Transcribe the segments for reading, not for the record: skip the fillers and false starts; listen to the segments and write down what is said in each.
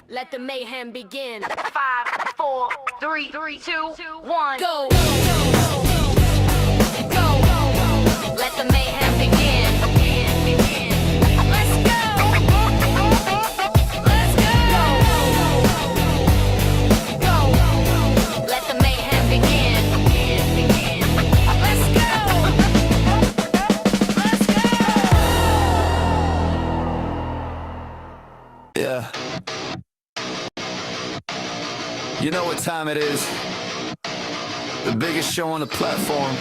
Let the mayhem begin. 5, 4, 3, 2, 1. Go. Go. Let the mayhem begin. Let's go. Let's go. Go. Let the mayhem begin. Let's go. Let's go. Yeah. You know what time it is. The biggest show on the platform.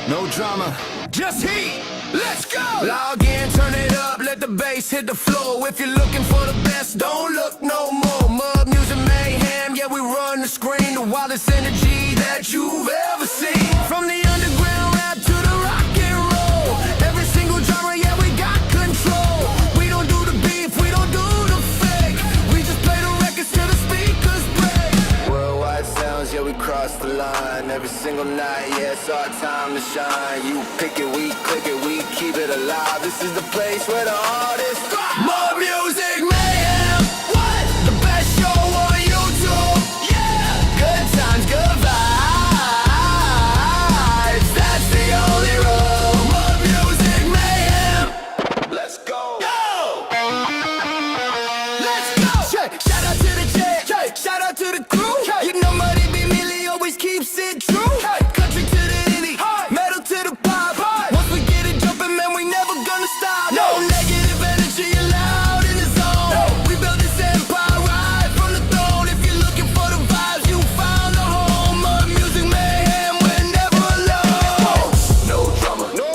No drama, just heat. Let's go! Log in, turn it up, let the bass hit the floor. If you're looking for the best, don't look no more. Mud Music Mayhem, yeah, we run the screen. The wildest energy that you've ever seen. From the underground rap to the rock and roll. Every single genre, yeah, we got control. We don't do the beef, we don't do the fake. We just play the records till the speakers break. Worldwide sounds, yeah, we cross the line. Every single night, yeah, it's our time to shine. You pick it, we click it, we keep it alive. This is the place where the artists thrive. More music mayhem. What? The best show on YouTube. Yeah. Good times, good vibes. That's the only rule. More music mayhem. Let's go. Go. Let's go. Shout out to the check. Shout out to the crew. You know Muddy B. Millie always keeps it true. Country to the indie, metal to the pop. Once we get it jumping, man, we never gonna stop. No negative energy allowed in the zone. We built this empire right from the throne. If you're looking for the vibes, you found the home. Mud Music Mayhem, we're never alone. No drama, no,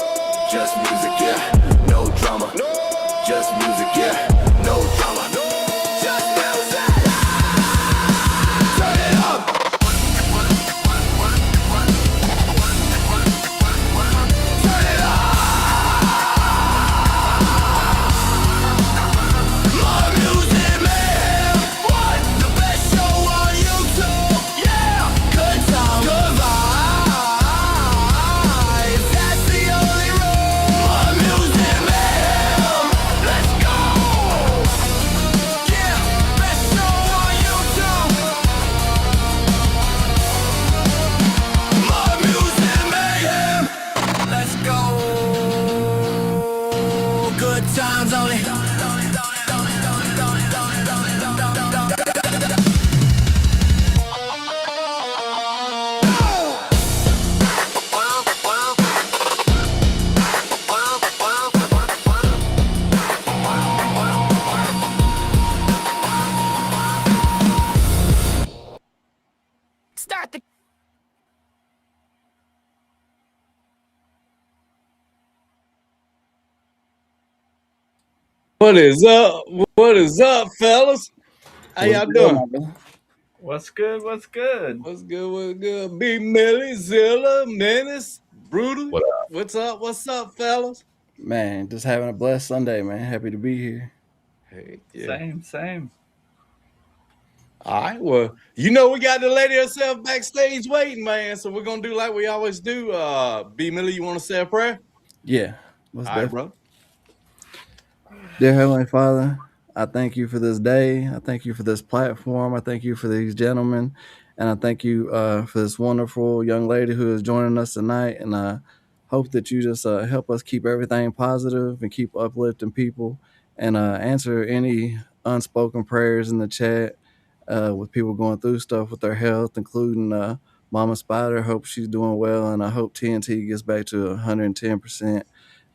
just music, yeah. No drama, no, just music, yeah. No drama, no, just music. Turn it up. Turn it up. Mud Music Mayhem. What? The best show on YouTube. Yeah. Good time, good vibes. That's the only rule. Mud Music Mayhem. Let's go. Yeah. Best show on YouTube. Mud Music Mayhem. Let's go. Good times only. Start the What is up? What is up, fellas? How y'all doing? What's good? What's good? What's good? What's good? B Millie, Zilla, Menace, Brutal. What up? What's up? What's up, fellas? Man, just having a blessed Sunday, man. Happy to be here. Hey, yeah. Same. All right. Well, you know we got the lady herself backstage waiting, man. So we're gonna do like we always do. B Millie, you want to say a prayer? Yeah. Let's All right, bro. Dear Heavenly Father, I thank you for this day. I thank you for this platform. I thank you for these gentlemen. And I thank you for this wonderful young lady who is joining us tonight. And I hope that you just help us keep everything positive and keep uplifting people and answer any unspoken prayers in the chat with people going through stuff with their health, including Mama Spider. Hope she's doing well. And I hope TNT gets back to 110%.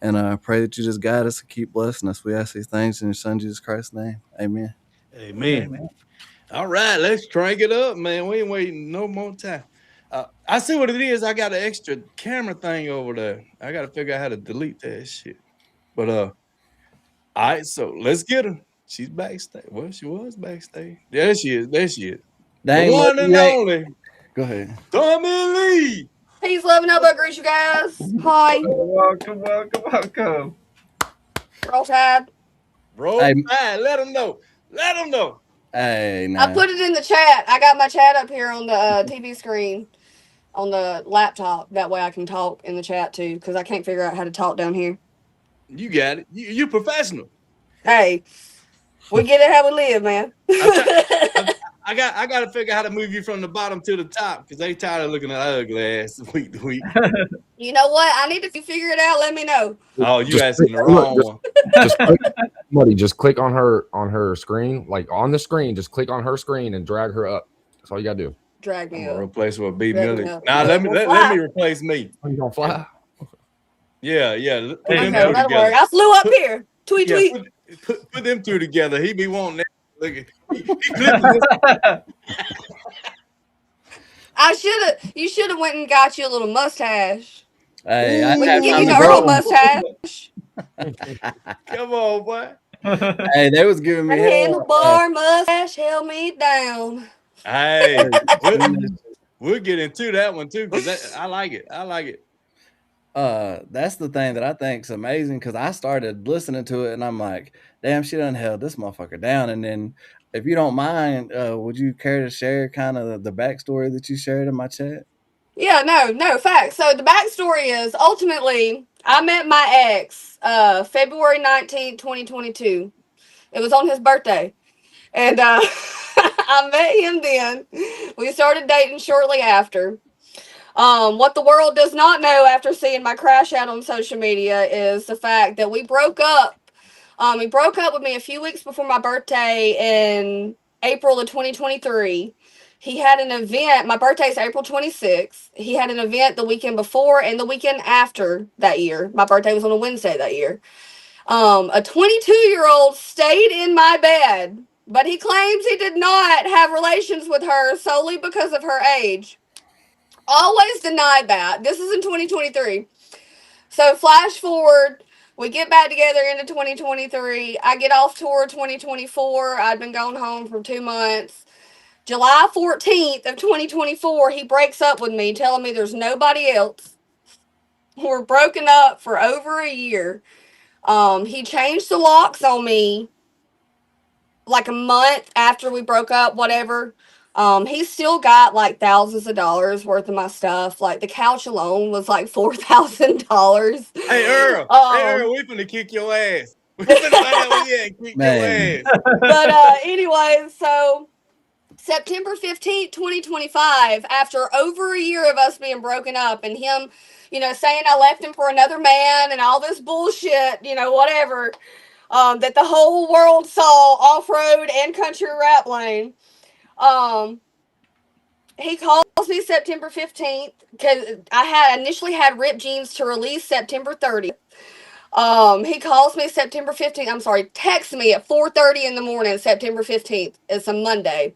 And I pray that you just guide us and keep blessing us. We ask these things in your son, Jesus Christ's name. Amen. Amen. All right, let's crank it up, man. We ain't waiting no more time. I see what it is. I got an extra camera thing over there. I got to figure out how to delete that shit. But all right, so let's get her. She's backstage. Well, she was backstage. There she is. The one and only. Go ahead. Stormie Leigh. Peace, love, and elbow grease, you guys. Hi. Welcome. Roll Tide. Roll Tide. Let them know. Hey, I put it in the chat. I got my chat up here on the TV screen on the laptop. That way I can talk in the chat too, because I can't figure out how to talk down here. You got it. You professional. Hey, We get it how we live, man. I got to figure out how to move you from the bottom to the top because they tired of looking at ugly ass week to week. You know what? I need to figure it out. Let me know. Oh, you Just asking the look, wrong one. Just click, buddy, just click on her screen, like on the screen. Just click on her screen and drag her up. That's all you gotta do. Drag I'm me gonna up. replace with B Drag me Millie. up. Now Yeah, let me we'll let fly. me replace me. Oh, you gonna fly? Yeah. Put There them you Okay, two go. that'll work. together. I flew up here. Tweet, Yeah, tweet. put them two together. He be wanting that. Look at he clipping this. You should have went and got you a little mustache. Hey, I We had can give time you to the Earl grow. mustache. Come on, boy. Hey, they was giving That me hell. handlebar mustache held me down. Hey, Hey, we'll get into that one too because I like it. I like it. that's the thing that I think's amazing because I started listening to it and I'm like, damn, she done held this motherfucker down. And then, if you don't mind, would you care to share kind of the backstory that you shared in my chat? Yeah, no, facts. So the backstory is ultimately I met my ex February 19th, 2022. It was on his birthday. And I met him then. We started dating shortly after. What the world does not know after seeing my crash out on social media is the fact that we broke up. He broke up with me a few weeks before my birthday in April of 2023. He had an event. My birthday is April 26th. He had an event the weekend before and the weekend after that year. My birthday was on a Wednesday that year. A 22-year-old stayed in my bed, but he claims he did not have relations with her solely because of her age. Always denied that. This is in 2023. So flash forward, we get back together into 2023. I get off tour 2024. I'd been gone home for 2 months. July 14th of 2024, he breaks up with me, telling me there's nobody else. We're broken up for over a year. He changed the locks on me like a month after we broke up, whatever. He's still got like thousands of dollars worth of my stuff. Like the couch alone was like $4,000. Hey Earl, we finna kick your ass. We finna find out where you at and kick Man. your ass. But anyway, so September 15th, 2025, after over a year of us being broken up and him, saying I left him for another man and all this bullshit, whatever, that the whole world saw off-road and country rap lane. He calls me September 15th because I had initially had ripped jeans to release September 30th. He calls me September 15th. I'm sorry, texts me at 4:30 in the morning, September 15th. It's a Monday.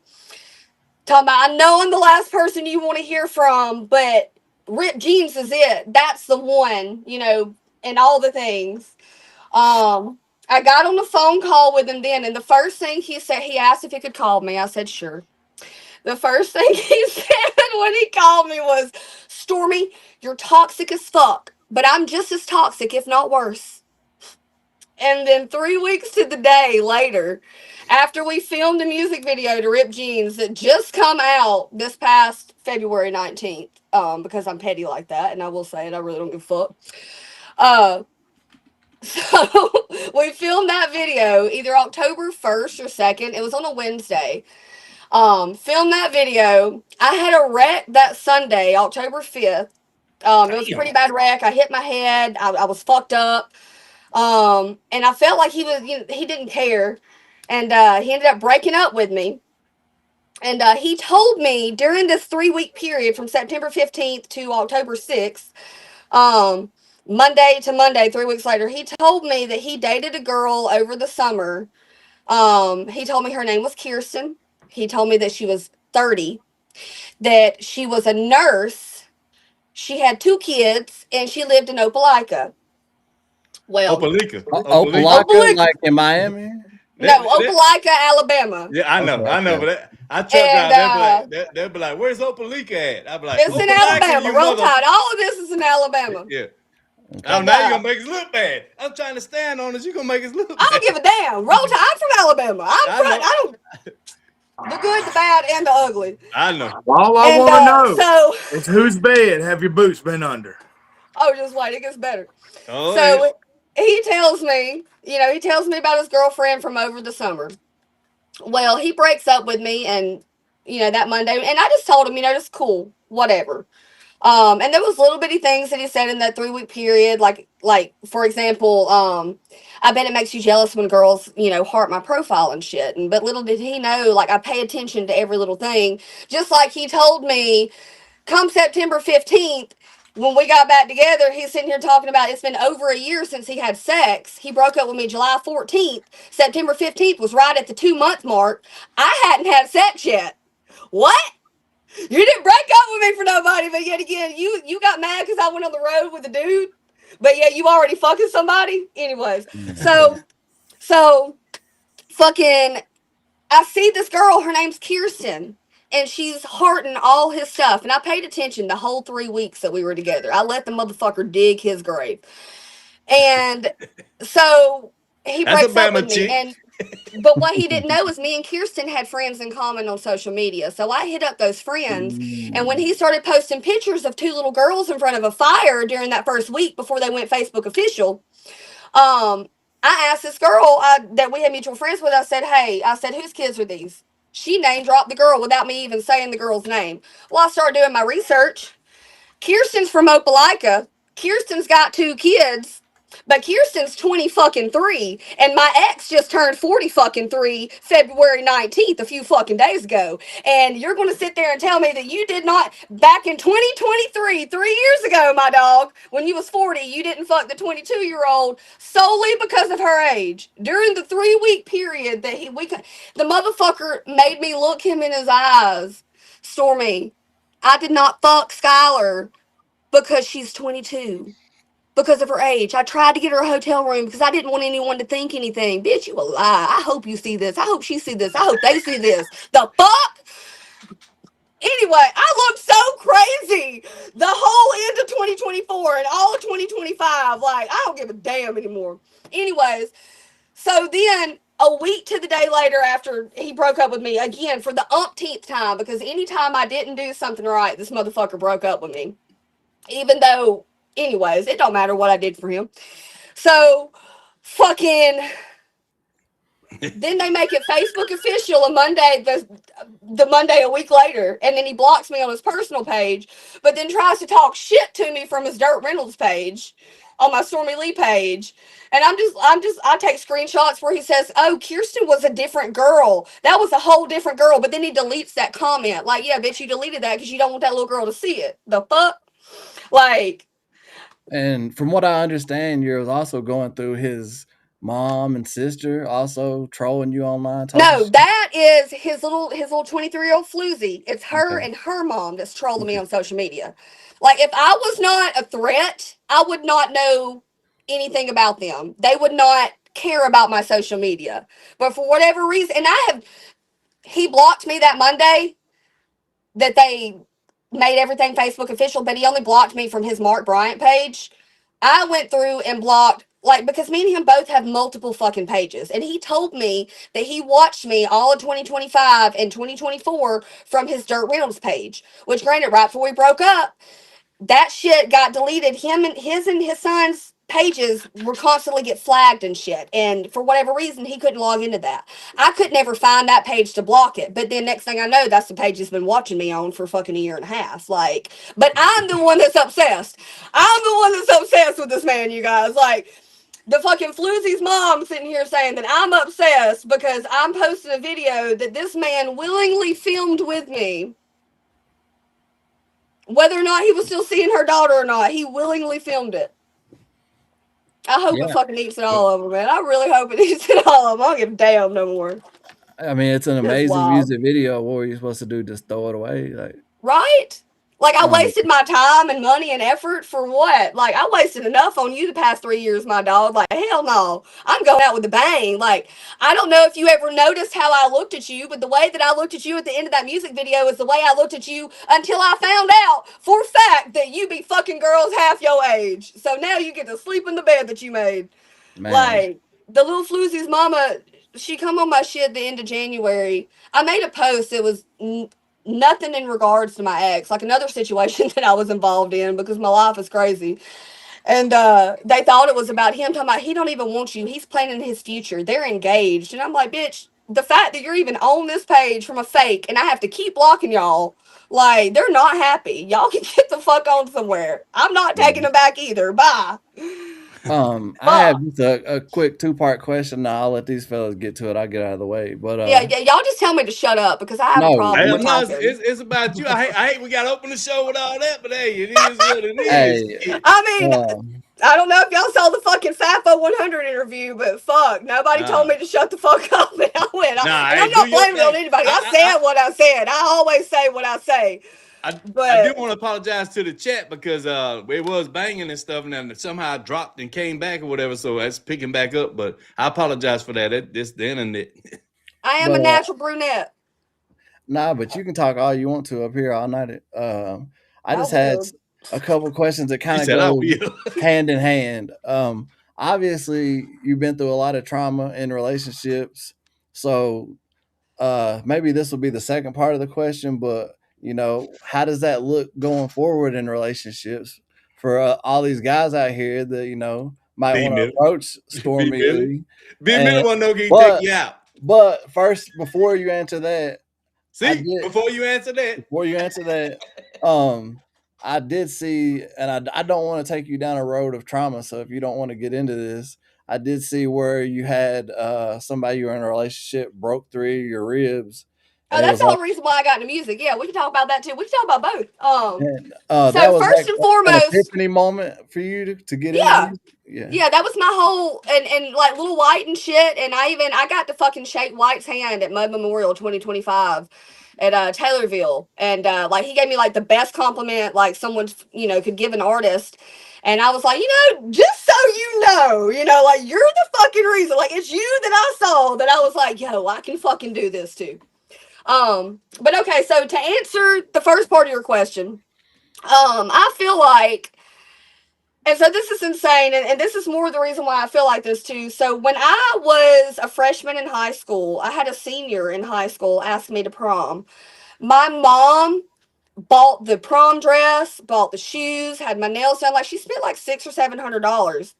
Talking about, I know I'm the last person you want to hear from, but ripped jeans is it. That's the one, and all the things. I got on the phone call with him then, and the first thing he said, he asked if he could call me. I said, sure. The first thing he said when he called me was, Stormie, you're toxic as fuck, but I'm just as toxic, if not worse. And then 3 weeks to the day later, after we filmed a music video to Rip Jeans that just come out this past February 19th, because I'm petty like that, and I will say it, I really don't give a fuck. So we filmed that video either October 1st or 2nd. It was on a Wednesday. Filmed that video. I had a wreck that Sunday, October 5th. It was a pretty bad wreck. I hit my head. I was fucked up. And I felt like he didn't care. And he ended up breaking up with me. And he told me during this 3-week period from September 15th to October 6th, Monday to Monday, 3 weeks later, he told me that he dated a girl over the summer. He told me her name was Kirsten. He told me that she was 30, that she was a nurse. She had 2 kids, and she lived in Opelika. Well, Opelika. Opelika, like in Miami? No, Opelika, Alabama. Yeah, I know, Okay. But I truck out. They'll be like, "Where's Opelika at?" I'll be like, It's in Alabama. Roll Tide. All of this is in Alabama. Yeah. Okay. Oh, now you're gonna make us look bad. I'm trying to stand on it. You're gonna make us look bad. I don't give a damn. Roll Tide. I'm from Alabama. I don't. The good, the bad, and the ugly. I know. All I want to know So, is whose bed have your boots been under? oh, just wait. It gets better. Oh, So he tells me, he tells me about his girlfriend from over the summer. Well, he breaks up with me, and that Monday, and I just told him, just cool, whatever. And there was little bitty things that he said in that 3 week period, like for example, I bet it makes you jealous when girls, heart my profile and shit. But little did he know, like, I pay attention to every little thing. Just like he told me, come September 15th, when we got back together, he's sitting here talking about it's been over a year since he had sex. He broke up with me July 14th. September 15th was right at the 2 month mark. I hadn't had sex yet. What? You didn't break up with me for nobody, but yet again, you got mad because I went on the road with a dude, but yeah, you already fucking somebody. Anyways, so fucking, I see this girl. Her name's Kirsten, and she's hearting all his stuff. And I paid attention the whole 3 weeks that we were together. I let the motherfucker dig his grave, and so he That's a breaks up Bama with me, chick. and. But what he didn't know is me and Kirsten had friends in common on social media. So I hit up those friends. And when he started posting pictures of two little girls in front of a fire during that first week before they went Facebook official, I asked this girl that we had mutual friends with, I said, hey, whose kids are these? She name dropped the girl without me even saying the girl's name. Well, I started doing my research. Kirsten's from Opelika. Kirsten's got 2 kids. But Kirsten's 20 fucking 3, and my ex just turned 40 fucking 3 February 19th a few fucking days ago. And you're going to sit there and tell me that you did not, back in 2023, 3 years ago, my dog, when you was 40, you didn't fuck the 22-year-old solely because of her age. During the 3 week period that the motherfucker made me look him in his eyes. Stormie, I did not fuck Skylar because she's 22. Because of her age. I tried to get her a hotel room because I didn't want anyone to think anything. Bitch, you a lie. I hope you see this. I hope she see this. I hope they see this. The fuck? Anyway, I looked so crazy the whole end of 2024 and all of 2025. Like, I don't give a damn anymore. Anyways, so then a week to the day later after he broke up with me, again, for the umpteenth time, because anytime I didn't do something right, this motherfucker broke up with me. Even though, anyways, it don't matter what I did for him. So, fucking, then they make it Facebook official a Monday, the Monday a week later, and then he blocks me on his personal page, but then tries to talk shit to me from his Dirt Reynolds page on my Stormie Leigh page. And I take screenshots where he says, oh, Kirsten was a different girl. That was a whole different girl. But then he deletes that comment. Like, yeah, bitch, you deleted that because you don't want that little girl to see it. The fuck? Like, And from what I understand, you're also going through his mom and sister also trolling you online. no, that is his little 23-year-old floozy. It's her Okay. and her mom that's trolling me on social media. Like, if I was not a threat, I would not know anything about them. They would not care about my social media. But for whatever reason, and he blocked me that Monday that they made everything Facebook official, but he only blocked me from his Mark Bryant page. I went through and blocked, like, because me and him both have multiple fucking pages. And he told me that he watched me all of 2025 and 2024 from his Dirt Reynolds page, which, granted, right before we broke up, that shit got deleted. Him and his son's pages were constantly get flagged and shit. And for whatever reason, he couldn't log into that. I could never find that page to block it. But then next thing I know, that's the page he's been watching me on for fucking a year and a half. Like, but I'm the one that's obsessed. I'm the one that's obsessed with this man, you guys. Like, the fucking floozy's mom sitting here saying that I'm obsessed because I'm posting a video that this man willingly filmed with me. Whether or not he was still seeing her daughter or not, he willingly filmed it. I hope it fucking eats it all over, man. I really hope it eats it all over. I don't give a damn no more. I mean, it's an It's amazing wild. music video. What were you supposed to do? Just throw it away? Like, Right? Like, I wasted my time and money and effort for what? Like, I wasted enough on you the past 3 years, my dog. Like, hell no. I'm going out with a bang. Like, I don't know if you ever noticed how I looked at you, but the way that I looked at you at the end of that music video is the way I looked at you until I found out for a fact that you be fucking girls half your age. So now you get to sleep in the bed that you made. man. Like, the little floozy's mama, she come on my shit at the end of January. I made a post. It was nothing in regards to my ex, like another situation that I was involved in because my life is crazy. And they thought it was about him talking about he don't even want you. He's planning his future. They're engaged. And I'm like, bitch, the fact that you're even on this page from a fake and I have to keep blocking y'all, like, they're not happy. Y'all can get the fuck on somewhere. I'm not taking them back either. Bye. I have Fuck. just a quick 2-part question. Now I'll let these fellas get to it. I'll get out of the way. But Yeah, y'all just tell me to shut up because I have a no, problem Hell with no, talking. it's about you. I hate we got to open the show with all that, but hey, it is what it is. hey, I mean, um, I don't know if y'all saw the fucking FAFO 100 interview, but fuck, nobody told me to shut the fuck up, and I went. Nah, And hey, I'm do not your blaming it on thing. anybody. I said what I said. I always say what I say. I do But want to apologize to the chat because it was banging and stuff, and then somehow it dropped and came back or whatever. So that's picking back up. But I apologize for that. It's the internet. I am but a natural brunette. nah, but you can talk all you want to up here all night. I I just had will. a couple questions that She kind of said, "I go will." hand in hand. Obviously, you've been through a lot of trauma in relationships, so maybe this will be the second part of the question. But how does that look going forward in relationships for all these guys out here that might B want to Millie, approach B Stormy Millie, Leigh? B Millie And want to know can he take but you out? but first, before you answer that, I See, did before you answer that, before you answer that, um, I did see, and I don't want to take you down a road of trauma. So if you don't want to get into this, I did see where you had somebody you were in a relationship broke 3 of your ribs, Oh, and it that's was the like, whole reason why I got into music. Yeah, we can talk about that too. We can talk about both. and, that So was first like and an foremost, epiphany moment for you to get into yeah, music. Yeah, yeah, that was my whole and like Little White and shit. And I got to fucking shake White's hand at MUDD Memorial 2025 at Taylorville, and like he gave me like the best compliment like someone could give an artist. And I was like, just so like you're the fucking reason. Like it's you that I saw that I was like, yo, I can fucking do this too. But okay, so to answer the first part of your question, I feel like, and so this is insane, and this is more the reason why I feel like this too. So when I was a freshman in high school, I had a senior in high school ask me to prom. My mom bought the prom dress, bought the shoes, had my nails done. Like she spent like $600 or $700.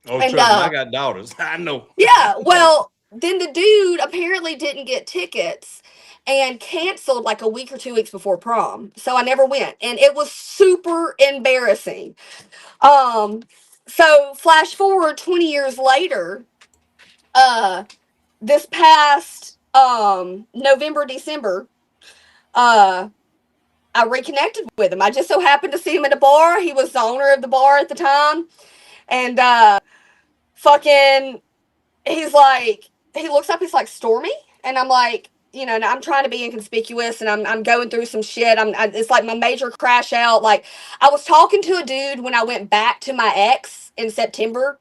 oh, And trust me, I got daughters. I know. yeah, well, then the dude apparently didn't get tickets and canceled like a week or 2 weeks before prom. So I never went. And it was super embarrassing. Um, so flash forward 20 years later, uh, this past November, December, uh, I reconnected with him. I just so happened to see him at a bar. He was the owner of the bar at the time. And fucking he looks up, he's like, Stormy? And I'm like, and I'm trying to be inconspicuous and I'm going through some shit. It's like my major crash out. Like I was talking to a dude when I went back to my ex in September,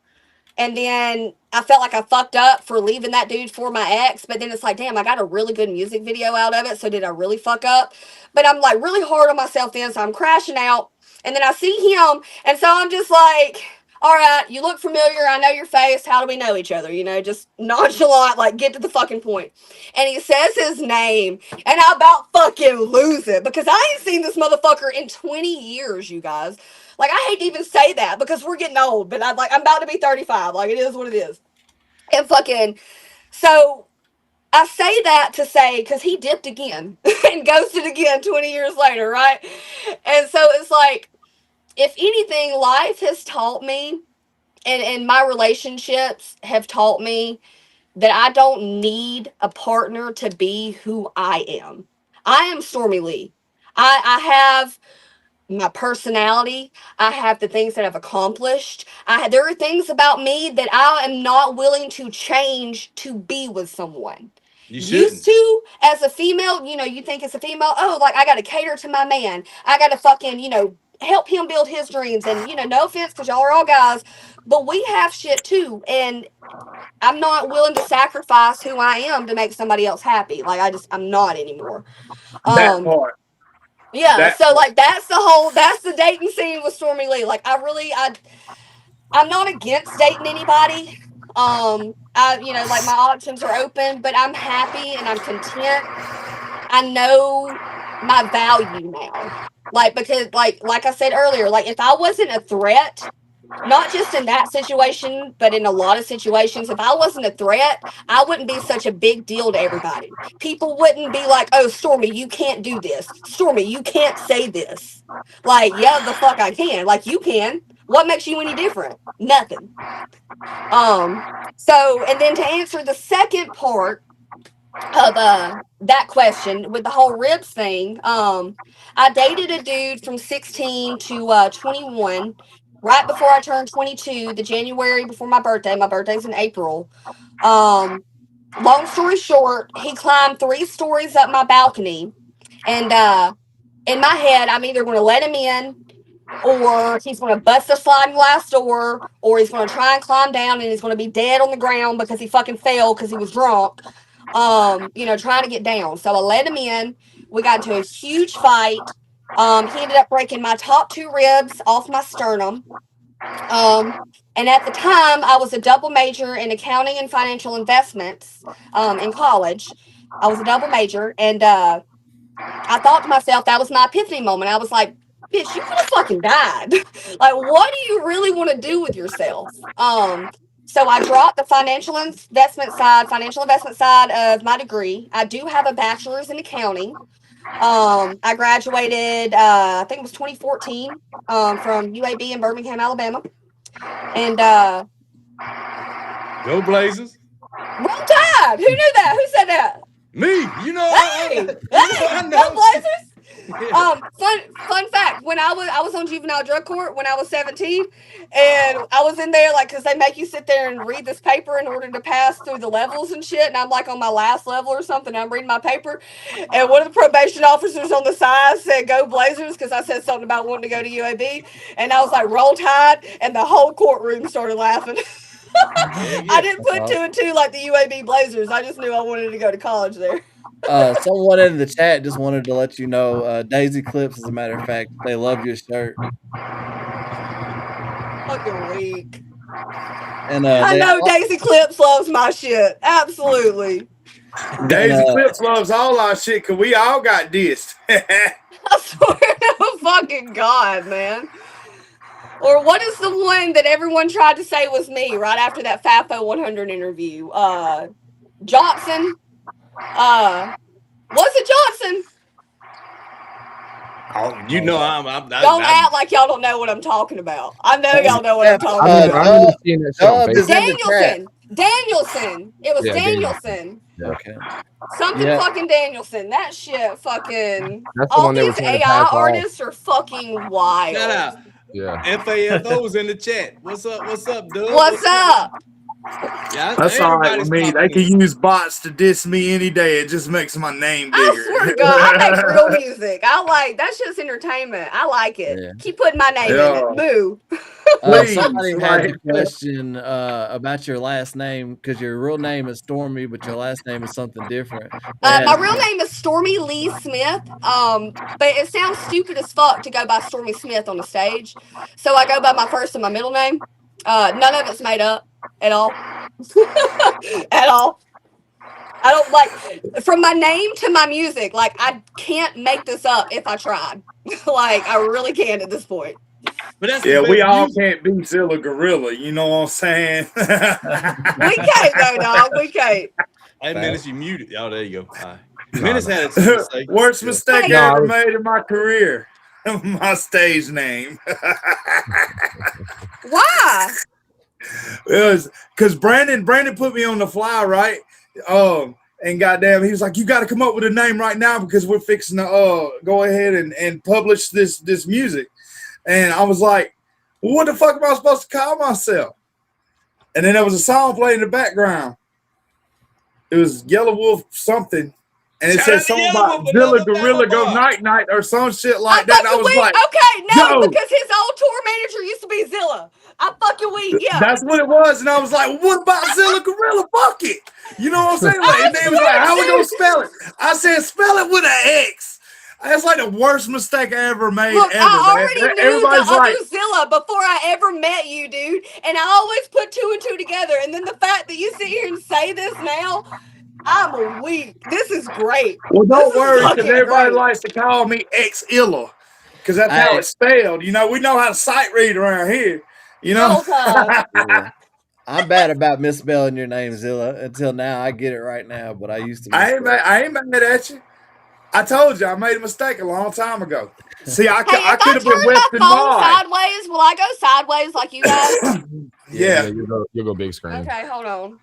and then I felt like I fucked up for leaving that dude for my ex. But then it's like, damn, I got a really good music video out of it. So did I really fuck up? But I'm like really hard on myself then. So I'm crashing out. And then I see him. And so I'm just like, all right, you look familiar. I know your face. How do we know each other? Just nonchalant, like get to the fucking point. And he says his name. And I about fucking lose it because I ain't seen this motherfucker in 20 years, you guys. Like I hate to even say that because we're getting old, but I'm about to be 35. Like it is what it is. And fucking so I say that to say because he dipped again and ghosted again 20 years later, right? And so it's like, if anything, life has taught me, and my relationships have taught me that I don't need a partner to be who I am. I am Stormie Leigh. I have my personality. I have the things that I've accomplished. There are things about me that I am not willing to change to be with someone. You Used shouldn't. to, as a female, you think as a female, oh, like I got to cater to my man. I got to fucking, help him build his dreams. And, no offense, because y'all are all guys, but we have shit too. And I'm not willing to sacrifice who I am to make somebody else happy. Like I'm not anymore. That Um, part. yeah, That so part. like that's the dating scene with Stormy Leigh. Like I'm not against dating anybody. Like my options are open, but I'm happy and I'm content. I know my value now. Like because like I said earlier, like if I wasn't a threat, Not just in that situation, but in a lot of situations. If I wasn't a threat, I wouldn't be such a big deal to everybody. People wouldn't be like, "Oh, Stormie, you can't do this. Stormie, you can't say this." Like, yeah, the fuck I can. Like, you can. What makes you any different? Nothing. So, and then to answer the second part of that question with the whole ribs thing, I dated a dude from 16 to 21 right before I turned 22, the January before my birthday. My birthday's in April. Long story short, he climbed 3 stories up my balcony, and in my head I'm either going to let him in, or he's going to bust the sliding glass door, or he's going to try and climb down and he's going to be dead on the ground because he fucking fell because he was drunk, trying to get down. So I let him in. We got into a huge fight. He ended up breaking my top 2 ribs off my sternum. And at the time, I was a double major in accounting and financial investments in college. I was a double major, and I thought to myself, that was my epiphany moment. I was like, bitch, you could have fucking died. Like, what do you really want to do with yourself? So I dropped the financial investment side of my degree. I do have a bachelor's in accounting. I graduated, I think it was 2014, from UAB in Birmingham, Alabama. And Go Blazers. Roll Tide. Who knew that? Who said that? Me, you know. Hey, I know. go Blazers. Yeah. Fun fact, when I was on juvenile drug court when I was 17, and I was in there, like, because they make you sit there and read this paper in order to pass through the levels and shit, and I'm like on my last level or something, I'm reading my paper, and one of the probation officers on the side said go Blazers, because I said something about wanting to go to UAB, and I was like Roll Tide, and the whole courtroom started laughing. I didn't put 2 and 2 like the UAB Blazers. I just knew I wanted to go to college there. Someone in the chat just wanted to let you know, Daisy Clips, as a matter of fact, they love your shirt. Fucking weak. And I know Daisy Clips loves my shit. Absolutely. Daisy Clips loves all our shit because we all got dissed. I swear to fucking God, man. Or what is the one that everyone tried to say was me right after that FAFO 100 interview? Johnson. Was it Johnson? Oh, you know I'm don't act like y'all don't know what I'm talking about. I know y'all know what I'm talking I about. remember seeing that shit on Facebook. Danielson. It was Yeah, Danielson. Okay. Something fucking Danielson. That shit fucking. That's the all one they were these trying to AI pass off. artists are fucking wild. Shout out. Yeah. FAFO's in the chat. What's up? What's up, dude? What's up? Yeah, That's all right with me. They can use bots to diss me any day. It just makes my name bigger. I swear to God, I make real music. I like that shit's entertainment. I like it. Yeah. Keep putting my name in it. Boo. Somebody had a question about your last name, because your real name is Stormie, but your last name is something different. My real name is Stormie Leigh Smith. But it sounds stupid as fuck to go by Stormie Smith on the stage. So I go by my first and my middle name. None of it's made up at all. At all. I don't like, from my name to my music, like, I can't make this up if I tried. Like, I really can't at this point. But that's we all can't be Zilla Gorilla, you know what I'm saying? We can't though, dog. We can't. Hey, Menace, you muted. Oh, there you go. All right. Menace had it to say. Worst mistake I ever made in my career. My stage name. Why? It was because Brandon put me on the fly, right? And goddamn, he was like, "You got to come up with a name right now because we're fixing to go ahead and publish this music." And I was like, "Well, what the fuck am I supposed to call myself?" And then there was a song playing in the background. It was Yellow Wolf something. And it said something about Zilla Gorilla Go Night Night or some shit like that. And I was like, okay, no, because his old tour manager used to be Zilla. I fucking weak, yeah. That's what it was. And I was like, well, what about Zilla Gorilla? Fuck it. You know what I'm saying? Like, and they was like, how we gonna spell it? I said, spell it with an X. That's like the worst mistake I ever made. Look, ever. I already knew the other like, Zilla before I ever met you, dude. And I always put 2 and 2 together. And then the fact that you sit here and say this now, I'm weak. This is great. Well, don't worry, because everybody likes to call me X-Illa, because that's how it's spelled. You know, we know how to sight read around here. You know, Whole time. Yeah. I'm bad about misspelling your name, Zilla. Until now, I get it right now, but I used to misspell. I ain't mad at you. I told you I made a mistake a long time ago. See, Hey, I if I could have been turn my Weston phone Mod. sideways, will I go sideways like you guys? Yeah. you'll go big screen. Okay, hold on.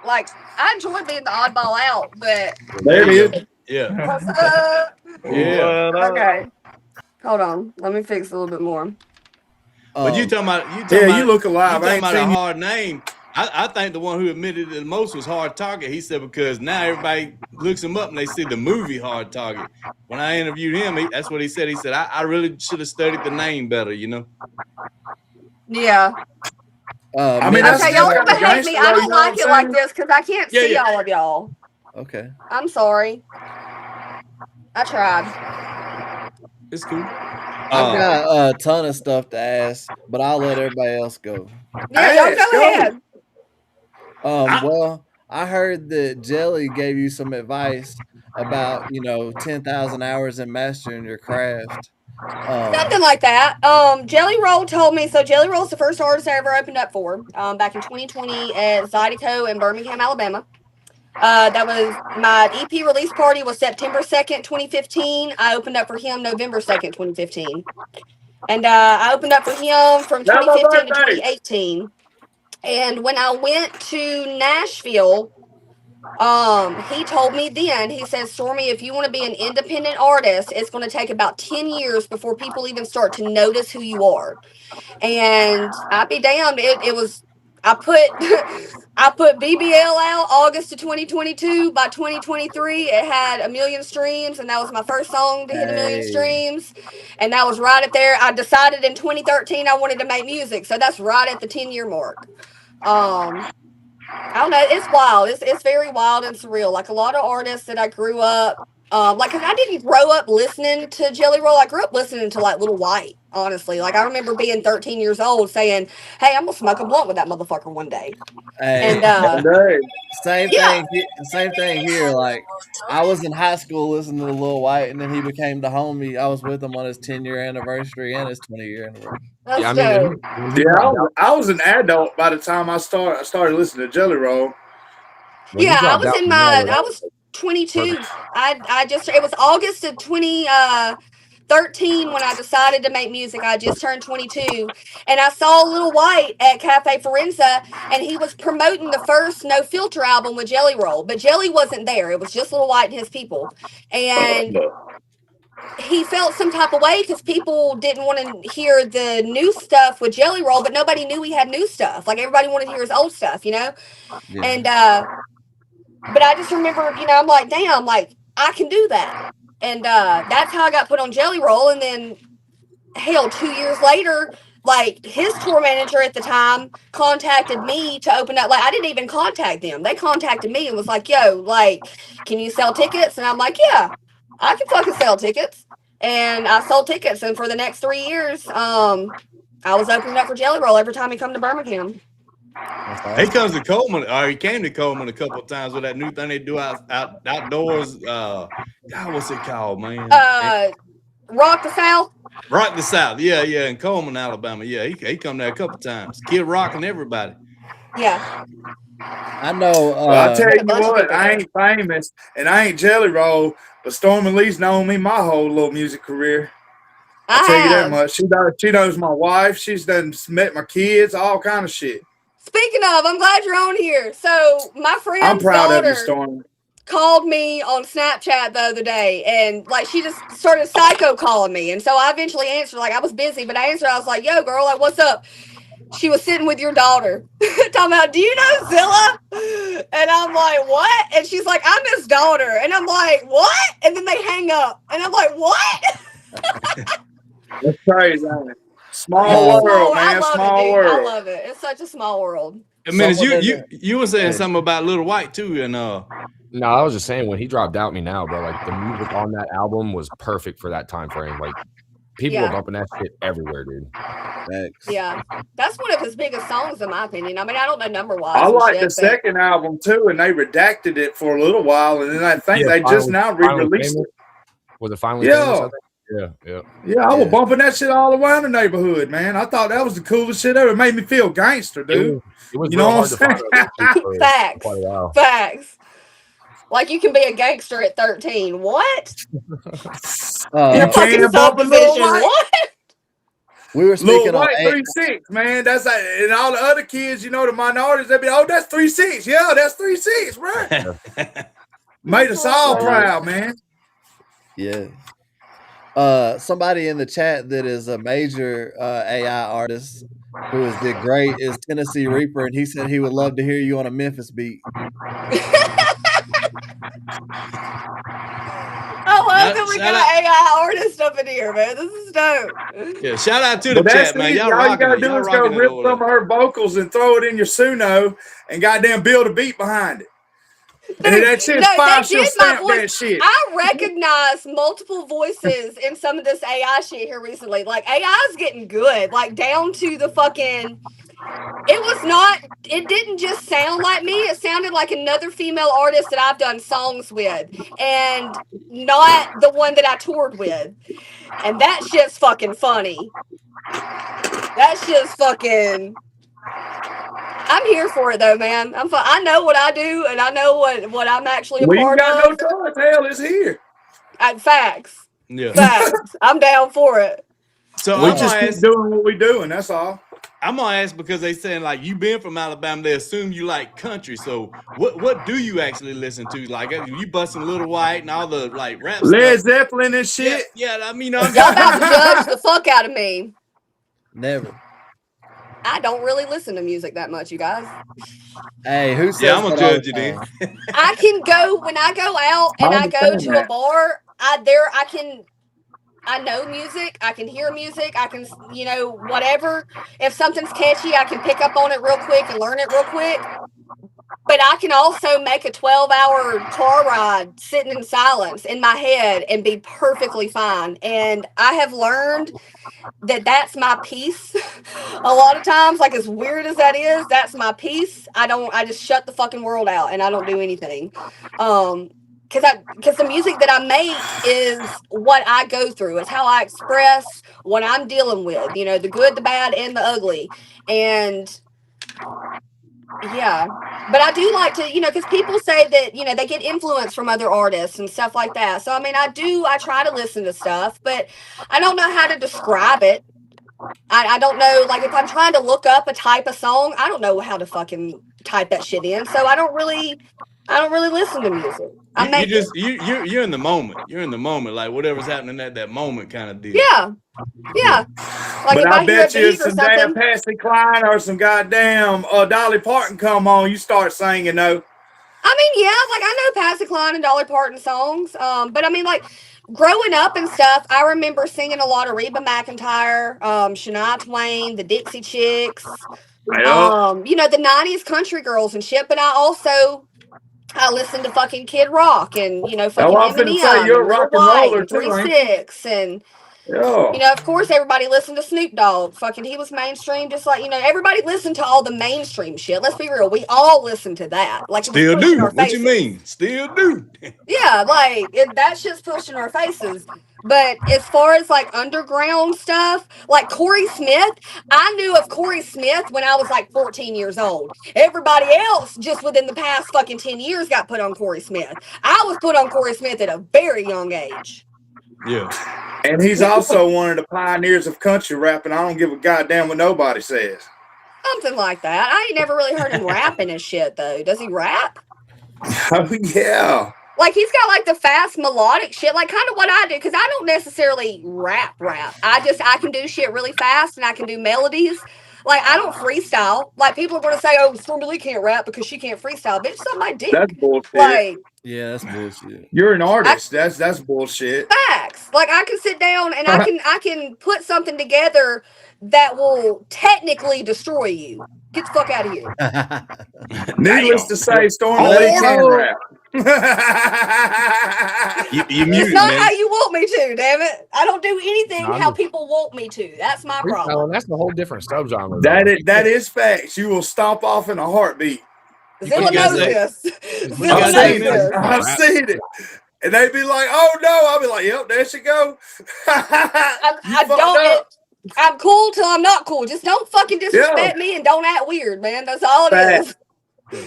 Like, I enjoy being the oddball out, but There it is. Yeah. what's up? Yeah. Okay. Hold on. Let me fix a little bit more. But you Um, talking about Yeah, you look alive. You I talking ain't about a seen you. hard name. I think the one who admitted it the most was Hard Target. He said because now everybody looks him up and they see the movie Hard Target. When I interviewed him, that's what he said. He said, I really should have studied the name better, you know? Yeah. I mean, that's Okay, still y'all kind can of hate me. gangster, I though, don't you know what like I'm it like saying? this because I can't Yeah, see yeah. all of y'all. okay. I'm sorry. I tried. It's cool. I've got a ton of stuff to ask, but I'll let everybody else go. Yeah, y'all Ask, go ahead. Well, I heard that Jelly gave you some advice about 10,000 hours in mastering your craft. Something like that. Jelly Roll told me. So Jelly Roll's the first artist I ever opened up for. Back in 2020 at Zydeco in Birmingham, Alabama. That was my EP release party was September 2nd, 2015. I opened up for him November 2nd, 2015. And I opened up for him from That's my 2015 to birthday. 2018. And when I went to Nashville, he told me then, he says, Stormie, if you want to be an independent artist, it's going to take about 10 years before people even start to notice who you are. And I'd be damned. It was, I put, I put BBL out August of 2022. By 2023, it had 1 million streams, and that was my first song to hit 1 million Hey. streams. And that was right up there. I decided in 2013 I wanted to make music, so that's right at the 10-year mark. I don't know. It's wild. It's very wild and surreal. Like a lot of artists that I grew up, like, cause I didn't grow up listening to Jelly Roll. I grew up listening to like Little White. Honestly, like I remember being 13 years old, saying, "Hey, I'm gonna smoke a blunt with that motherfucker one day." Hey, And Hey, same yeah, thing. Same thing here. Like I was in high school listening to Lil White, and then he became the homie. I was with him on his 10-year anniversary and his 20-year anniversary. that's Yeah, I mean dope. when he yeah, dropped out, I was an adult by the time I started listening to Jelly Roll. when he Yeah, I dropped was out in from my. there, I was 22. perfect. I just. It was August of 2013 when I decided to make music. I just turned 22, and I saw Little White at Cafe Forenza, and he was promoting the first No Filter album with Jelly Roll, but Jelly wasn't there. It was just Little White and his people, and he felt some type of way because people didn't want to hear the new stuff with Jelly Roll, but nobody knew he had new stuff. Like everybody wanted to hear his old stuff, Yeah. And but I just remember, I'm like, damn, like I can do that. And that's how I got put on Jelly Roll. And then hell, 2 years later, like his tour manager at the time contacted me to open up. Like I didn't even contact them. They contacted me and was like, yo, like, can you sell tickets? And I'm like, yeah, I can fucking sell tickets. And I sold tickets. And for the next 3 years, I was opening up for Jelly Roll every time he come to Birmingham. That's He awesome. comes to Coleman, or he came to Coleman a couple of times with that new thing they do outdoors. God, what's it called, man? Rock the South. Rock the South. Yeah, in Coleman, Alabama. Yeah, he come there a couple of times. Kid Rock and everybody. Yeah. I know. Well, I tell Had a you bunch of what, people I there. ain't famous and I ain't Jelly Roll, but Stormie Lee's known me my whole little music career. I'll tell you that have. much. She knows my wife. She's done met my kids, all kind of shit. Speaking of, I'm glad you're on here. So my I'm friend's proud of you, daughter Stormie. called me on Snapchat the other day, and like she just started psycho calling me, and so I eventually answered. Like I was busy, but I answered. I was like, "Yo, girl, like what's up?" She was sitting with your daughter, talking about, "Do you know Zilla?" And I'm like, "What?" And she's like, "I'm his daughter," and I'm like, "What?" And then they hang up, and I'm like, "What?" That's crazy, ain't it? Small Uh, world, I man. love it, Small dude. I world. love it. It's such a small world. I mean, Someone you were saying Hey. something about Little White too, and No, I was just saying when he dropped Doubt Me Now, bro, like the music on that album was perfect for that time frame. Like people were Yeah. bumping that shit everywhere, dude. Thanks. Yeah, that's one of his biggest songs, in my opinion. I mean, I don't know number I wise and like the shit, but second album too, and they redacted it for a little while, and then I think Yeah, they just now finally re-released famous. it. Was it finally famous? I Yeah, think. Yeah. Yeah, I was bumping that shit all around the neighborhood, man. I thought that was the coolest shit ever. It made me feel gangster, dude. It was You real know hard what to I'm find those people for Facts. quite a while. Facts. Like you can be a gangster at 13. What? You Fucking can bump a little subdivision. white. What? We were Little speaking on white 3-6, man. That's like, and all the other kids, you know, the minorities, they be, oh, that's 3-6. Yeah, that's 3-6, right? Made us all proud, man. Yeah. Somebody in the chat that is a major AI artist who did great is Tennessee Reaper, and he said he would love to hear you on a Memphis beat. I love that we got an AI artist up in here, man. This is dope. Yeah, shout out to the But that's chat, man. easy. Y'all All you rocking gotta it. do Y'all is go rocking it rip over some of her vocals and throw it in your Suno and goddamn build a beat behind it. And Dude, that shit's no, fire, they she'll did my stamp that voice. shit. I recognize multiple voices in some of this AI shit here recently. Like AI is getting good, like down to the fucking. It didn't just sound like me. It sounded like another female artist that I've done songs with, and not the one that I toured with. And that shit's fucking funny. That shit's fucking. I'm here for it though, man. I know what I do, and I know what I'm actually a We ain't part got no of. choice. Hell, it's here. Facts. Yeah. Facts. I'm down for it. So We I'm just gonna keep ask. doing what we doing. That's all. I'm gonna ask because they saying like you been from Alabama, they assume you like country. So what do you actually listen to? Like you busting Little White and all the like rap Led stuff. Zeppelin and shit. Yeah. I mean, I'm Y'all about to judge the fuck out of me. Never. I don't really listen to music that much, you guys. Hey, who says Yeah, I'm gonna that all judge the you then. time? I can go when I go out and I go to a bar. I know music. I can hear music. I can, whatever. If something's catchy, I can pick up on it real quick and learn it real quick. But I can also make a 12-hour car ride sitting in silence in my head and be perfectly fine. And I have learned that that's my peace. A lot of times, like as weird as that is, that's my peace. I just shut the fucking world out and I don't do anything. Because the music that I make is what I go through. It's how I express what I'm dealing with, the good, the bad, and the ugly. And yeah, but I do like to, because people say that, they get influence from other artists and stuff like that. So, I mean, I try to listen to stuff, but I don't know how to describe it. I don't know, like if I'm trying to look up a type of song, I don't know how to fucking type that shit in. So I don't really listen to music. You're in the moment. You're in the moment, like whatever's happening at that moment, kind of deal. Yeah. Like But if I I hear a bet you beat if or some damn something. Patsy Cline or some goddamn Dolly Parton come on, you start singing though. I mean, yeah, like I know Patsy Cline and Dolly Parton songs. But I mean, like growing up and stuff, I remember singing a lot of Reba McEntire, Shania Twain, the Dixie Chicks, the 90s country girls and shit. But I listened to fucking Kid Rock and, fucking I'm finna say Eminem you're a and Lil rock and White roller and too, ain't 3-6 and, Yeah. of course everybody listened to Snoop Dogg. Fucking he was mainstream, just like, everybody listened to all the mainstream shit. Let's be real. We all listened to that. Like it was Still pushed in do. our What you faces. mean? Still do. Yeah, like that shit's pushed in our faces. But as far as like underground stuff, like Corey Smith, I knew of Corey Smith when I was like 14 years old. Everybody else just within the past fucking 10 years got put on Corey Smith. I was put on Corey Smith at a very young age. Yeah. And he's also one of the pioneers of country rap, and I don't give a goddamn what nobody says. Something like that. I ain't never really heard him rapping his shit though. Does he rap? Oh yeah. Like he's got like the fast melodic shit, like kind of what I do, because I don't necessarily rap. I can do shit really fast and I can do melodies. Like I don't freestyle. Like people are gonna say, "Oh, Stormie Leigh can't rap because she can't freestyle." Bitch, suck my dick. That's bullshit. Like Yeah, that's bullshit. You're an artist. That's bullshit. facts. Like I can sit down and I can put something together that will technically destroy you. Get the fuck out of here. Needless to say, Stormie Leigh can rap. You mute, It's not man. how you want me to, damn it. I don't do anything No, how people want me to. That's my problem. Freestyling, that's a whole different subgenre. That is facts. You will stomp off in a heartbeat. Zilla you guys knows say? this. you Zilla guys knows say, man? this. I've seen it. And they'd be like, "Oh no!" I'll be like, "Yep, there she go." I'm cool till I'm not cool. Just don't fucking disrespect Yeah. me and don't act weird, man. That's all it Fact. is.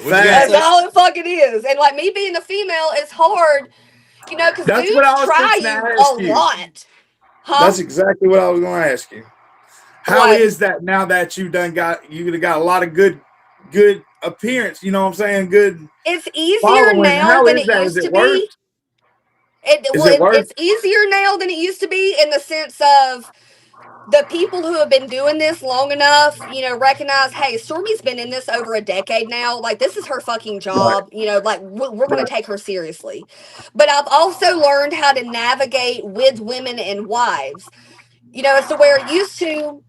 Fact. That's all it fucking is. And like me being a female, it's hard, because That's what dudes I was try fixing to you a ask you. lot. Huh? That's exactly what I was going to ask you. How What? is that now that you got a lot of good appearance? You know what I'm saying? Good. It's easier Following. now How than is it that? used Is to it worse? be. It's easier now than it used to be in the sense of the people who have been doing this long enough, recognize, hey, Stormie's been in this over a decade now. Like, this is her fucking job. Like, we're going to take her seriously. But I've also learned how to navigate with women and wives. As to where used to,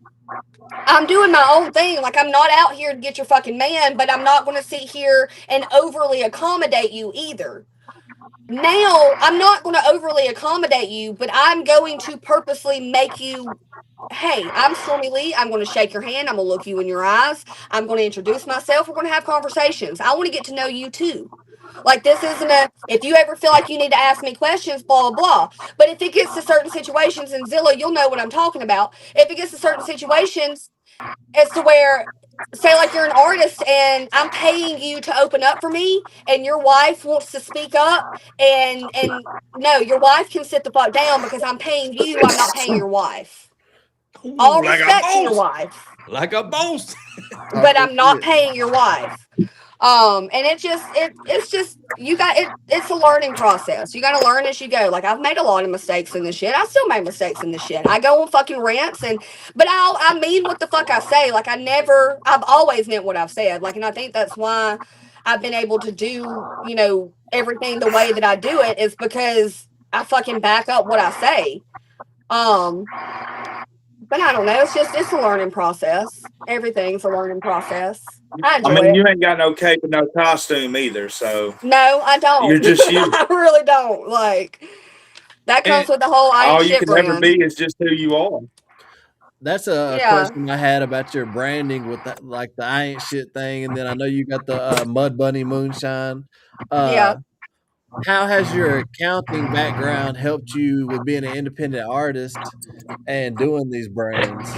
I'm doing my own thing. Like, I'm not out here to get your fucking man, but I'm not going to sit here and overly accommodate you either. Now, I'm not going to overly accommodate you, but I'm going to purposely make you, hey, I'm Stormie Leigh. I'm going to shake your hand. I'm going to look you in your eyes. I'm going to introduce myself. We're going to have conversations. I want to get to know you too. Like, this isn't if you ever feel like you need to ask me questions, blah, blah, blah. But if it gets to certain situations, and Zilla, you'll know what I'm talking about. If it gets to certain situations, as to where, say, like you're an artist and I'm paying you to open up for me, and your wife wants to speak up, and no, your wife can sit the fuck down because I'm paying you. I'm not paying your wife. All Like a respect to your boss. wife, Like a boss. but I'm not paying your wife. And it's just it's a learning process. You got to learn as you go. Like, I've made a lot of mistakes in this shit. I still make mistakes in this shit. I go on fucking rants, but I mean what the fuck I say. Like, I've always meant what I've said. Like, and I think that's why I've been able to do, everything the way that I do it, is because I fucking back up what I say. But I don't know. It's a learning process. Everything's a learning process. I enjoy it. You ain't got no cape and no costume either, so No, I don't. you're just you. I really don't. Like, that comes with the whole I All Ain't you Shit can ever brand. be is just who you are. That's a Yeah. question I had about your branding with that, like the I ain't shit thing, and then I know you got the Mud Bunny moonshine. Yeah. How has your accounting background helped you with being an independent artist and doing these brands?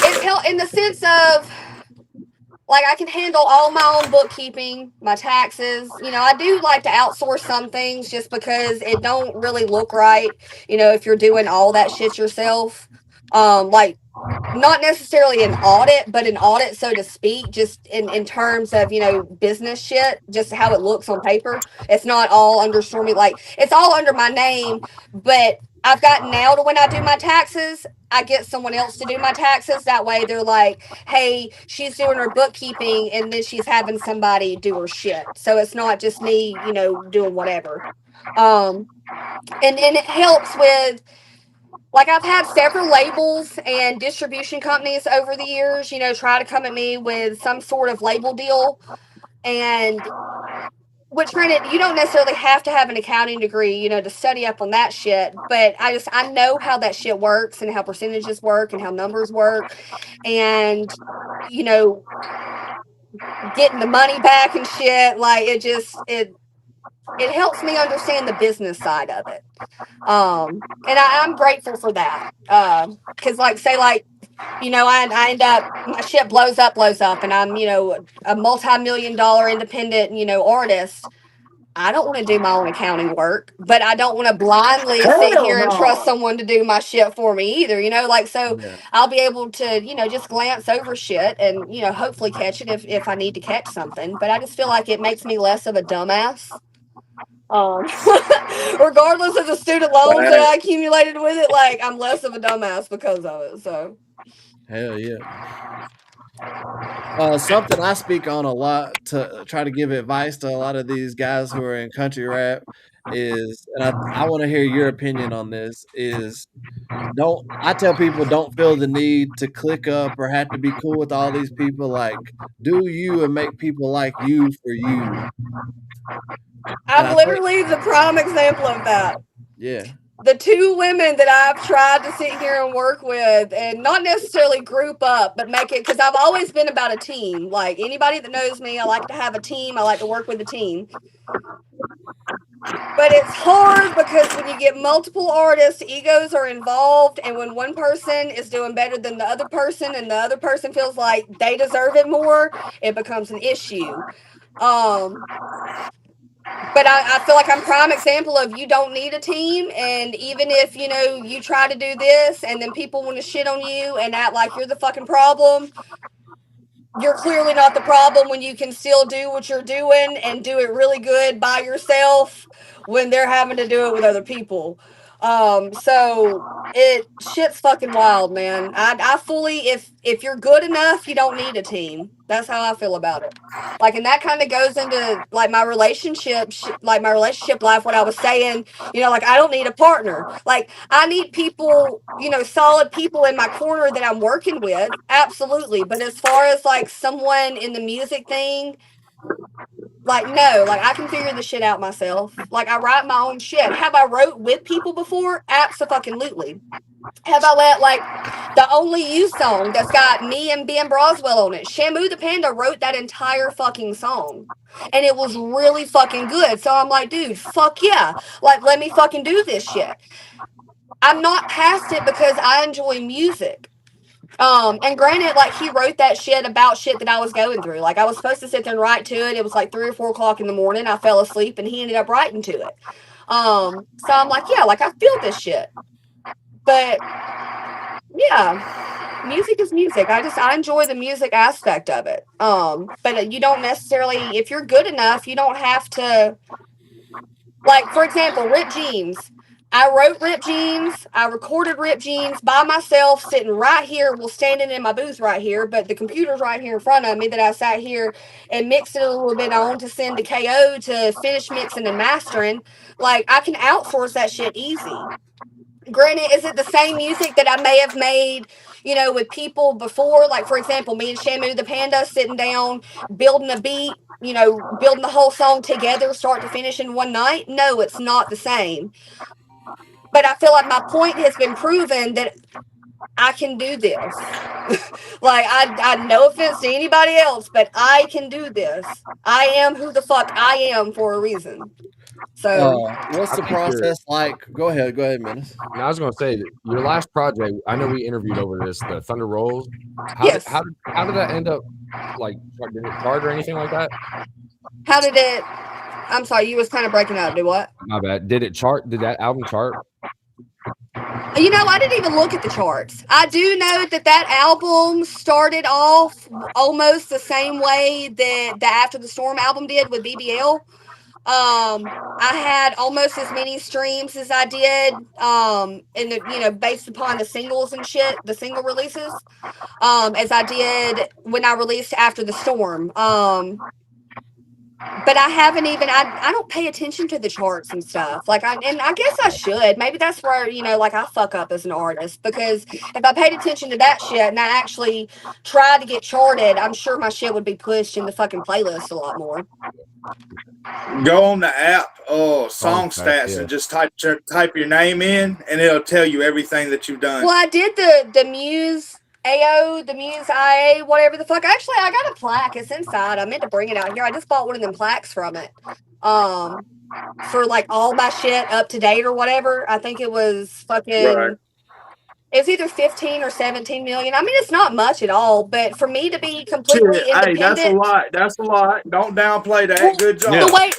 It's helped in the sense of, like, I can handle all my own bookkeeping, my taxes. I do like to outsource some things just because it don't really look right, if you're doing all that shit yourself. Like, not necessarily an audit, but an audit, so to speak, just in terms of, business shit, just how it looks on paper. It's not all under Stormie. Like, it's all under my name, but I've gotten now to when I do my taxes, I get someone else to do my taxes. That way they're like, hey, she's doing her bookkeeping and then she's having somebody do her shit. So it's not just me, doing whatever. And it helps with, like, I've had several labels and distribution companies over the years, try to come at me with some sort of label deal. And which, granted, you don't necessarily have to have an accounting degree, to study up on that shit. But I know how that shit works and how percentages work and how numbers work. And, getting the money back and shit, like, it helps me understand the business side of it. And I'm grateful for that. Cause I end up, my shit blows up, and I'm, a multi-million-dollar independent, artist. I don't want to do my own accounting work, but I don't want to blindly sit Hell here and trust no. someone to do my shit for me either, so Yeah. I'll be able to, just glance over shit and, hopefully catch it if I need to catch something. But I just feel like it makes me less of a dumbass. Regardless of the student loans that I accumulated with it, like, I'm less of a dumbass because of it. So Hell yeah. Something I speak on a lot to try to give advice to a lot of these guys who are in country rap is, and I want to hear your opinion on this, is I tell people don't feel the need to click up or have to be cool with all these people. Like, do you and make people like you for you. I'm literally the prime example of that. Yeah. The two women that I've tried to sit here and work with, and not necessarily group up, but make it, because I've always been about a team. Like, anybody that knows me, I like to have a team. I like to work with a team. But it's hard because when you get multiple artists, egos are involved, and when one person is doing better than the other person and the other person feels like they deserve it more, it becomes an issue. But I feel like I'm prime example of you don't need a team, and even if you try to do this and then people want to shit on you and act like you're the fucking problem, you're clearly not the problem when you can still do what you're doing and do it really good by yourself when they're having to do it with other people. So shit's fucking wild, man. I fully, if you're good enough, you don't need a team. That's how I feel about it. Like, and that kind of goes into like my relationship life. What I was saying, like I don't need a partner. Like I need people, solid people in my corner that I'm working with. Absolutely. But as far as like someone in the music thing, like, no, like I can figure the shit out myself. Like I write my own shit. Have I wrote with people before? Absolutely. Have I let like the Only You song that's got me and Ben Broswell on it? Shamu the Panda wrote that entire fucking song. And it was really fucking good. So I'm like, dude, fuck yeah. Like, let me fucking do this shit. I'm not past it because I enjoy music. And granted, like he wrote that shit about shit that I was going through. Like I was supposed to sit there and write to it. It was like 3 or 4 o'clock in the morning. I fell asleep and he ended up writing to it. So I'm like, yeah, like I feel this shit. But yeah, music is music. I enjoy the music aspect of it. But you don't necessarily, if you're good enough, you don't have to, like, for example, Rip Jeans. I wrote Rip Jeans. I recorded Rip Jeans by myself, sitting right here, standing in my booth right here, but the computer's right here in front of me that I sat here and mixed it a little bit on to send to KO to finish mixing and mastering. Like, I can outsource that shit easy. Granted, is it the same music that I may have made, with people before? Like, for example, me and Shamu the Panda sitting down, building a beat, building the whole song together, start to finish in one night? No, it's not the same. But I feel like my point has been proven that I can do this. Like, I no offense to anybody else, but I can do this. I am who the fuck I am for a reason. So what's the process like? Go ahead, Menace. I was going to say your last project. I know we interviewed over this, the Thunder Rolls. Yes. How did that end up? Like, did it chart or anything like that? How did it? I'm sorry, you was kind of breaking up. Do what? My bad. Did it chart? Did that album chart? I didn't even look at the charts. I do know that album started off almost the same way that the After the Storm album did with BBL. I had almost as many streams as I did, in the, based upon the singles and shit, the single releases, as I did when I released After the Storm. But I haven't even, I don't pay attention to the charts and stuff. Like, and I guess I should. Maybe that's where, like I fuck up as an artist, because if I paid attention to that shit and I actually tried to get charted, I'm sure my shit would be pushed in the fucking playlist a lot more. Go on the app, song stats, and just type your name in, and it'll tell you everything that you've done. Well, I did the Muse AO, the Muse IA, whatever the fuck. Actually, I got a plaque. It's inside. I meant to bring it out here. I just bought one of them plaques from it. For like all my shit up to date or whatever. I think it was fucking. Right. It was either 15 or 17 million. I mean, it's not much at all, but for me to be completely independent. Hey, that's a lot. Don't downplay that. Well, good job. The way,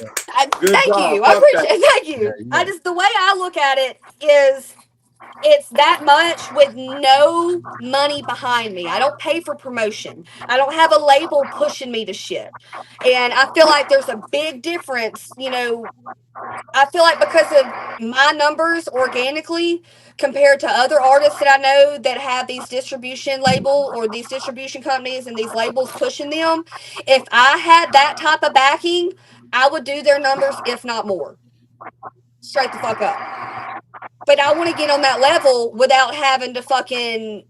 thank you. I appreciate it. Thank you. Yeah. The way I look at it is, it's that much with no money behind me. I don't pay for promotion. I don't have a label pushing me to shit. And I feel like there's a big difference, I feel like because of my numbers organically compared to other artists that I know that have these distribution label or these distribution companies and these labels pushing them, if I had that type of backing, I would do their numbers, if not more. Straight the fuck up. But I want to get on that level without having to fucking,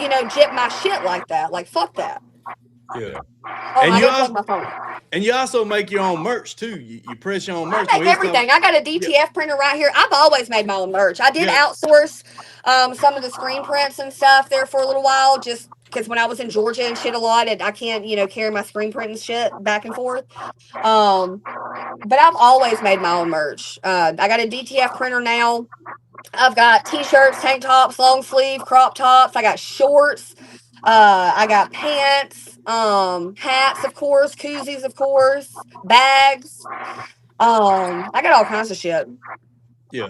jip my shit like that. Like, fuck that. Yeah. Oh, and you also make your own merch too. You press your own merch. I make everything. I got a DTF printer right here. I've always made my own merch. I did outsource some of the screen prints and stuff there for a little while, just because when I was in Georgia and shit a lot, I can't, carry my screen print and shit back and forth. But I've always made my own merch. I got a DTF printer now. I've got t-shirts, tank tops, long sleeve, crop tops. I got shorts. I got pants, hats, of course, koozies, of course, bags. I got all kinds of shit. Yeah.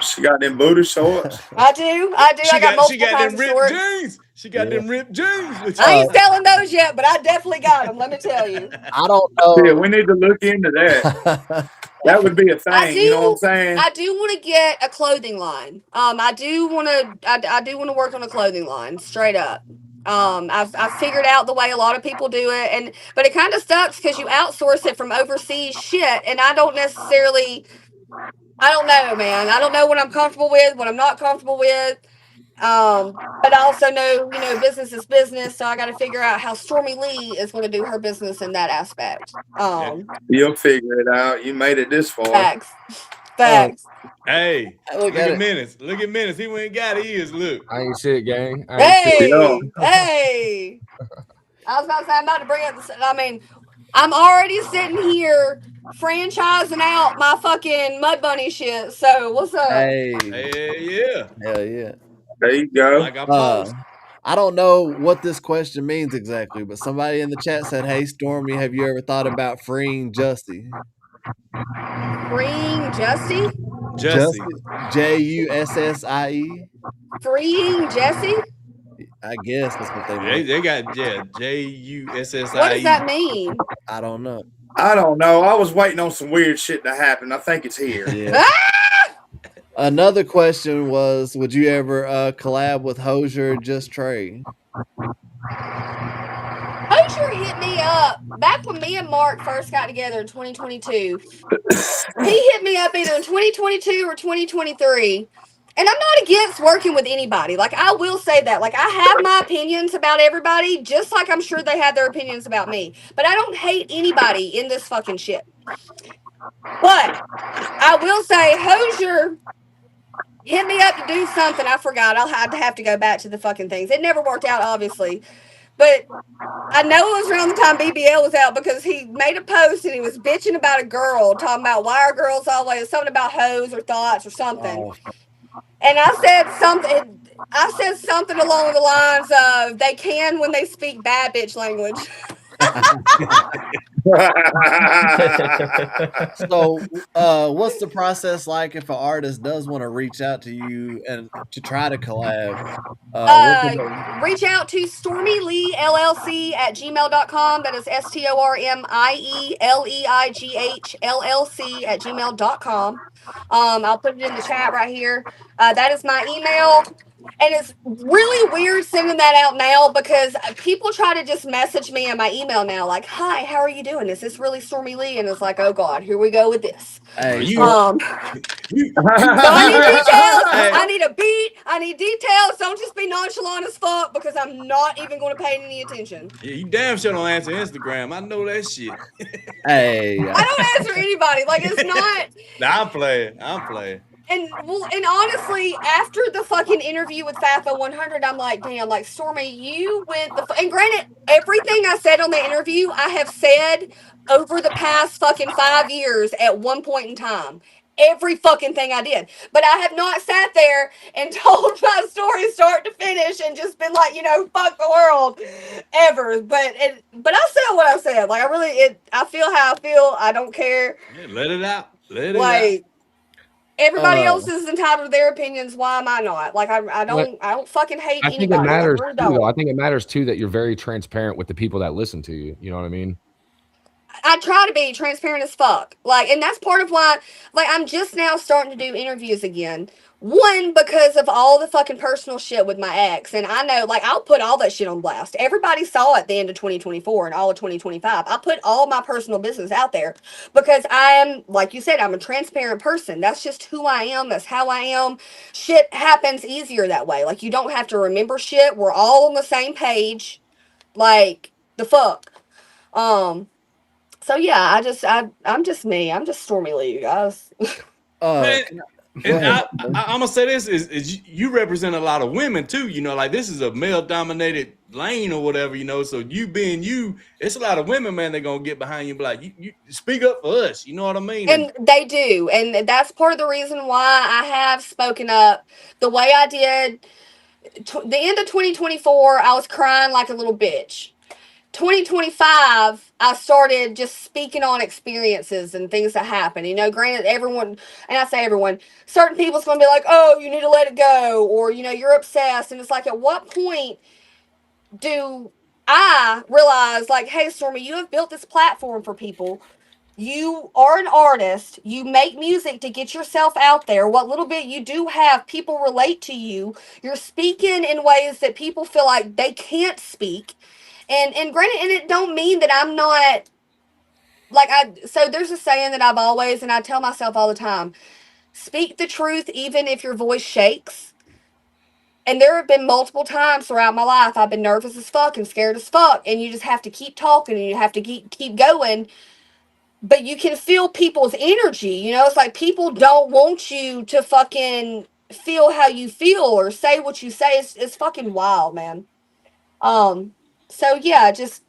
She got them booty shorts. I do. I got multiple kinds them of ripped shorts. jeans. She got them ripped jeans. I ain't selling those yet, but I definitely got them. Let me tell you. I don't know. Yeah, we need to look into that. That would be a thing. You know what I'm saying? I do want to get a clothing line. I do want to work on a clothing line, straight up. I've figured out the way a lot of people do it, but it kind of sucks because you outsource it from overseas shit, and I don't know, man. I don't know what I'm comfortable with, what I'm not comfortable with. But I also know, business is business, so I got to figure out how Stormie Leigh is going to do her business in that aspect. You'll figure it out. You made it this far. Facts. Hey, look at Menace. Look at Menace. He went and got his. Look. I ain't shit, gang. I ain't shit. Hey. I was about to say, I'm about to bring up I'm already sitting here franchising out my fucking Mud Bunny shit. So what's up? Hey, yeah. hell yeah. There you go. Like I post. I don't know what this question means exactly, but somebody in the chat said, "Hey, Stormie, have you ever thought about freeing Jussie?" Freeing Jussie? Jussie. Jussie. Freeing Jesse? I guess that's what they mean. They got Jussie. What does that mean? I don't know. I don't know. I was waiting on some weird shit to happen. I think it's here. Yeah. Another question was, would you ever collab with Hozier or Just Trey? Hozier hit me up back when me and Mark first got together in 2022. He hit me up either in 2022 or 2023. And I'm not against working with anybody. Like, I will say that. Like, I have my opinions about everybody, just like I'm sure they have their opinions about me. But I don't hate anybody in this fucking shit. But I will say Hozier hit me up to do something. I forgot. I'll have to go back to the fucking things. It never worked out, obviously. But I know it was around the time BBL was out because he made a post and he was bitching about a girl, talking about why are girls always something about hoes or thoughts or something. Oh. And I said something along the lines of they can when they speak bad bitch language. So, what's the process like if an artist does want to reach out to you and to try to collab? Reach out to Stormie Leigh LLC at gmail.com. That is StormieLeigh at gmail.com. I'll put it in the chat right here. That is my email. And it's really weird sending that out now because people try to just message me in my email now, like, "Hi, how are you doing? Is this really Stormie Leigh?" And it's like, "Oh God, here we go with this." Hey, so I need details. I need a beat. I need details. Don't just be nonchalant as fuck because I'm not even going to pay any attention. Yeah, you damn sure don't answer Instagram. I know that shit. Hey, I don't answer anybody. Like, it's not. Nah, I'm playing. And honestly, after the fucking interview with FAFA 100, I'm like, damn, like, Stormie, you went and granted, everything I said on the interview, I have said over the past fucking 5 years at one point in time. Every fucking thing I did. But I have not sat there and told my story start to finish and just been like, fuck the world ever. But I said what I said. Like, I feel how I feel. I don't care. Yeah, let it out. Everybody else is entitled to their opinions. Why am I not? Like, I don't fucking hate anybody. I think it matters really too, though. I think it matters too that you're very transparent with the people that listen to you. You know what I mean? I try to be transparent as fuck. Like, and that's part of why, like, I'm just now starting to do interviews again. One, because of all the fucking personal shit with my ex. And I know, like, I'll put all that shit on blast. Everybody saw it at the end of 2024 and all of 2025. I put all my personal business out there because I am, like you said, I'm a transparent person. That's just who I am. That's how I am. Shit happens easier that way. Like, you don't have to remember shit. We're all on the same page. Like, the fuck. So yeah, I'm just me. I'm just Stormie Leigh, you guys. And ahead. I'm gonna say this is you represent a lot of women too. You know, like this is a male dominated lane or whatever. You know, so you being you, it's a lot of women, man. They're gonna get behind you and be like, you speak up for us. You know what I mean? And they do. And that's part of the reason why I have spoken up the way I did. The end of 2024, I was crying like a little bitch. 2025, I started just speaking on experiences and things that happen. You know, granted, everyone, and I say everyone, certain people's going to be like, oh, you need to let it go, or, you know, you're obsessed. And it's like, at what point do I realize, like, hey, Stormie, you have built this platform for people. You are an artist. You make music to get yourself out there. What little bit you do have, people relate to you. You're speaking in ways that people feel like they can't speak. And granted, and it don't mean that I'm not like so there's a saying that I've always, and I tell myself all the time, speak the truth even if your voice shakes. And there have been multiple times throughout my life I've been nervous as fuck and scared as fuck, and you just have to keep talking and you have to keep going. But you can feel people's energy, you know, it's like people don't want you to fucking feel how you feel or say what you say. It's fucking wild, man. So yeah, just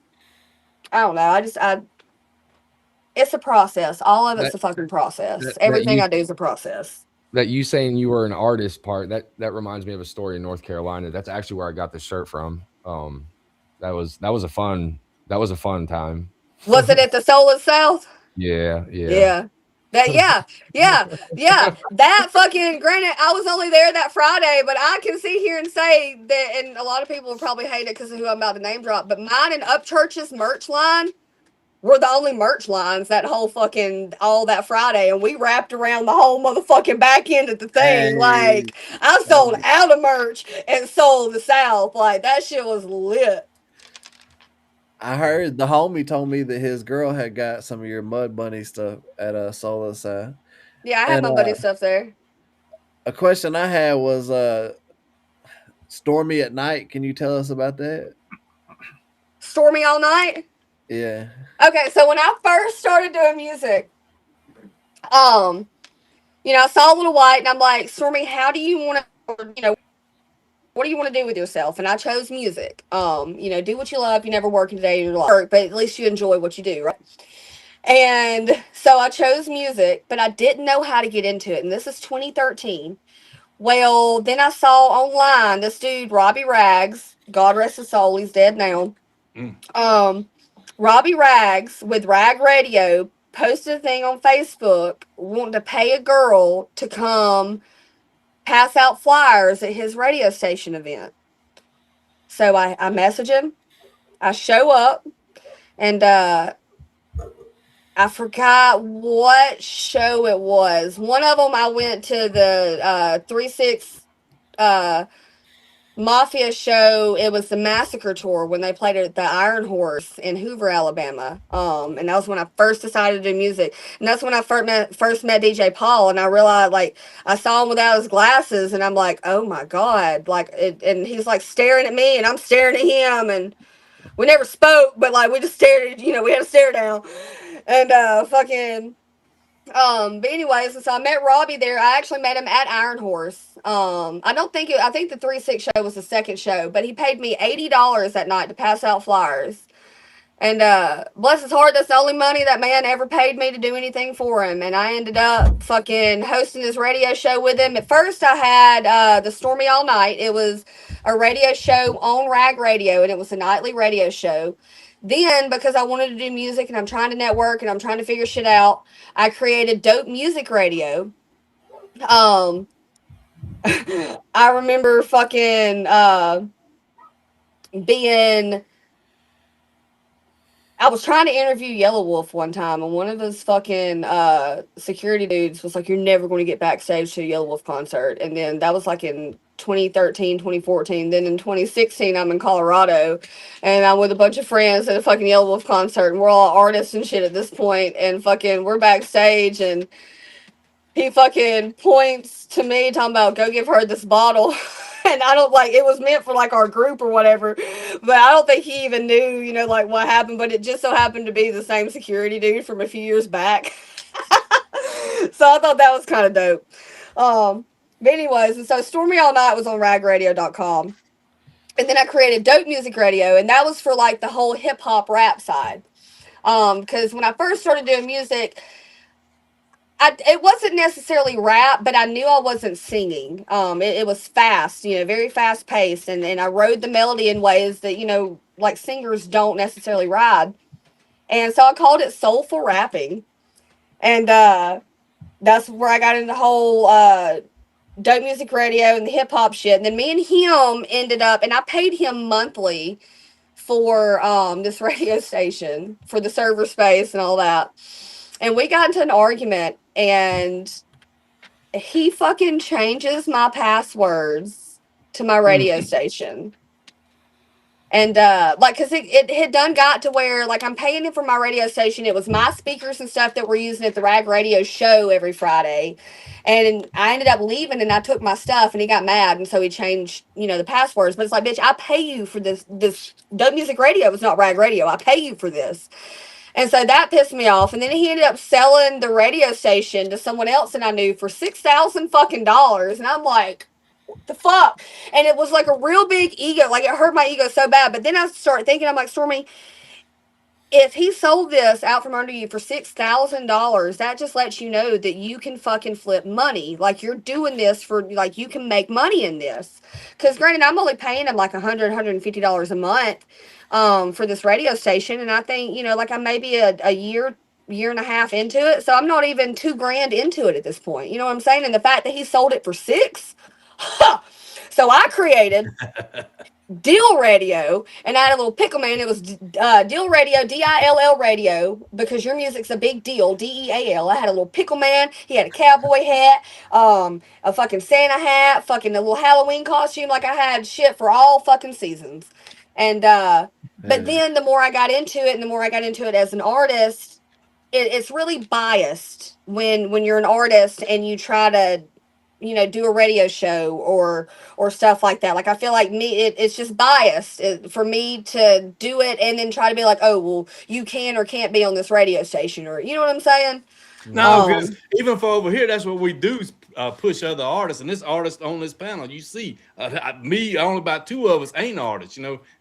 I don't know. It's a process. All of it's That a fucking process. that Everything you I do is a process. that you saying you were an artist part that reminds me of a story in North Carolina. That's actually where I got this shirt from. That was a fun time. Was it at the Soul of the South? Yeah, yeah. Yeah. Yeah. That fucking granted, I was only there that Friday, but I can sit here and say that, and a lot of people will probably hate it because of who I'm about to name drop, but mine and Upchurch's merch line were the only merch lines that whole fucking all that Friday, and we wrapped around the whole motherfucking back end of the thing. Hey, Like I sold out of merch and sold the South. Like that shit was lit. I heard the homie told me that his girl had got some of your Mud Bunny stuff at a solo side. Yeah, I had And my buddy stuff there. a question I had was Stormy at Night. Can you tell us about that? Stormie all night. Yeah. Okay, so when I first started doing music, you know, I saw Little White, and I'm like, Stormie, how do you want to, you know, what do you want to do with yourself? And I chose music. You know, do what you love. You never work a day in your life, but at least you enjoy what you do, right? And so I chose music, but I didn't know how to get into it. And this is 2013. Well, then I saw online this dude, Robbie Rags, God rest his soul, he's dead now. Robbie Rags with Rag Radio posted a thing on Facebook wanting to pay a girl to come pass out flyers at his radio station event. So I message him, I show up, and I forgot what show it was. One of them I went to the 3-6 Mafia show. It was the Massacre tour when they played at the Iron Horse in Hoover, Alabama. And that was when I first decided to do music. And that's when I first met DJ Paul, and I realized, like, I saw him without his glasses, and I'm like, oh my God. Like, and he's like staring at me, and I'm staring at him, and we never spoke, but like we just stared, you know, we had a stare down. And but anyways, and so I met Robbie there. I actually met him at Iron Horse. I think the 3-6 show was the second show, but he paid me $80 that night to pass out flyers. And bless his heart, that's the only money that man ever paid me to do anything for him. And I ended up fucking hosting his radio show with him. At first I had the Stormie All Night. It was a radio show on Rag Radio, and it was a nightly radio show. Then, because I wanted to do music and I'm trying to network and I'm trying to figure shit out, I created Dope Music Radio. I remember fucking being... I was trying to interview Yellow Wolf one time, and one of his fucking security dudes was like, you're never going to get backstage to a Yellow Wolf concert. And then that was like in 2013, 2014. Then in 2016, I'm in Colorado, and I'm with a bunch of friends at a fucking Yellow Wolf concert, and we're all artists and shit at this point, and fucking we're backstage, and he fucking points to me talking about, go give her this bottle. And I don't, like, it was meant for like our group or whatever, but I don't think he even knew, you know, like what happened. But it just so happened to be the same security dude from a few years back. So I thought that was kind of dope. But anyways, and so Stormie All Night was on ragradio.com. And then I created Dope Music Radio, and that was for like the whole hip hop rap side. Because when I first started doing music, it wasn't necessarily rap, but I knew I wasn't singing. It was fast, very fast paced, and I rode the melody in ways that like singers don't necessarily ride. And so I called it soulful rapping, and that's where I got into the whole dope music radio and the hip hop shit. And then me and him ended up, and I paid him monthly for this radio station for the server space and all that. And we got into an argument, and he fucking changes my passwords to my radio station. And like, cause it had done got to where like I'm paying him for my radio station. It was my speakers and stuff that we're using at the Rag Radio show every Friday. And I ended up leaving, and I took my stuff, and he got mad, and so he changed, the passwords. But it's like, bitch, I pay you for this Dope Music Radio. It's not Rag Radio. I pay you for this. And so that pissed me off. And then he ended up selling the radio station to someone else that I knew for $6,000 fucking dollars. And I'm like, what the fuck? And it was like a real big ego. Like, it hurt my ego so bad. But then I started thinking, I'm like, Stormie, if he sold this out from under you for $6,000, that just lets you know that you can fucking flip money. Like, you're doing this for, like, you can make money in this. Because granted, I'm only paying him like $150 a month for this radio station. And I think, like I'm maybe a year and a half into it. So I'm not even $2,000 into it at this point. You know what I'm saying? And the fact that he sold it for $6,000. So I created Deal Radio, and I had a little pickle man. It was Deal Radio, DILL Radio, because your music's a big deal, DEAL. I had a little pickle man. He had a cowboy hat, a fucking Santa hat, fucking a little Halloween costume. Like, I had shit for all fucking seasons. And but then the more I got into it, and the more I got into it as an artist, it's really biased when you're an artist and you try to do a radio show or stuff like that. Like, I feel like it's just biased for me to do it and then try to be like, oh, well, you can or can't be on this radio station, or you know what I'm saying? No, because even for over here, that's what we do is push other artists. And this artist on this panel, you see, me, only about 2 of us ain't artists.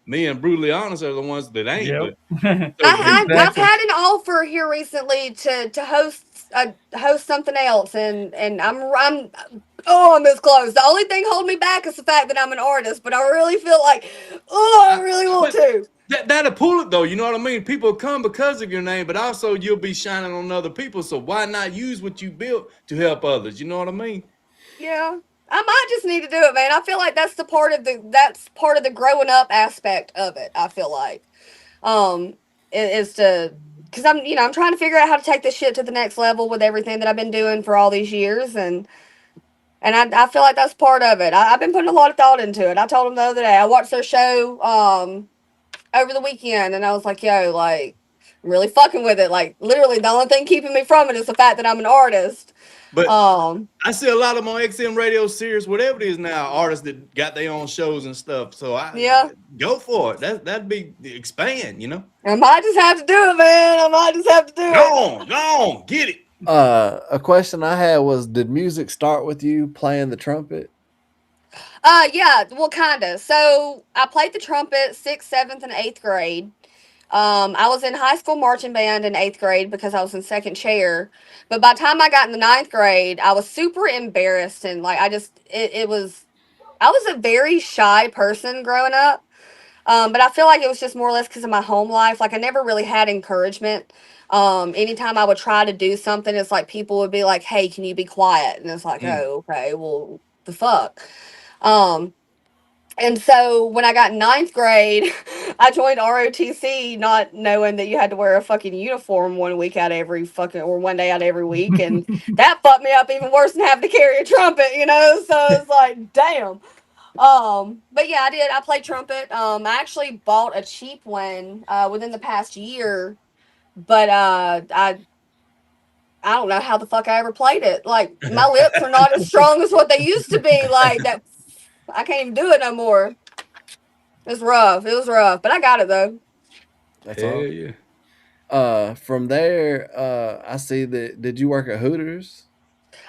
Me and Brutally Honest are the ones that ain't. Yep. But, I've had an offer here recently to host something else, and I'm this close. The only thing holding me back is the fact that I'm an artist, but I really feel like, I really want to. That'll pull it though, you know what I mean? People come because of your name, but also you'll be shining on other people. So why not use what you built to help others? You know what I mean? Yeah, I might just need to do it, man. I feel like that's part of the growing up aspect of it. I feel like, is to, because I'm trying to figure out how to take this shit to the next level with everything that I've been doing for all these years, and I feel like that's part of it. I've been putting a lot of thought into it. I told them the other day, I watched their show over the weekend, and I was like, yo, like, I'm really fucking with it. Like, literally, the only thing keeping me from it is the fact that I'm an artist. But I see a lot of them on XM Radio, Sirius, whatever it is now, artists that got their own shows and stuff. So go for it. That'd be expand, I might just have to do it, man. I might just have to do it. Go on, get it. A question I had was, did music start with you playing the trumpet? Yeah, well, kinda. So I played the trumpet 6th, 7th, and 8th grade. I was in high school marching band in 8th grade because I was in second chair. But by the time I got in the 9th grade, I was super embarrassed, and like I was a very shy person growing up. But I feel like it was just more or less because of my home life. Like, I never really had encouragement. Anytime I would try to do something, it's like people would be like, hey, can you be quiet? And it's like, oh, okay, well, the fuck. And so when I got in 9th grade, I joined ROTC, not knowing that you had to wear a fucking uniform one day out of every week. And that fucked me up even worse than having to carry a trumpet, So it's like, damn. But yeah, I played trumpet. I actually bought a cheap one, within the past year, but, I don't know how the fuck I ever played it. Like, my lips are not as strong as what they used to be. Like, that, I can't even do it no more. It was rough, but I got it though. That's all. Yeah. From there, I see that. Did you work at Hooters?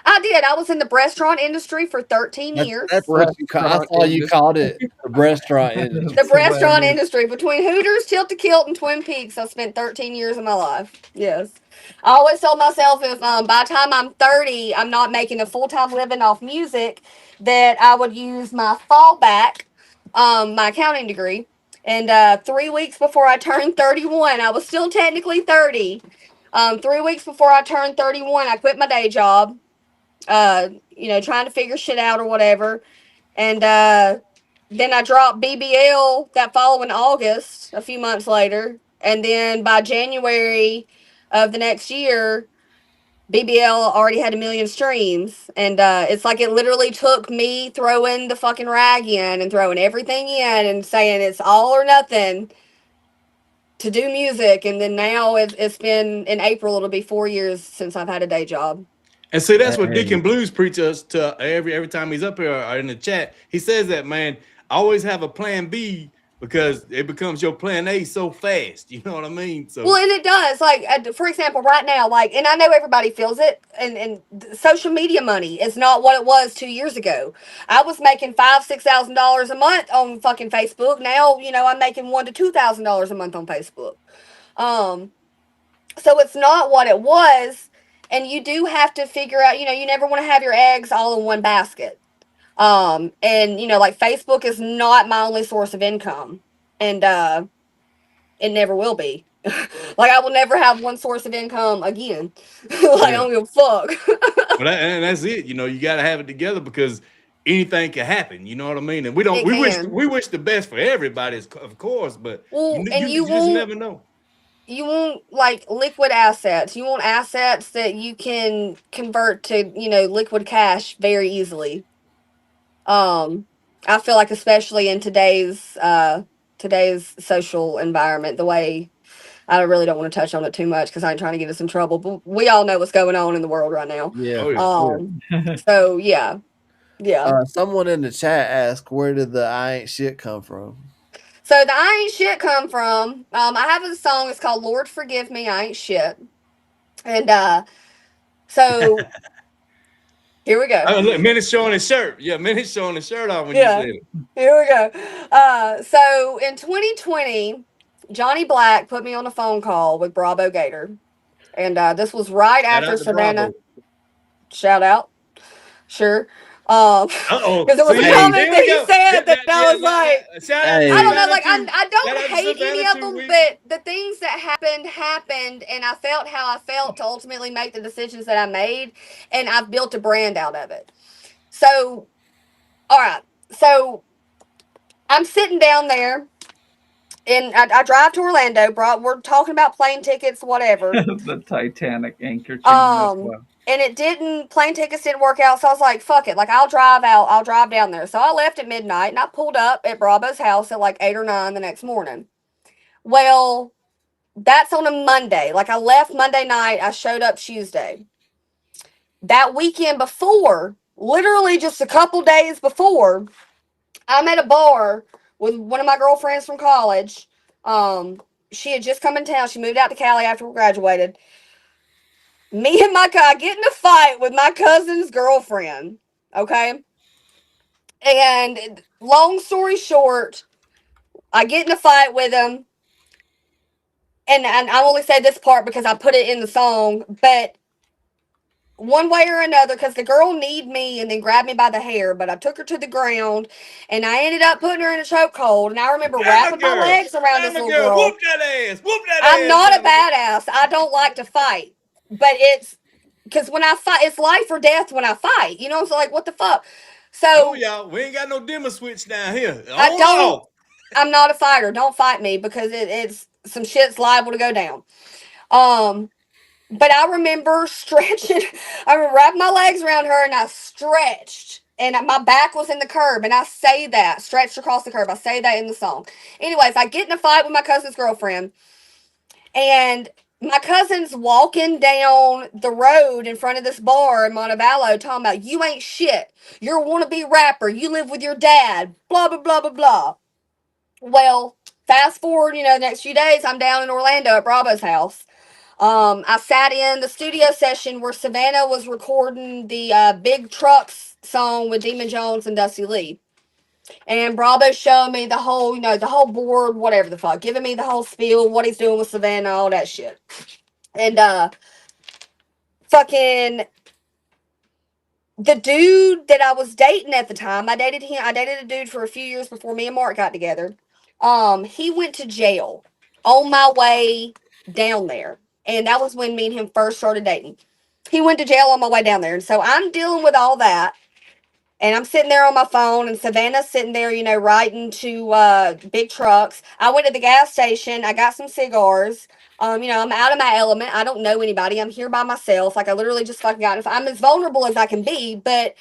I did. I was in the restaurant industry for 13 years. That's what you call. I Restaurant saw you industry. called it the restaurant industry. The restaurant industry between Hooters, Tilt-A-Kilt, and Twin Peaks. I spent 13 years of my life. Yes. I always told myself if by the time I'm 30, I'm not making a full-time living off music, that I would use my fallback, my accounting degree. And 3 weeks before I turned 31, I was still technically 30. 3 weeks before I turned 31, I quit my day job, trying to figure shit out or whatever. And then I dropped BBL that following August, a few months later. And then by January of the next year, BBL already had 1 million streams. And it's like it literally took me throwing the fucking rag in and throwing everything in and saying it's all or nothing to do music. And then now it's been, in April, it'll be 4 years since I've had a day job. And see, that's what Hey. Deacon Blues preaches to every time he's up here or in the chat. He says that, man, always have a plan B because it becomes your plan A so fast. You know what I mean? So Well, and it does. Like, for example, right now, and I know everybody feels it, and social media money is not what it was 2 years ago. I was making $5,000-6,000 a month on fucking Facebook. Now, I'm making $1,000 to $2,000 a month on Facebook. So it's not what it was, and you do have to figure out. You never want to have your eggs all in one basket. And like Facebook is not my only source of income, and it never will be. Like, I will never have one source of income again. I don't give a fuck. and that's it. You got to have it together because anything can happen. You know what I mean? And we don't. It We wish can. we wish the best for everybody, of course. But Well, you, and you you just won't. never know. You want like liquid assets. You want assets that you can convert to, liquid cash very easily. I feel like, especially in today's social environment, the way, I really don't want to touch on it too much because I ain't trying to get us in trouble. But we all know what's going on in the world right now. Yeah. Oh, yeah. So yeah. Someone in the chat asked, "Where did the I ain't shit come from?" So the I ain't shit come from. I have a song. It's called "Lord Forgive Me, I Ain't Shit," and so here we go. Oh, look, Minnie's showing his shirt. Yeah, Minnie's showing his shirt off when Yeah. you said it. Here we go. So in 2020, Johnny Black put me on a phone call with Bravo Gator, and this was right Shout after out to Savannah. Bravo. Shout out, sure. Uh-oh. Because there was a See, comment there that we he go. said that I was like, shout out Hey. to I don't know, Savannah like too. I Shout don't out to hate any Savannah of too. them, but the things that happened, and I felt how I felt to ultimately make the decisions that I made, and I've built a brand out of it. So, all right, so I'm sitting down there, and I drive to Orlando. We're talking about plane tickets, whatever. The Titanic anchor chain. And plane tickets didn't work out, so I was like, fuck it. Like, I'll drive down there. So I left at midnight, and I pulled up at Bravo's house at like 8 or 9 the next morning. Well, that's on a Monday. Like, I left Monday night, I showed up Tuesday. That weekend before, literally just a couple days before, I'm at a bar with one of my girlfriends from college. She had just come in town. She moved out to Cali after we graduated. I get in a fight with my cousin's girlfriend. Okay. And long story short, I get in a fight with him. And I only say this part because I put it in the song, but one way or another, because the girl kneed me and then grabbed me by the hair, but I took her to the ground, and I ended up putting her in a chokehold. And I remember wrapping my legs around this little girl. Whoop that ass. Whoop that I'm ass. not a badass. I don't like to fight, but it's because when I fight, it's life or death when I fight. So like, what the fuck? So Oh, y'all, we ain't got no dimmer switch down here. I don't. I'm not a fighter. Don't fight me because it's some shit's liable to go down. But I remember stretching. I remember wrapping my legs around her and I stretched. And my back was in the curb. And I say that, stretched across the curb. I say that in the song. Anyways, I get in a fight with my cousin's girlfriend. And my cousin's walking down the road in front of this bar in Montevallo talking about, you ain't shit. You're a wannabe rapper. You live with your dad. Blah, blah, blah, blah, blah. Well, fast forward, the next few days, I'm down in Orlando at Bravo's house. I sat in the studio session where Savannah was recording the Big Trucks song with Demon Jones and Dusty Lee. And Bravo showed me the whole, the whole board, whatever the fuck, giving me the whole spiel, what he's doing with Savannah, all that shit. And fucking the dude that I was dating at the time, I dated a dude for a few years before me and Mark got together. He went to jail on my way down there. And that was when me and him first started dating. He went to jail on my way down there. And so I'm dealing with all that. And I'm sitting there on my phone, and Savannah's sitting there, writing to Big Trucks. I went to the gas station. I got some cigars. I'm out of my element. I don't know anybody. I'm here by myself. Like, I literally just fucking I'm as vulnerable as I can be. But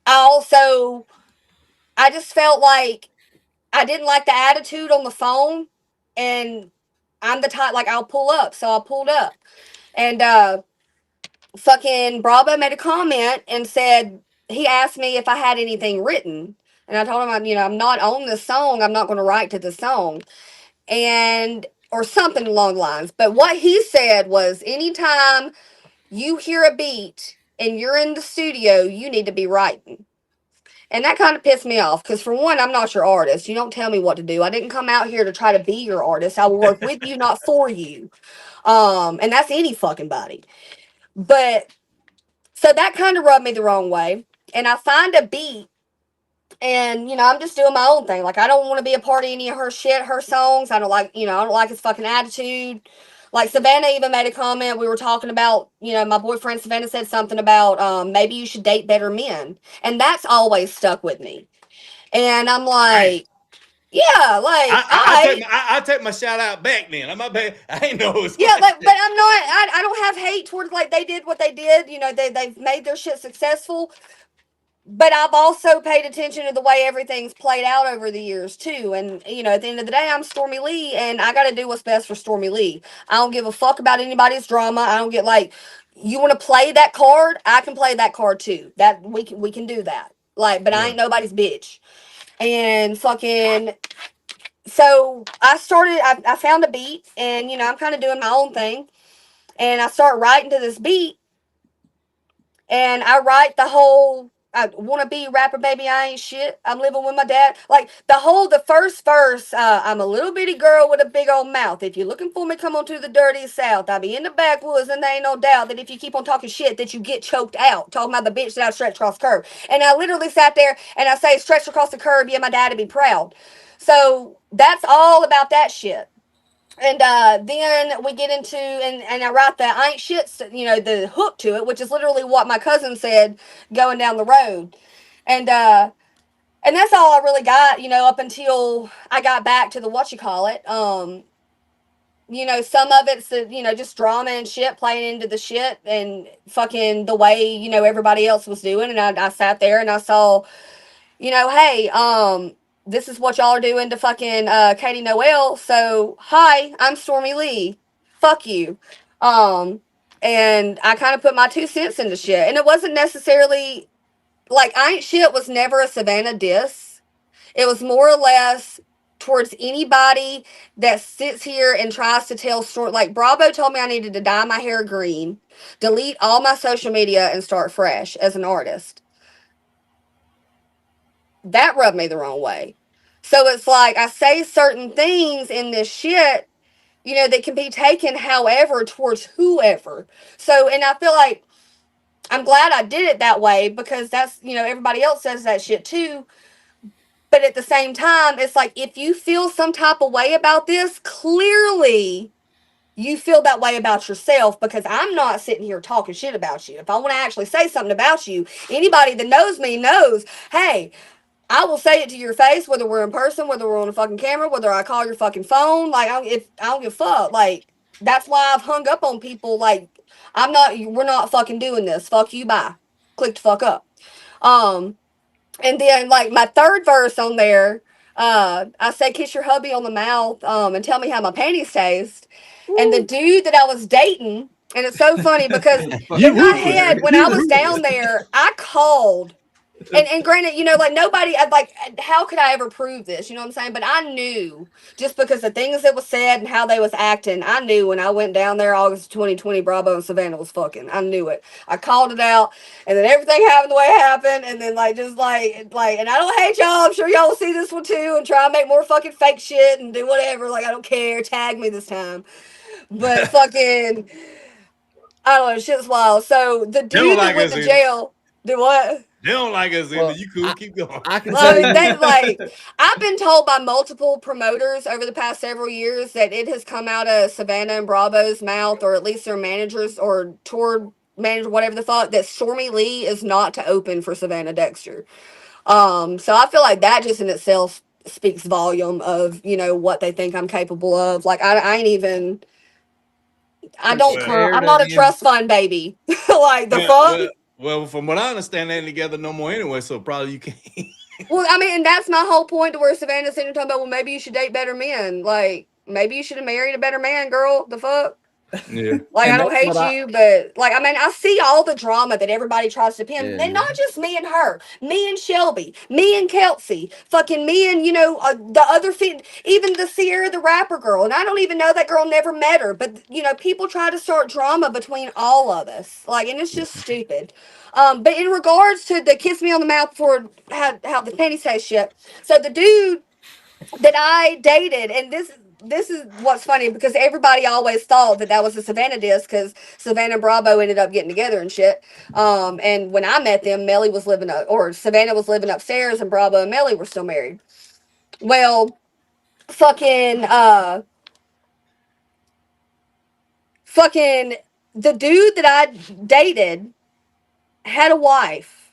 I just felt like I didn't like the attitude on the phone. And I'm the type, like, I'll pull up. So I pulled up. And fucking Bravo made a comment and said, he asked me if I had anything written. And I told him, I'm not on this song. I'm not going to write to the song. Or something along the lines. But what he said was, anytime you hear a beat and you're in the studio, you need to be writing. And that kind of pissed me off. Because for one, I'm not your artist. You don't tell me what to do. I didn't come out here to try to be your artist. I will work with you, not for you. And that's any fucking body. But so that kind of rubbed me the wrong way. And I find a beat, and I'm just doing my own thing. Like, I don't want to be a part of any of her shit, her songs. I don't like his fucking attitude. Like, Savannah even made a comment. We were talking about, my boyfriend Savannah said something about maybe you should date better men. And that's always stuck with me. And I'm like, yeah, like I take my shout out back then. I'm I ain't know it was yeah, but I'm not. I don't have hate towards, like, they did what they did. They've made their shit successful. But I've also paid attention to the way everything's played out over the years too. And at the end of the day, I'm Stormie Leigh, and I got to do what's best for Stormie Leigh. I don't give a fuck about anybody's drama. I don't get, like, you want to play that card, I can play that card too. That we can do that. Like, but I ain't nobody's bitch. And fucking. So I found a beat, and I'm kind of doing my own thing, and I start writing to this beat, and I write the whole, I want to be rapper, baby, I ain't shit, I'm living with my dad. Like, the first verse, I'm a little bitty girl with a big old mouth. If you're looking for me, come on to the dirty south. I be in the backwoods, and there ain't no doubt that if you keep on talking shit, that you get choked out. Talking about the bitch that I stretched across the curb. And I literally sat there, and I say, stretched across the curb, yeah, my dad'd be proud. So that's all about that shit. And then we get into, and I write the I ain't shit, the hook to it, which is literally what my cousin said going down the road. And that's all I really got, up until I got back to the whatchamacallit. Some of it's just drama and shit playing into the shit and fucking the way, everybody else was doing. And I sat there and I saw, hey, this is what y'all are doing to fucking Katie Noel. So, hi, I'm Stormie Leigh. Fuck you. And I kind of put my 2 cents into shit. And it wasn't necessarily, like, I ain't shit was never a Savannah diss. It was more or less towards anybody that sits here and tries to tell story. Like, Bravo told me I needed to dye my hair green, delete all my social media, and start fresh as an artist. That rubbed me the wrong way. So it's like, I say certain things in this shit, that can be taken however towards whoever. So, and I feel like I'm glad I did it that way, because that's, everybody else says that shit too. But at the same time, it's like, if you feel some type of way about this, clearly you feel that way about yourself, because I'm not sitting here talking shit about you. If I want to actually say something about you, anybody that knows me knows, hey, I will say it to your face, whether we're in person, whether we're on a fucking camera, whether I call your fucking phone. Like, I don't give a fuck. Like, that's why I've hung up on people. Like, we're not fucking doing this. Fuck you, bye. Click the fuck up. And then, like, my third verse on there, I say, kiss your hubby on the mouth, and tell me how my panties taste. Woo. And the dude that I was dating, and it's so funny because in my head, when I was down there, I called And granted, you know, like nobody, like, how could I ever prove this? You know what I'm saying? But I knew just because the things that was said and how they was acting. I knew when I went down there August 2020, Bravo and Savannah was fucking. I knew it. I called it out, and then everything happened the way it happened, and then like just like, and I don't hate y'all. I'm sure y'all will see this one too and try and make more fucking fake shit and do whatever. Like I don't care. Tag me this time, but fucking, I don't know. Shit's wild. So the They don't dude that like went us to in it. jail. Did what? They don't like us in Well, it. You cool. Keep going. I can Well, tell I mean, you. they like I've been told by multiple promoters over the past several years that it has come out of Savannah and Bravo's mouth, or at least their managers or tour manager, whatever the fuck, that Stormie Leigh is not to open for Savannah Dexter. So I feel like that just in itself speaks volume of, you know, what they think I'm capable of. Like I ain't even. I She's don't Well, come. scared I'm of not a you. trust fund baby. Like the well, fuck. well, well, from what I understand, they ain't together no more anyway. So probably you can't. Well, I mean, and that's my whole point to where Savannah's sitting there talking about, well, maybe you should date better men. Like, maybe you should have married a better man, girl. The fuck? Yeah. Like, I And don't that's what hate I. you, but, like, I mean, I see all the drama that everybody tries to pin. And Yeah. not just me and her, me and Shelby, me and Kelsey, fucking me and, you know, the other, even the Sierra, the rapper girl. And I don't even know that girl, never met her. But, you know, people try to start drama between all of us. Like, and it's just stupid. But in regards to the kiss me on the mouth before how the panty say shit. So the dude that I dated, and this is what's funny because everybody always thought that was a Savannah disc because Savannah and Bravo ended up getting together and shit. And when I met them, Melly was living up, or Savannah was living upstairs, and Bravo and Melly were still married. Well, fucking, fucking, the dude that I dated had a wife.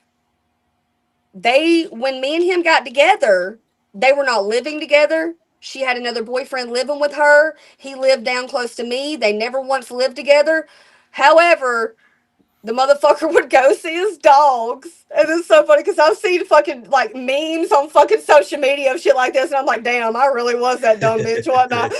When me and him got together, they were not living together. She had another boyfriend living with her. He lived down close to me. They never once lived together. However, the motherfucker would go see his dogs. And it's so funny because I've seen fucking like memes on fucking social media of shit like this. And I'm like, damn, I really was that dumb bitch, whatnot.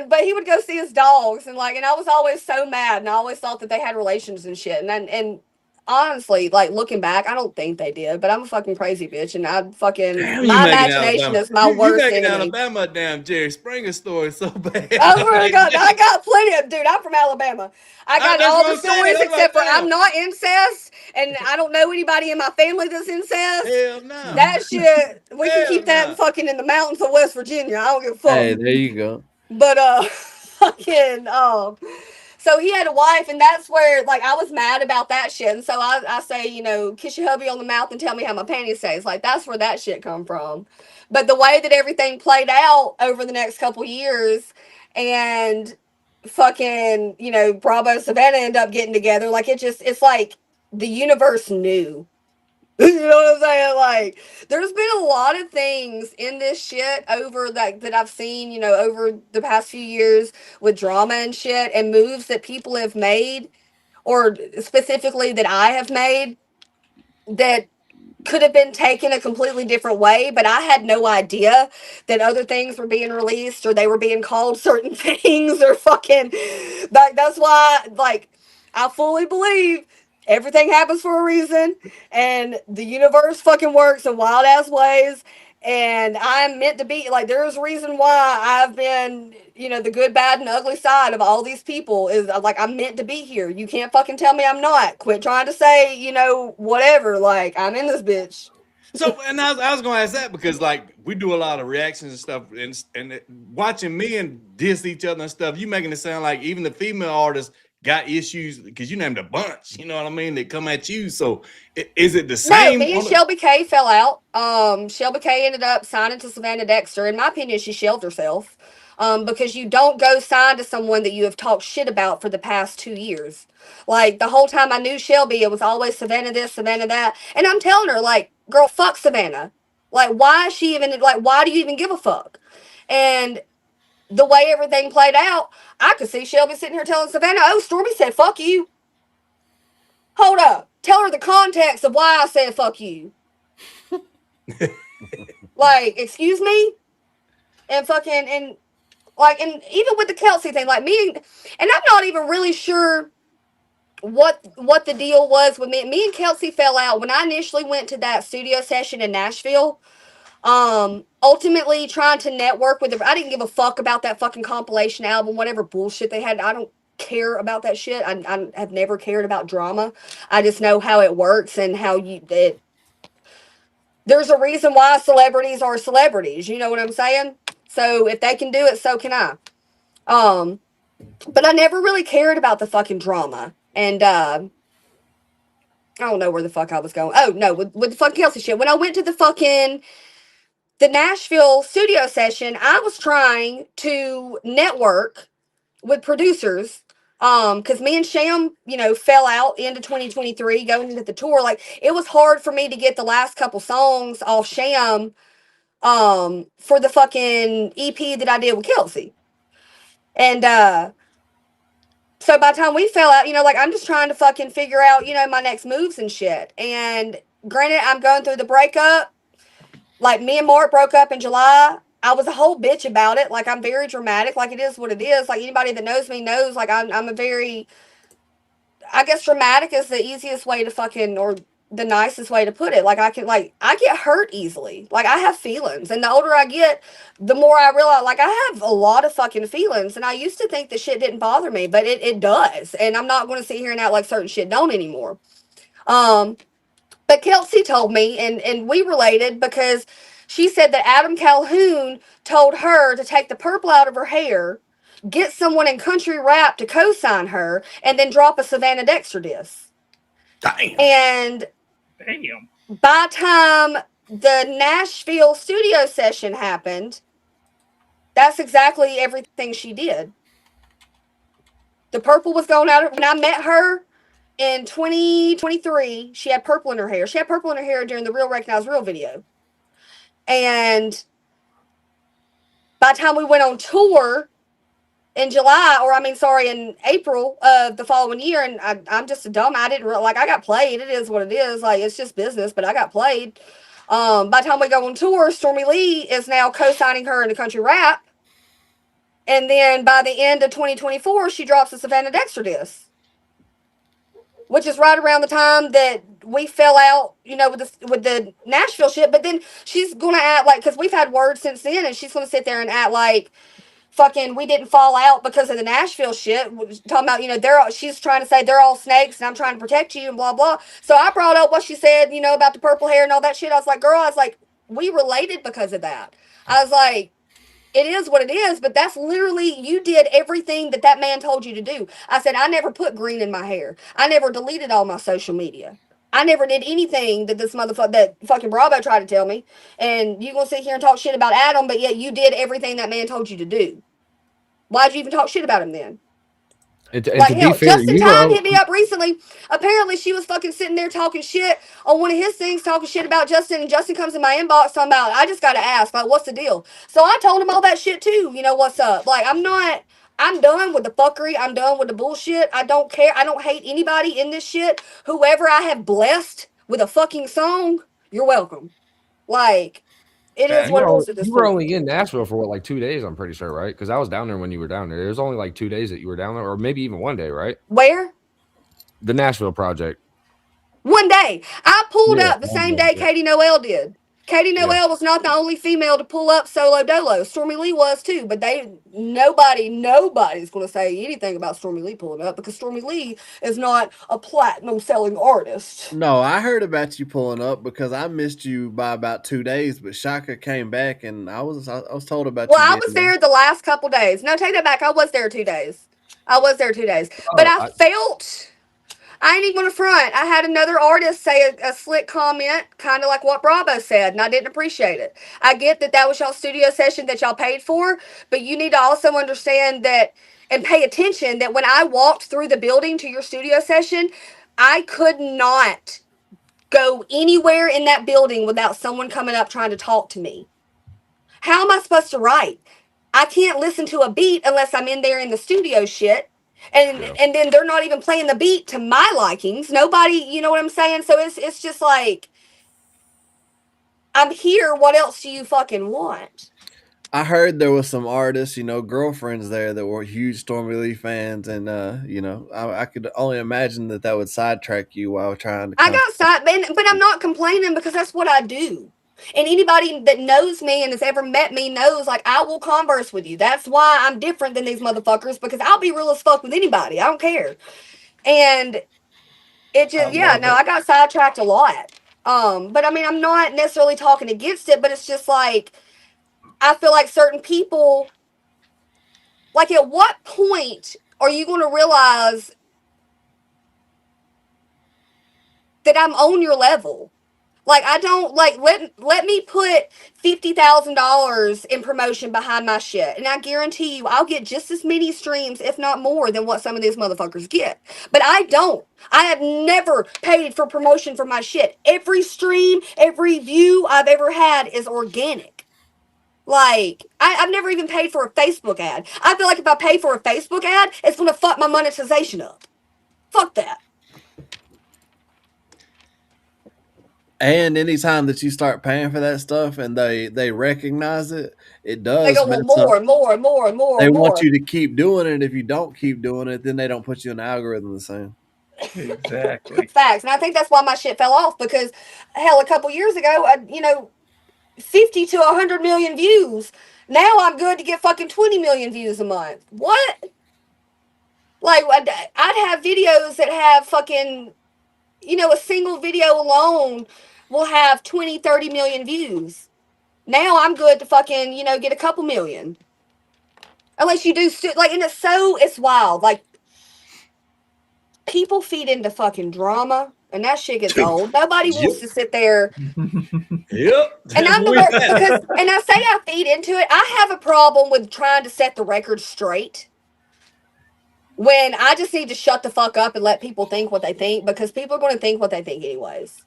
But he would go see his dogs and like, and I was always so mad. And I always thought that they had relations and shit. And honestly, like looking back, I don't think they did, but I'm a fucking crazy bitch. And Damn, you my making imagination Alabama. is my You worst making enemy. Alabama damn Jerry Springer story so bad. I swear to Like, God, I got plenty of, dude. I'm from Alabama. I got that's all what the I'm saying. stories I'm like, except for damn. I'm not incest, and I don't know anybody in my family that's incest. Hell no. That shit, we can Hell keep that in no. fucking in the mountains of West Virginia. I don't give a fuck. Hey, there you go. But fucking so he had a wife, and that's where like I was mad about that shit. And so I say, you know, kiss your hubby on the mouth and tell me how my panties stays. Like that's where that shit come from. But the way that everything played out over the next couple years, and fucking, you know, Bravo and Savannah end up getting together. Like it's like the universe knew. You know what I'm saying? Like, there's been a lot of things in this shit over that I've seen, you know, over the past few years with drama and shit and moves that people have made, or specifically that I have made, that could have been taken a completely different way, but I had no idea that other things were being released or they were being called certain things or fucking that's why like I fully believe everything happens for a reason and the universe fucking works in wild ass ways, and I'm meant to be like there's a reason why I've been, you know, the good, bad, and ugly side of all these people is like I'm meant to be here. You can't fucking tell me I'm not. Quit trying to say, you know, whatever. Like I'm in this bitch. So, and I was going to ask that because, like, we do a lot of reactions and stuff, and watching men diss each other and stuff, you making it sound like even the female artists got issues because you named a bunch, you know what I mean? They come at you. So, is it the No, same? me and Shelby K fell out. Shelby K ended up signing to Savannah Dexter. In my opinion, she shelved herself. Because you don't go sign to someone that you have talked shit about for the past 2 years. Like the whole time I knew Shelby, it was always Savannah this, Savannah that. And I'm telling her, like, girl, fuck Savannah. Like, why is she even like, why do you even give a fuck? And the way everything played out, I could see Shelby sitting here telling Savannah, oh, Stormy said fuck you. Hold up. Tell her the context of why I said fuck you. Like, excuse me? And fucking, and like, and even with the Kelsey thing, like me, and I'm not even really sure what the deal was with me. Me and Kelsey fell out when I initially went to that studio session in Nashville. Ultimately trying to network with I didn't give a fuck about that fucking compilation album, whatever bullshit they had. I don't care about that shit. I have never cared about drama. I just know how it works and how there's a reason why celebrities are celebrities. You know what I'm saying? So if they can do it, so can I. But I never really cared about the fucking drama. And I don't know where the fuck I was going. Oh no, with the fucking Kelsey shit. When I went to the Nashville studio session, I was trying to network with producers. Because me and Sham, fell out into 2023 going into the tour. Like, it was hard for me to get the last couple songs off Sham for the fucking EP that I did with Kelsey. And so by the time we fell out, like, I'm just trying to fucking figure out, my next moves and shit. And granted, I'm going through the breakup. Like, me and Mark broke up in July. I was a whole bitch about it. Like, I'm very dramatic. Like, it is what it is. Like, anybody that knows me knows, like, I'm a very, I guess dramatic is the easiest way to fucking, or the nicest way to put it. Like, I get hurt easily. Like, I have feelings. And the older I get, the more I realize, like, I have a lot of fucking feelings. And I used to think the shit didn't bother me, but it does. And I'm not going to sit here and act like certain shit don't anymore. But Kelsey told me, and we related because she said that Adam Calhoun told her to take the purple out of her hair, get someone in country rap to co-sign her, and then drop a Savannah Dexter diss. Damn. And by the time the Nashville studio session happened, that's exactly everything she did. The purple was going out. When I met her in 2023, she had purple in her hair. She had purple in her hair during the Real Recognize Real video. And by the time we went on tour in in April of the following year, and I'm just a dumb, I didn't I got played. It is what it is. Like, it's just business, but I got played. By the time we go on tour, Stormie Leigh is now co-signing her into country rap. And then by the end of 2024, she drops a Savannah Dexter diss, which is right around the time that we fell out, with the Nashville shit. But then she's going to act like, because we've had words since then, and she's going to sit there and act like fucking we didn't fall out because of the Nashville shit. Talking about, she's trying to say they're all snakes and I'm trying to protect you and blah, blah. So I brought up what she said, about the purple hair and all that shit. I was like, girl, we related because of that. I was like, it is what it is, but that's literally, you did everything that man told you to do. I said, I never put green in my hair. I never deleted all my social media. I never did anything that that fucking Bravo tried to tell me. And you gonna sit here and talk shit about Adam, but yet you did everything that man told you to do. Why'd you even talk shit about him then? And to be fair, Justin Time hit me up recently. Apparently, she was fucking sitting there talking shit on one of his things, talking shit about Justin. And Justin comes in my inbox talking about, I just got to ask, like, what's the deal? So I told him all that shit too. What's up? Like, I'm done with the fuckery. I'm done with the bullshit. I don't care. I don't hate anybody in this shit. Whoever I have blessed with a fucking song, you're welcome. Like, it is what it is at this You were point. only in Nashville for like 2 days, I'm pretty sure, right? Because I was down there when you were down there. It was only like 2 days that you were down there, or maybe even 1 day, right? Where? The Nashville project. 1 day. I pulled up the same day Katie Noel did. Katie Noel was not the only female to pull up solo dolo. Stormie Leigh was too, but nobody's going to say anything about Stormie Leigh pulling up because Stormie Leigh is not a platinum selling artist. No, I heard about you pulling up because I missed you by about 2 days, but Shaka came back and I was told about you. Well, I was there the last couple days. No, take that back. I was there 2 days. But I felt, I ain't even going to front. I had another artist say a slick comment, kind of like what Bravo said, and I didn't appreciate it. I get that was y'all studio session that y'all paid for, but you need to also understand that and pay attention that when I walked through the building to your studio session, I could not go anywhere in that building without someone coming up trying to talk to me. How am I supposed to write? I can't listen to a beat unless I'm in there in the studio shit. And then they're not even playing the beat to my likings. Nobody, you know what I'm saying? So it's just like, I'm here. What else do you fucking want? I heard there was some artists, girlfriends there that were huge Stormy Leigh fans, and I could only imagine that would sidetrack you while trying to. I got side, but I'm not complaining because that's what I do. And anybody that knows me and has ever met me knows, like, I will converse with you. That's why I'm different than these motherfuckers, because I'll be real as fuck with anybody. I don't care. And it just, I got sidetracked a lot. But I mean, I'm not necessarily talking against it, but it's just like, I feel like certain people, like, at what point are you going to realize that I'm on your level? Like, I don't, like, let me put $50,000 in promotion behind my shit, and I guarantee you I'll get just as many streams, if not more, than what some of these motherfuckers get. But I don't. I have never paid for promotion for my shit. Every stream, every view I've ever had is organic. Like, I've never even paid for a Facebook ad. I feel like if I pay for a Facebook ad, it's going to fuck my monetization up. Fuck that. And anytime that you start paying for that stuff and they recognize it, it does. They go, well, more. They want you to keep doing it. If you don't keep doing it, then they don't put you in the algorithm the same. Exactly. Facts. And I think that's why my shit fell off, because, hell, a couple years ago, 50 to 100 million views. Now I'm good to get fucking 20 million views a month. What? Like, I'd have videos that have fucking, a single video alone will have 20, 30 million views. Now I'm good to fucking, get a couple million. Unless you do, and it's wild. Like, people feed into fucking drama, and that shit gets old. Nobody wants to sit there. Yep. And I'm the worst, because, and I say I feed into it. I have a problem with trying to set the record straight, when I just need to shut the fuck up and let people think what they think, because people are going to think what they think anyways.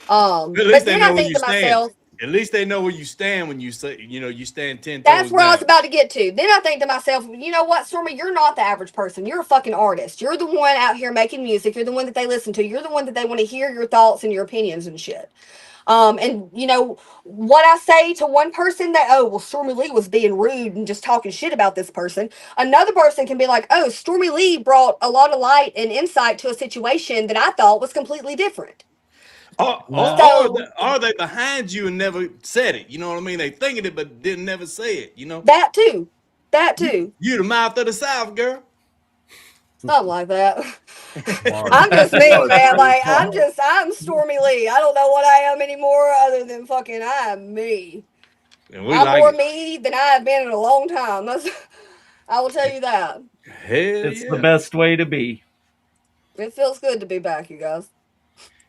But then I think to myself, at least they know where you stand when you say, you stand 10 toes that's where down. I was about to get to. Then I think to myself, you know what, Stormie, you're not the average person. You're a fucking artist. You're the one out here making music. You're the one that they listen to. You're the one that they want to hear your thoughts and your opinions and shit. And what I say to one person, that, oh, well, Stormie Leigh was being rude and just talking shit about this person. Another person can be like, oh, Stormie Leigh brought a lot of light and insight to a situation that I thought was completely different. Are they behind you and never said it? You know what I mean? They thinking it, but didn't never say it, That too. You the mouth of the South, girl. Something like that. I'm just me, man. Like, I'm Stormie Leigh. I don't know what I am anymore other than fucking I am me. I'm more me than I have been in a long time. I will tell you that. It's the best way to be. It feels good to be back, you guys.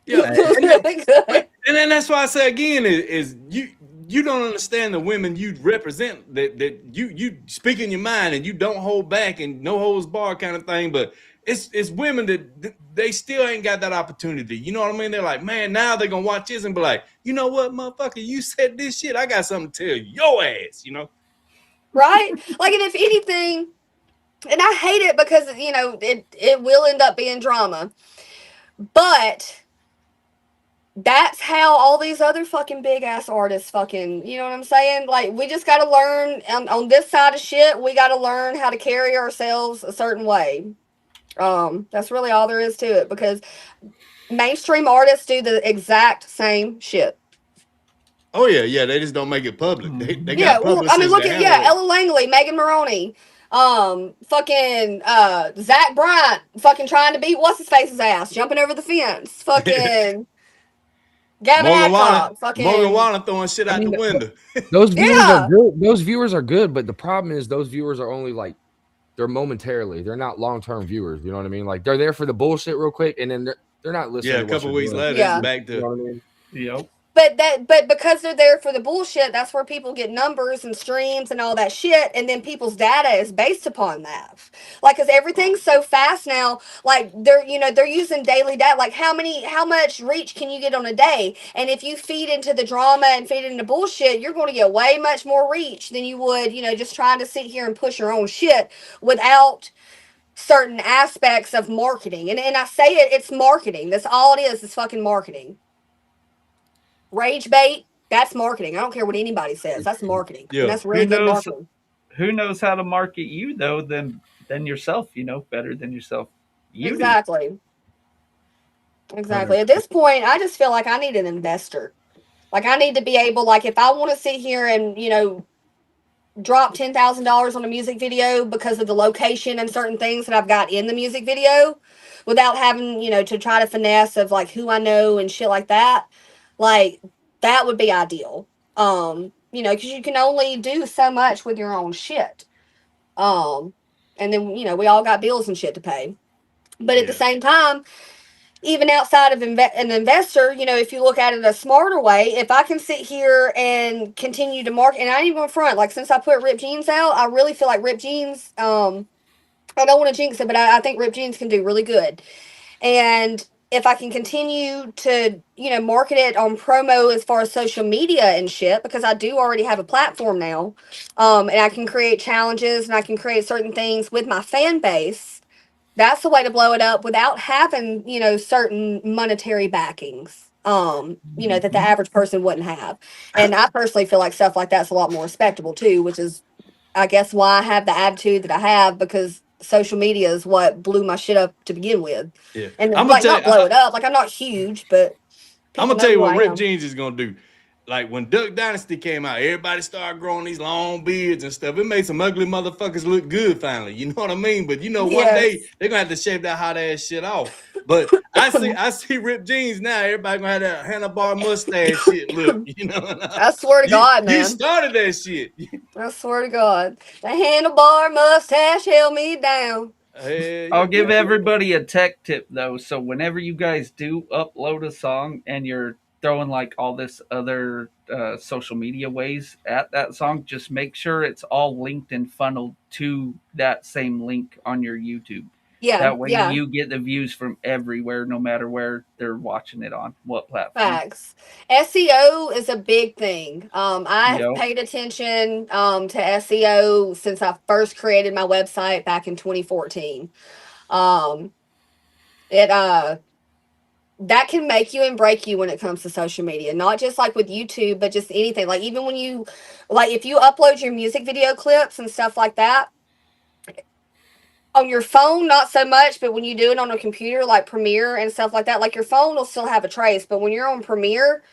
Yeah. And then that's why I say again is you don't understand the women you represent, that you speak in your mind and you don't hold back and no holds barred kind of thing. But it's women that they still ain't got that opportunity. You know what I mean? They're like, man, now they're gonna watch this and be like, you know what, motherfucker, you said this shit. I got something to tell your ass, Right? Like, and if anything, and I hate it because it will end up being drama. But that's how all these other fucking big ass artists fucking, you know what I'm saying? Like, we just got to learn on this side of shit. We got to learn how to carry ourselves a certain way. That's really all there is to it, because mainstream artists do the exact same shit. Oh yeah, they just don't make it public. They got publicists. Look at Ella Langley, Megan Maroney, fucking Zach Bryant, fucking trying to beat what's his face's ass, jumping over the fence, fucking Gavin Adcock, fucking Morgan Wallen throwing shit out the window. Those viewers are good. Those viewers are good, but the problem is those viewers are only like, they're momentarily. They're not long-term viewers. You know what I mean? Like, they're there for the bullshit real quick, and then they're not listening. Yeah, a couple weeks later, it's back to. You know what I mean? Yep. But because they're there for the bullshit, that's where people get numbers and streams and all that shit, and then people's data is based upon that. Like, because everything's so fast now. Like, they're using daily data. Like, how much reach can you get on a day? And if you feed into the drama and feed into bullshit, you're going to get way much more reach than you would, just trying to sit here and push your own shit without certain aspects of marketing. And I say it's marketing. That's all it is fucking marketing. Rage bait, That's marketing. I don't care what anybody says. That's marketing. Yeah. And that's really good marketing. Who knows how to market you though than yourself, better than yourself. You do. Exactly. Exactly. At this point, I just feel like I need an investor. Like I need to be able, like if I want to sit here and, drop $10,000 on a music video because of the location and certain things that I've got in the music video without having, to try to finesse of like who I know and shit like that. Like that would be ideal. Because you can only do so much with your own shit. And then, we all got bills and shit to pay. But at the same time, even outside of an investor, if you look at it a smarter way, if I can sit here and continue to market, and I ain't even going front, like since I put Ripped Jeans out, I really feel like Ripped Jeans, I don't want to jinx it, but I think Ripped Jeans can do really good. And if I can continue to, market it on promo as far as social media and shit, because I do already have a platform now, and I can create challenges and I can create certain things with my fan base. That's the way to blow it up without having, certain monetary backings, that the average person wouldn't have. And I personally feel like stuff like that's a lot more respectable too, which is, I guess, why I have the attitude that I have, because social media is what blew my shit up to begin with. Yeah. And I'm like, gonna not blow it up. Like, I'm not huge, but I'm people gonna tell know you who what I Rip am. Jeans is gonna do. Like when Duck Dynasty came out, everybody started growing these long beards and stuff. It made some ugly motherfuckers look good finally. You know what I mean? But one day Yes. they're gonna have to shave that hot ass shit off. But I see Rip Jeans now. Everybody gonna have that handlebar mustache shit look. I swear to God, You man. started that shit. I swear to God. The handlebar mustache held me down. Hey, I'll give everybody a tech tip though. So whenever you guys do upload a song and you're throwing like all this other social media ways at that song, just make sure it's all linked and funneled to that same link on your YouTube. Yeah, That way yeah. you get the views from everywhere, no matter where they're watching it on, what platform. Facts. SEO is a big thing. I have Yep. paid attention to SEO since I first created my website back in 2014. It that can make you and break you when it comes to social media, not just like with YouTube, but just anything. Like even when you, like if you upload your music video clips and stuff like that on your phone, not so much, but when you do it on a computer like Premiere and stuff like that, like your phone will still have a trace, but when you're on Premiere,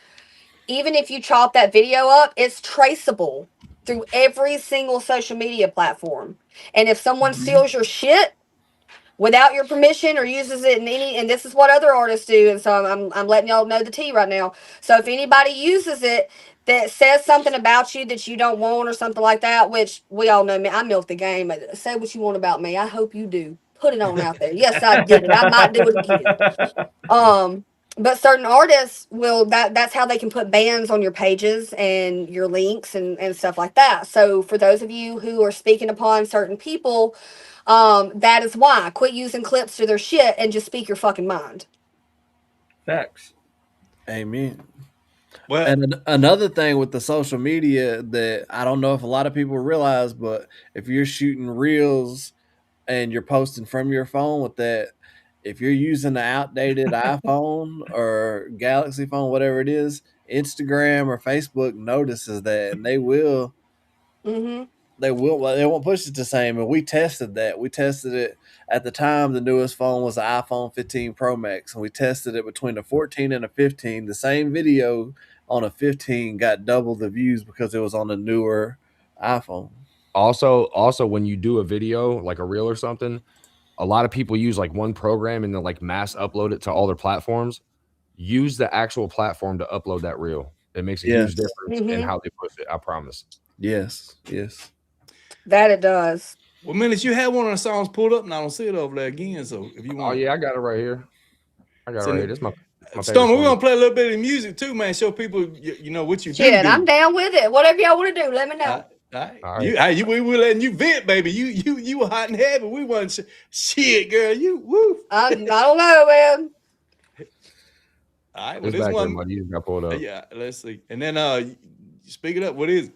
even if you chop that video up, it's traceable through every single social media platform. And if someone steals your shit without your permission or uses it in any, and this is what other artists do, and so I'm letting y'all know the tea right now. So if anybody uses it that says something about you that you don't want or something like that, which we all know me, I milk the game. Say what you want about me. I hope you do. Put it on out there. Yes, I did it. I might do it again. But certain artists will, that's how they can put bans on your pages and your links and stuff like that. So for those of you who are speaking upon certain people, that is why. Quit using clips to their shit and just speak your fucking mind. Facts. Amen. Well, And another thing with the social media that I don't know if a lot of people realize, but if you're shooting reels and you're posting from your phone with that, if you're using the outdated iPhone or Galaxy phone, whatever it is, Instagram or Facebook notices that, and they Mm-hmm. they won't push it the same. And we tested that. We tested it at the time. The newest phone was the iPhone 15 Pro Max, and we tested it between a 14 and a 15. The same video on a 15 got double the views because it was on a newer iPhone. Also, when you do a video like a reel or something, a lot of people use like one program and then like mass upload it to all their platforms. Use the actual platform to upload that reel. It makes a huge difference in how they push it. I promise. Yes. That it does. well, Minutes, you had one of the songs pulled up, and I don't see it over there again. So if you want, Oh yeah, I got it right here. This is my favorite Stormy, song. we're gonna play a little bit of music too, man. Show people what you Shit, do. I'm down with it. Whatever y'all want to do, let me know. All right. We were letting you vent, baby. You were hot and heavy. We wasn't shit, girl. You woo. I don't know, man. All right, well, It's this back one, there, buddy. You got pulled up. yeah. Let's see, and then speak it up. What is it?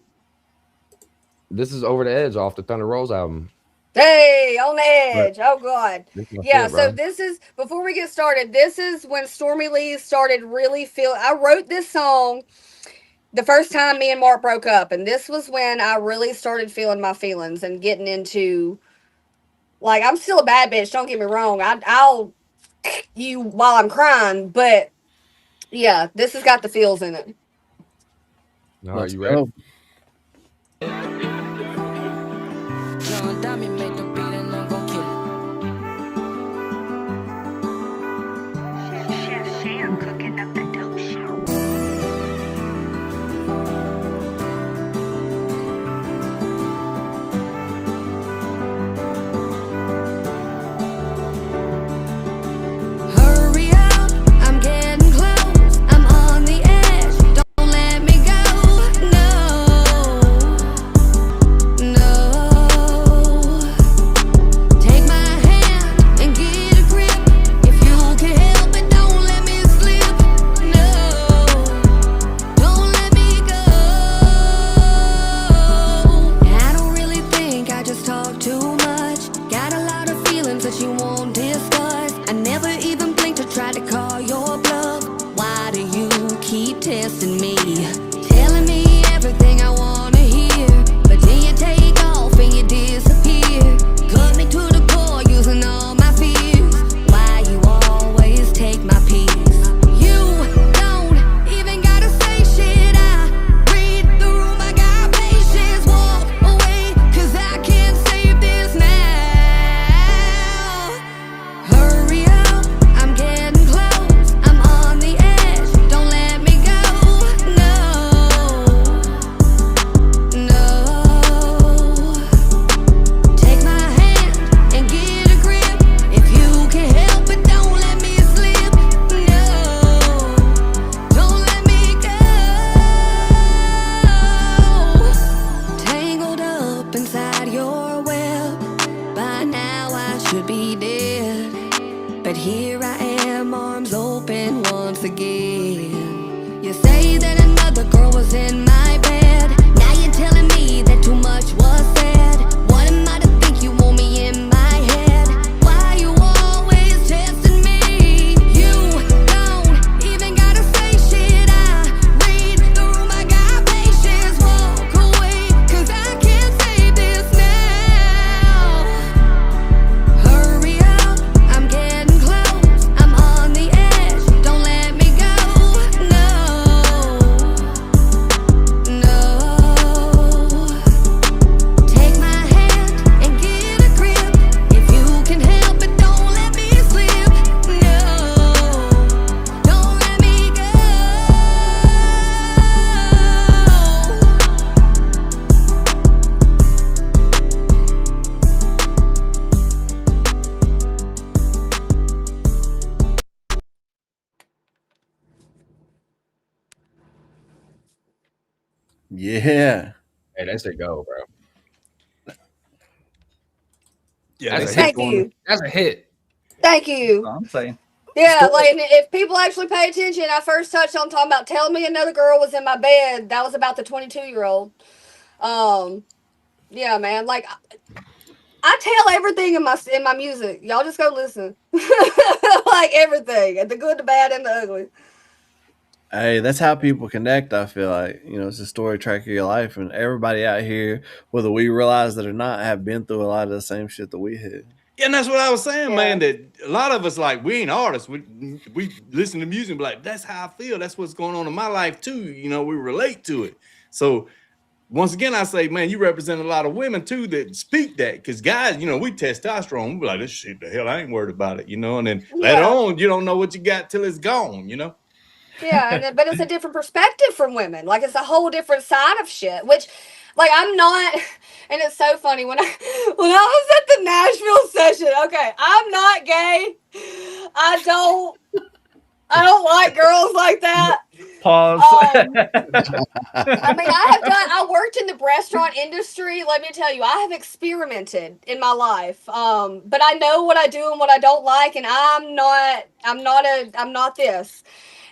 This is Over the Edge off the Thunder Rolls album. Hey, on the edge. Oh God. Yeah, shit, so bro. this is, before we get started, this is when Stormie Leigh started really I wrote this song The first time me and Mark broke up, and this was when I really started feeling my feelings and getting into, like, I'm still a bad bitch. Don't get me wrong. I'll you while I'm crying, but yeah, this has got the feels in it. All right, Let's you ready? go. John Diamond made the beat and I'm gon' kill it. Chef Sam cooking up the dope shit. Hurry up, I'm getting close. I'm on the edge. Don't let me go. No, no. Take my hand and get a grip. If you can help it, don't let me slip. No, don't let me go. I don't really think I just talk too much. Got a lot of feelings that you won't discuss. I never even blinked or tried to call your bluff. Why do you keep testing me? Telling me everything I wanna hear, but then you take off and you disappear. Cut me to the core using all my fears. Why you always take my peace? You don't even gotta say shit. I read the room, I got patience. Walk away, cause I can't save this now. Hurry up, I'm getting close. I'm on the edge, don't let me go. No, no. Take my hand and get a grip. If you can help it, don't let me slip. No, don't let me go. Tangled up inside your web. By now I should be dead, but here I am, arms open once again. You say that another girl was in my bed. Now you're telling me that too much was said. What am I to think you want me in my head? Why you always testing me? You don't even gotta say shit. I read the room, I got patience. Walk away, cause I can't save this now. Hurry up, I'm getting close. I'm on the edge, don't let me go. No, no. Take my hand and get a grip. If you can help it, don't let me slip. No, don't let me go. Yeah. Hey, that's a go, bro. Yeah, That's they a said hit. Thank you. That's a hit. Thank you. I'm saying. Yeah, like, and if people actually pay attention, I first touched on talking about telling me another girl was in my bed. That was about the 22-year-old. Yeah, man. Like, I tell everything in my music. Y'all just go listen. Like everything, the good, the bad, and the ugly. Hey, that's how people connect. I feel like, it's a story track of your life, and everybody out here, whether we realize it or not, have been through a lot of the same shit that we had. Yeah, and that's what I was saying, Yeah. man. That a lot of us, like, we ain't artists. We listen to music and be like, that's how I feel. That's what's going on in my life too. We relate to it. So once again, I say, man, you represent a lot of women too that speak that. Because guys, we testosterone. We be like, this shit, the hell, I ain't worried about it, And then later Yeah. on, you don't know what you got till it's gone, Yeah, but it's a different perspective from women. Like, it's a whole different side of shit. Which, like, I'm not. And it's so funny when I was at the Nashville session. Okay, I'm not gay. I don't like girls like that. Pause. I mean, I worked in the restaurant industry. Let me tell you, I have experimented in my life. But I know what I do and what I don't like, and I'm not this.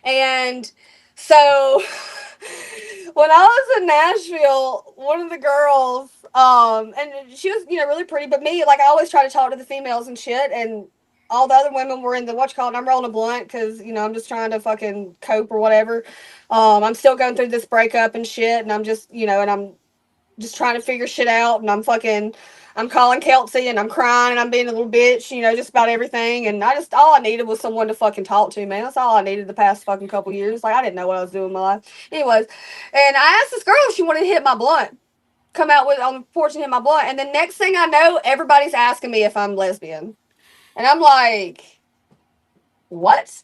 And so when I was in Nashville, one of the girls, and she was, really pretty, but me, like, I always try to talk to the females and shit, and all the other women were in the and I'm rolling a blunt because, you know, I'm just trying to fucking cope or whatever. I'm still going through this breakup and shit, and I'm just, you know, and I'm just trying to figure shit out, and I'm calling Kelsey, and I'm crying, and I'm being a little bitch, you know, just about everything. And all I needed was someone to fucking talk to, man. That's all I needed the past fucking couple years. Like, I didn't know what I was doing in my life. Anyways, and I asked this girl if she wanted to hit my blunt, come out with on the porch and hit my blunt. And the next thing I know, everybody's asking me if I'm lesbian. And I'm like, what?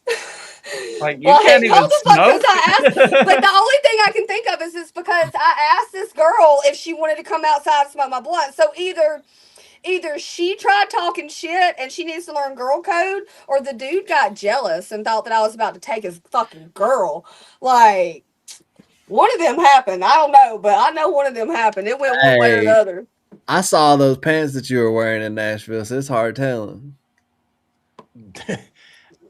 Like, you can't even hold the fuck, smoke? because I asked, but the only thing I can think of is because I asked this girl if she wanted to come outside and smoke my blunt. So either she tried talking shit and she needs to learn girl code, or the dude got jealous and thought that I was about to take his fucking girl. Like, one of them happened. I don't know, but I know one of them happened. It went one way or the Hey, other. I saw those pants that you were wearing in Nashville, so it's hard telling.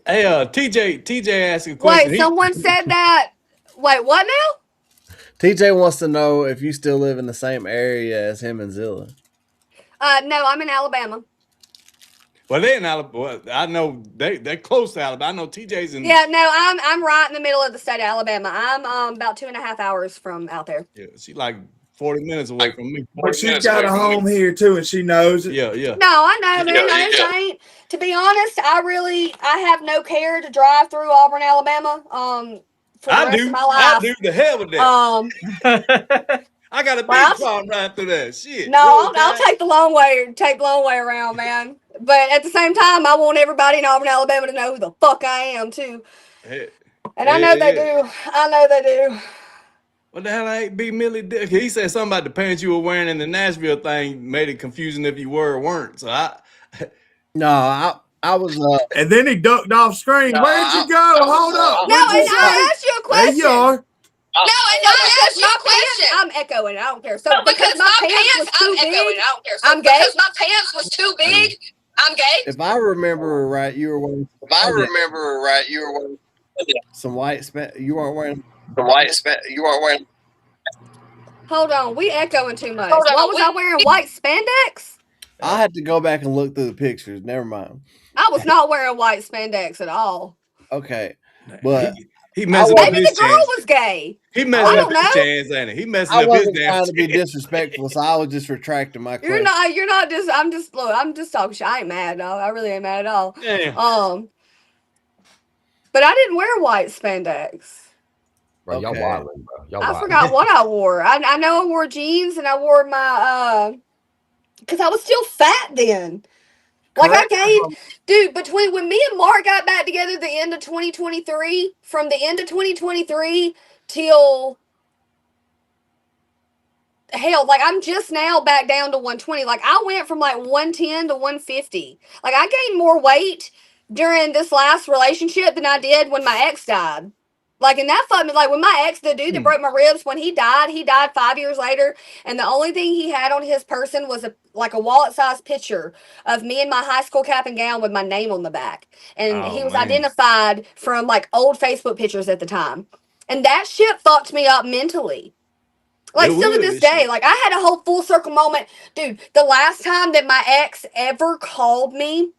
Hey, TJ asked a question. Wait, someone said that. Wait, what now? TJ wants to know if you still live in the same area as him and Zilla. No, I'm in Alabama. Well, they're in Alabama. Well, I know they're close to Alabama. I know TJ's in. Yeah, no, I'm right in the middle of the state of Alabama. I'm about 2.5 hours from out there. Yeah, she's like 40 minutes away from me. But she's got a home here too, and she knows it. Yeah. No, I know, man. I ain't. To be honest, I have no care to drive through Auburn, Alabama. For the rest of my life. I do. The hell with that. I got a big car right through that shit. No, I'll take the long way around, man. But at the same time, I want everybody in Auburn, Alabama to know who the fuck I am too. And I know they do. I know they do. What the hell ain't B Millie? He said something about the pants you were wearing in the Nashville thing made it confusing if you were or weren't. So I was. And then he ducked off screen. Where'd you go? Hold up. No, and I asked you a question. There you are. No, and I asked you a question. I'm echoing. I don't care. So because my pants was too big, I'm gay. Because my pants was too big, I'm gay. If I remember right, you were wearing. Some white You weren't wearing. You weren't wearing. Hold on, we echoing too much. What was I wearing? White spandex? I had to go back and look through the pictures. Never mind. I was not wearing white spandex at all. Okay, but he messing maybe the girl was gay. He messing up his chance, ain't it? He messing up his damn trying to be disrespectful, so I was just retracting my question. You're not just. I'm just talking shit. I ain't mad, dog. I really ain't mad at all. Yeah. But I didn't wear white spandex. Bro, y'all wildin', bro. I forgot what I wore. I know I wore jeans, and I wore my because I was still fat then. Like, I gained, dude, between when me and Mark got back together the end of 2023, from the end of 2023 till hell, like, I'm just now back down to 120. Like, I went from like 110 to 150. Like, I gained more weight during this last relationship than I did when my ex died. Like, and that fucked me. Like, when my ex, the dude that broke my ribs, when he died 5 years later, and the only thing he had on his person was a wallet-sized picture of me in my high school cap and gown with my name on the back. And he was identified from, like, old Facebook pictures at the time. And that shit fucked me up mentally. Like, still to this day, like, I had a whole full circle moment. Dude, the last time that my ex ever called me,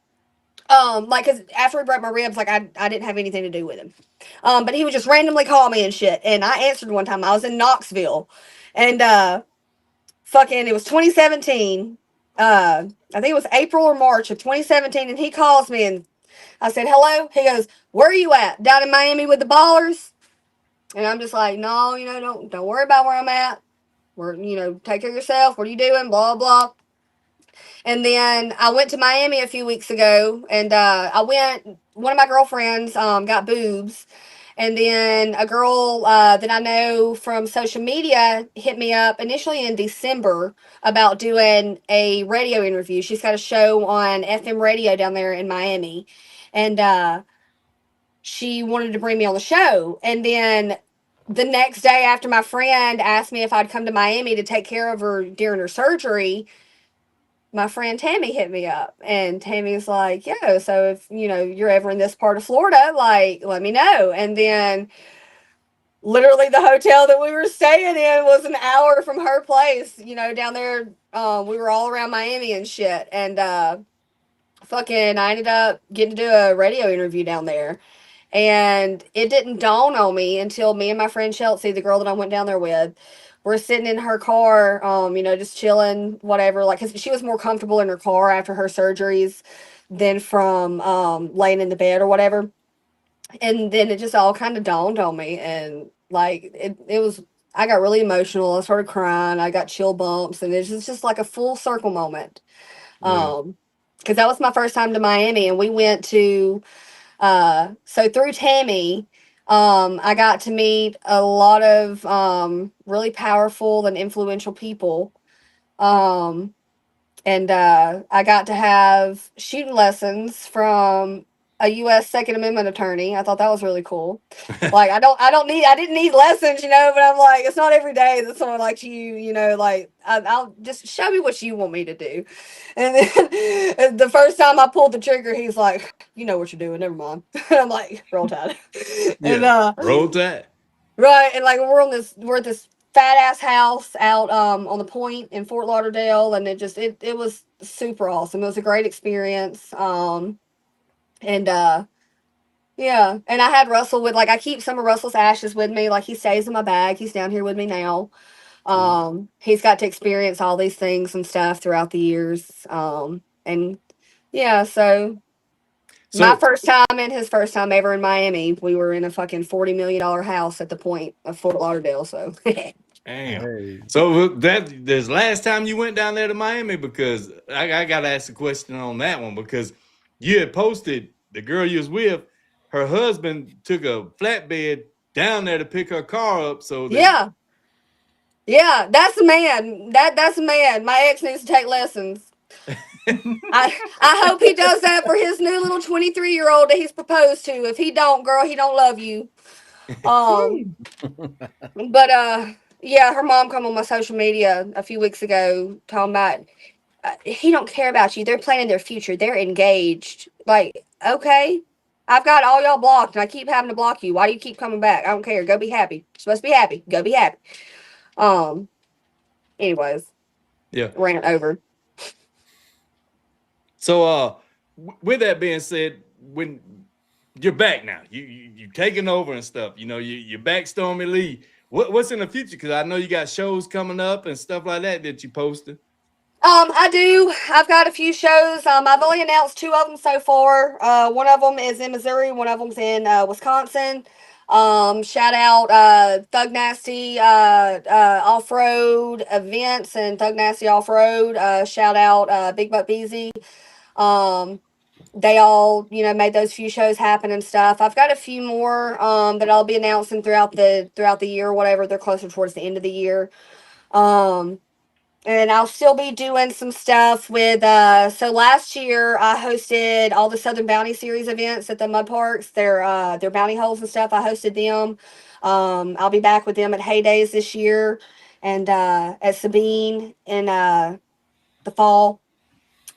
like, cause after he broke my ribs, like, I didn't have anything to do with him. But he would just randomly call me and shit. And I answered one time. I was in Knoxville. And, it was 2017. I think it was April or March of 2017. And he calls me and I said, hello. He goes, where are you at? Down in Miami with the ballers? And I'm just like, no, don't worry about where I'm at. Take care of yourself. What are you doing? Blah, blah. And then I went to Miami a few weeks ago, and one of my girlfriends got boobs. And then a girl that I know from social media hit me up initially in December about doing a radio interview. She's got a show on FM radio down there in Miami. And she wanted to bring me on the show. And then the next day after my friend asked me if I'd come to Miami to take care of her during her surgery, my friend Tammy hit me up, and Tammy's like, yo, so if, you're ever in this part of Florida, like, let me know. And then literally the hotel that we were staying in was an hour from her place, down there. We were all around Miami and shit. And I ended up getting to do a radio interview down there. And it didn't dawn on me until me and my friend Chelsea, the girl that I went down there with, were sitting in her car, just chilling, whatever. Like, cause she was more comfortable in her car after her surgeries than from laying in the bed or whatever. And then it just all kind of dawned on me, and like it was. I got really emotional. I started crying. I got chill bumps, and it's just like a full circle moment. Yeah. Because that was my first time to Miami, and we went to so through Tammy, I got to meet a lot of really powerful and influential people. Um, and I got to have shooting lessons from a U.S. Second Amendment attorney. I thought that was really cool. Like I didn't need lessons, but I'm like, it's not every day that someone like you, like I'll just show me what you want me to do. And then the first time I pulled the trigger, he's like, you know what you're doing, never mind. And I'm like, roll tide. And Yeah. Roll Tide. right, and like we're at this fat ass house out on the point in Fort Lauderdale, and it was super awesome. It was a great experience. And yeah, and I had Russell with I keep some of Russell's ashes with me. Like he stays in my bag. He's down here with me now. He's got to experience all these things and stuff throughout the years. And yeah, so my So, first time and his first time ever in Miami, we were in a fucking $40 million house at the point of Fort Lauderdale. So damn. Hey. So that this last time you went down there to Miami, because I got to ask a question on that one, because you had posted the girl you was with, her husband took a flatbed down there to pick her car up so that yeah, yeah, that's the man. That's the man. My ex needs to take lessons. I hope he does that for his new little 23-year-old that he's proposed to. If he don't, girl, he don't love you. Um, but yeah, her mom come on my social media a few weeks ago talking about he don't care about you. They're planning their future. They're engaged. Like, okay, I've got all y'all blocked, and I keep having to block you. Why do you keep coming back? I don't care. Go be happy. You're supposed to be happy. Go be happy. Um. Anyways, yeah. rant over. So with that being said, when you're back now, you taking over and stuff, you're back, Stormie Leigh. What's in the future? Because I know you got shows coming up and stuff like that you posted. I do. I've got a few shows. I've only announced two of them so far. One of them is in Missouri. One of them's in Wisconsin. Shout out Thug Nasty Off Road Events and Thug Nasty Off Road. Shout out Big Buck Beezy. They all made those few shows happen and stuff. I've got a few more that I'll be announcing throughout the year or whatever. They're closer towards the end of the year. And I'll still be doing some stuff with so last year I hosted all the Southern Bounty Series events at the mud parks. Their bounty holes and stuff. I hosted them. I'll be back with them at Heydays this year and at Sabine in the fall.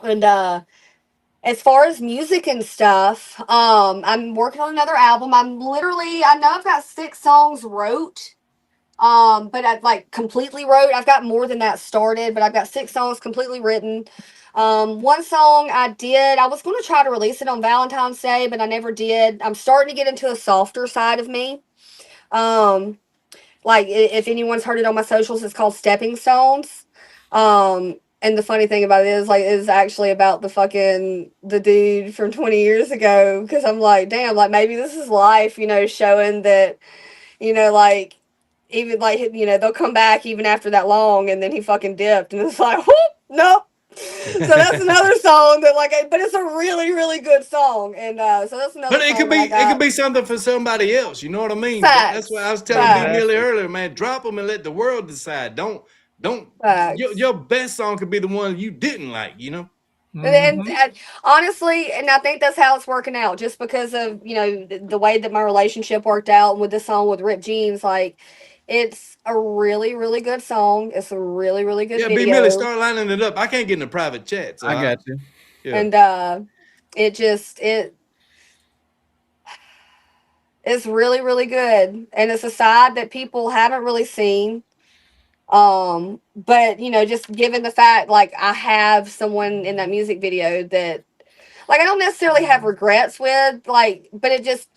And as far as music and stuff, I'm working on another album. I know I've got 6 songs wrote. But I've completely wrote. I've got more than that started, but I've got 6 songs completely written. One song I was going to try to release it on Valentine's Day, but I never did. I'm starting to get into a softer side of me. If anyone's heard it on my socials, it's called Stepping Stones. And the funny thing about it is it's actually about the dude from 20 years ago. Cause I'm like, damn, maybe this is life, showing that, even they'll come back even after that long, and then he fucking dipped, and it's like, whoop, nope. So that's another song but it's a really, really good song, and so that's another. But it song could be that I it could got. be something for somebody else. You know what I mean? That's Facts, what I was telling D facts, Millie earlier, man. Drop them and let the world decide. Don't facts. your best song could be the one you didn't like. And honestly, and I think that's how it's working out, just because of the way that my relationship worked out with the song with Rip Jeans. It's a really, really good song. It's a really, really good Yeah, B Millie, video, start lining it up. I can't get in a private chat, so I got you. yeah. and it's really, really good, and it's a side that people haven't really seen. But just given the fact, I have someone in that music video that, like I don't necessarily have regrets with, like, but it just,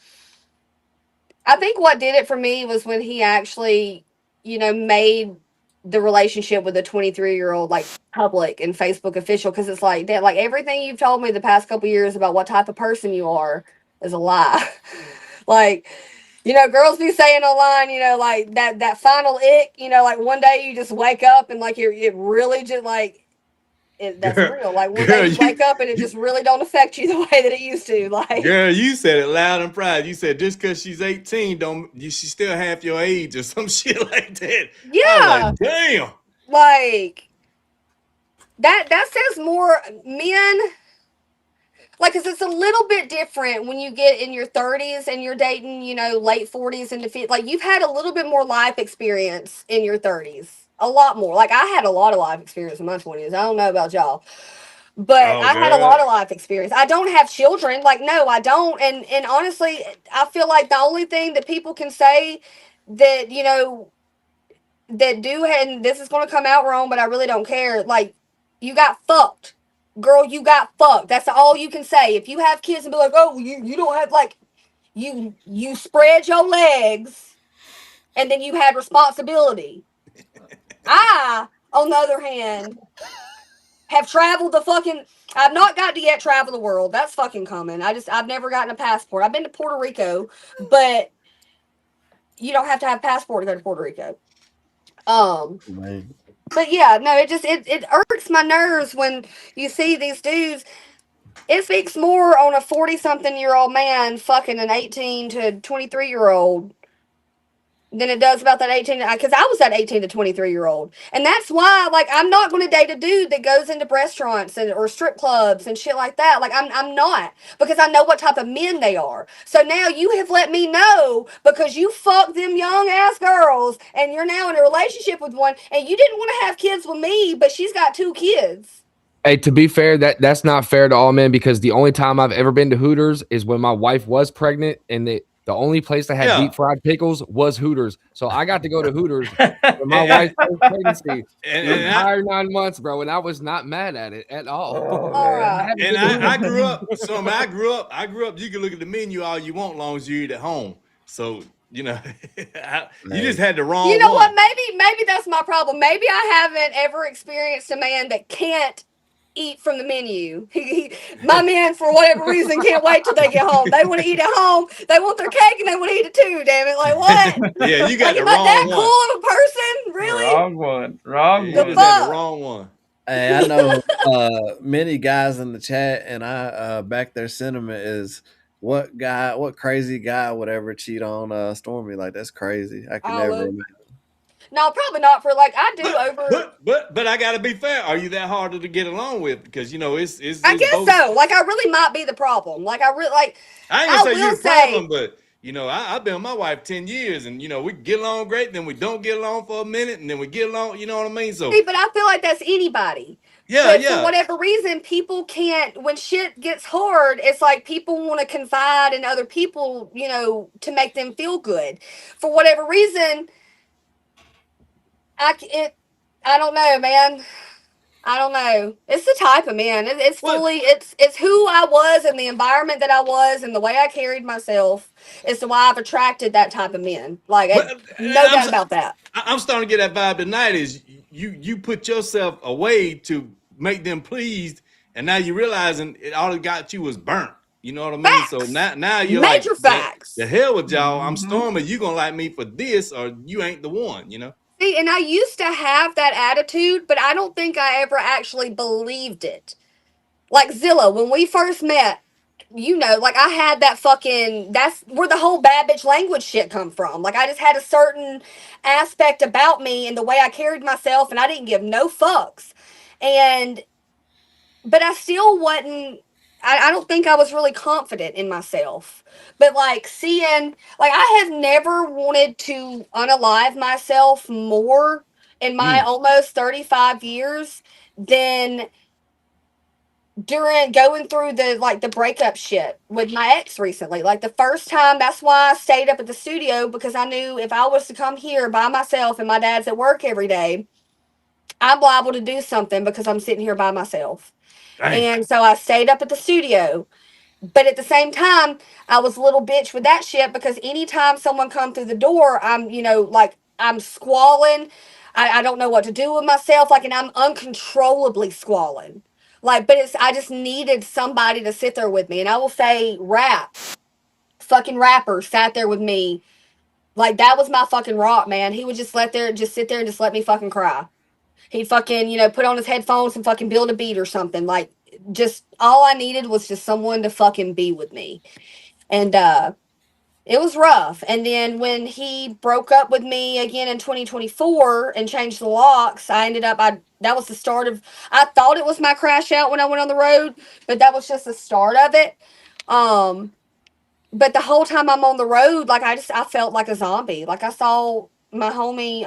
I think what did it for me was when he actually, made the relationship with a 23-year-old like public and Facebook official, because it's like that, like everything you've told me the past couple years about what type of person you are is a lie. Like, girls be saying online, like that final ick, like one day you just wake up and like it really just like that's Girl, real. Like one day girl, you wake up and it just really don't affect you the way that it used to. Like, girl, you said it loud and proud. You said just because she's 18, she's still half your age or some shit like that. I was yeah, like, damn. like that says more men. Like, cause it's a little bit different when you get in your 30s and you're dating, late 40s into 50s. Like, you've had a little bit more life experience in your 30s, a lot more. Like, I had a lot of life experience in my 20s. I don't know about y'all, but Oh, I had a girl. lot of life experience. I don't have children. Like, no, I don't. And honestly, I feel like the only thing that people can say that that do, and this is going to come out wrong, but I really don't care. Like, you got fucked, girl. You got fucked. That's all you can say. If you have kids and be like, oh, you don't have, like, you spread your legs, and then you had responsibility. I, on the other hand, have traveled the fucking. I've not got to yet travel the world. That's fucking coming. I've never gotten a passport. I've been to Puerto Rico, but you don't have to have a passport to go to Puerto Rico. Man. But yeah, no, it irks my nerves when you see these dudes. It speaks more on a 40-something-year-old man fucking an 18 to 23-year-old than it does about that 18, because I was that 18 to 23-year-old. And that's why, like, I'm not going to date a dude that goes into restaurants or strip clubs and shit like that. Like, I'm not, because I know what type of men they are. So now you have let me know, because you fucked them young ass girls and you're now in a relationship with one, and you didn't want to have kids with me, but she's got 2 kids. Hey, to be fair, that's not fair to all men, because the only time I've ever been to Hooters is when my wife was pregnant, and the only place that had Yeah. deep fried pickles was Hooters. So I got to go to Hooters for my And- wife's first pregnancy And, the and, I, entire 9 months, bro, and I was not mad at it at all. Oh, All man. right. and I grew up. So when I grew up. You can look at the menu all you want, long as you eat at home. So you just had the wrong You know one. what? Maybe that's my problem. Maybe I haven't ever experienced a man that can't eat from the menu. My men, for whatever reason, can't wait till they get home. They want to eat at home. They want their cake and they want to eat it too. Damn it! Like what? Yeah, you got Like, the am I that wrong one. cool of a person? Really? Wrong one. Wrong You The just one. had the fuck? wrong one. Hey, I know many guys in the chat, and I back their sentiment is what crazy guy would ever cheat on Stormie? Like, that's crazy. I could I never don't know. imagine. No, probably not. For like, I do over. But I gotta be fair. Are you that harder to get along with? Because it's I guess both. so. Like, I really might be the problem. Like, I really like. I ain't I gonna say will you're the say. problem, but I've been with my wife 10 years, and we get along great, then we don't get along for a minute, and then we get along. You know what I mean? So See, but I feel like that's anybody. yeah, But for yeah. whatever reason, people can't. When shit gets hard, it's like people want to confide in other people, to make them feel good. For whatever reason, I don't know, man. I don't know. It's the type of man. It's What? fully. It's who I was and the environment that I was and the way I carried myself. Is to why I've attracted that type of men. Like, But no doubt about that. I'm starting to get that vibe tonight. Is you put yourself away to make them pleased, and now you realizing all it got you was burnt. You know what I mean? So Facts. now you're Major like, facts. the hell with y'all. I'm Mhm. Storming. You gonna like me for this, or you ain't the one. See, and I used to have that attitude, but I don't think I ever actually believed it. Like Zilla, when we first met, like I had that fucking, that's where the whole bad bitch language shit come from. Like I just had a certain aspect about me and the way I carried myself, and I didn't give no fucks. But I still wasn't, I don't think I was really confident in myself. But like seeing, like I have never wanted to unalive myself more in my Mm. almost 35 years than during going through the breakup shit with my ex recently. Like the first time, that's why I stayed up at the studio, because I knew if I was to come here by myself and my dad's at work every day, I'm liable to do something because I'm sitting here by myself. Dang. And so I stayed up at the studio. But at the same time, I was a little bitch with that shit because anytime someone come through the door, I'm, like I'm squalling. I don't know what to do with myself. Like, and I'm uncontrollably squalling. Like, but I just needed somebody to sit there with me. And I will say fucking rapper sat there with me. Like, that was my fucking rock, man. He would just sit there and just let me fucking cry. He'd fucking, put on his headphones and fucking build a beat or something. Like, just all I needed was just someone to fucking be with me. And it was rough. And then when he broke up with me again in 2024 and changed the locks, that was the start of, I thought it was my crash out when I went on the road, but that was just the start of it. But the whole time I'm on the road, like I felt like a zombie. Like I saw my homie,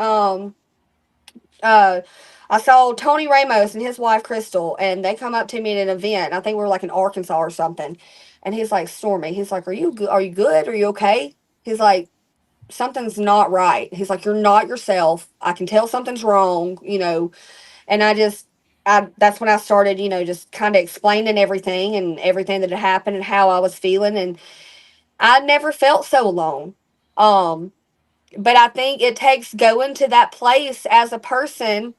uh, I saw Tony Ramos and his wife Crystal, and they come up to me at an event. I think we were like in Arkansas or something. And he's like, Stormie, he's like, Are you good? Are you good? Are you okay? He's like, something's not right. He's like, You're not yourself. I can tell something's wrong, And that's when I started, just kind of explaining everything that had happened and how I was feeling. And I never felt so alone. Um, but I think it takes going to that place as a person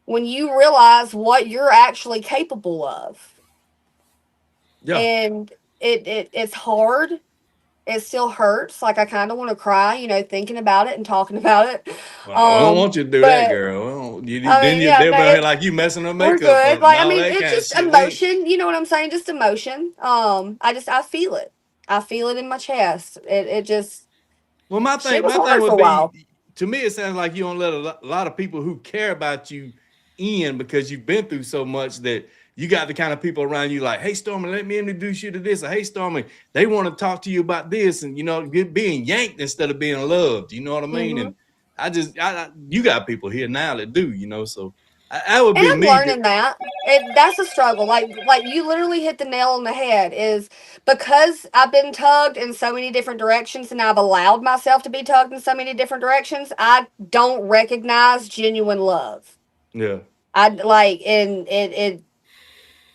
when you realize what you're actually capable of. Yeah. And it's hard. It still hurts. Like I kind of want to cry, thinking about it and talking about it. Well, I don't want you to do that, But girl. Well, I then mean, yeah, they'll no, be out here like you messing her we're makeup good. up and Like I all mean, that it's kind of just shit. We ain't. emotion. You know what I'm saying? Just emotion. I feel it. I feel it in my chest. It just Well, my shit thing, was my thing hard for would a while. be, to me, it sounds like you don't let a lot of people who care about you in because you've been through so much that you got the kind of people around you like, hey, Stormy, let me introduce you to this. Or hey, Stormy, they want to talk to you about this, and being yanked instead of being loved. You know what I mean? Hmm. And you got people here now that do. So that would And be I'm me. learning that. That's a struggle. Like you literally hit the nail on the head is because I've been tugged in so many different directions and I've allowed myself to be tugged in so many different directions, I don't recognize genuine love. Yeah. I like and it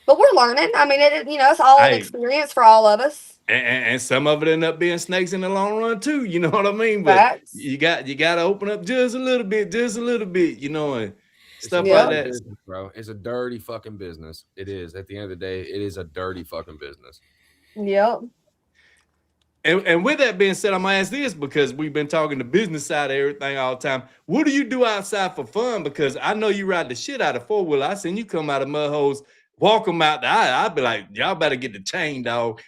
but we're learning. I mean it's all an I experience for all of us. and some of it end up being snakes in the long run too. You know what I mean? But Facts. you got to open up just a little bit, and It's a stuff like Yep. dirty that. business, bro. It's a dirty fucking business. It is. At the end of the day, it is a dirty fucking business. Yep. And with that being said, I'm gonna ask this because we've been talking the business side of everything all the time. What do you do outside for fun? Because I know you ride the shit out of 4-wheeler. I seen you come out of mud holes, walk them out. I'd be like, y'all better get the chain, dog.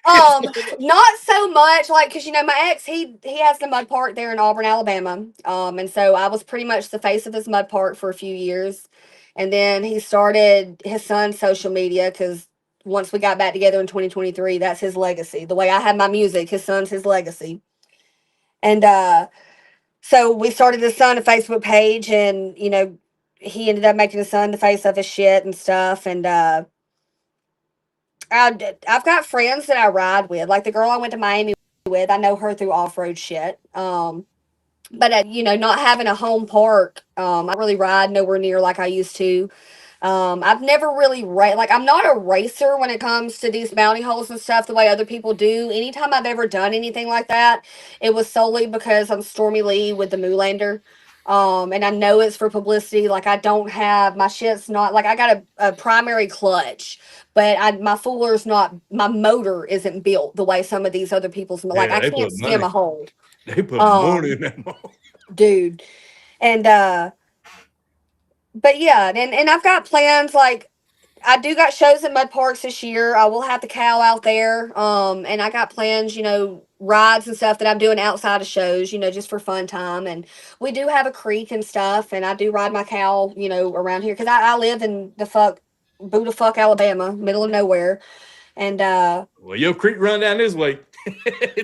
Not so much like because my ex he has the mud park there in Auburn, Alabama. And so I was pretty much the face of his mud park for a few years, and then he started his son's social media because once we got back together in 2023, that's his legacy. The way I have my music, his son's his legacy, and so we started his son a Facebook page, and he ended up making his son the face of his shit and stuff, and I've got friends that I ride with, like the girl I went to Miami with. I know her through off road shit. But not having a home park, I don't really ride nowhere near like I used to. I've never really like I'm not a racer when it comes to these bounty holes and stuff the way other people do. Anytime I've ever done anything like that, it was solely because I'm Stormie Leigh with the Moolander. And I know it's for publicity. Like I don't have my shit's not like I got a primary clutch, but my fooler's not my motor isn't built the way some of these other people's like Yeah, I they can't put stem money. a hole. They put money Um, in that mall. dude. And but yeah, and I've got plans like I do got shows at Mud Parks this year. I will have the cow out there. And I got plans, rides and stuff that I'm doing outside of shows, just for fun time. And we do have a creek and stuff, and I do ride my cow, around here because I live in the Buddha fuck Alabama, middle of nowhere. And Well, your creek run down this way.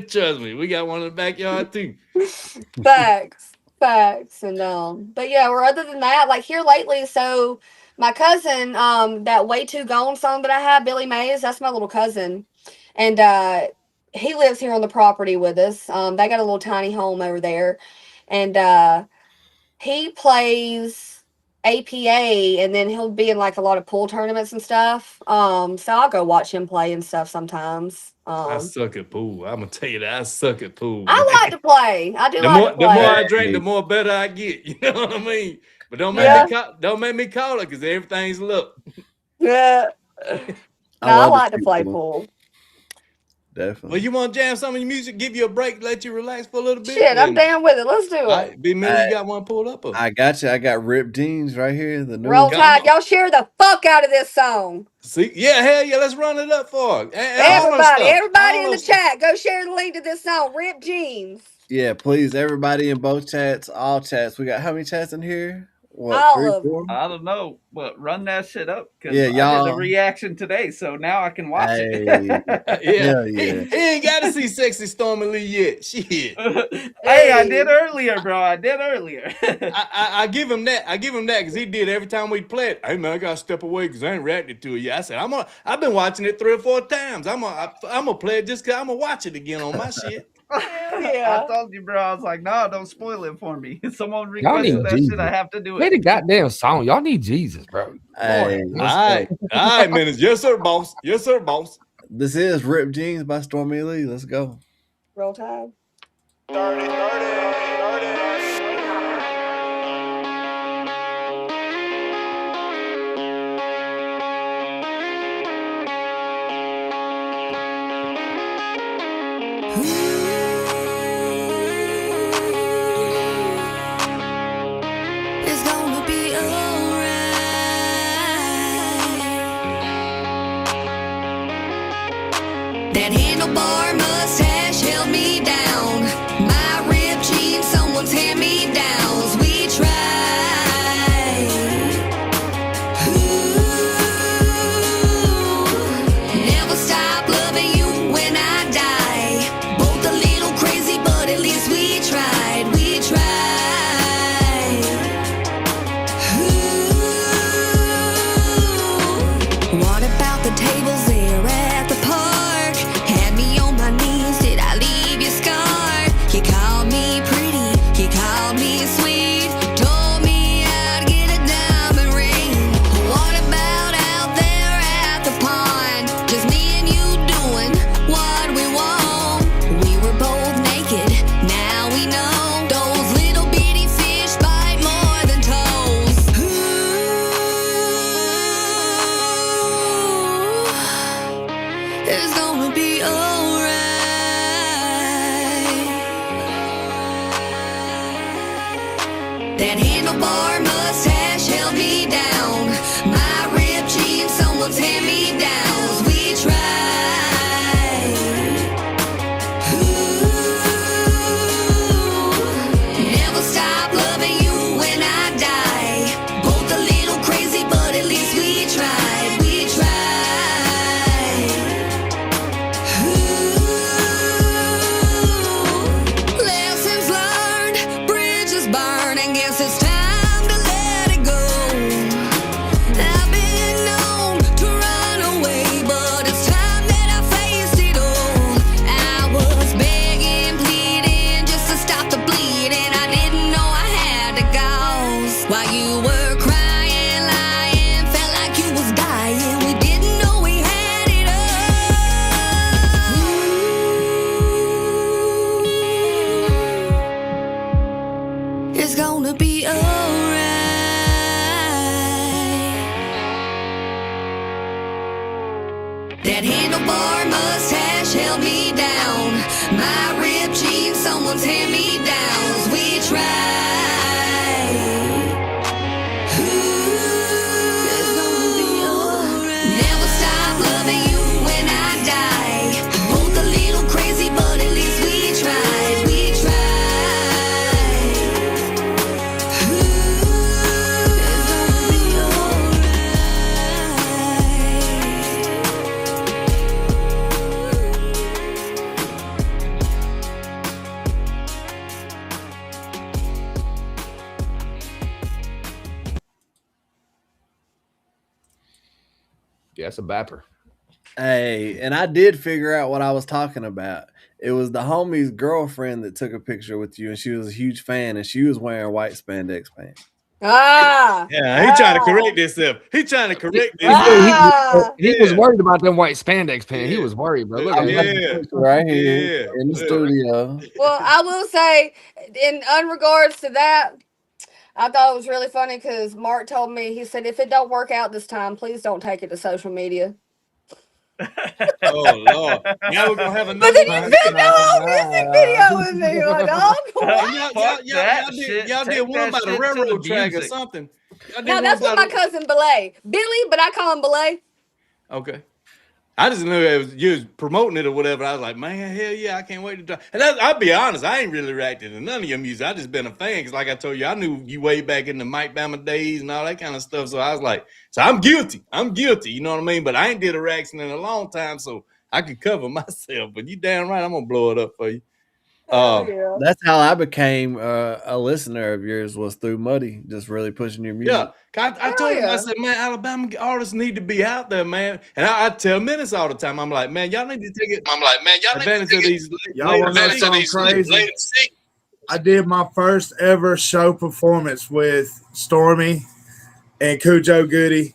Trust me, we got one in the backyard too. facts, facts, and but yeah, or other than that, like here lately, so my cousin, that Way Too Gone song that I have, Billy Mays, that's my little cousin, and he lives here on the property with us. They got a little tiny home over there, and he plays. APA, and then he'll be in like a lot of pool tournaments and stuff. So I'll go watch him play and stuff sometimes. I suck at pool. I'm gonna tell you that I suck at pool. I Man. like to play. I do The like to more play. I drink, the more better I get. You know what I mean? But don't make me call it because everything's look. Yeah. I like to play pool. Definitely. Well, you want to jam some of your music, give you a break, let you relax for a little bit. Shit, I'm down with it. Let's do it. All right, Big Millie, you got one pulled up? I got you. I got ripped jeans right here. The new Roll Tide, y'all share the fuck out of this song. See, yeah, hell yeah, let's run it up for her. Everybody in the chat, go share the link to this song, Ripped Jeans. Yeah, please, everybody in both chats, all chats. We got how many chats in here? What, all 3, of 4? I don't know, but run that shit up because Yeah, I y'all. did a reaction today, so now I can watch it. Yeah. He ain't got to see sexy Stormie Leigh yet. Shit. Hey, I did earlier, bro. I did earlier. I give him that. I give him that because he did every time we play it. Hey man, I gotta step away because I ain't reacted to it yet. I said I've been watching it 3 or 4 times. I'm gonna play it just because I'm gonna watch it again on my shit. I told you, bro. I was like, no, don't spoil it for me. Someone Y'all requested need that Jesus. shit. I have to do Play it. the goddamn song. Y'all need Jesus, bro. Hey, all right, man. Yes, sir, boss. Yes, sir, boss. This is Ripped Jeans by Stormie Leigh. Let's go. Roll Tide. It's gonna be alright. That handlebar mustache held me down. My ripped jeans, someone's hand-me-downs. We tried. Never stop loving you when I die. Both a little crazy, but at least we tried. We tried. What about the tables there at the park? Had me on my knees, did I leave you scarred? You called me pretty, you called me sweet, told me I'd get a diamond ring. What about out there at the pond? Just me and you doing what we want. We were both naked, now we know those little bitty fish bite more than toes. It's gonna be alright. That handlebar mustache held me down. My ripped jeans, someone's hand-me-downs. We tried. Never stop loving you when I die. Both a little crazy, but at least we tried. We tried. Lessons learned, bridges burned, and guess it's time to let it go. I've been known to run away, but it's time that I faced it all. I was begging, pleading just to stop the bleeding. I didn't know I had the gauze. While you were crying, lying, felt like you was dying. We didn't know we had it all. It's gonna be alright. That handlebar mustache held me down. My ripped jeans, someone's hand-me-downs. We tried. It's gonna be alright. Never stop loving you when I die. Both a little crazy, but at least we tried. We tried. It's gonna be alright. Yeah, it's a bapper. Hey, and I did figure out what I was talking about. It was the homie's girlfriend that took a picture with you, and she was a huge fan, and she was wearing white spandex pants. Ah. Yeah, he trying to correct himself. He trying to correct He, himself. Ah. he was Yeah. worried about them white spandex pants. He Yeah. was worried, bro. Look Yeah. at him. Yeah. Right here Yeah. in the Look. studio. Well, I will say, in unregards to that, I thought it was really funny because Mark told me, he said, if it don't work out this time, please don't take it to social media. Oh Lord! Now we're gonna have But another. then you filmed the whole music video with me, dog. Y'all, Fuck that did, shit. y'all did Take one that about a shit to railroad the track or music. something. Y'all did Now one that's with my about cousin Belay. Billy, but I call him Belay. Okay. I just knew it was you was promoting it or whatever. I was like, man, hell yeah, I can't wait to try. And I'll be honest, I ain't really reacted to none of your music. I just been a fan because, like I told you, I knew you way back in the Mike Bama days and all that kind of stuff. So I was like, so I'm guilty. I'm guilty. You know what I mean? But I ain't did a reaction in a long time, so I could cover myself. But you damn right, I'm gonna blow it up for you. Yeah. That's how I became a listener of yours, was through Muddy, just really pushing your music. Yeah, I told him, I said, man, Alabama artists need to be out there, man. And I tell Menace all the time, I'm like, man, y'all need to take it. I'm like, man, y'all advantage of these. Y'all want to know something crazy? I did my first ever show performance with Stormie and Cujo Goody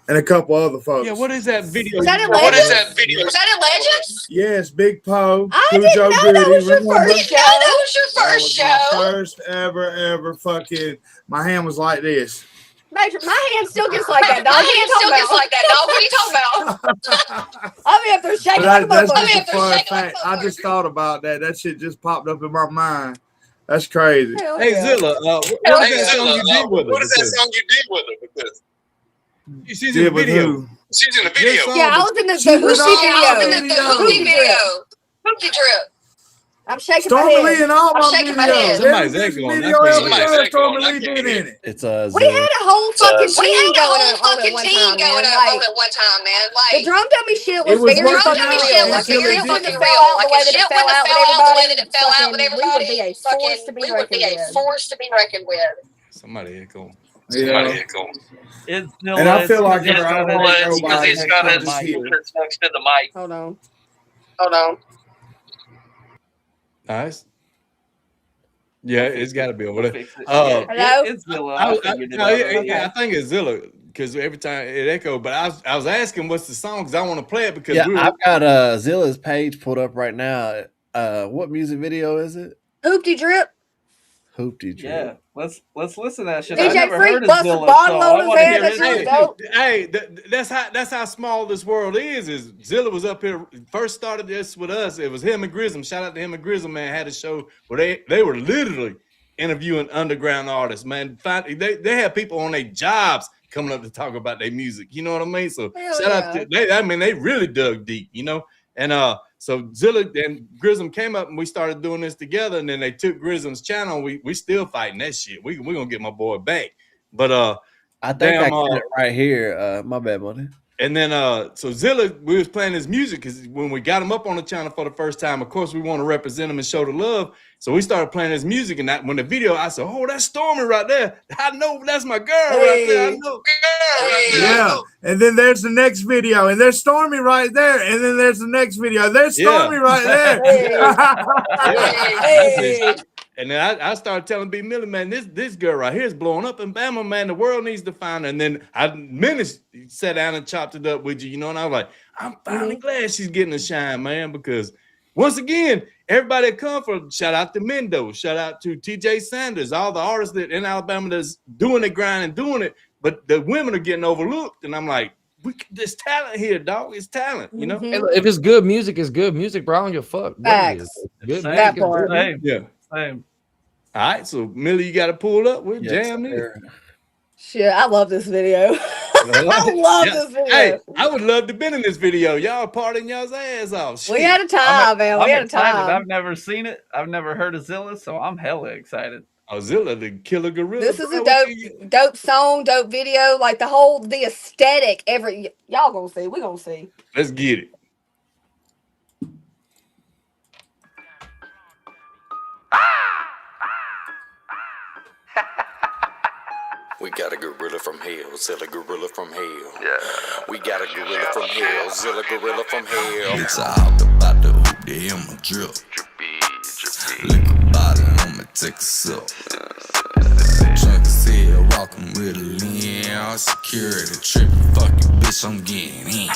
and a couple other folks. Yeah, what is that video? Was that in What is Legends? that video? Was that in Legends? Yes, Big Poe, I Cujo didn't know Goody. that was your Remember? first show. That was your That first was show. my first ever fucking. My hand was like this. Major, my hand still gets like that, dog. What are you talking about? I'll be up there shaking like a That's motherfucker. just a fun fact. I just thought about that. That shit just popped up in my mind. That's crazy. Hey Zilla, what is that song you did with her? What is that song you did with her? Because she's in the video. she's in the video. Yeah, I was in the She was Hoopty all in the video. video. Hoopty drip. I'm shaking my Stormie Leigh head. and all I'm my shaking my videos. head. Somebody's Every echoing. video I ever can't done, hear. Stormie Leigh been in it. It's We had a whole fucking team going on at one time, man. Like, the drum dummy shit was It was very working fucking out real. Like, until if it shit wouldn't didn't. have fell out the way that it fell out with everybody, we would be a force to be reckoned with. Somebody echoing. Yeah. It's And I feel like it's I don't because nobody he's got can his just hear. speakers next to the mic. Hold on. Nice. Yeah, it's got to be over there. Fix it. Hello? It's Zilla. I figured it out already. I think it's Zilla because every time it echoed. But I was asking what's the song because I want to play it because Yeah, I've got Zilla's page pulled up right now. What music video is it? Hoopty drip. Hoopty Drip. Yeah, let's listen to that shit. DJ I never Freak heard of bust a Zilla, bottle so on I his want to head. hear That his shit was music. dope. That's how small this world is. Zilla was up here first started this with us. It was him and Grism. Shout out to him and Grism, man. Had a show where they were literally interviewing underground artists, man. They had people on their jobs coming up to talk about their music. You know what I mean? So shout out to they really dug deep, you know. And so Zilla and Grism came up and we started doing this together. And then they took Grism's channel. We still fighting that shit. We're gonna get my boy back. But I think I got it right here. My bad, buddy. and then so Zilla, we was playing his music because when we got him up on the channel for the first time, of course we want to represent him and show the love. So we started playing his music, and when the video, I said, "Oh, that's Stormie right there. I know that's my girl right there. I know." Yeah. And then there's the next video, and there's Stormie right there, and then there's the next video. There's Stormie right there. And then I started telling B Millie, man, this girl right here is blowing up in Bama, man. The world needs to find her. And then Menace sat down and chopped it up with you, you know. And I was like, I'm finally glad she's getting a shine, man, because once again, everybody that come from, shout out to Mendo, shout out to TJ Sanders, all the artists that in Alabama that's doing it, grinding, doing it, but the women are getting overlooked. And I'm like, there's talent here, dog. It's talent, you know. If it's good music, it's good music, bro. I don't give a fuck. Facts. Good That music. part. Yeah. Same. All right, so Millie, you got to pull up. We're jam this. Shit, I love this video. I love this video. Hey, I would love to been in this video. Y'all partying y'all's ass off. We had a time, man. We had a excited. time. I've never seen it. I've never heard of Zilla, so I'm hella excited. Oh, Zilla, the killer gorilla. This is a dope song, dope video. Like the aesthetic. Y'all gonna see. We gonna see. Let's get it. We got a gorilla from hell, Zilla gorilla from hell. Yeah. We got a gorilla from hell, Zilla gorilla from hell. It's all about the hoop, they in my drip. Lick a bottle, I'ma take a sip. Drunk as hell, walking with a lean. Security tripping, fucking bitch, I'm getting in.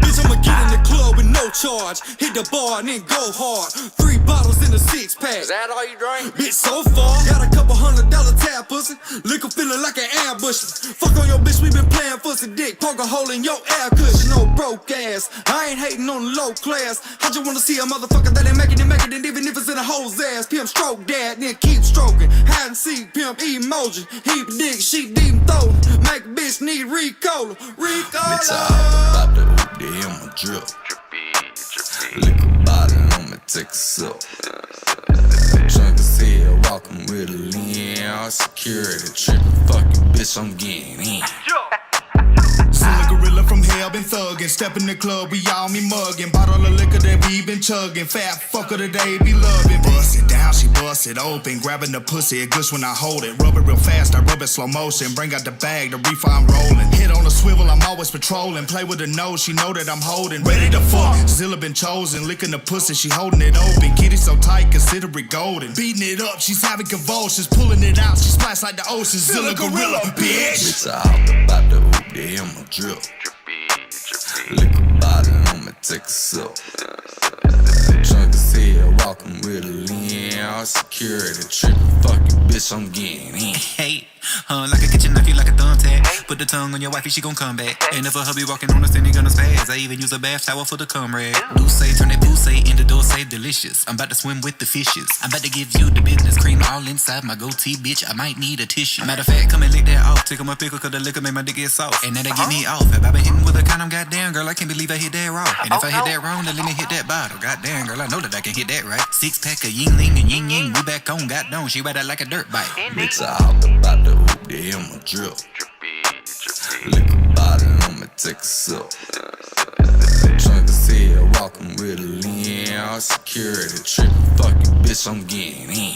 Bitch, I'ma get in the club with no charge. Hit the bar and then go hard. 3 bottles in a 6-pack. Is that all you drink? Bitch, so far, got a couple $100 tab pussy. Liquor feeling like an ambush. Fuck on your bitch, we been playing pussy dick. Poke a hole in your air cushion. No broke ass. I ain't hating on the low class. I just wanna see a motherfucker that ain't making it, and even if it's in a hoe's ass. Pimp stroke dad, then keep stroking. Hide and seek, pimp emoji. Heap dick, she deep throat. Make a bitch need Ricola. Ricola. Bitch, I hopped about the hoop, then I'ma drip. Liquor bottle on me, take a sip. Drunk as hell, walking with a lean. Security tripping, fucking bitch, I'm getting in. Still a gorilla from hell, been thuggin'. Step in the club, we all me muggin'. Bottle of liquor that we been chuggin'. Fat fucker today, be lovin'. Bust it down, she bust it open. Grabbing the pussy, it gush when I hold it. Rub it real fast, I rub it slow motion. Bring out the bag, the reefer I'm rollin'. Hit on a swivel, I'm always patrolling. Play with the nose, she know that I'm holding. Ready to fuck, Zilla been chosen. Licking the pussy, she holding it open. Kitty so tight, consider it golden. Beating it up, she's having convulsions. Pulling it out, she splash like the ocean. Zilla gorilla, bitch. Bitch, I hopped about the hoop, then I'ma drip. Liquor bottle on me, take a sip. Drunk as hell, walking with a lean. Security tripping, fucking bitch, I'm getting in. Hey, like a kitchen knife, you like a thumbtack. Put the tongue on your wifey, she gon' come back. And if a hubby walking on us, then he gonna spaz. I even use a bath towel for the cum rag. Say, turn that say in the door, say delicious. I'm about to swim with the fishes. I'm about to give you the business cream all inside my goatee, bitch. I might need a tissue. Matter of fact, come and lick that off. Tickle my pickle, cause the liquor make my dick get soft. And that'll get me off. If I been hitting with a condom, goddamn, girl, I can't believe I hit that raw. And if I hit that wrong, then let me hit that bottle. Goddamn, girl, I know that I can hit that right. 6-pack of Yingling and Ying Ying. We back on, goddamn, she ride out like a dirt bike. Bitch, I hopped about the hoop, then I'ma drip. Liquor bottle on me, take a sip. Drunk as hell, walking with a lean. Security tripping, fucking bitch, I'm getting in.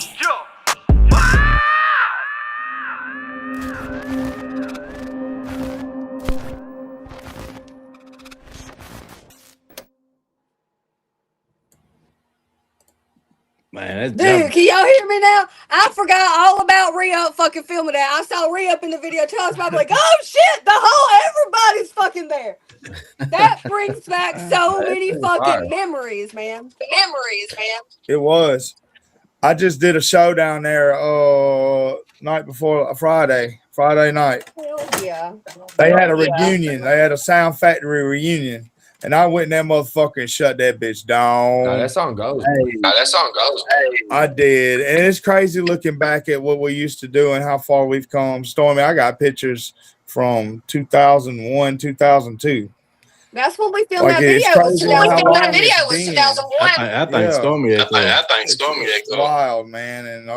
Man, that's Dude, can y'all hear me now? I forgot all about Re-Up fucking filming that. I saw Re-Up in the video tell us about like, oh shit, the whole everybody's fucking there. That brings back so many fucking memories, man. It was. I just did a show down there night before Friday night. Hell yeah. They had a reunion. They had a Sound Factory reunion. And I went in that motherfucker and shut that bitch down. Nah, that song goes. I did. And it's crazy looking back at what we used to do and how far we've come. Stormie, I got pictures from 2001, 2002. That's when we filmed Like, that it's video. crazy how long it's been. I think Stormie It's wild, man. And I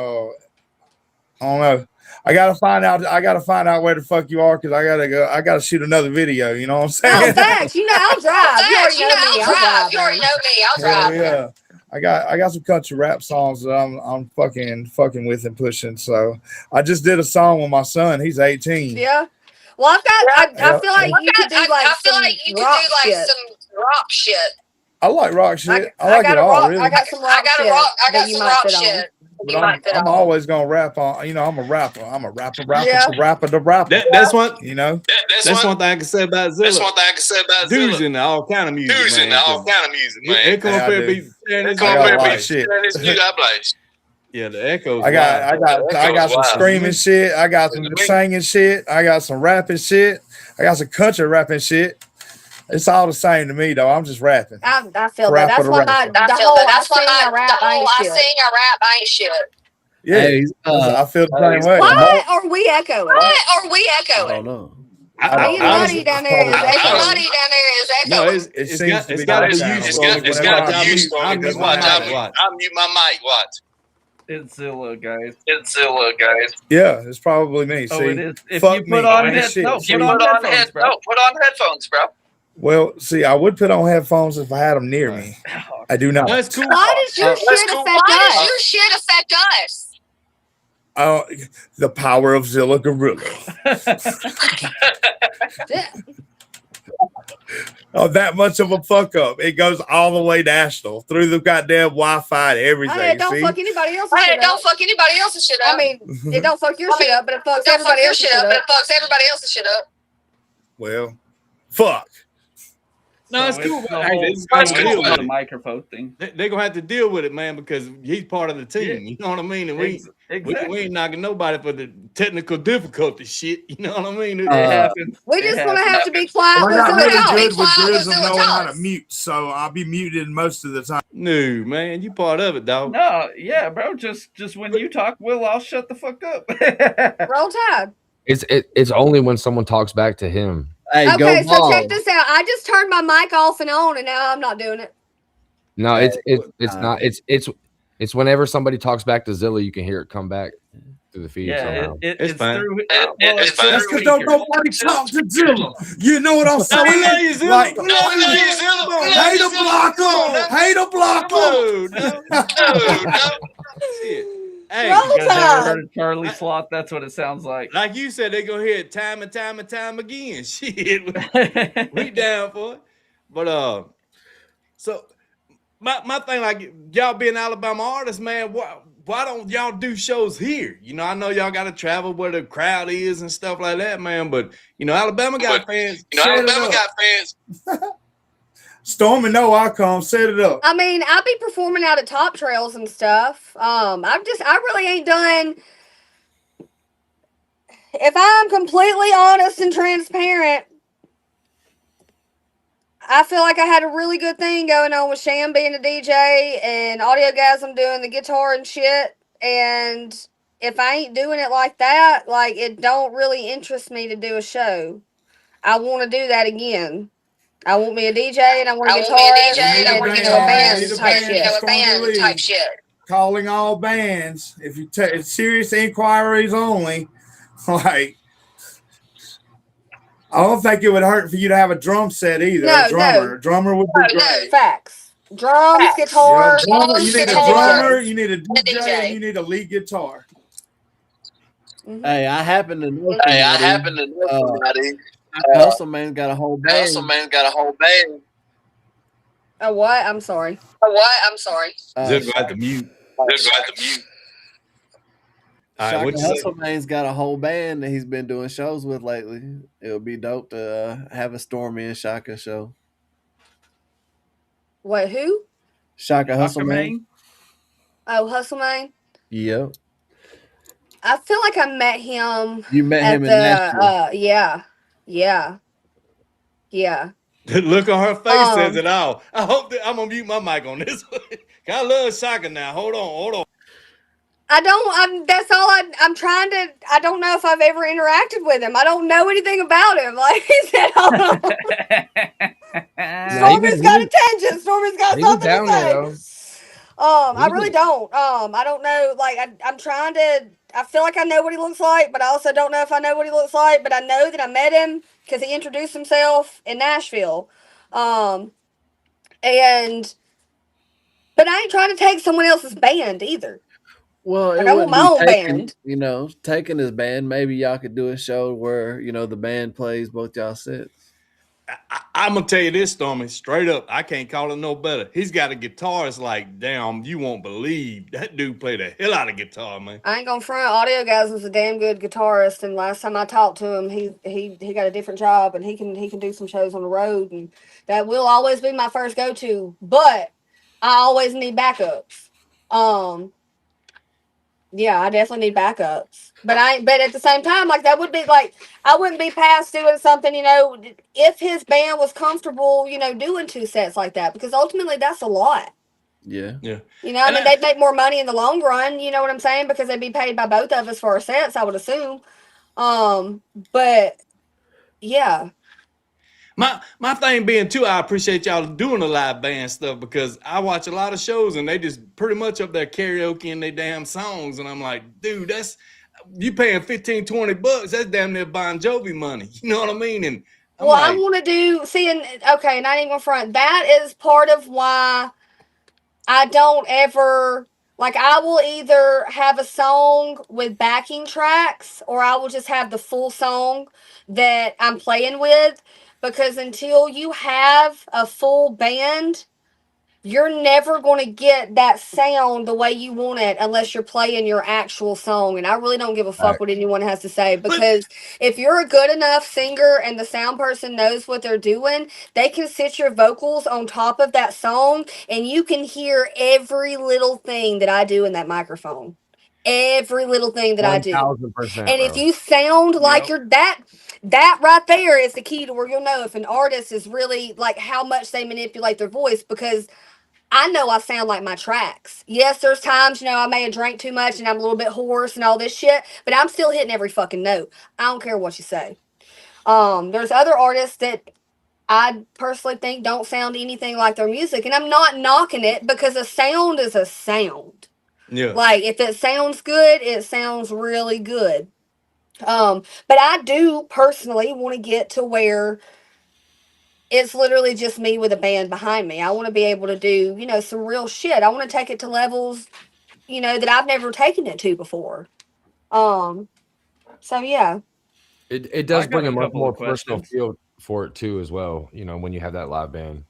don't know. I gotta find out where the fuck you are, because I gotta shoot another video, you know what I'm saying? Oh, facts. You know I'll drive. You already know me. I'll drive. Yeah. I got some country rap songs that I'm fucking with and pushing. So I just did a song with my son. He's 18. Yeah. Well, I feel like you could do like some rock shit. I like rock shit. I like it all, really. I got some rock shit. I'm always gonna rap on. You know, I'm a rapper. I'm a rapper. Yeah. That's one. You know, that's one thing I can say about Zilla. Dudes into all kind of music. They come up here and be sharing this shit. Yeah, the echoes. I got some screaming shit. I got some singing shit. I got some rapping shit. I got some country rapping shit. It's all the same to me, though. I'm just rapping. I feel that. That's why I sing or rap ain't shit. Yeah, I feel the same way. Why are we echoing? I don't know. Everybody down there is echoing. No, it's got to be you. I'm mute my mic. Watch. It's Zilla, guys. Yeah, it's probably me. Oh, see, it is. If fuck you me. put on headphones, bro. Well, see, I would put on headphones if I had them near me. I do not. That's cool. Why does your shit affect us? The power of Zilla Gorilla. that much of a fuck up. It goes all the way national through the goddamn Wi-Fi and everything. Hey, it don't fuck anybody else's shit up. Don't fuck anybody else's shit up. I mean, it don't fuck your shit up, but it fucks everybody else's shit up. But it fucks everybody else's shit up. Well, fuck. No, So it's cool. the Hey, whole- it's the gonna deal whole with it. microphone thing. They're gonna have to deal with it, man, because he's part of the team. You know what I mean? And we ain't knocking nobody for the technical difficulty shit. You know what I mean? It happens. We just want to have to be quiet. I got really talk. good with Grism knowing how to mute, so I'll be muted most of the time. No, man, you part of it, dog. No, yeah, bro. Just when you talk, I'll shut the fuck up. Roll Tide. It's only when someone talks back to him. Hey, Okay, go so check Vols. this out. I just turned my mic off and on, and now I'm not doing it. No, it's not. It's whenever somebody talks back to Zilla, you can hear it come back through the feed Yeah, somehow. It's fine. through. That's because don't nobody talk to Zilla. You know what I'm saying? we love you, Zilla. Like, We love you, Zilla. Hate a blocker. Hate a blocker. No. Shit. Hey, Roll You guys ever Tide. heard of Charlie Sloth? That's what it sounds like. like you said, they gonna hear it time and time and time again. Shit, we down for it. But so my thing, like y'all being Alabama artists, man, why don't y'all do shows here? You know, I know y'all got to travel where the crowd is and stuff like that, man. But you know, Alabama got fans. Stormie, no, I come. Set it up. I mean, I'll be performing out at Top Trails and stuff. I really ain't done. If I'm completely honest and transparent, I feel like I had a really good thing going on with Sham being a DJ and Audiogasm doing the guitar and shit. And if I ain't doing it like that, like it don't really interest me to do a show. I want to do that again. I want me a DJ and I want a guitarist and a band type shit. Calling all bands. If you take serious inquiries only, like I don't think it would hurt for you to have a drum set either. No, a drummer. no. A drummer would be great. Facts. Drums, guitar. You need a drummer, you need a DJ, and you need a lead guitar. Hey, I happen to know somebody. Hustle Man's got a whole band. Oh, what? I'm sorry. Just got the mute. All right, What you say? Hustle Man's got a whole band that he's been doing shows with lately. It would be dope to have a Stormie and Shaka show. Wait, who? Shaka Hustle Man. Oh, Hustle Man. Yep. I feel like I met him. You met him in Nashville. Yeah. The look on her face says it all. I hope that I'm gonna mute my mic on this one. I love Shaka now. Hold on. That's all I'm trying to, I don't know if I've ever interacted with him. I don't know anything about him. Like he said, hold on. Stormie's got attention. Stormie's got something to say. I really don't. I don't know. Like I'm trying to, I feel like I know what he looks like, but I also don't know if I know what he looks like, but I know that I met him because he introduced himself in Nashville. But I ain't trying to take someone else's band either. Well, like I want my own band. You know, taking his band, maybe y'all could do a show where, you know, the band plays both y'all sets. I'm gonna tell you this, Stormie, straight up. I can't call it no better. He's got a guitar. It's like, damn, you won't believe that dude played the hell out of guitar, man. I ain't gonna front. Audiogasm's a damn good guitarist, and last time I talked to him, he got a different job, and he can do some shows on the road, and that will always be my first go to. But I always need backups. Yeah, I definitely need backups. But at the same time, like that would be like I wouldn't be past doing something, you know, if his band was comfortable, you know, doing 2 sets like that, because ultimately that's a lot. Yeah. Yeah. You know, I mean, they'd make more money in the long run, you know what I'm saying? Because they'd be paid by both of us for our sets, I would assume. But yeah. My thing being too, I appreciate y'all doing the live band stuff because I watch a lot of shows and they just pretty much up there karaoke in their damn songs. And I'm like, dude, that's you paying $15-$20. That's damn near Bon Jovi money. You know what I mean? And I want to do, okay, not even front. That is part of why I don't ever, like, I will either have a song with backing tracks or I will just have the full song that I'm playing with. because until you have a full band, you're never going to get that sound the way you want it unless you're playing your actual song. And I really don't give a fuck Right. what anyone has to say, But because if you're a good enough singer and the sound person knows what they're doing, they can sit your vocals on top of that song and you can hear every little thing that I do in that microphone. Every little thing that I do. 1000%, And if bro. you sound like Yep. you're that right there is the key to where you'll know if an artist is really like how much they manipulate their voice, because I know I sound like my tracks. Yes, there's times, I may have drank too much and I'm a little bit hoarse and all this shit, but I'm still hitting every fucking note. I don't care what you say. There's other artists that I personally think don't sound anything like their music, and I'm not knocking it because a sound is a sound. yeah, Like if it sounds good, it sounds really good. But I do personally want to get to where it's literally just me with a band behind me. I want to be able to do, some real shit. I want to take it to levels, that I've never taken it to before. So yeah. It I does got bring a a much couple more of personal questions. feel for it too, as well. When you have that live band.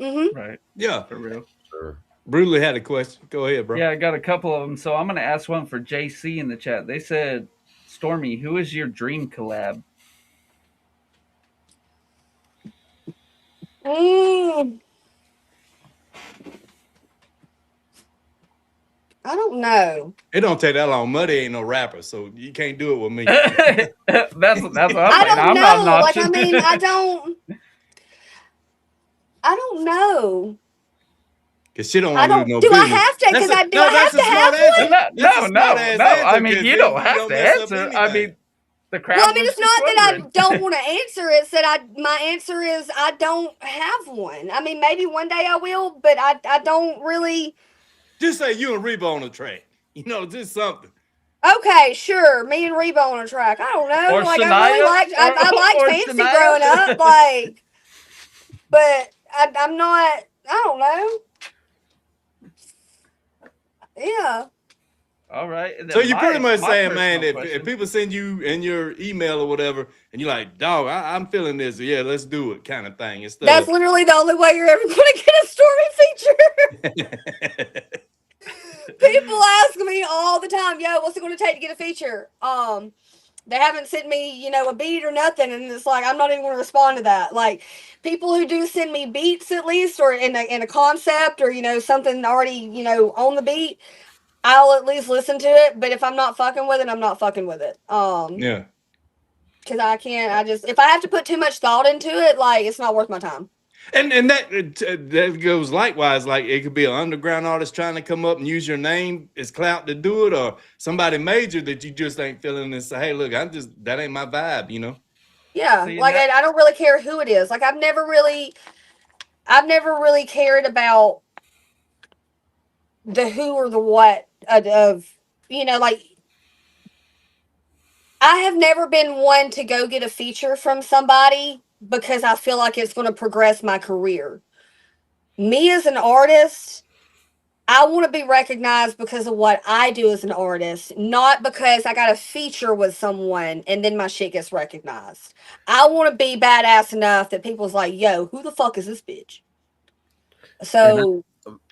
Mm-hmm. Right. yeah. For real. Sure. Brutally had a question. Go ahead, bro. Yeah, I got a couple of them. So I'm going to ask one for JC in the chat. They said, Stormie, who is your dream collab? Mm, I don't know. It don't take that long. Muddy ain't no rapper, so you can't do it with me. That's what I'm I saying. don't I'm not an know. Like, option. I don't know. Cause she don't I want to lose don't. no Do I business. have to? Because do I That's have a to smart have answer. one? That's a smart ass No. answer. I mean, 'Cause you then don't you have don't to mess up answer. I anything. mean, the Well, crowd I mean, was it's just not that I wondering. don't want to answer. It's that my answer is I don't have one. I mean, maybe one day I will, but I don't really. Just say you and Reba on a track. Just something. Okay, sure. Me and Reba on a track. I don't know. Or Like I really Shania. liked. I liked Or Fancy growing up. Shania. Like, but I'm not. I don't know. Yeah. All right. And So then you pretty much my saying, man, personal if question. people send you in your email or whatever, and you're like, dog, I'm feeling this, yeah, let's do it, kind of thing. Instead That's literally the only way you're ever going to get a Stormy feature. of People ask me all the time, yo, what's it going to take to get a feature? They haven't sent me, a beat or nothing, and it's like I'm not even going to respond to that. Like people who do send me beats at least, or in a concept, or something already, on the beat, I'll at least listen to it. But if I'm not fucking with it, I'm not fucking with it. yeah. Because I can't. If I have to put too much thought into it, like it's not worth my time. And that goes likewise. Like it could be an underground artist trying to come up and use your name as clout to do it, or somebody major that you just ain't feeling and say, hey, look, that ain't my vibe. Yeah, See, like I don't really care who it is. Like I've never really cared about the who or the what of like I have never been one to go get a feature from somebody because I feel like it's going to progress my career. Me as an artist, I want to be recognized because of what I do as an artist, not because I got a feature with someone and then my shit gets recognized. I want to be badass enough that people's like, yo, who the fuck is this bitch? So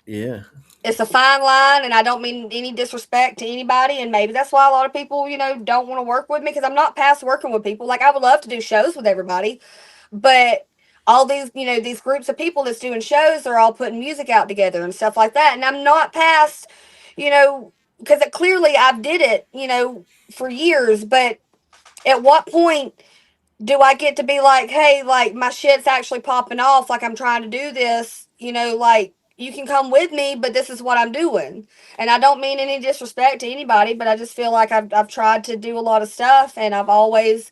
Yeah. it's a fine line, and I don't mean any disrespect to anybody, and maybe that's why a lot of people, don't want to work with me, because I'm not past working with people. Like I would love to do shows with everybody, but all these, these groups of people that's doing shows are all putting music out together and stuff like that, and I'm not past, because clearly I've did it, for years, but at what point do I get to be like, hey, like my shit's actually popping off, like I'm trying to do this, like you can come with me, but this is what I'm doing. And I don't mean any disrespect to anybody, but I just feel like I've tried to do a lot of stuff, and I've always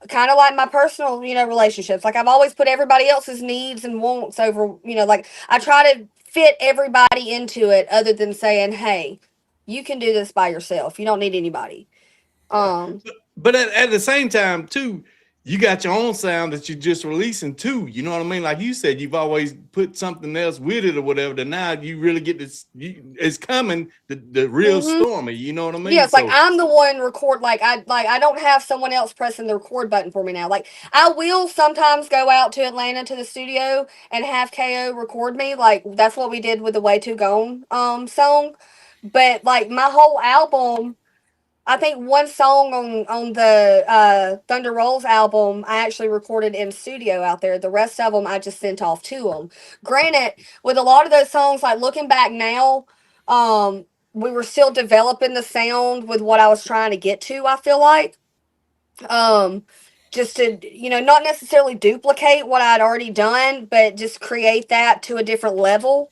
kind of like my personal, relationships. Like I've always put everybody else's needs and wants over, like I try to fit everybody into it other than saying, hey, you can do this by yourself. You don't need anybody. Yeah. But at the same time, too, you got your own sound that you're just releasing too. You know what I mean? Like you said, you've always put something else with it or whatever. That now you really get this. It's coming the real Stormie. You know what I mean? Yeah, it's like I'm the one record. Like I don't have someone else pressing the record button for me now. Like I will sometimes go out to Atlanta to the studio and have KO record me. Like that's what we did with the Way Too Gone song. But like my whole album, I think one song on the Thunder Rolls album I actually recorded in studio out there. The rest of them I just sent off to them. Granted, with a lot of those songs, like looking back now, we were still developing the sound with what I was trying to get to. I feel like, just to not necessarily duplicate what I'd already done, but just create that to a different level.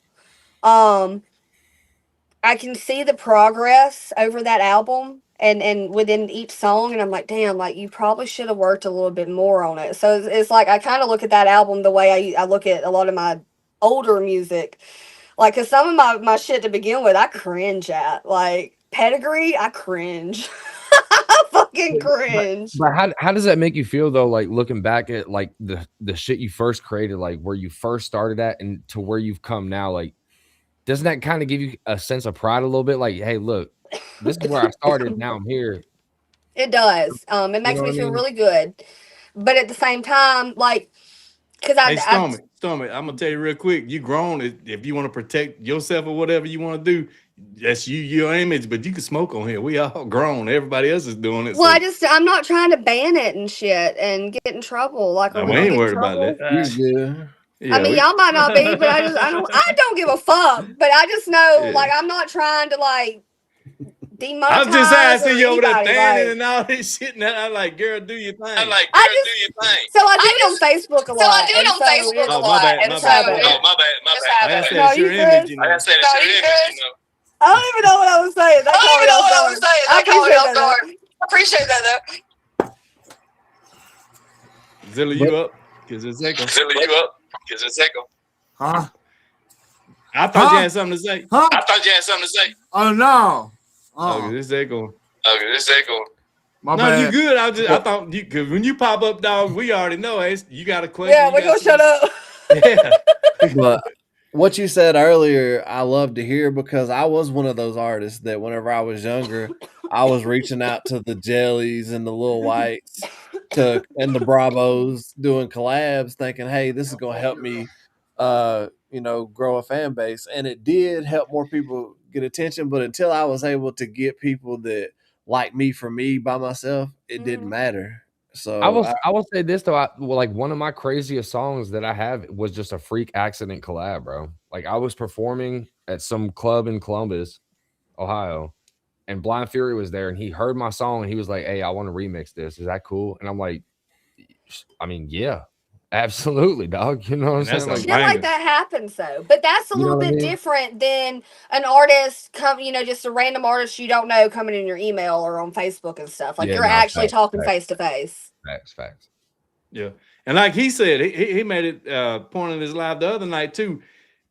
I can see the progress over that album and within each song, and I'm like, damn, like you probably should have worked a little bit more on it. So it's like I kind of look at that album the way I look at a lot of my older music, like because some of my shit to begin with I cringe at, like Pedigree, I cringe. I fucking cringe. But how does that make you feel though? Like looking back at like the shit you first created, like where you first started at and to where you've come now, like doesn't that kind of give you a sense of pride a little bit? Like, hey, look, this is where I started. Now I'm here. It does. It makes me feel really good, but at the same time, like, because Hey, Stormie, I'm gonna tell you real quick. You grown. If you want to protect yourself or whatever you want to do, that's your image. But you can smoke on here. We all grown. Everybody else is doing it. Well, I'm not trying to ban it and shit and get in trouble. Like, we ain't worried about that. Yeah, I mean, y'all might not be, but I don't give a fuck. But I just know, like, I'm not trying to like demonetize. I'm just asking you over there anybody, standing like, and all this shit. And I'm like, girl, do your thing. So I do it on Facebook a lot. Oh, my bad. I gotta say it's your image, you know. I don't even know what I was saying. I appreciate that though. Zilla, you up? Because it's echo. Huh? I thought you had something to say. Oh no. Oh, this echo. My No, bad. you good. I thought you, because when you pop up, dog, we already know you got a question. Yeah, we're gonna shut up. Yeah. But what you said earlier, I love to hear because I was one of those artists that whenever I was younger, I was reaching out to the Jellies and the Lil Whites and the Bravos doing collabs, thinking, hey, this is gonna help me grow a fan base. And it did help more people get attention, but until I was able to get people that like me for me by myself, it didn't matter. So I will say this though, like one of my craziest songs that I have was just a freak accident collab, bro. Like I was performing at some club in Columbus, Ohio, and Blind Fury was there, and he heard my song and he was like, "Hey, I want to remix this. Is that cool?" And I'm like, I mean, yeah, absolutely, dog. You know what I'm saying? Shit like that happens though, but that's a little bit different than an artist just a random artist you don't know coming in your email or on Facebook and stuff. Like you're actually talking face to face. Facts. Yeah, and like he said, he made it point in his live the other night too.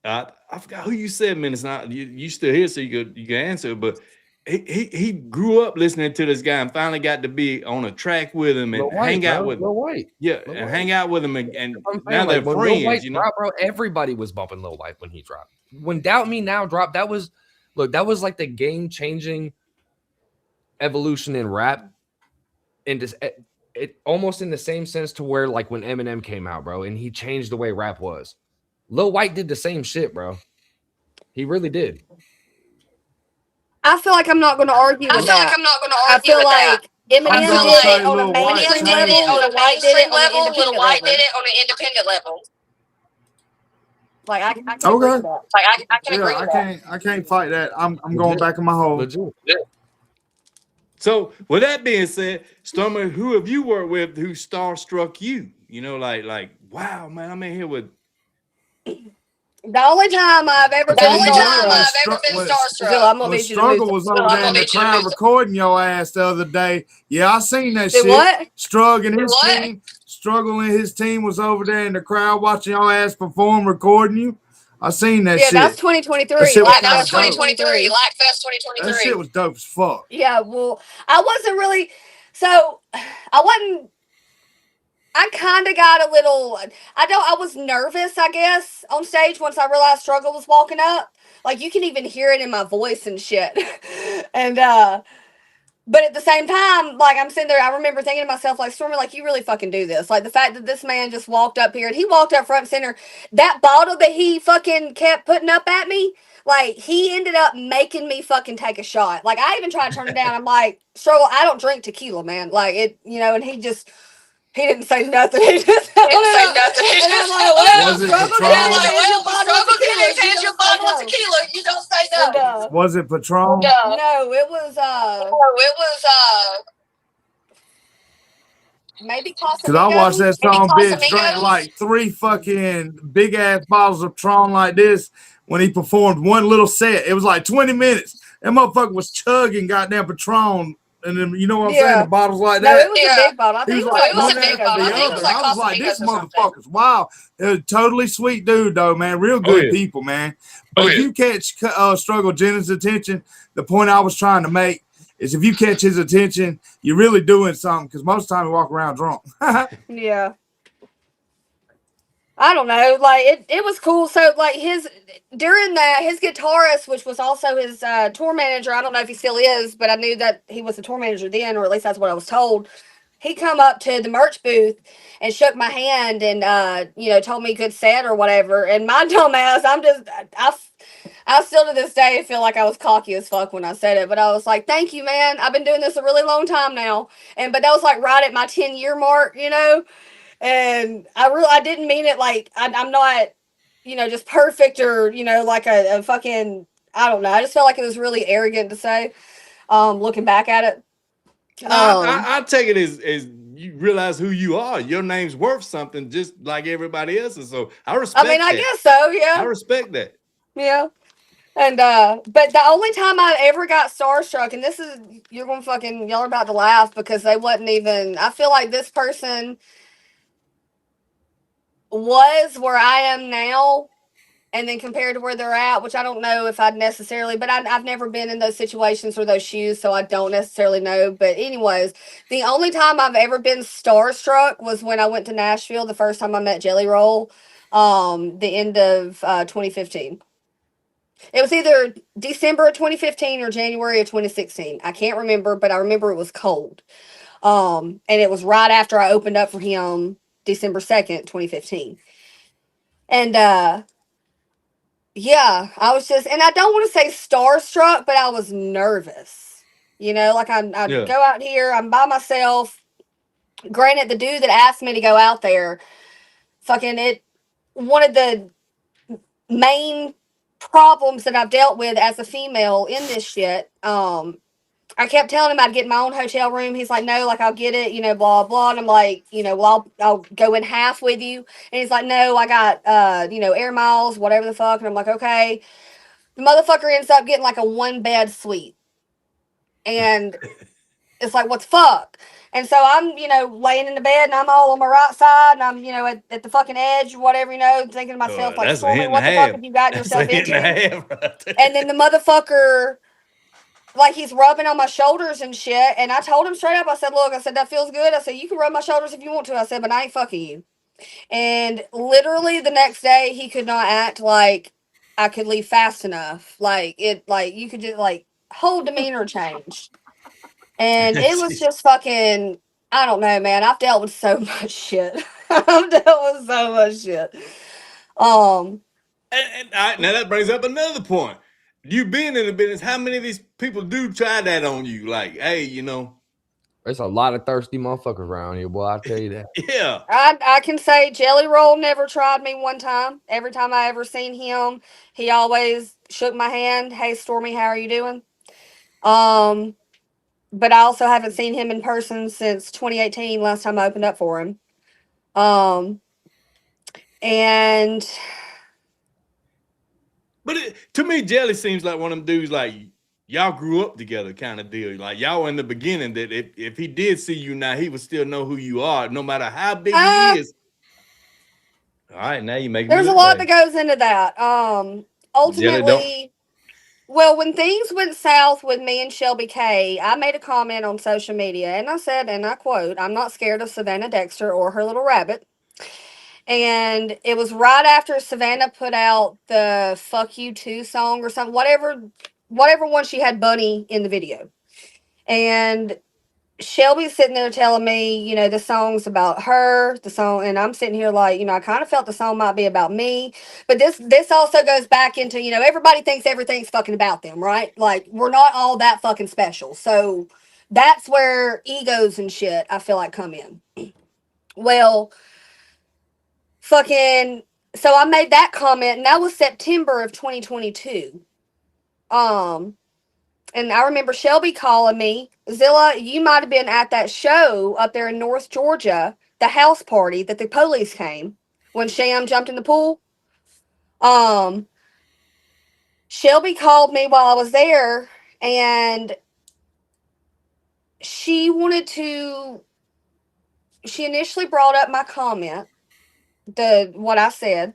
I forgot who you said, man. It's not you still here, so you can answer. But he grew up listening to this guy and finally got to be on a track with him and hang out with Lil White. Yeah, Lil and White. hang out with him and now they're when friends. Lil White You know, dropped, bro. Everybody was bumping Lil White when he dropped. When Doubt Me Now dropped, that was like the game changing evolution in rap, and just it almost in the same sense to where like when Eminem came out, bro, and he changed the way rap was. Lil White did the same shit, bro. He really did. I feel like I'm not going to argue with that. I feel like Eminem did it on a mainstream level. Lil White did it on an independent level. Like I can agree with that. I can't fight that. I'm going back in my hole. Legit. So with that being said, Stormie, who have you worked with who starstruck you? You know, like wow, man, I'm in here with. The only time I've ever been starstruck. When Struggle was over there in the crowd recording your ass the other day. Yeah, I seen that shit. What? Struggle and his team was over there in the crowd watching your ass perform, recording you. I seen that shit. Yeah, that's 2023. That was 2023. Lackfest 2023. That shit was dope as fuck. Yeah, well, I wasn't really. So, I wasn't. I kind of got a little. I was nervous, I guess, on stage once I realized Struggle was walking up. Like you can even hear it in my voice and shit. And but at the same time, like I'm sitting there, I remember thinking to myself, like Stormie, like you really fucking do this. Like the fact that this man just walked up here and he walked up front and center. That bottle that he fucking kept putting up at me, like he ended up making me fucking take a shot. Like I even tried to turn it down. I'm like, Struggle, I don't drink tequila, man. Like it, and he didn't say nothing. He just didn't say nothing. And I'm like, well, Was it Struggle, Patron? can you hand your bottle of tequila? You don't say no. Was it Patron? No, it was maybe Because I watched that song, bitch, drank Casamigos. like 3 fucking big ass bottles of Tron like this when he performed one little set. It was like 20 minutes. That motherfucker was chugging goddamn Patron. And then, you know what I'm saying? The bottles like that. No, it was a big bottle. I think It was a big bottle. I was like, this motherfucker's wow. Totally sweet dude, though, man. Real good people, man. But if you catch Struggle Jennings' attention, the point I was trying to make is if you catch his attention, you're really doing something because most of the time you walk around drunk. Yeah. I don't know. Like it was cool. So like during that, his guitarist, which was also his tour manager, I don't know if he still is, but I knew that he was the tour manager then, or at least that's what I was told. He come up to the merch booth and shook my hand and told me good set or whatever. And my dumb ass, I still to this day feel like I was cocky as fuck when I said it, but I was like, thank you, man. I've been doing this a really long time now. But that was like right at my 10-year mark, and I didn't mean it like I'm not, just perfect or, like a fucking, I don't know. I just felt like it was really arrogant to say, looking back at it. I take it as you realize who you are. Your name's worth something just like everybody else's. So I respect that. I guess so, yeah. I respect that. Yeah. And but the only time I ever got starstruck, and this is y'all are about to laugh because they wasn't even, I feel like this person was where I am now, and then compared to where they're at, which I don't know if I'd necessarily, but I've never been in those situations or those shoes, so I don't necessarily know. But anyways, the only time I've ever been starstruck was when I went to Nashville the first time I met Jelly Roll, the end of 2015. It was either December of 2015 or January of 2016. I can't remember, but I remember it was cold. And it was right after I opened up for him December 2nd, 2015. And yeah, I was just, and I don't want to say starstruck, but I was nervous. Like I go out here, I'm by myself. Granted, the dude that asked me to go out there, one of the main problems that I've dealt with as a female in this shit. I kept telling him I'd get my own hotel room. He's like, no, like I'll get it, blah blah. And I'm like, well, I'll go in half with you. And he's like, no, I got air miles, whatever the fuck. And I'm like, okay. The motherfucker ends up getting like a 1-bed suite, and it's like, what the fuck? And so I'm, laying in the bed and I'm all on my right side and I'm, at the fucking edge or whatever, thinking to myself, like, Stormie, what the fuck have you gotten yourself into? And then the motherfucker, like, he's rubbing on my shoulders and shit. And I told him straight up, I said, look, that feels good. I said, you can rub my shoulders if you want to. I said, but I ain't fucking you. And literally the next day, he could not act like I could leave fast enough. Like, you could just, like, whole demeanor changed. And it was just fucking, I don't know, man. I've dealt with so much shit. I've dealt with so much shit. Now that brings up another point. You being in the business, how many of these people do try that on you? Like, hey, There's a lot of thirsty motherfuckers around here, boy. I'll tell you that. Yeah. I can say Jelly Roll never tried me one time. Every time I ever seen him, he always shook my hand. Hey, Stormie, how are you doing? But I also haven't seen him in person since 2018, last time I opened up for him. And but to me, Jelly seems like one of them dudes like y'all grew up together kind of deal. Like y'all were in the beginning that if he did see you now, he would still know who you are, no matter how big he is. All right, now you make there's a lot that goes into that. Ultimately, Well, when things went south with me and Shelby K, I made a comment on social media and I said, and I quote, I'm not scared of Savannah Dexter or her little rabbit. And it was right after Savannah put out the Fuck You Too song or something, whatever one she had Bunny in the video. And Shelby's sitting there telling me, you know, the song's about her, the song, and I'm sitting here like, you know, I kind of felt the song might be about me, but this also goes back into, you know, everybody thinks everything's fucking about them, right? Like we're not all that fucking special, so that's where egos and shit I feel like come in. Well, fucking, so I made that comment, and that was September of 2022. And I remember Shelby calling me, Zilla, you might have been at that show up there in North Georgia, the house party that the police came when Sham jumped in the pool. Shelby called me while I was there, and she initially brought up my comment, what I said,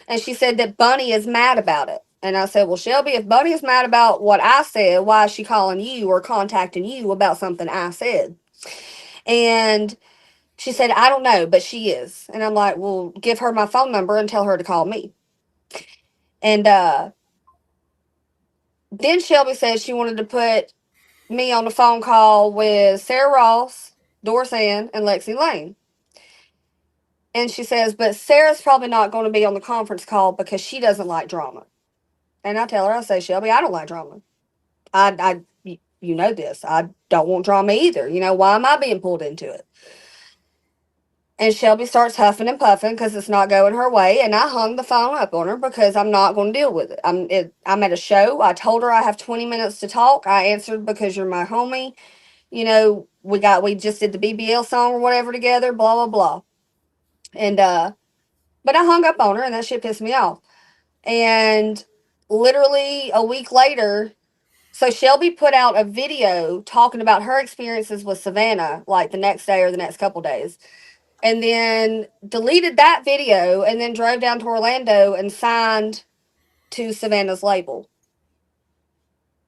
and she said that Bunny is mad about it. And I said, well, Shelby, if Bunny is mad about what I said, why is she calling you or contacting you about something I said? And she said, I don't know, but she is. And I'm like, well, give her my phone number and tell her to call me. And then Shelby said she wanted to put me on a phone call with Sarah Ross, Doris Ann, and Lexi Lane. And she says, but Sarah's probably not going to be on the conference call because she doesn't like drama. And I tell her, I say, Shelby, I don't like drama. You know this. I don't want drama either. You know, why am I being pulled into it? And Shelby starts huffing and puffing because it's not going her way. And I hung the phone up on her because I'm not going to deal with it. I'm at a show. I told her I have 20 minutes to talk. I answered because you're my homie. You know, we just did the BBL song or whatever together, blah, blah, blah. And, but I hung up on her and that shit pissed me off. And literally a week later, so Shelby put out a video talking about her experiences with Savannah, like the next day or the next couple days. And then deleted that video and then drove down to Orlando and signed to Savannah's label.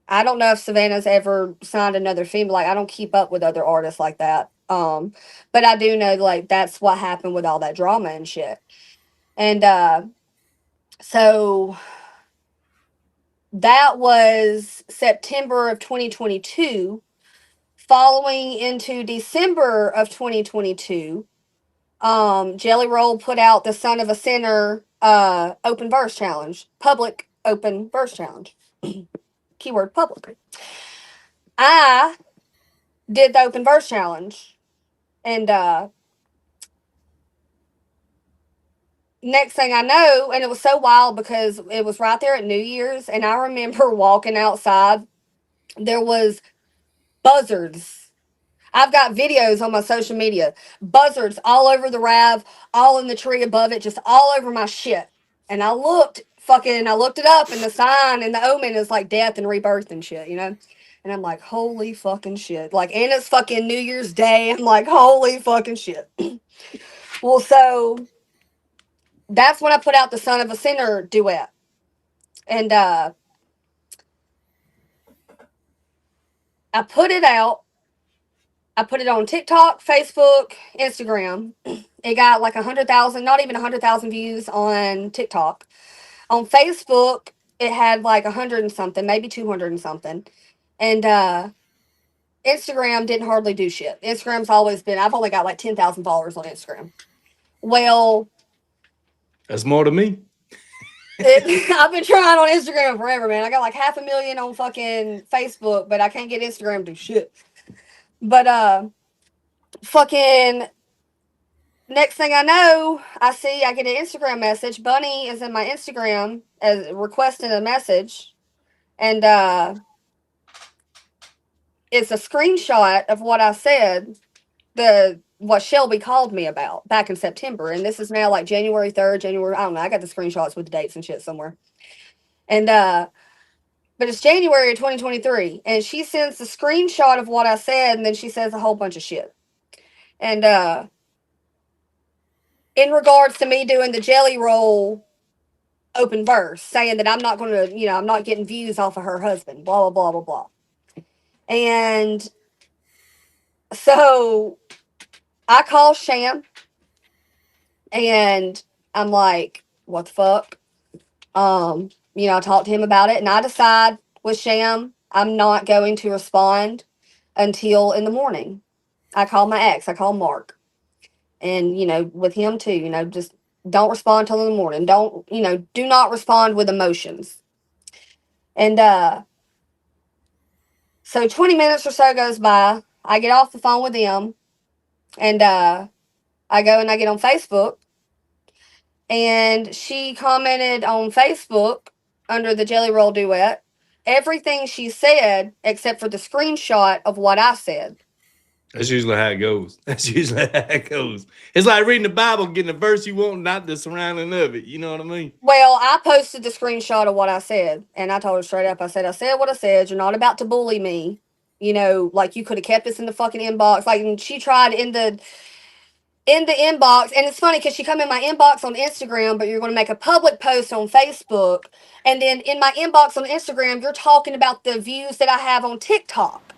I don't know if Savannah's ever signed another female. Like, I don't keep up with other artists like that. But I do know, like, that's what happened with all that drama and shit. And so that was September of 2022. Following into December of 2022, Jelly Roll put out the Son of a Sinner open verse challenge, public open verse challenge. Keyword public. I did the open verse challenge, and next thing I know, and it was so wild because it was right there at New Year's, and I remember walking outside. There was buzzards. I've got videos on my social media. Buzzards all over the Rav, all in the tree above it, just all over my shit. And I looked it up, and the sign and the omen is like death and rebirth and shit, you know? And I'm like, holy fucking shit. Like, and it's fucking New Year's Day. I'm like, holy fucking shit. Well, so that's when I put out the Son of a Sinner duet. And I put it out. I put it on TikTok, Facebook, Instagram. It got like 100,000, not even 100,000 views on TikTok. On Facebook, it had like 100 and something, maybe 200 and something. And Instagram didn't hardly do shit. Instagram's always been, I've only got like 10,000 followers on Instagram. Well, That's more than me. I've been trying on Instagram forever, man. I got like 500,000 on fucking Facebook, but I can't get Instagram to do shit. But fucking next thing I know, I get an Instagram message. Bunny is in my Instagram as requesting a message, and it's a screenshot of what I said, what Shelby called me about back in September, and this is now like January 3rd, I don't know, I got the screenshots with the dates and shit somewhere. And but it's January of 2023, and she sends the screenshot of what I said, and then she says a whole bunch of shit. And in regards to me doing the Jelly Roll open verse saying that I'm not going to, I'm not getting views off of her husband, blah, blah, blah, blah, blah. And so I call Sham and I'm like, what the fuck? I talked to him about it and I decide with Sham, I'm not going to respond until in the morning. I call my ex, I call Mark. And, with him too, just don't respond till in the morning. Don't, do not respond with emotions. And so 20 minutes or so goes by. I get off the phone with them and I go and I get on Facebook. And she commented on Facebook under the Jelly Roll duet everything she said except for the screenshot of what I said. That's usually how it goes. That's usually how it goes. It's like reading the Bible, getting the verse you want, not the surrounding of it. You know what I mean? Well, I posted the screenshot of what I said, and I told her straight up. I said what I said. You're not about to bully me. Like you could have kept this in the fucking inbox. Like, and she tried in the inbox, and it's funny because she come in my inbox on Instagram, but you're going to make a public post on Facebook, and then in my inbox on Instagram, you're talking about the views that I have on TikTok.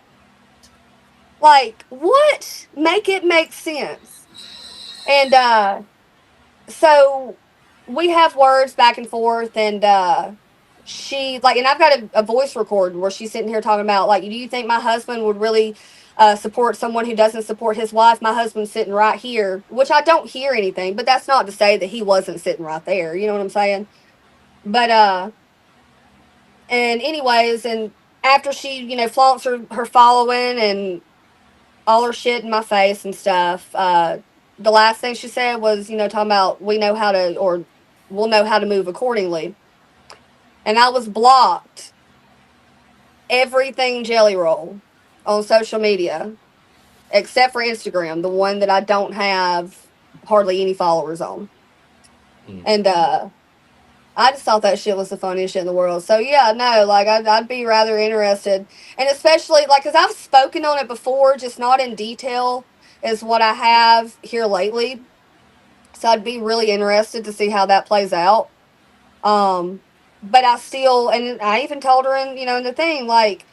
Like, what? Make it make sense. And so we have words back and forth, and she like, and I've got a voice recording where she's sitting here talking about like, do you think my husband would really support someone who doesn't support his wife? My husband's sitting right here, which I don't hear anything, but that's not to say that he wasn't sitting right there. You know what I'm saying? But and anyways, and after she flaunts her following and all her shit in my face and stuff, the last thing she said was, talking about we'll know how to move accordingly. And I was blocked everything Jelly Roll on social media except for Instagram, the one that I don't have hardly any followers on. And I just thought that shit was the funniest shit in the world. So yeah, no, like I'd be rather interested, and especially like because I've spoken on it before, just not in detail as what I have here lately. So I'd be really interested to see how that plays out. But I still, and I even told her in the thing, like,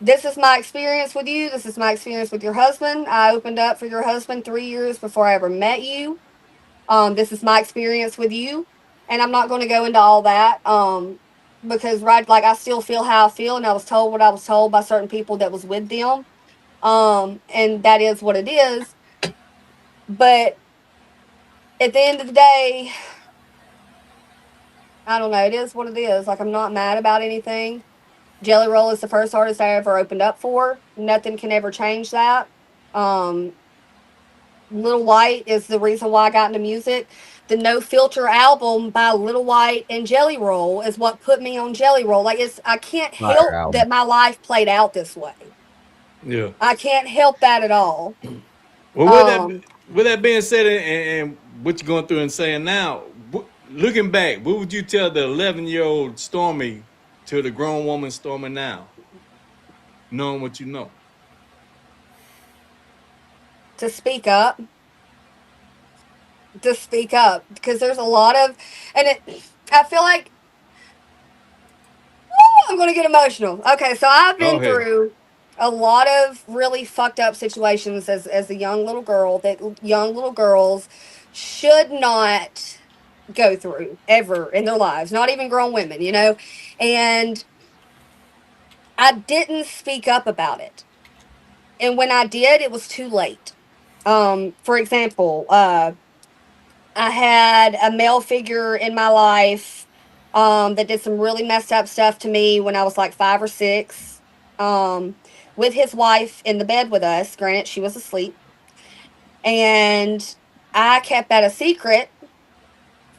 this is my experience with you. This is my experience with your husband. I opened up for your husband 3 years before I ever met you. This is my experience with you. And I'm not going to go into all that. Because right, like I still feel how I feel, and I was told what I was told by certain people that was with them. And that is what it is. But at the end of the day, I don't know. It is what it is. Like, I'm not mad about anything. Jelly Roll is the first artist I ever opened up for. Nothing can ever change that. Little White is the reason why I got into music. The No Filter album by Little White and Jelly Roll is what put me on Jelly Roll. Like, I can't help that my life played out this way. Yeah. I can't help that at all. Well, with that being said, and what you're going through and saying now, looking back, what would you tell the 11-year-old Stormie to the grown woman Stormie now, knowing what you know? To speak up. To speak up, because there's a lot of, and I feel like, I'm going to get emotional. Okay, so I've been through a lot of really fucked up situations as a young little girl that young little girls should not go through ever in their lives, not even grown women, and I didn't speak up about it. And when I did, it was too late. For example, I had a male figure in my life that did some really messed up stuff to me when I was like 5 or 6, with his wife in the bed with us. Granted, she was asleep. And I kept that a secret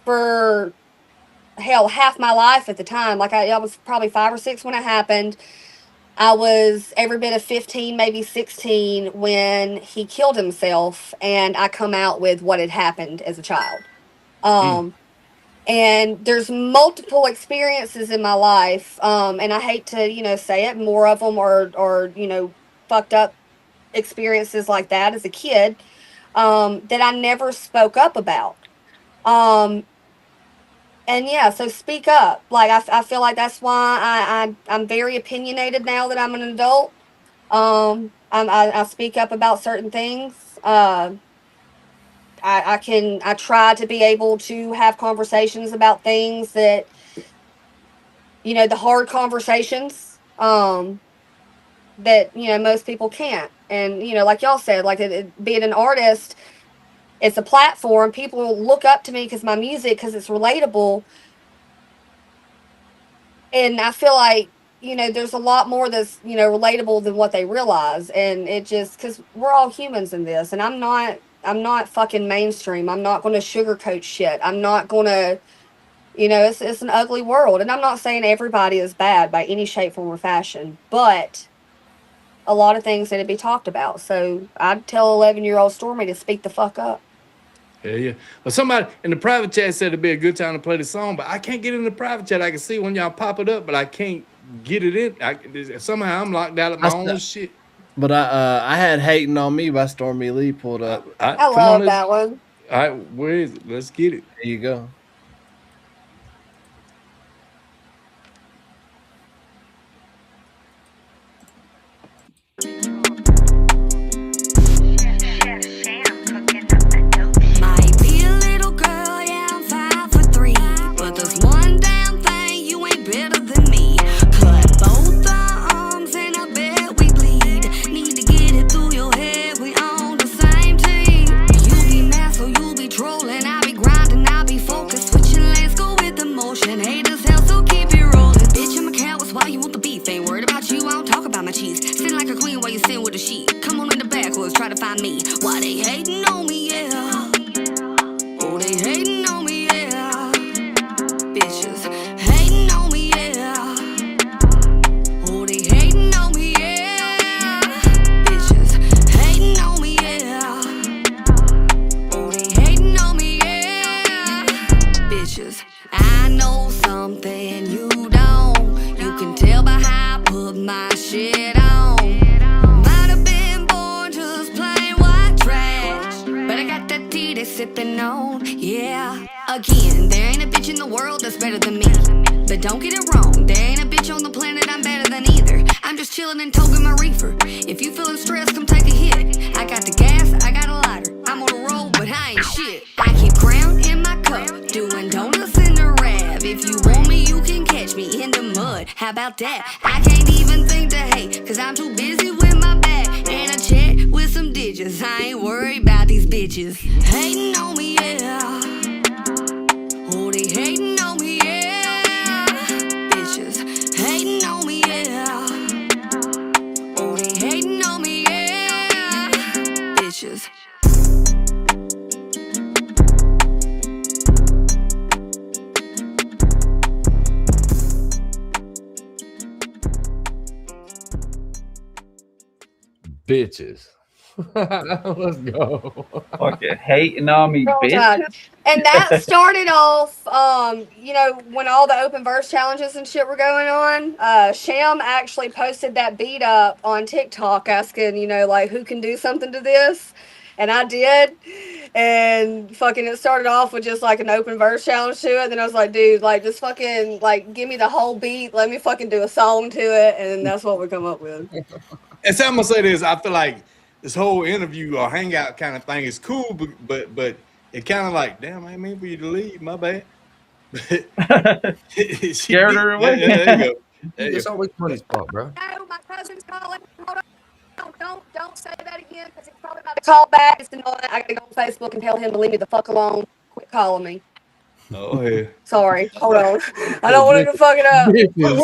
for, hell, half my life at the time. Like, I was probably 5 or 6 when it happened. I was every bit of 15, maybe 16 when he killed himself, and I come out with what had happened as a child. And there's multiple experiences in my life, and I hate to, say it, more of them are fucked up experiences like that as a kid, that I never spoke up about. And yeah, so speak up. Like I feel like that's why I'm very opinionated now that I'm an adult. I speak up about certain things. I try to be able to have conversations about things that, the hard conversations, that, most people can't. And, like y'all said, like being an artist, it's a platform. People look up to me because my music, because it's relatable. And I feel like, there's a lot more that's, relatable than what they realize. And it just, because we're all humans in this. And I'm not fucking mainstream. I'm not going to sugarcoat shit. I'm not going to, it's an ugly world. And I'm not saying everybody is bad by any shape, form, or fashion, but a lot of things need to be talked about. So I'd tell 11-year-old Stormie to speak the fuck up. Yeah. Well, somebody in the private chat said it'd be a good time to play the song, but I can't get in the private chat. I can see when y'all pop it up, but I can't get it in. Somehow I'm locked out of my own shit. But I had "Hating on Me" by Stormie Leigh pulled up. I Come love on, that one. all right, where is it? Let's get it. There you go. Might be a little girl, yeah, I'm 5'3", but there's one damn thing you ain't better than me. Cut both our arms and I bet we bleed. Need to get it through your head, we on the same team. You be mad, so you be trolling, I be grinding, I be focused. Switching lanes, go with the motion. Haters hell, so keep it rolling. Bitch, I'm a coward, why you want the beef? Ain't worried about you, I don't talk about my cheese. Sit like a queen while you sit with a sheep. Come on in the backwoods, try to find me. Why they hating on me, yeah. Oh, they hating on me, yeah. Bitches hating on me, yeah. Oh, they hating on me, yeah. Bitches hating on me, yeah. Oh, they hating on me, yeah. Bitches, I know something you don't. You can tell by how I put my shit on. Might have been born just plain white trash, but I got that tea they sipping on, yeah. Again, there ain't a bitch in the world that's better than me. But don't get it wrong, there ain't a bitch on the planet I'm better than either. I'm just chillin' and toking my reefer. If you feelin' stressed, come take a hit. I got the gas, I got a lighter. I'm on the road, but I ain't shit. I keep crown in my cup, doing donuts in the rab. If you want me, you can catch me in the mud. How about that? I can't even think to hate, cause I'm too busy with my bag and a check with some digits. I ain't worried about these bitches hating on me, yeah. Oh, they hating on me, yeah. Bitches hating on me, yeah. Oh, they hating on me, yeah. Bitches. Bitches. Let's go. Fucking hating on me, Roll bitch. Tide. And that started off, when all the open verse challenges and shit were going on. Sham actually posted that beat up on TikTok asking, like, who can do something to this? And I did. And fucking it started off with just like an open verse challenge to it. Then I was like, dude, like, just fucking, like, give me the whole beat. Let me fucking do a song to it. And that's what we come up with. And so I'm gonna say this: I feel like this whole interview or hangout kind of thing is cool, but it kind of like, damn, I didn't mean for you to leave. My bad. Scared her away. There you go. It's always funny spot, bro. No, my cousin's calling. Hold on. Don't say that again because he's probably about to call back. It's annoying. I gotta go on Facebook and tell him to leave me the fuck alone. Quit calling me. Oh yeah. Sorry. Hold on. I don't want him to fuck it up. Hey, look,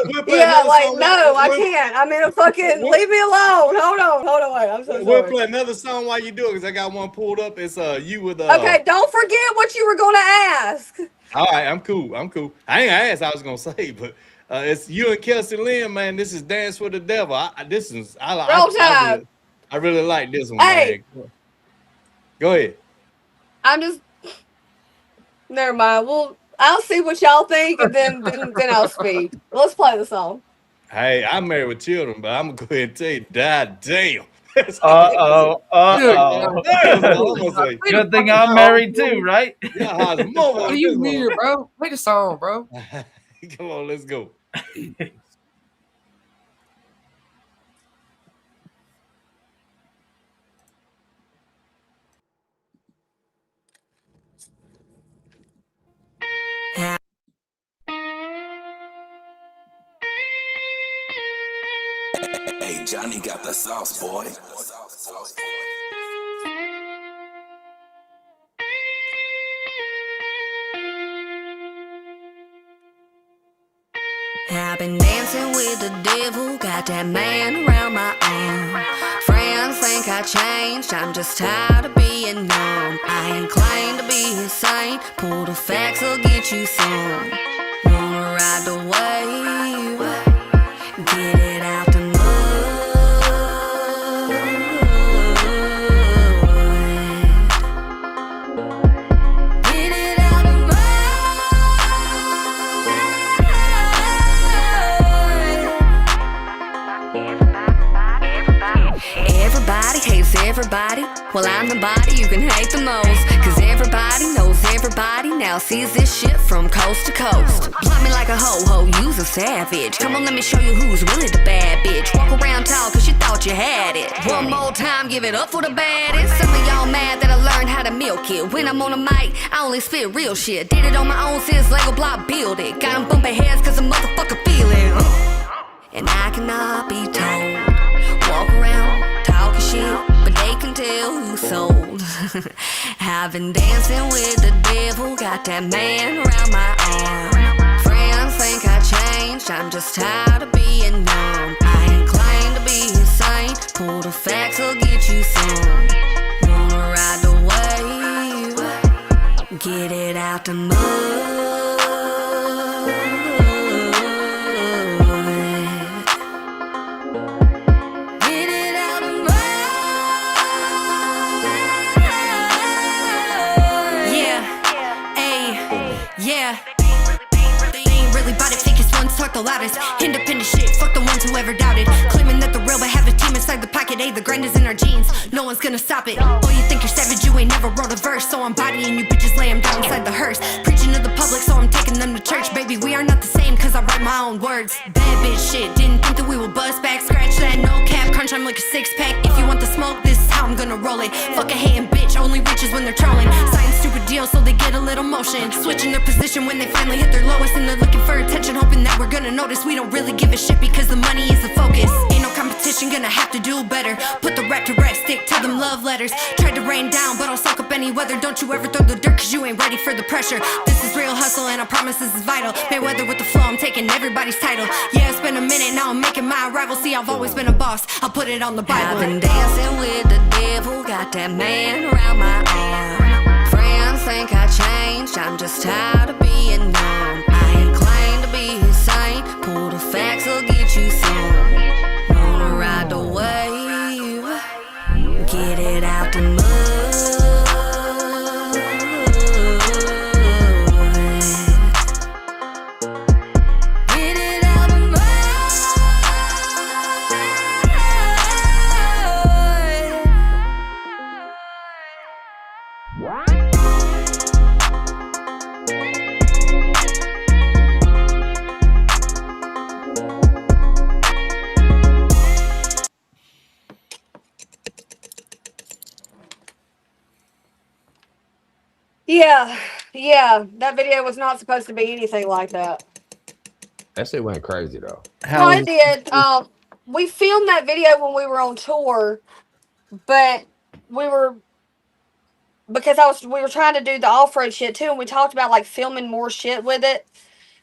we'll play Yeah, another like, song. no, I can't. I'm in a fucking, leave me alone. Hold on, wait. I'm so We'll sorry. play another song while you do it because I got one pulled up. It's you with Okay, don't forget what you were gonna ask. All right, I'm cool. I ain't gonna ask. I was gonna say, but it's you and Kelsey Lynn, man. This is Dance with the Devil. Roll Tide. I really like this one, Hey. man. Go ahead. I'm just, never mind. I'll see what y'all think and then I'll speak. Let's play the song. Hey, I'm married with children, but I'm gonna go ahead and tell you, God damn. Almost like, Good thing I'm married too, right? What are you weird, bro? Play the song, bro. Come on, let's go. Hey, Johnny got the sauce, boy. I've been dancing with the devil, got that man around my arm. Friends think I changed, I'm just tired of being numb. I ain't claim to be insane, pull the facts, will get you some. Wanna ride the wave, get it out the mud. Get it out the mud. Everybody hates everybody. Well, I'm the body you can hate the most. Cause everybody knows everybody now sees this shit from coast to coast. Plot me like a ho-ho, you's a savage. Come on, let me show you who's really the bad bitch. Walk around tall cause you thought you had it. One more time, give it up for the baddest. Some of y'all mad that I learned how to milk it. When I'm on a mic, I only spit real shit. Did it on my own since Lego block build it. Got 'em bumping heads cause a motherfucker feel it. And I cannot be told. Walk around talking shit, but they can tell who sold. I've been dancing with the devil, got that man around my arm. Friends think I changed, I'm just tired of being numb. I ain't claim to be insane, pull the facts, will get you some. Wanna ride the wave, get it out the mud. Yeah, they ain't really bout it, fakest ones talk the loudest. Independent shit, fuck the ones who ever doubted. Claiming that the real but have a team inside the pocket. The grind is in our genes, no one's gonna stop it. Oh, you think you're savage, you ain't never wrote a verse. So I'm bodying you bitches, lay 'em down inside the hearse. Preaching to the public, so I'm taking them to church. Baby, we are not the same, cause I write my own words. Bad bitch shit, didn't think that we would buzz back. Scratch that, no cap, crunch, I'm like a six pack. If you want the smoke, this is how I'm gonna roll it. Fuck a hating bitch, only riches when they're trolling. Sign stupid deals so they get a little motion. Switching their position when they finally hit their lowest. And they're looking for attention, hoping that we're gonna notice. We don't really give a shit because the money is the focus. Ain't no competition, gonna have to do better. Put the rap to rest, stick to them love letters. Tried to rain down, but I'll soak up any weather. Don't you ever throw the dirt cause you ain't ready for the pressure. This is real hustle and I promise this is vital. Mayweather with the flow, I'm taking everybody's title. Yeah, it's been a minute, now I'm making my arrival. See, I've always been a boss, I'll put it on the Bible. I've been dancing with the devil, got that man around my arm. Friends think I changed, I'm just tired of being numb. I ain't claim to be insane, pull the facts, will get you some. Wanna ride the wave, get it out the mud. Get it out the mud. Yeah, that video was not supposed to be anything like that. That shit went crazy though. No, it did. We filmed that video when we were on tour, but we were we were trying to do the off-road shit too, and we talked about like filming more shit with it.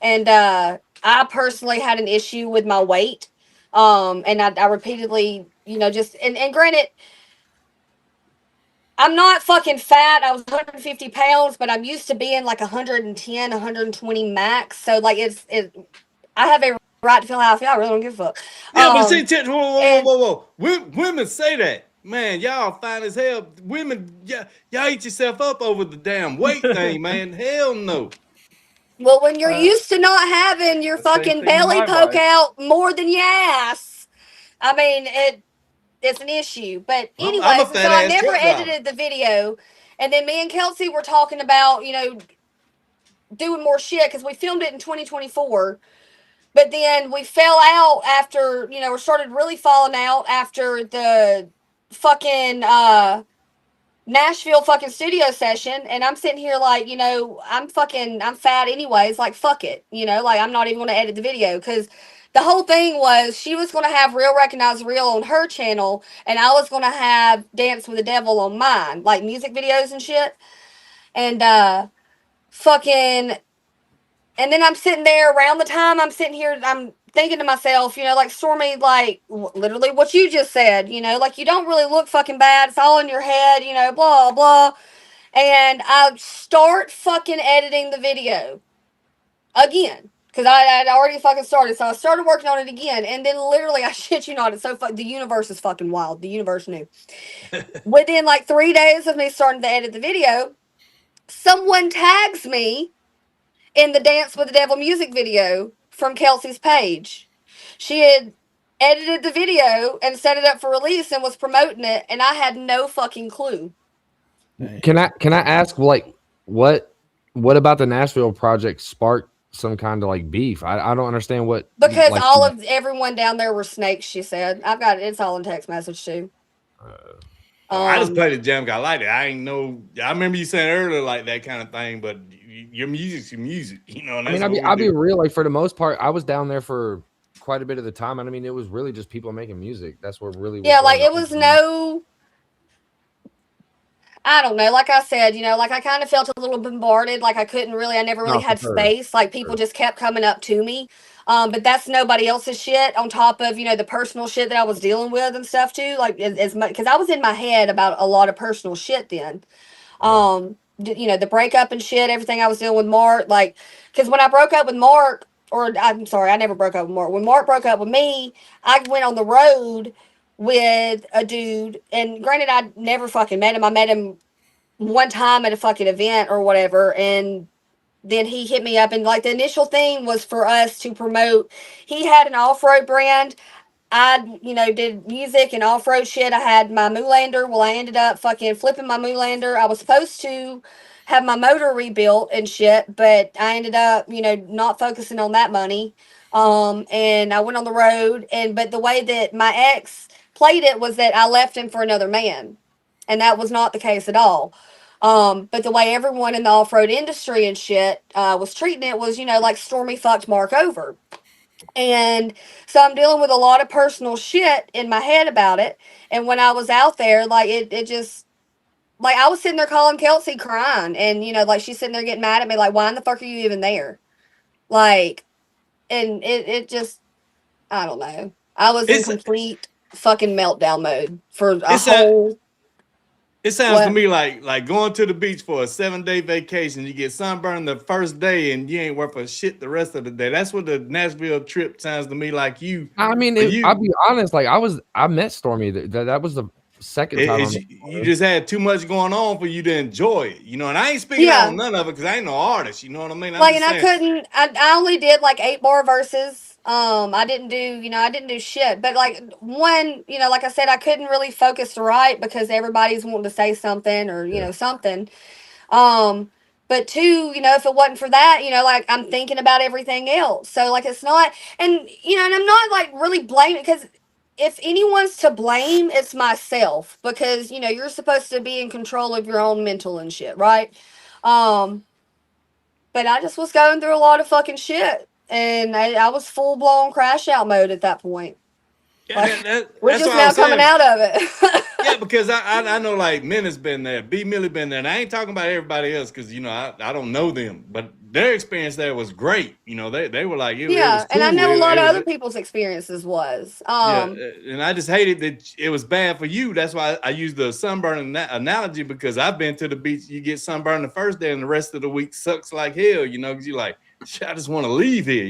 And I personally had an issue with my weight, and I repeatedly, just and granted, I'm not fucking fat. I was 150 pounds, but I'm used to being like 110, 120 max. So like I have a right to feel how I feel. I really don't give a fuck. Yeah, but see, whoa. Women say that. Man, y'all fine as hell. Women, y'all eat yourself up over the damn weight thing, man. Hell no. Well, when you're used to not having your fucking belly poke out more than your ass, I mean, it's an issue. But I'm a anyways, so fat I ass never truck driver. edited the video. And then me and Kelsey were talking about, doing more shit because we filmed it in 2024. But then we fell out after, we started really falling out after the fucking Nashville fucking studio session. And I'm sitting here like, I'm fat anyways. Like, fuck it. Like, I'm not even going to edit the video because the whole thing was she was going to have Real Recognize Real on her channel and I was going to have Dance with the Devil on mine, like music videos and shit. And, fucking, and then I'm sitting there around the time I'm sitting here, I'm thinking to myself, like Stormie, like literally what you just said, like you don't really look fucking bad. It's all in your head, blah, blah. And I start fucking editing the video again because I'd already fucking started. So I started working on it again. And then literally, I shit you not, it's so the universe is fucking wild. The universe knew. Within like 3 days of me starting to edit the video, someone tags me in the Dance with the Devil music video from Kelsey's page. She had edited the video and set it up for release and was promoting it, and I had no fucking clue. Can I ask like what about the Nashville project sparked some kind of like beef? I don't understand what, because like, everyone down there were snakes. She said, "I've got it. It's all in text message too." I just played the jam. I liked it. I ain't know. I remember you saying earlier like that kind of thing, but your music's your music, And I mean, I'll be real. Like for the most part, I was down there for quite a bit of the time, and I mean, it was really just people making music. That's what really. Like it was no. I don't know. Like I said, like I kind of felt a little bombarded. Like I never really had space. Like people just kept coming up to me. But that's nobody else's shit on top of, the personal shit that I was dealing with and stuff too. Like as much, cause I was in my head about a lot of personal shit then. The breakup and shit, everything I was dealing with Mark, like, cause when I broke up with Mark, or I'm sorry, I never broke up with Mark. When Mark broke up with me, I went on the road with a dude, and granted, I never fucking met him. I met him one time at a fucking event or whatever, and then he hit me up, and like the initial thing was for us to promote. He had an off-road brand. I, did music and off-road shit. I had my Moolander. Well, I ended up fucking flipping my Moolander. I was supposed to have my motor rebuilt and shit, but I ended up, not focusing on that money. And I went on the road, but the way that my ex played it was that I left him for another man, and that was not the case at all. But the way everyone in the off-road industry and shit was treating it was, like Stormie fucked Mark over. And so I'm dealing with a lot of personal shit in my head about it. And when I was out there, like it just, like I was sitting there calling Kelsey crying, and like she's sitting there getting mad at me, like, why in the fuck are you even there? Like, and it just, I don't know. I was in complete fucking meltdown mode for a whole. It sounds to me like going to the beach for a 7-day vacation. You get sunburned the first day and you ain't worth a shit the rest of the day. That's what the Nashville trip sounds to me like. You, I mean, I'll be honest. Like I met Stormie. That was the second time. You just had too much going on for you to enjoy it, And I ain't speaking out on none of it because I ain't no artist. You know what I mean? I only did like 8 bar verses. I didn't do shit. But like like I said, I couldn't really focus to write because everybody's wanting to say something or, something. But 2, if it wasn't for that, like I'm thinking about everything else. So like it's not, and and I'm not like really blaming, because if anyone's to blame, it's myself, because you're supposed to be in control of your own mental and shit, right? But I just was going through a lot of fucking shit, and I was full blown crash out mode at that point. Yeah, we're just now coming out of it. Yeah, because I know like Minnie's been there, B Millie been there, and I ain't talking about everybody else because I don't know them, but their experience there was great. They were like, it was cool. And I know a lot of other people's experiences was. And I just hated that it was bad for you. That's why I used the sunburn analogy, because I've been to the beach. You get sunburned the first day, and the rest of the week sucks like hell. Because you're like, I just want to leave here.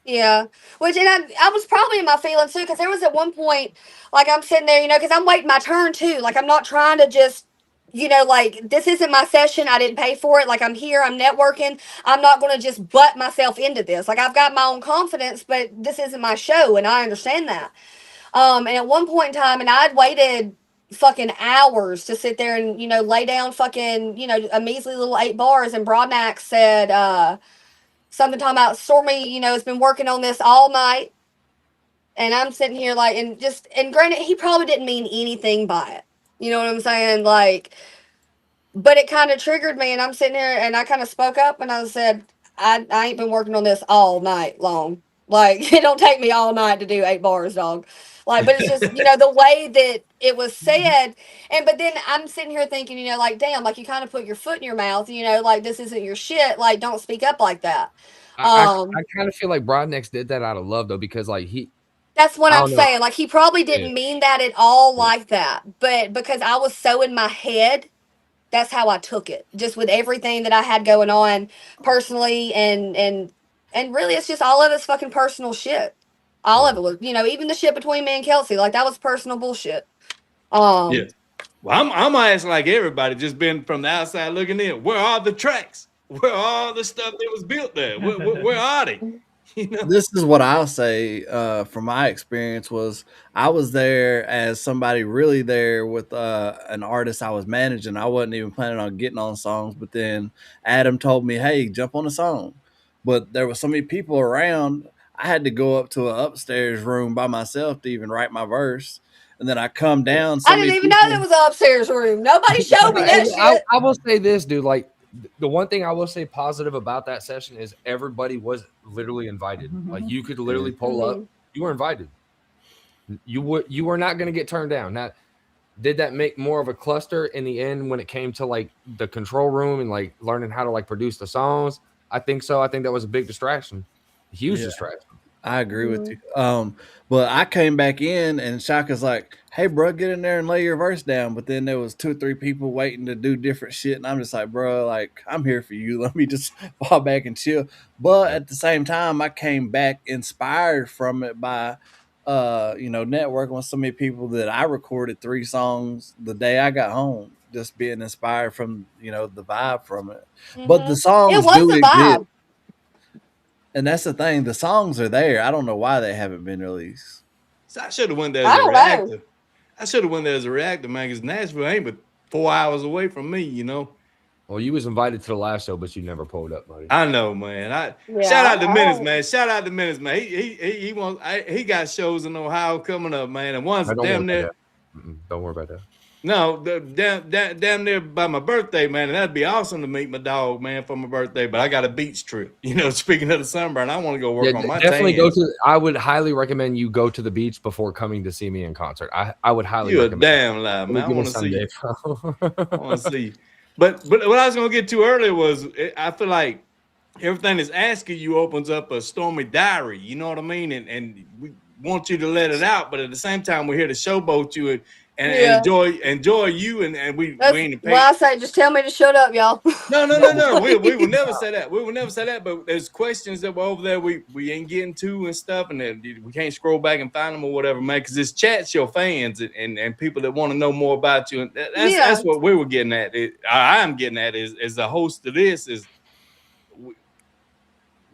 Yeah, which, and I was probably in my feelings too, because there was at one point, like I'm sitting there, because I'm waiting my turn too. Like I'm not trying to just, like this isn't my session. I didn't pay for it. Like I'm here, I'm networking. I'm not going to just butt myself into this. Like I've got my own confidence, but this isn't my show, and I understand that. And at one point in time, and I'd waited fucking hours to sit there and, lay down fucking, a measly little 8 bars. And Broadnax said, something talking about Stormie, has been working on this all night. And I'm sitting here like, and granted, he probably didn't mean anything by it. You know what I'm saying? Like, but it kind of triggered me. And I'm sitting here and I kind of spoke up and I said, I ain't been working on this all night long. Like, it don't take me all night to do 8 bars, dog. Like, but it's just, the way that it was said. But then I'm sitting here thinking, like, damn, like, you kind of put your foot in your mouth, like, this isn't your shit. Like, don't speak up like that. I kind of feel like Broadnex did that out of love though, because like That's what I I'm don't know. saying. Like, he probably didn't mean that at all like that. But because I was so in my head, that's how I took it. Just with everything that I had going on personally, and really, it's just all of it's fucking personal shit. All of it was, even the shit between me and Kelsey, like that was personal bullshit. Yeah. Well, I'm asking like everybody, just been from the outside looking in. Where are the tracks? Where are the stuff that was built there? Where are they? This is what I'll say from my experience was I was there as somebody really there with an artist I was managing. I wasn't even planning on getting on songs, but then Adam told me, hey, jump on a song. But there were so many people around, I had to go up to an upstairs room by myself to even write my verse. And then I come down, so I didn't many even know there people. was an upstairs room. Nobody showed me that shit. I will say this, dude. Like the one thing I will say positive about that session is everybody was literally invited. Like you could literally pull up. You were invited. You were not going to get turned down. Now, did that make more of a cluster in the end when it came to like the control room and like learning how to like produce the songs? I think so. I think that was a big distraction, huge distraction. I agree with you. But I came back in and Shaka's like, hey, bro, get in there and lay your verse down. But then there was 2 or 3 people waiting to do different shit. And I'm just like, bro, like, I'm here for you. Let me just fall back and chill. But at the same time, I came back inspired from it by, networking with so many people that I recorded 3 songs the day I got home. Just being inspired from, the vibe from it. But the songs It was do the exist. vibe. And that's the thing. The songs are there. I don't know why they haven't been released. So I should have went there as a reactor. I should have went there as a reactor, man, because Nashville ain't but 4 hours away from me, Well, you was invited to the last show, but you never pulled up, buddy. I know, man. Shout out to Minutes, man. Shout out to Minutes, man. He got shows in Ohio coming up, man. And once damn near. Don't worry about that. No, damn near by my birthday, man. And that'd be awesome to meet my dog, man, for my birthday. But I got a beach trip. Speaking of the sunburn, I want to go work on my definitely tans. I would highly recommend you go to the beach before coming to see me in concert. I would highly recommend. You're a damn lie, man. I want to see you. I want to see you. But what I was gonna get to earlier was I feel like everything that's asking you opens up a Stormie diary. You know what I mean? And we want you to let it out, but at the same time, we're here to showboat you and enjoy you. And we ain't well, I say just tell me to shut up, y'all. No. we will never say that. We will never say that. But there's questions that were over there we ain't getting to and stuff, and we can't scroll back and find them or whatever, man. Because this chat's your fans and people that want to know more about you. And that's what we were getting at. I'm getting at is as the host of this is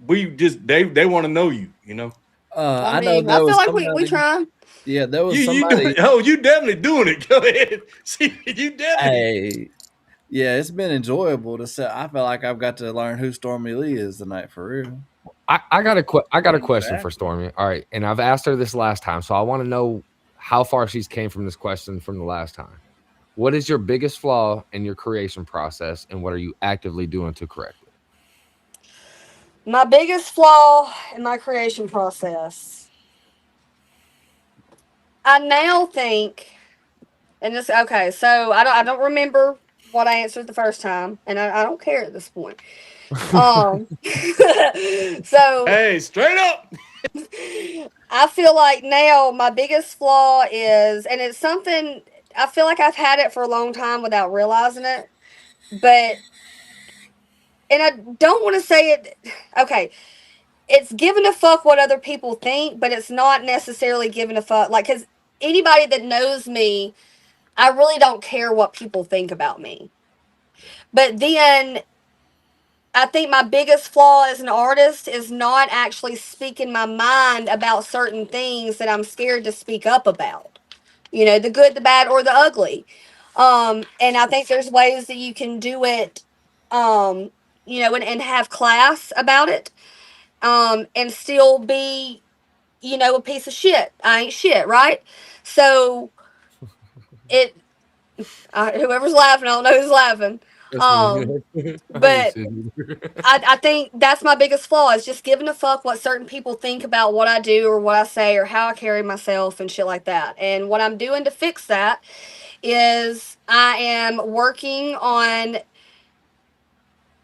we just they want to know you. I feel like we try. Yeah, there was somebody. You definitely doing it. Go ahead. See, you definitely. Hey, yeah, it's been enjoyable to say. I feel like I've got to learn who Stormie Leigh is tonight for real. I got a question for Stormie. All right, and I've asked her this last time, so I want to know how far she's came from this question from the last time. What is your biggest flaw in your creation process, and what are you actively doing to correct it? My biggest flaw in my creation process. I now think, and this okay, so I don't remember what I answered the first time, and I don't care at this point. So hey, straight up. I feel like now my biggest flaw is, and it's something I feel like I've had it for a long time without realizing it, but, and I don't want to say it. Okay, it's giving a fuck what other people think, but it's not necessarily giving a fuck. Like, because anybody that knows me, I really don't care what people think about me. But then I think my biggest flaw as an artist is not actually speaking my mind about certain things that I'm scared to speak up about. The good, the bad, or the ugly. And I think there's ways that you can do it, and have class about it, and still be, a piece of shit. I ain't shit, right? So it, whoever's laughing, I don't know who's laughing. That's Um, me. I ain't but shit either. I think that's my biggest flaw is just giving a fuck what certain people think about what I do or what I say or how I carry myself and shit like that. And what I'm doing to fix that is I am working on,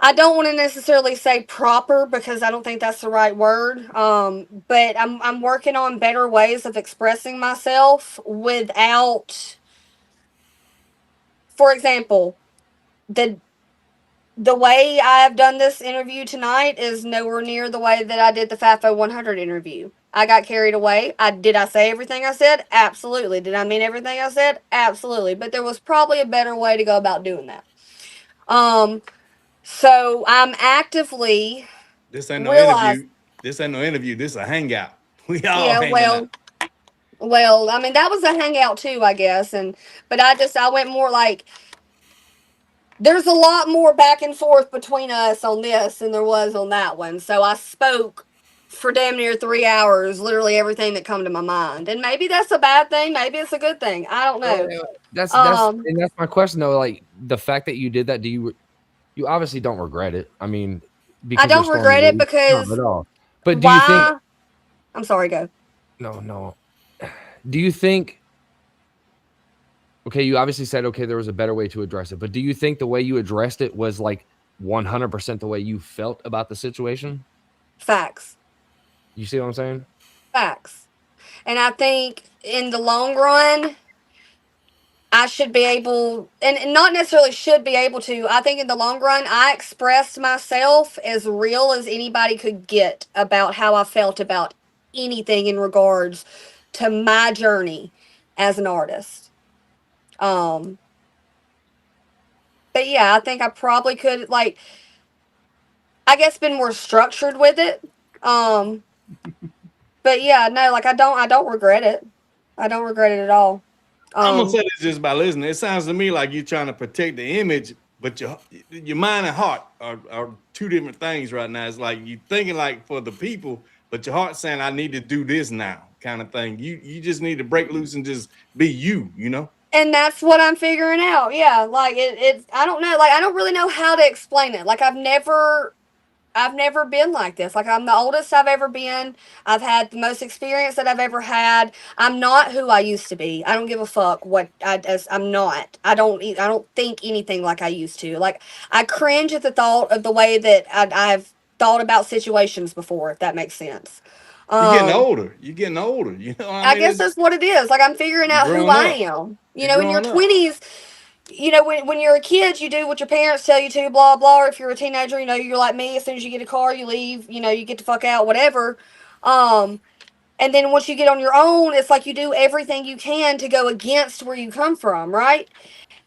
I don't want to necessarily say proper because I don't think that's the right word. But I'm working on better ways of expressing myself without, for example, the the way I have done this interview tonight is nowhere near the way that I did the FAFO 100 interview. I got carried away. Did I say everything I said? Absolutely. Did I mean everything I said? Absolutely. But there was probably a better way to go about doing that. So I'm actively This ain't no realize, interview. This ain't no interview. This a hangout. We all yeah, hanging out. well, I mean that was a hangout too, I guess, but I went more like there's a lot more back and forth between us on this than there was on that one. So I spoke for damn near 3 hours, literally everything that come to my mind. And maybe that's a bad thing. Maybe it's a good thing. I don't know. Um, That's my question though. Like the fact that you did that, you obviously don't regret it. I mean, I because you're don't Stormy regret it Leigh, not because at all. But do you think? why? I'm sorry, go. No. Do you think? Okay, you obviously said okay, there was a better way to address it, but do you think the way you addressed it was like 100% the way you felt about the situation? Facts. You see what I'm saying? Facts. And I think in the long run, I should be able, and not necessarily should be able to. I think in the long run, I expressed myself as real as anybody could get about how I felt about anything in regards to my journey as an artist. Um, but yeah, I think I probably could, like, I guess, been more structured with it. Um, but yeah, no, like I don't regret it. I don't regret it at all. I'm gonna say Um, this just by listening. It sounds to me like you're trying to protect the image, but your mind and heart are two different things right now. It's like you thinking like for the people, but your heart's saying I need to do this now, kind of thing. You just need to break loose and just be you, you know? and that's what I'm figuring out. Yeah, like it I don't know, like I don't really know how to explain it. Like I've never been like this. Like I'm the oldest I've ever been. I've had the most experience that I've ever had. I'm not who I used to be. I don't give a fuck what I'm not. I don't think anything like I used to. Like I cringe at the thought of the way that I've thought about situations before, if that makes sense. You're getting Um, older. You're getting older. You know what I I mean? guess that's what it is. Like I'm figuring You're out who growing I up. am. You're In your growing up. 20s, when you're a kid, you do what your parents tell you to, blah, blah. Or if you're a teenager, you're like me. As soon as you get a car, you leave, you get the fuck out, whatever. Um, and then once you get on your own, it's like you do everything you can to go against where you come from, right?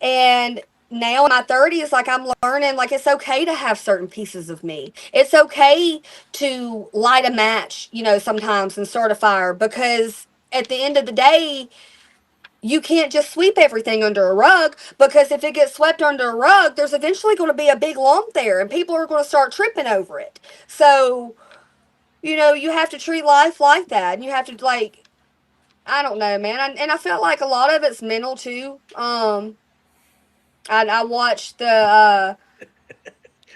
And now in my 30s, like I'm learning, like it's okay to have certain pieces of me. It's okay to light a match, sometimes and start a fire because at the end of the day, you can't just sweep everything under a rug because if it gets swept under a rug, there's eventually going to be a big lump there and people are going to start tripping over it. So, you have to treat life like that. And you have to, like, I don't know, man. And I feel like a lot of it's mental too. I watched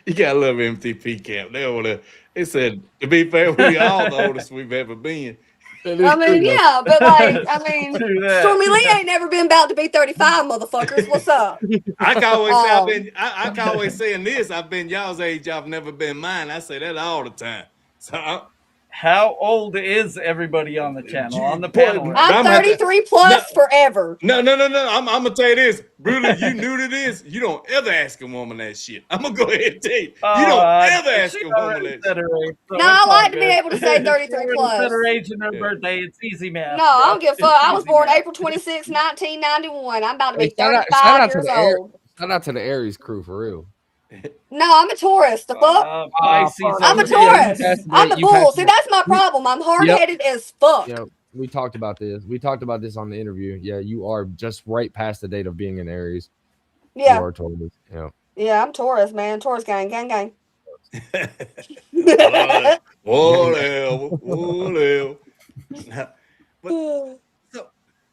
You gotta love MTP camp. They over there. It said, to be fair, we all the oldest we've ever been. I mean, yeah, but like, I mean, Do that. Stormy Leigh ain't never been about to be 35, motherfuckers. What's up? I can always say Um, I can always say in this, I've been y'all's age, I've never been mine. I say that all the time. So How old is everybody on the channel, on the boy, panel right I'm I'm now? gonna have to 33 no, plus forever. no. I'm gonna tell you this, Bruder. You new to this. You don't ever ask a woman that shit. I'm gonna go ahead and tell you. You don't ever ask She a woman already that said shit. her age, so No, it's I all like to be good. able to say She 33 already said plus. her age and her Yeah. birthday. It's easy math, No, I bro. don't give a It's fuck. I was easy born math. April 26, 1991. I'm about to Hey, be shout 35 out to years the air, old. shout out to the Aries crew for real. No, I'm a Taurus. The fuck? Pisces I'm a over here. Taurus. I'm a bull. See, that's my problem. I'm hard-headed as fuck. Yeah, we talked about this. We talked about this on the interview. Yeah, you are just right past the date of being an Aries. You Yeah. are Taurus. Yeah. Yeah, I'm Taurus, man. Taurus gang, gang, gang. Whatever. But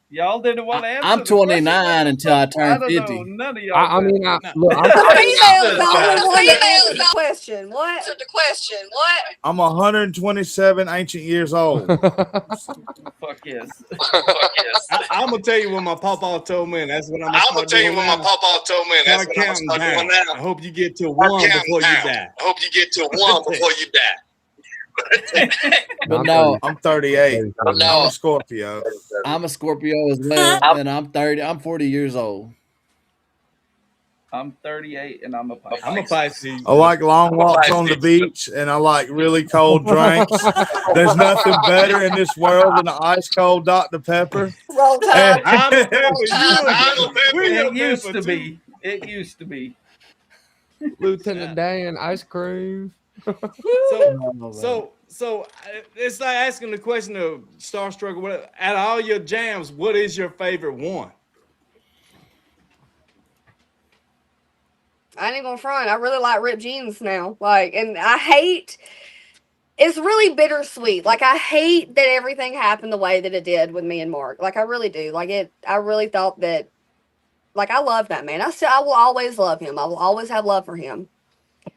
Y'all didn't want to answer. I'm the question. 29 until I I turn don't 50. know. None of y'all. I mean, did. look, I'm The female's the only one that answered the question. What? I'm 127 ancient years old. Fuck yes. I'm gonna tell you what my papa told me, and that's what I'm gonna tell you what my papa told me, and that's Start what I'm counting gonna start down. doing now. I hope you get to one before you die. I hope you get to one before you die. But no, I'm 38. I'm No. a Scorpio. I'm a Scorpio as well, and I'm 30. I'm 40 years old. I'm 38 and I'm a Pisces. I'm a Pisces. I like long walks on the beach, and I like really cold drinks. There's nothing better in this world than an ice cold Dr. Pepper. Roll Tide. It used to be. It used to be. Lieutenant Dan, ice cream. So it's like asking the question of starstruck or whatever. Out of all your jams, what is your favorite one? I ain't gonna front. I really like ripped jeans now. Like, and I hate. It's really bittersweet. Like, I hate that everything happened the way that it did with me and Mark. Like, I really do. Like, I really thought that. Like, I love that man. I will always love him. I will always have love for him.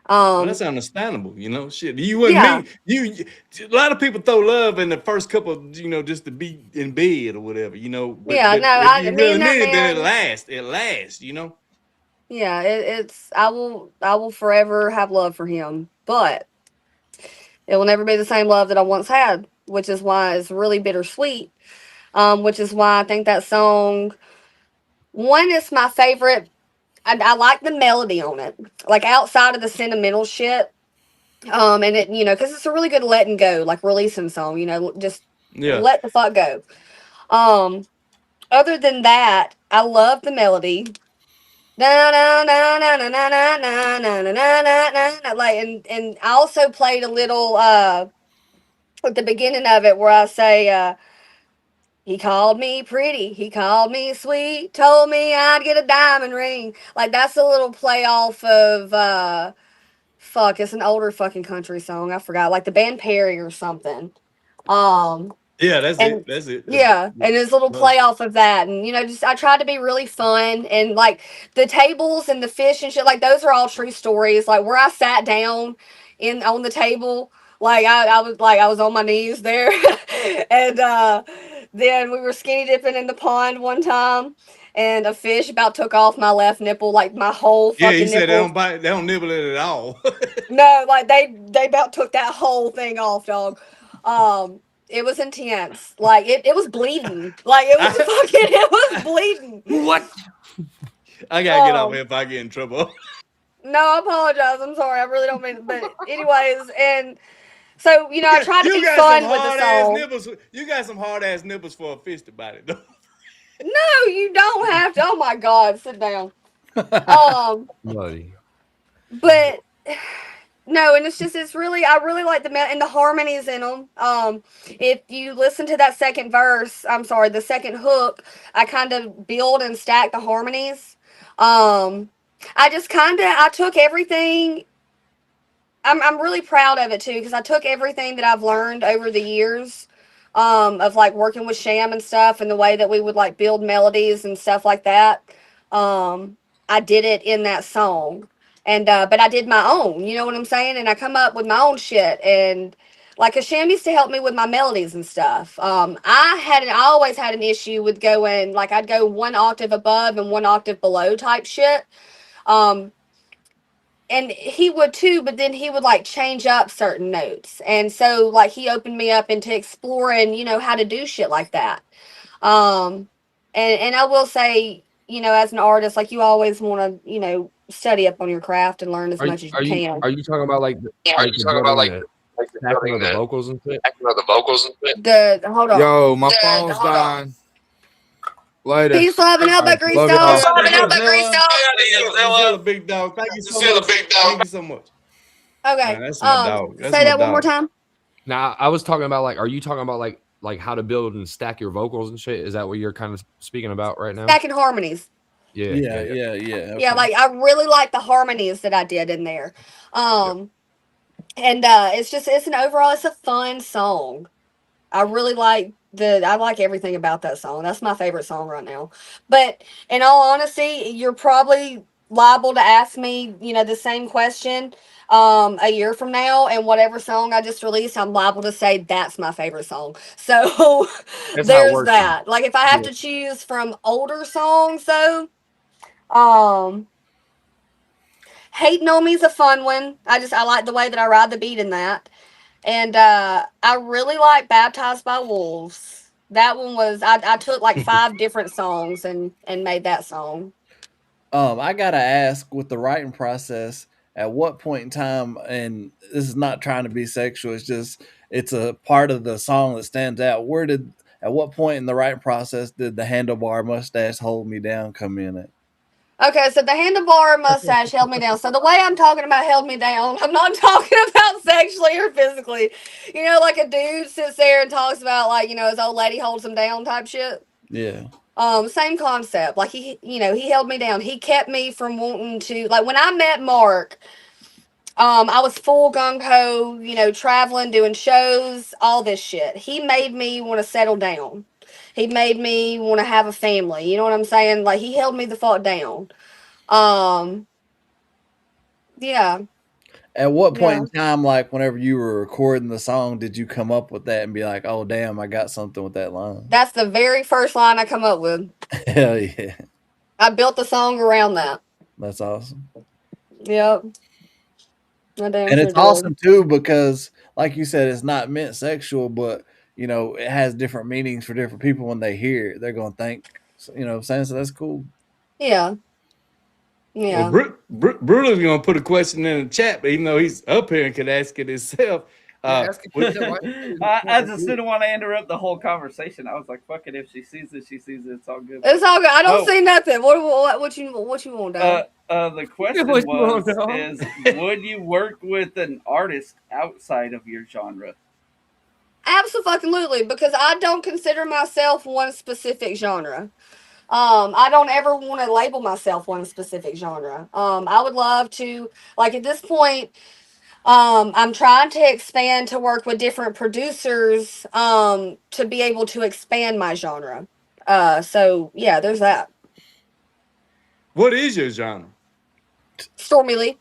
Well, that's understandable, you know. Shit, you and me. A lot of people throw love in the first couple, just to be in bed or whatever, But, if you really mean it, then it lasts, Yeah, it's I will forever have love for him, but it will never be the same love that I once had, which is why it's really bittersweet. Which is why I think that song, one, is my favorite. I like the melody on it, like outside of the sentimental shit. And it, because it's a really good letting go, like releasing song. Just let the fuck go. Other than that, I love the melody. Like, and I also played a little at the beginning of it where I say, he called me pretty, he called me sweet, told me I'd get a diamond ring. Like, that's a little play off of fuck, it's an older fucking country song. I forgot, like the band Perry or something. Yeah, that's it. Yeah, and his little play off of that, and just I tried to be really fun, and like the tables and the fish and shit, like those are all true stories. Like where I sat down on the table, like I was on my knees there, and then we were skinny dipping in the pond one time, and a fish about took off my left nipple, like my whole fucking he said nipple. they don't nibble it at all. No, like they about took that whole thing off, dog. It was intense. Like it was bleeding. Like it was bleeding. What? I gotta get off here if I get in trouble. No, I apologize. I'm sorry. I really don't mean it. But anyways, and so I tried to be fun with the song. Nipples. You got some hard ass nipples for a fish to bite it though. No, you don't have to. Oh my God, sit down. Bloody. But no, and it's really, I really like and the harmonies in them. If you listen to that second verse, the second hook, I kind of build and stack the harmonies. I took everything. I'm really proud of it too, because I took everything that I've learned over the years, of like working with Sham and stuff, and the way that we would like build melodies and stuff like that. I did it in that song. And but I did my own, you know what I'm saying? And I come up with my own shit. And like Hashem used to help me with my melodies and stuff. I always had an issue with going, like I'd go one octave above and one octave below type shit. And he would too, but then he would like change up certain notes. And so like he opened me up into exploring, how to do shit like that. And I will say, as an artist, like you always want to, study up on your craft and learn as much as you can. Are you talking about like the vocals and shit? Hold on. Yo, my phone's dying. Later. Peace, love, and Outback Grease Love Dog. y'all. Zilla, big dog. Thank you so much. Thank you so much. Okay. Man, that's my dog. That's Say my that one more dog. time. Now, I was talking about are you talking about like how to build and stack your vocals and shit? Is that what you're kind of speaking about right now? Stacking harmonies. Yeah, Yeah. Yeah, Okay. like I really like the harmonies that I did in there. And it's an overall, it's a fun song. I really like I like everything about that song. That's my favorite song right now. But in all honesty, you're probably liable to ask me, the same question a year from now, and whatever song I just released, I'm liable to say that's my favorite song. So That's how it there's works. that. Like if I have to choose from older songs though, um Hating on Me's a fun one. I like the way that I ride the beat in that. And I really like Baptized by Wolves. That one was I took like 5 different songs and made that song. I gotta ask, with the writing process, at what point in time, and this is not trying to be sexual, it's a part of the song that stands out. At what point in the writing process did the handlebar mustache hold me down come in at? Okay, so the handlebar mustache held me down. So the way I'm talking about held me down, I'm not talking about sexually or physically. Like a dude sits there and talks about his old lady holds him down type shit. Yeah. Same concept. Like he held me down. He kept me from wanting to, like, when I met Mark, I was full gung ho, traveling, doing shows, all this shit. He made me want to settle down. He made me want to have a family. You know what I'm saying? Like he held me the fuck down. Um, yeah. At what point Yeah. in time, like whenever you were recording the song, did you come up with that and be like, "Oh damn, I got something with that line"? That's the very first line I come up with. Hell yeah, I built the song around that. that's awesome. Yep. I damn And sure it's did. awesome too because, like you said, it's not meant sexual, but it has different meanings for different people when they hear it. They're gonna think, what I'm saying, so that's cool. Yeah. Well, Yeah. Bruno's gonna put a question in the chat, but even though he's up here and could ask it himself, I just didn't want to interrupt the whole conversation. I was like, "Fuck it, if she sees it, she sees it. It's all good." It's all good. I don't Oh. see nothing. What you want, dog? The question is, would you work with an artist outside of your genre? Absolutely, because I don't consider myself one specific genre. I don't ever want to label myself one specific genre. I would love to, like at this point, I'm trying to expand to work with different producers, to be able to expand my genre. So yeah, there's that. what is your genre? Stormie Leigh.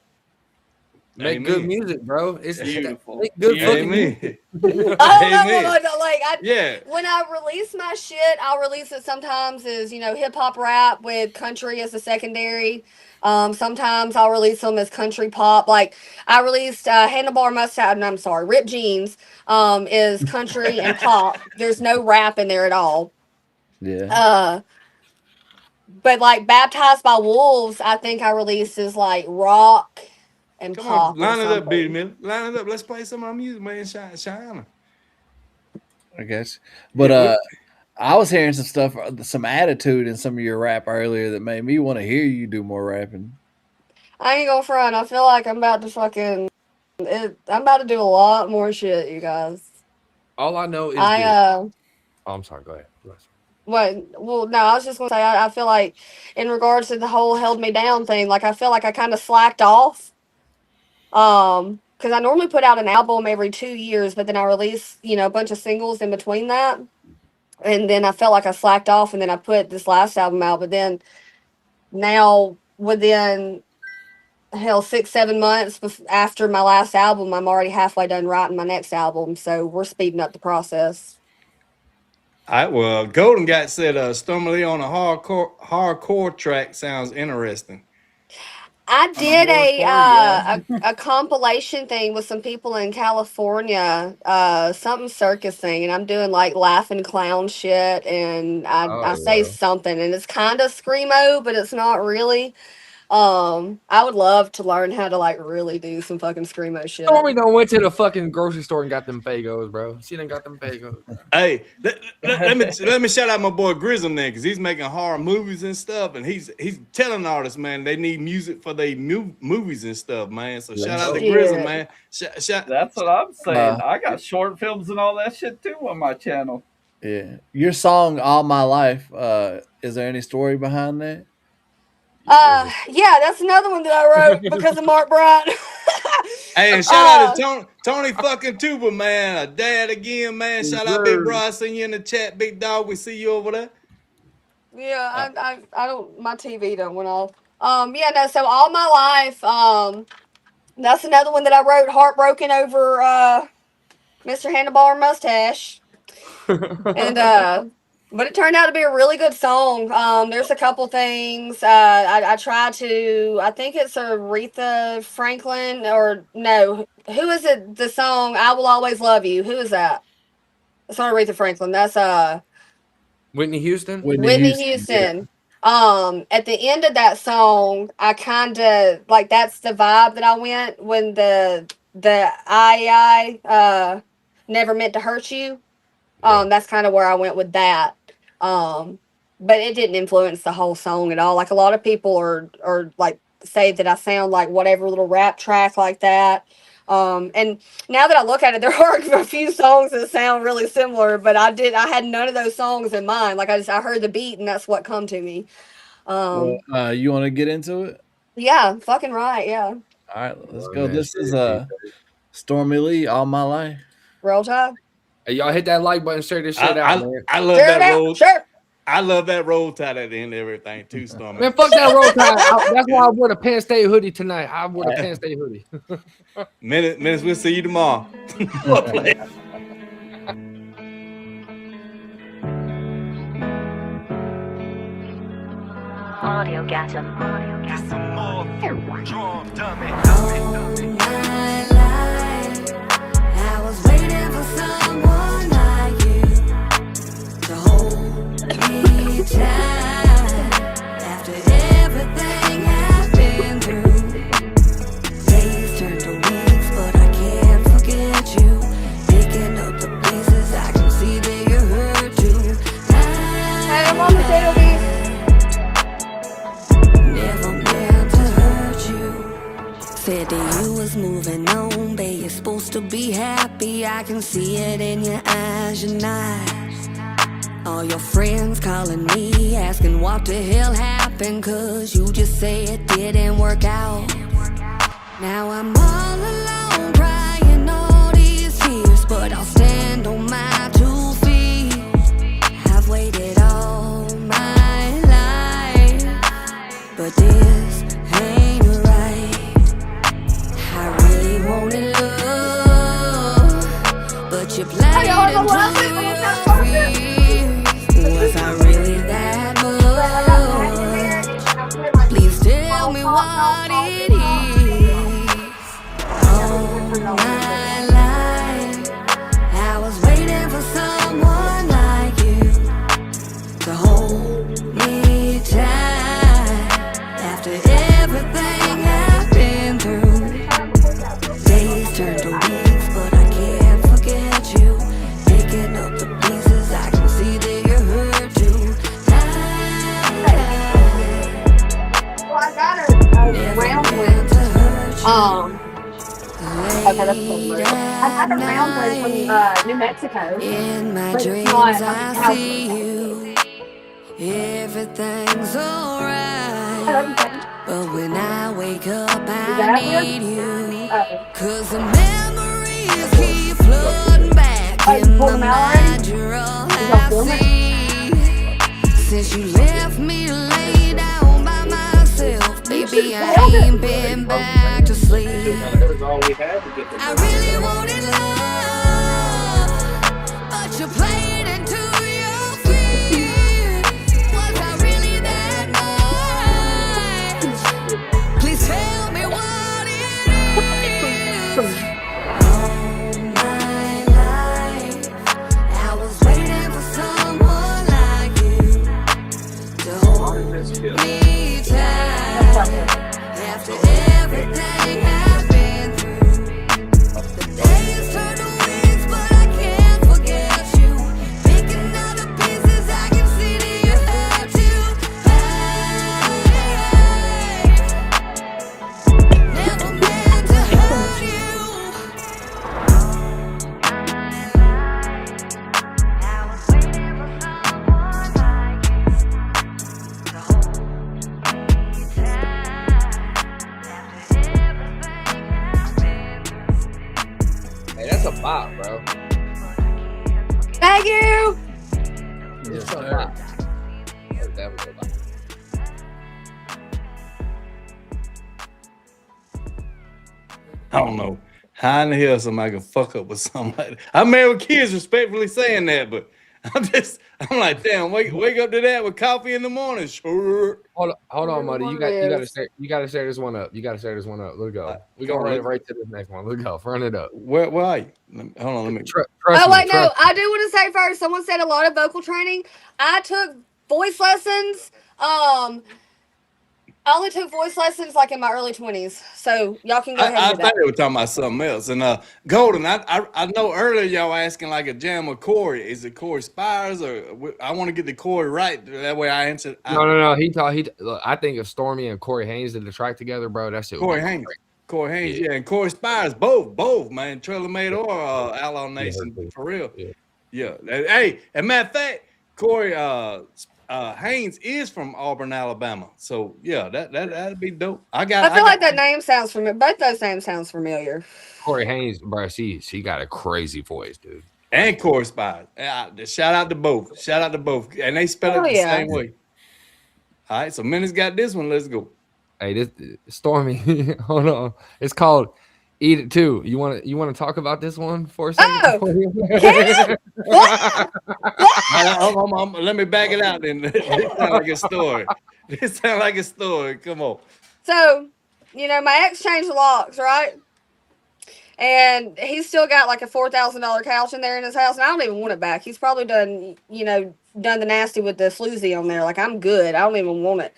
Make good music, bro. It's Beautiful. make good fucking music. Amen. I don't know, Yeah. when I release my shit, I'll release it sometimes as hip hop rap with country as a secondary. Sometimes I'll release them as country pop. Like I released Handlebar Mustache. I'm sorry, Ripped Jeans. Is country and pop. There's no rap in there at all. Yeah. But like Baptized by Wolves, I think I released as like rock and Come pop on, line or it up, Beatty something. man. Line it up. Let's play some of our music, man. Shine. I guess. But I was hearing some stuff, some attitude in some of your rap earlier that made me want to hear you do more rapping. I ain't gonna front. I feel like I'm about to I'm about to do a lot more shit, you guys. All I know is I Oh, I'm sorry. Go ahead. well, no, I was just gonna say I feel like in regards to the whole held me down thing, like I feel like I kind of slacked off. Because I normally put out an album every 2 years, but then I release a bunch of singles in between that, and then I felt like I slacked off, and then I put this last album out, but then now within hell 6 7 months after my last album, I'm already halfway done writing my next album, so we're speeding up the process. All right, well, Golden Guy said Stormie Leigh on a hardcore track sounds interesting. I did hardcore, a compilation thing with some people in California, something circus thing, and I'm doing like laughing clown shit, and I say something, and it's kind of screamo, but it's not really. I would love to learn how to like really do some fucking screamo shit. Stormie done went to the fucking grocery store and got them Fagos, bro. She done got them Fagos. Hey, let me shout out my boy Grism then, because he's making horror movies and stuff, and he's telling artists, man, they need music for their movies and stuff, man. So shout out to Grism, man. That's what I'm saying. I got short films and all that shit too on my channel. Yeah, your song "All My Life." Is there any story behind that? Yeah, that's another one that I wrote because of Mark Bryant. Hey, and shout out to Tony fucking Tuber, man. A dad again, man. Shout out Big Bro. I seen you in the chat, big dog. We see you over there. Yeah, I don't, my TV don't went off. Yeah, no, so All My Life, that's another one that I wrote heartbroken over Mr. Handlebar Mustache. And but it turned out to be a really good song. There's a couple things. I tried to, I think it's Aretha Franklin, or no, who is it? The song "I Will Always Love You." Who is that? It's not Aretha Franklin. That's Whitney Houston. Whitney Houston. Yeah. At the end of that song, I kind of like, that's the vibe that I went when the I never meant to hurt you. That's kind of where I went with that. But it didn't influence the whole song at all. Like, a lot of people are like, say that I sound like whatever little rap track like that. And now that I look at it, there are a few songs that sound really similar, but I had none of those songs in mind. Like, I heard the beat and that's what come to me. You want to get into it? Yeah, fucking right. Yeah. All right, let's go. This is Stormie Leigh, "All My Life." Roll Tide. Hey, y'all hit that like button, share this shit out, man. I love that roll. Sure. I love that Roll Tide at the end of everything too, Stormie. Man, fuck that Roll Tide. That's why I wore the Penn State hoodie tonight. I wore the Penn State hoodie. Minutes, we'll see you tomorrow. Audio Gasm. I was waiting for someone like you to hold me tight. After everything I've been through, days turn to weeks, but I can't forget you. Picking up the pieces, I can see that you hurt you. Never meant to hurt you. Said that you was moving on, babe. You're supposed to be happy. I can see it in your eyes, you're not. All your friends calling me, asking what the hell happened, 'cause you just say it didn't work out. Now I'm all alone, crying all these tears, but I'll stand on my 2 feet. I've waited all my life, but this ain't right. I really wanted love, but you played into your fears. Was I really that much? Please tell me what it is. All my life, I was waiting for someone like you to hold me tight. After everything I've been through, days turn to weeks, but I can't forget you. Picking up the pieces, I can see that you hurt too. Never meant to hurt you. Okay, that's cool. I had a round one from New Mexico. In my But it's dreams, not I see you. Everything's alright. But when I wake up, I need you. 'Cause the memories keep flooding back in my mind. You're all I see. Since you left me lay down by myself, baby, I ain't been back to sleep. I really wanted love, but you played into your fear. Was I really that much? Please tell me what it is. All my life, I was waiting for someone like you to hold me tight. bop, bro. Thank you. It's a bop. That was a bop. I don't know how in the hell somebody can fuck up with somebody. I'm married with kids, respectfully saying that, but I'm like, damn, wake up to that with coffee in the morning. Sure. Hold on, Muddy. You gotta share this one up. Let's go. We gonna run it right to this next one. Let's go. Run it up. Where are you? Hold on, let me. Oh wait, no. I do want to say first. Someone said a lot of vocal training. I took voice lessons. I only took voice lessons like in my early 20s, so y'all can go ahead. I thought they were talking about something else. And Golden, I know earlier y'all asking like a jam with Corey. Is it Corey Spires or I want to get the Corey right? That way I answered. No. Look, I think if Stormie and Corey Haynes did the track together, bro, that shit. Corey Haynes, yeah, and Corey Spires, both, man. Trailer Made or Outlaw Nation for real. Yeah. Hey, and matter of fact, Corey Haynes is from Auburn, Alabama. So yeah, that'd be dope. I feel like that name sounds familiar. Both those names sounds familiar. Corey Haynes, bro, she got a crazy voice, dude. And Corey Spires. Shout out to both. And they spell it the same way. All right, so Minnie's got this one. Let's go. Hey, this Stormie. Hold on. It's called Eat It Too. You want to talk about this one for a second? Let me back it out then. This sounds like a story. Come on. So, my ex changed the locks, right? And he's still got like a $4,000 couch in there in his house, and I don't even want it back. He's probably done the nasty with the floozy on there. Like, I'm good. I don't even want it.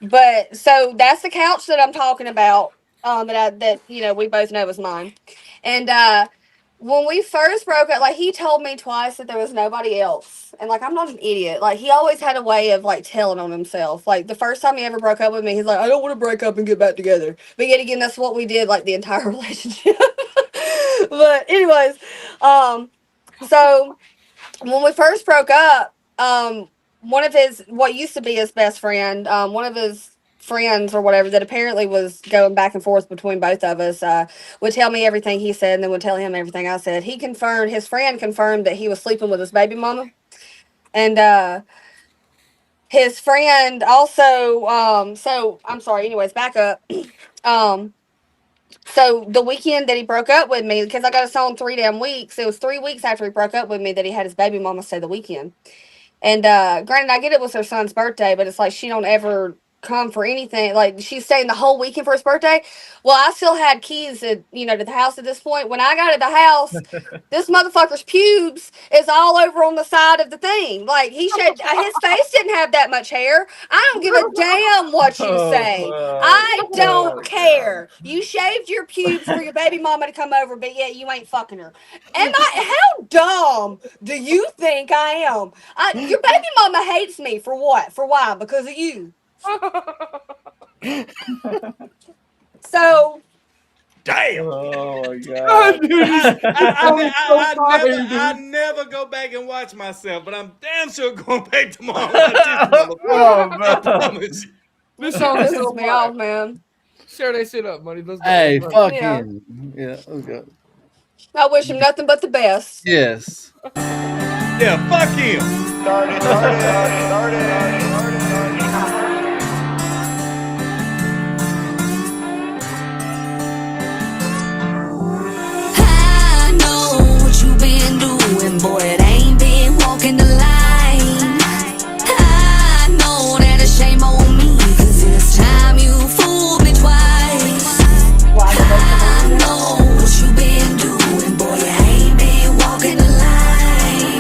But so that's the couch that I'm talking about. That we both know is mine. And when we first broke up, like, he told me twice that there was nobody else. And like, I'm not an idiot. Like, he always had a way of like telling on himself. Like, the first time he ever broke up with me, he's like, I don't want to break up and get back together. But yet again, that's what we did like the entire relationship. But anyways, so when we first broke up, one of what used to be his best friend, one of his friends or whatever that apparently was going back and forth between both of us, would tell me everything he said and then would tell him everything I said. His friend confirmed that he was sleeping with his baby mama. And his friend also, so I'm sorry, anyways, back up. So the weekend that he broke up with me, because I got us on 3 damn weeks, it was 3 weeks after he broke up with me that he had his baby mama stay the weekend. And granted, I get it was her son's birthday, but it's like she don't ever come for anything. Like, she's staying the whole weekend for his birthday. Well, I still had keys to the house at this point. When I got to the house, this motherfucker's pubes is all over on the side of the thing. Like, his face didn't have that much hair. I don't give a damn what you say. I don't care. You shaved your pubes for your baby mama to come over, but yet you ain't fucking her. How dumb do you think I am? Your baby mama hates me for what? For why? Because of you. So damn. Oh my god. I never go back and watch myself, but I'm damn sure going back tomorrow. This song pisses me off, man. Share that shit up, money. Let's go. Hey, fucking yeah, let's go. I wish him nothing but the best. Yes. Yeah, fuck him. Started. Boy, it ain't been walking the line. I know that it's shame on me, 'cause this time you fooled me twice. I know what you been doing, boy, you ain't been walking the line.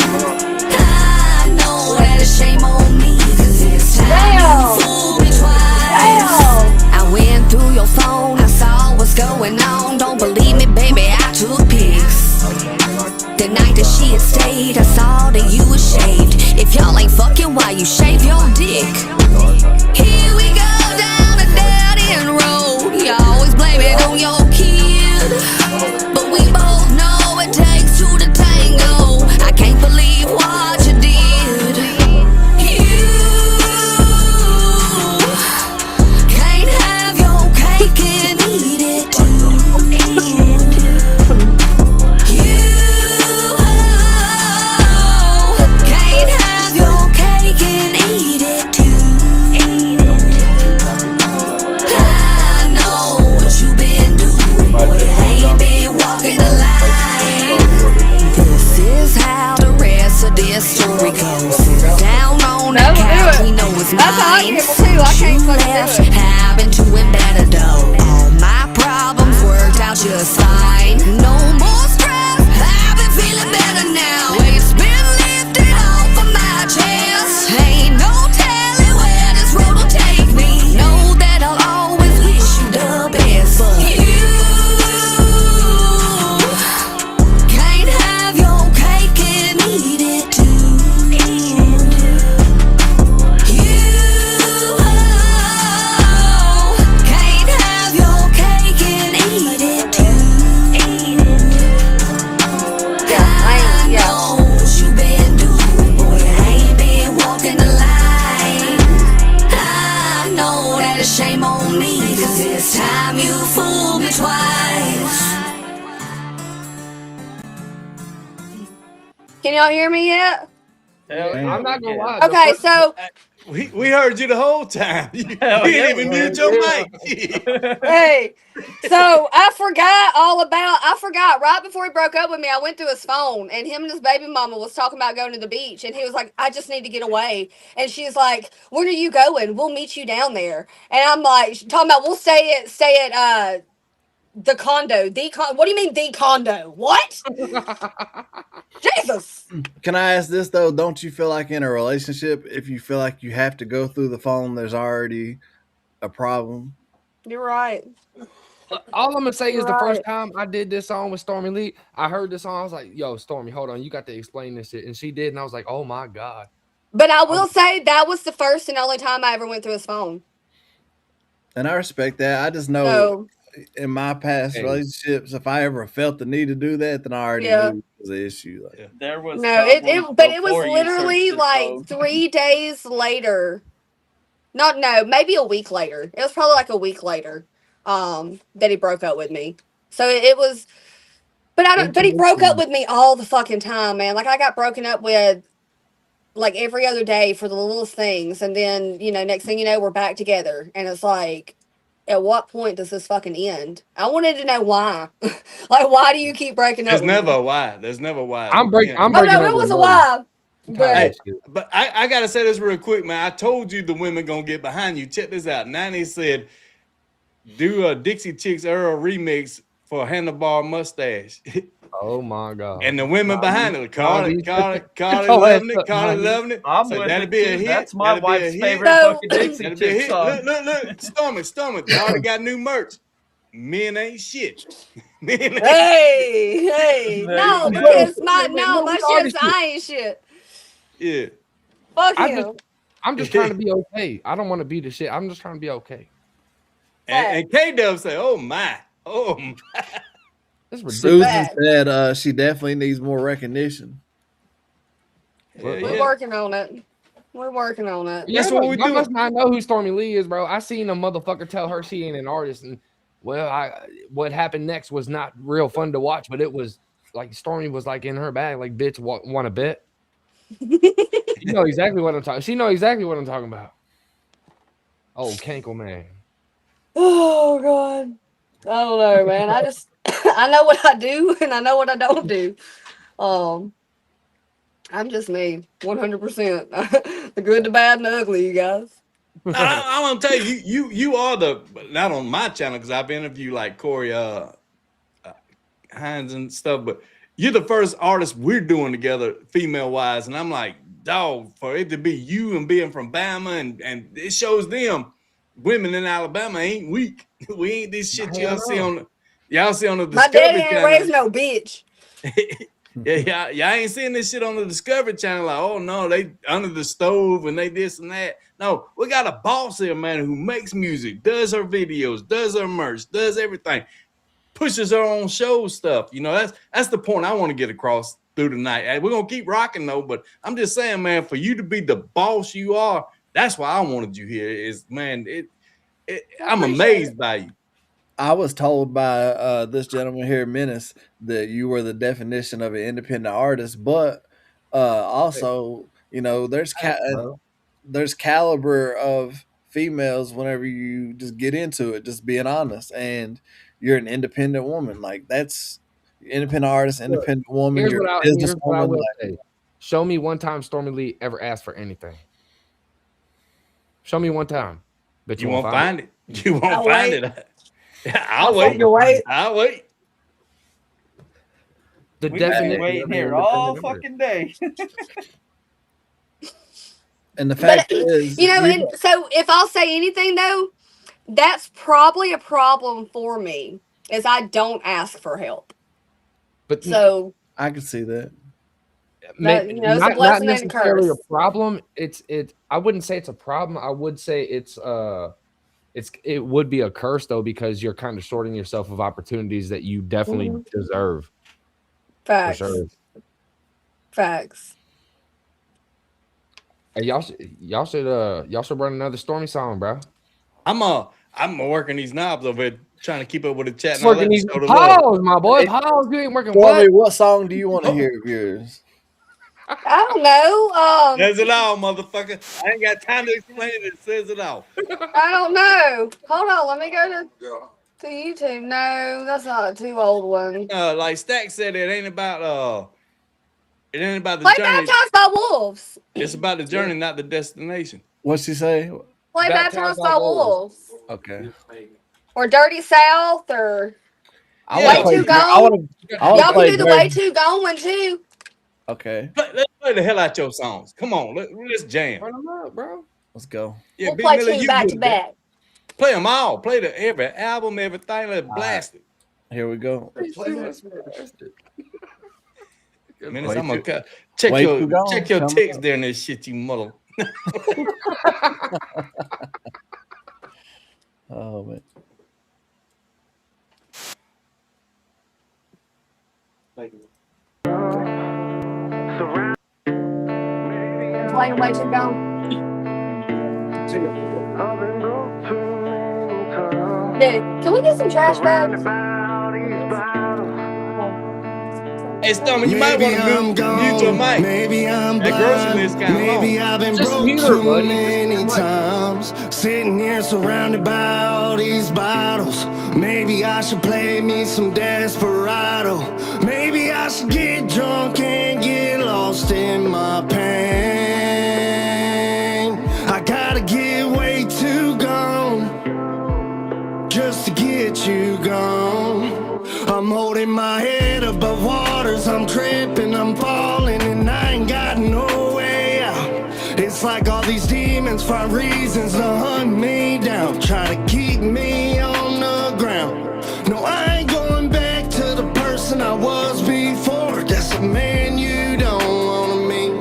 I know that it's shame on me, 'cause you. I can't You fucking left, do it. having to it better though. All my problems worked out just fine. No more stress, I've been feeling better now. Weight's been lifted off of my chest. Ain't no telling where this road will take me. Know that I'll always wish you the best, but you can't have your cake and eat it too. Can't have your cake and eat it too. I know what you been doing, boy. I ain't been walking the line. I know that it's shame on me, 'cause this time you fooled me twice. Can y'all hear me yet? Hell Man. yeah, I'm not we gonna can. lie. Okay, so We heard you the whole time. You Hell didn't yeah, even we mute did. your mic. hey, so I forgot right before he broke up with me, I went through his phone and him and his baby mama was talking about going to the beach and he was like, I just need to get away. And she's like, when are you going? We'll meet you down there. And I'm like, talking about we'll stay at the condo. What do you mean the condo? What? Jesus. Can I ask this though? Don't you feel like in a relationship, if you feel like you have to go through the phone, there's already a problem? You're right. All I'm gonna say is the Right. first time I did this song with Stormie Leigh, I heard this song. I was like, "Yo, Stormie, hold on, you got to explain this shit." And she did, and I was like, "Oh my god!" But I will say that was the first and only time I ever went through his phone. And I respect that. I just know So in my past Hey. relationships, if I ever felt the need to do that, then I already Yeah. knew it was an issue. Like, There was no, problems but it was before you literally searched his like phone. 3 days later. Maybe a week later. It was probably like a week later, that he broke up with me. So it was, but he broke up with me all the fucking time, man. Like I got broken up with like every other day for the littlest things, and then next thing you know, we're back together, and it's like, at what point does this fucking end? I wanted to know why. Like, why do you keep breaking up There's with never me? a why. There's never a why. I'm breaking Oh up no, it with was a Mo. why. I'm tired of Hey, But this shit. but I gotta say this real quick, man. I told you the women gonna get behind you. Check this out. Nanny said, do a Dixie Chicks Earl remix for Handlebar Mustache. Oh my god! And the women behind it, Carly Oh, loving it, that's Carly nice. loving it. I'm So with that'll it be a too. hit. That's my That'll be a wife's hit. favorite So- fucking Dixie That'll be a Chick hit. song. Look, Stormie. They already got new merch. Men ain't shit. Men ain't hey, There no, you go. because No, my we already shit's shit. I ain't shit. Yeah. Fuck I him. I'm just trying to be okay. I don't want to be the shit. I'm just trying to be okay. And K-Dub say, oh my. This is ridiculous. Susan Bad. said she definitely needs more recognition. We're working on it. We're working on it. That's what we Y'all do. must not know who Stormie Leigh is, bro. I seen a motherfucker tell her she ain't an artist, and what happened next was not real fun to watch, but it was like Stormie was like in her bag, like bitch, want a bet? You know exactly what I'm talking. She know exactly what I'm talking about. Oh, Cankle man. Oh god. I don't know, man. I just I know what I do and I know what I don't do. I'm just me, 100%. The good, the bad, and the ugly, you guys. I want to tell you, you are the, not on my channel because I've interviewed like Corey Hines and stuff, but you're the first artist we're doing together, female wise, and I'm like, dog, for it to be you and being from Bama, and it shows them women in Alabama ain't weak. We ain't this shit y'all see on the My Discovery daddy ain't Channel. raised no bitch. Yeah, y'all ain't seeing this shit on the Discovery Channel. Like, oh no, they under the stove and they this and that. No, we got a boss here, man, who makes music, does her videos, does her merch, does everything, pushes her own show stuff. You know, that's the point I want to get across through the night. Hey, we're gonna keep rocking though, but I'm just saying, man, for you to be the boss you are, that's why I wanted you here. Is man, I'm amazed by you. I was told by this gentleman here, Menace, that you were the definition of an independent artist, but also, there's there's caliber of females whenever you just get into it, just being honest, and you're an independent woman. Like that's independent artist, independent woman. Here's You're what a I businesswoman. will Like, say. Show me one time Stormie Leigh ever asked for anything. Show me one time. But You won't find it. You won't I'll find wait. it. I'll wait. fucking wait. I'll wait. The We've been definition waiting of here an all independent artist. fucking day. And the But fact is, you know, and so if I'll say anything though, that's probably a problem for me, is I don't ask for help. But So I can see that. that, you know, it's a not blessing and a necessarily curse. a problem. I wouldn't say it's a problem. I would say it would be a curse though, because you're kind of shorting yourself of opportunities that you definitely deserve. Facts. For sure. Facts. Hey, y'all should run another Stormie song, bro. I'm working these knobs over here, trying to keep up with the chat. And all Working that these sort of love. pause, my boy. Pause. You ain't working Stormie, what? what song do you want to hear of yours? I don't know. Says it all, motherfucker. I ain't got time to explain it. It says it all. I don't know. Hold on, let me go to YouTube. No, that's not a too old one. Like Stack said, it ain't about the Play journey. Baptized by Wolves. It's about the journey, not the destination. What's she say? Play Baptized by Wolves. Okay. Or Dirty South, or I Yeah. want Way to play. Too Gone. I want to Y'all can play do the Dirty- Way Too Gone one too. Okay, Let's play the hell out your songs. Come on, let's jam. Run them up, bro. let's go. Yeah, We'll Big play Miller, two you back good to at that. back. Play them all. Play every album, everything. Let's blast it. Here we go. Minutes, Way I'm gonna Too- check Way your Too Gone. check your Come text on. during this shit, you mother. Oh man. Playing Way Too Gone. Dude, can we get some trash bags? Hey, Stormy, you might want to mute your mic. Maybe I'm That grocery list blind. kind of Maybe long. I've been Just broke mute her, too buddy. many Just mute her. times. Sitting here surrounded by all these bottles. Maybe I should play me some Desperado. Maybe I should get drunk and get lost in my pain. I gotta get way too gone just to get you gone. I'm holding my head above waters, I'm tripping, I'm falling, and I ain't got no way out. It's like all these demons find reasons to hunt me down, try to keep me on the ground. No, I ain't going back to the person I was before. That's a man you don't wanna meet.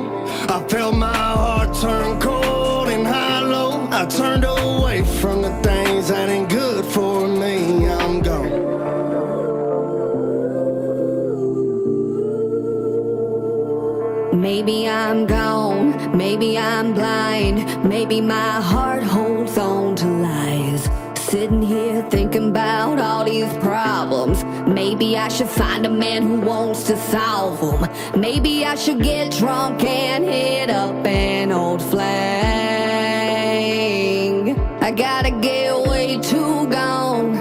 I felt my heart turn cold and hollow. I turned away from the things that ain't good for me. I'm gone. Maybe I'm gone, maybe I'm blind, maybe my heart holds on to lies. Sitting here thinking about all these problems. Maybe I should find a man who wants to solve them. Maybe I should get drunk and hit up an old flang. I gotta get way too gone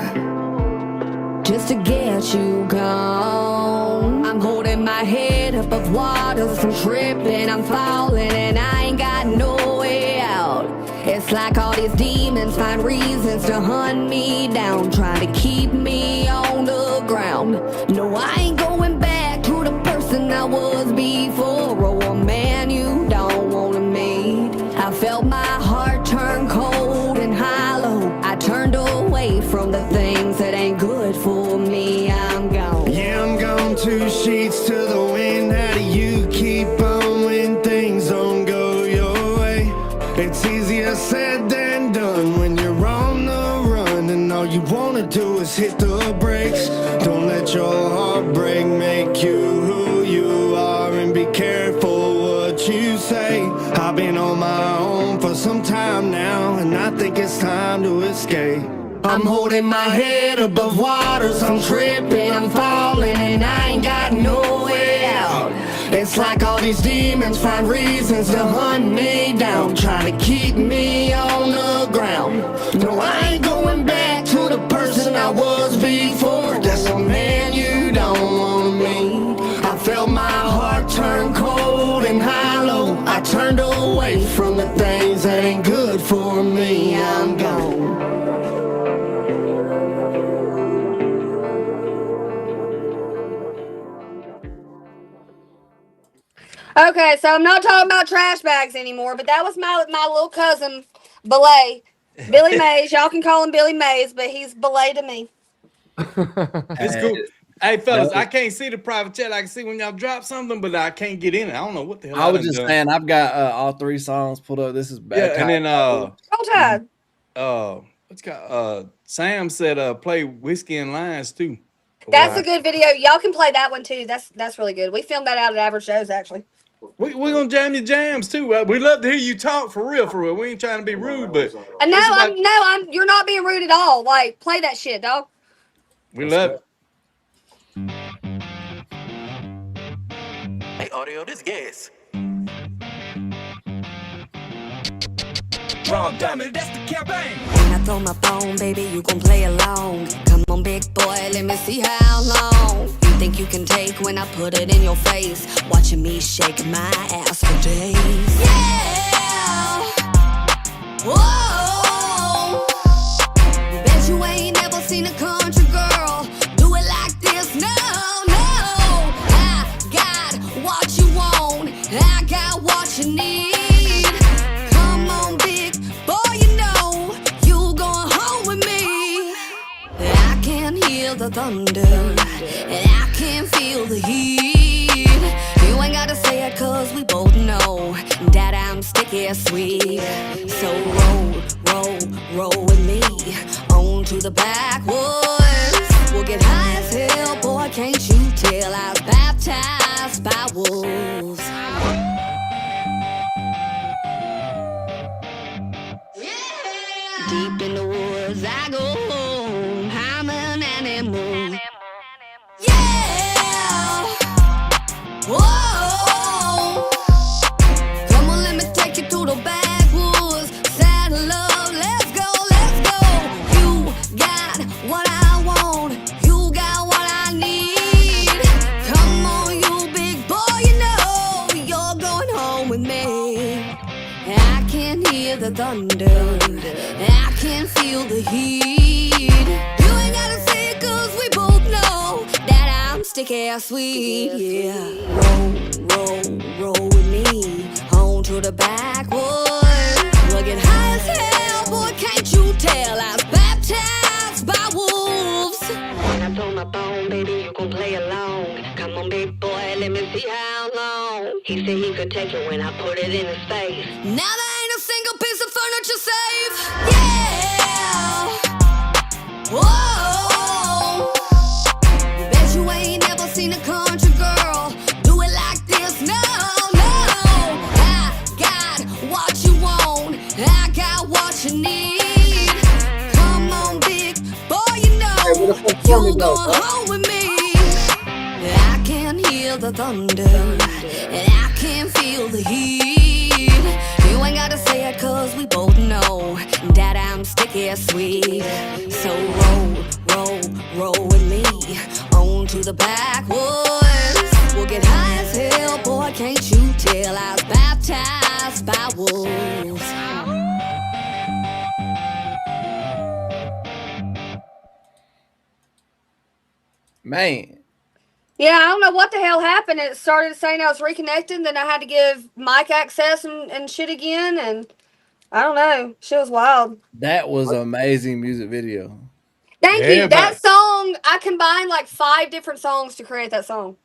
just to get you gone. I'm holding my head above waters, I'm tripping, I'm falling, and I ain't got no way out. It's like all these demons find reasons to hunt me down, trying to keep me on the ground. No, I ain't going back to the person I was before, or a man you don't wanna meet. I felt my heart turn cold and hollow. I turned away from the things that ain't good for me. I'm gone. Yeah, I'm gone. 2 sheets to the wind. How do you keep on when things don't go your way? It's easier said than done when you're on the run and all you wanna do is hit the brakes. Don't let your heartbreak make you who you are, and be careful what you say. I've been on my own for some time now, and I think it's time to escape. I'm holding my head above waters, I'm tripping, I'm falling, and I ain't got no way out. It's like all these demons find reasons to hunt me down, trying to keep me on the ground. No, I ain't going back to the person I was before. That's a man you don't wanna meet. I felt my heart turn cold and hollow. I turned away from the things that ain't good for me. I'm gone. Okay, so I'm not talking about trash bags anymore, but that was my little cousin, Belay. Billy Mays. Y'all can call him Billy Mays, but he's Belay to me. It's cool. Hey, fellas, No. I can't see the private chat. I can see when y'all drop something, but I can't get in it. I don't know what the hell I was done just done. saying, I've got all 3 songs pulled up. This is Yeah, and then Roll Tide. what's called Sam said play Whiskey and Lions too. That's a good video. Y'all can play that one too. That's really good. We filmed that out at Average Joe's actually. We gonna jam your jams too. We love to hear you talk for real, for real. We ain't trying to be rude, but And it's about- I'm you're not being rude at all. Like, play that shit, dog. we love it. Hey, audio, this gas. Wrong dummy, that's the campaign. When I throw my phone, baby, you gon' play along. Come on, big boy, let me see how long you think you can take when I put it in your face. Watching me shake my ass for days. Yeah. Whoa. Bet you ain't never seen a country girl do it like this. No, no. I got what you want. I got what you need. Come on, big boy, you know you going home with me. I can hear the thunder, and I can feel the heat. You ain't gotta say it, cause we both know that I'm sticky as sweet. So roll with me on to the backwoods. We'll get high as hell, boy, can't you tell I was baptized by wolves. Deep in the woods I go home, I'm an animal. Yeah. Whoa. Come on, let me take you to the backwoods. Saddle up, let's go, let's go. You got what I want, you got what I need. Come on, you big boy, you know you're going home with me. I can hear the thunder, I can feel the heat. You ain't gotta say it, cause we both know that I'm sticky as sweet. Yeah. Roll with me on to the backwoods. We'll get high as hell, boy, can't you tell I was baptized by wolves. When I throw my bone, baby, you gon' play along. Come on, big boy, let me see how long. He said he could take it when I put it in his face. Now there ain't a single piece of furniture safe. Yeah. Whoa. Bet you ain't never seen a country girl do it like this. No, no. I got what you want, I got what you need. Come on, big boy, you know you going home with me. I can hear the thunder, and I can feel the heat. You ain't gotta say it, cause we both know that I'm sticky as sweet. So roll with me on to the backwoods. We'll get high as hell, boy, can't you tell I was baptized by wolves. Man, Yeah, I don't know what the hell happened. It started saying I was reconnected, then I had to give mic access and shit again, and I don't know. Shit was wild. that was an amazing music video. Thank Yeah, you. That but- song, I combined like 5 different songs to create that song.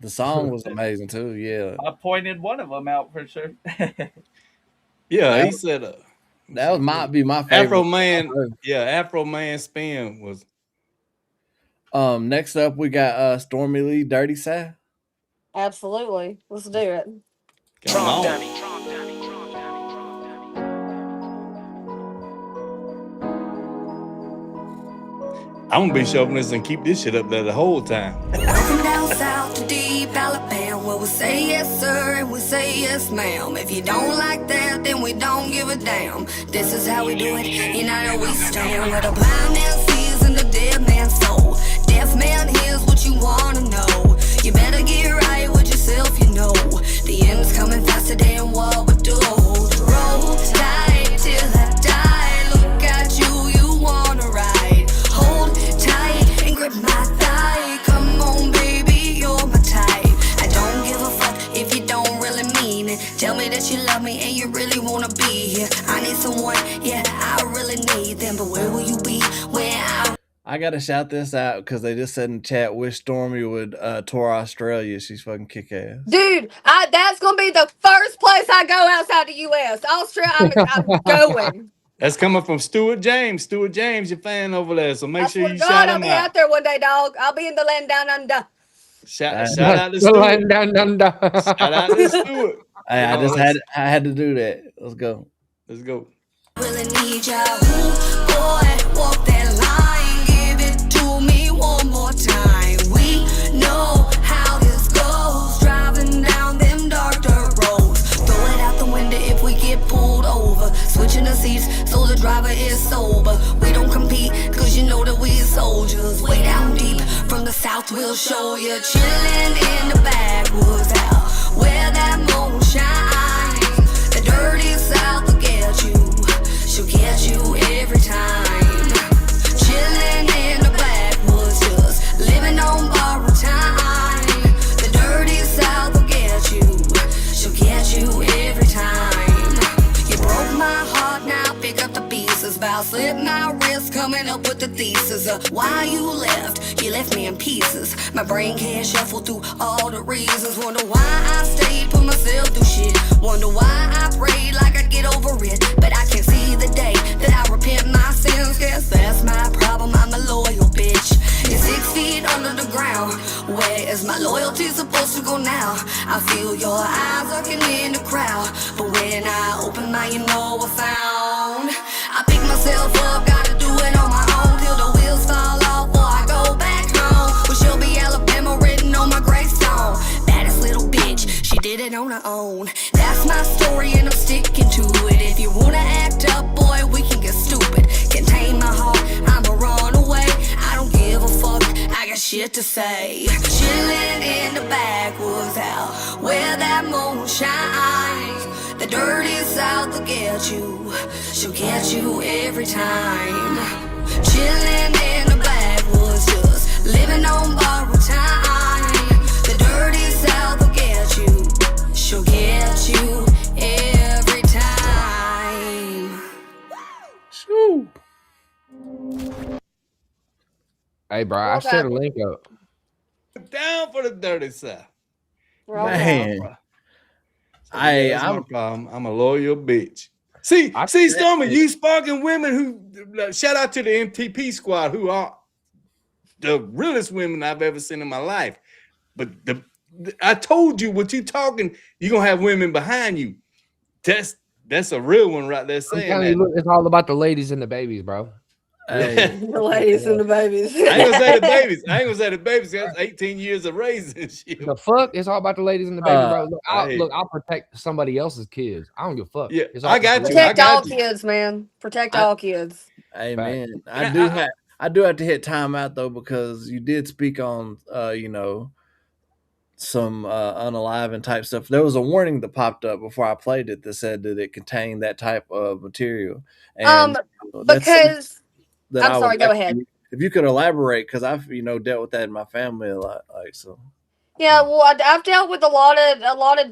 The song was amazing too. Yeah, I pointed one of them out for sure. Yeah, he said that might be my favorite. Afro Man. Yeah, Afro Man spin was. Next up we got Stormie Leigh, Dirty South. Absolutely. Let's do it. Come on. I'm gonna be chauvinist and keep this shit up there the whole time. Welcome down south to deep Alabama, where we say yes sir and we say yes ma'am. If you don't like that, then we don't give a damn. This is how we do it, united we stand. Where the blind man sees and the dead man's soul. Deaf man hears what you wanna know. You better get right with yourself, you know. The end's coming faster than what we do. Roll tight till I die. Look at you, you wanna ride. Hold tight and grip my thigh. Come on, baby, you're my type. I don't give a fuck if you don't really I gotta shout this out because they just said in chat, wish Stormy would tour Australia. She's fucking kick ass. Dude, that's gonna be the first place I go outside the U.S. Australia, I'm going. That's coming from Stuart James. Stuart James, your fan over there. So make I sure swear to you God, shout I'll him be out. out there one day, dog. I'll be in the land down under. Shout out to Stuart. Shout out to Stuart. Hey, Come on, I had to do that. Let's go. let's go. Really need ya. Boy, walk that line. Give it to me one more time. We know how this goes. Driving down them dark dirt roads. Throw it out the window if we get pulled over. Switching the seats so the driver is sober. We don't compete cause you know that we soldiers. Way down deep from the south we'll show you. Chilling in the backwoods out where that moon shines. The dirty south will get you. She'll get you every time. Chilling in the backwoods, just living on borrowed time. The dirty south will get you. She'll get you every time. You broke my heart, now pick up the pieces. About slit my wrist, coming up with the thesis of why you left. You left me in pieces. My brain can't shuffle through all the reasons. Wonder why I stayed, put myself through shit. Wonder why I prayed like I'd get over it. But I can't see the day that I repent my sins. Guess that's my problem, I'm a loyal bitch. It's 6 feet under the ground. Where is my loyalty supposed to go now? I feel your eyes lurking in the crowd. But when I open my, you know I found. I pick myself up, gotta do it on my own. Till the wheels fall off before I go back home. With Shelby, Alabama written on my gravestone. Baddest little bitch, she did it on her own. That's my story and I'm sticking to it. If you wanna act up, boy, we can get stupid. Contain my heart, I'ma run away. I don't give a fuck, I got shit to say. Chilling in the backwoods out where that moon shines. The dirty south will get you. She'll get you every time. Chilling in the backwoods, just living on borrowed time. The dirty south will get you. She'll get you every time. Shoo. Hey, bro, I shared a link up. Down for the dirty south. Man. That's my problem. I'm a loyal bitch. See, Stormy, you sparking women who shout out to the MTP squad, who are the realest women I've ever seen in my life. But I told you what you talking, you're gonna have women behind you. That's a real one right there saying that. Look, it's all about the ladies and the babies, bro. Hey. The ladies and the babies. I ain't gonna say the babies. I ain't gonna say the babies. That's 18 years of raising shit. The fuck? It's all about the ladies and the babies, bro. Look, I'll protect somebody else's kids. I don't give a fuck. Yeah, It's I got you. Protect all kids, man. Protect all kids. Hey, man, I do have to hit timeout though because you did speak on some unaliving type stuff. There was a warning that popped up before I played it that said that it contained that type of material. And because I'm sorry, go ahead. If you could elaborate, because I've dealt with that in my family a lot, like so. Yeah, well, I've dealt with a lot of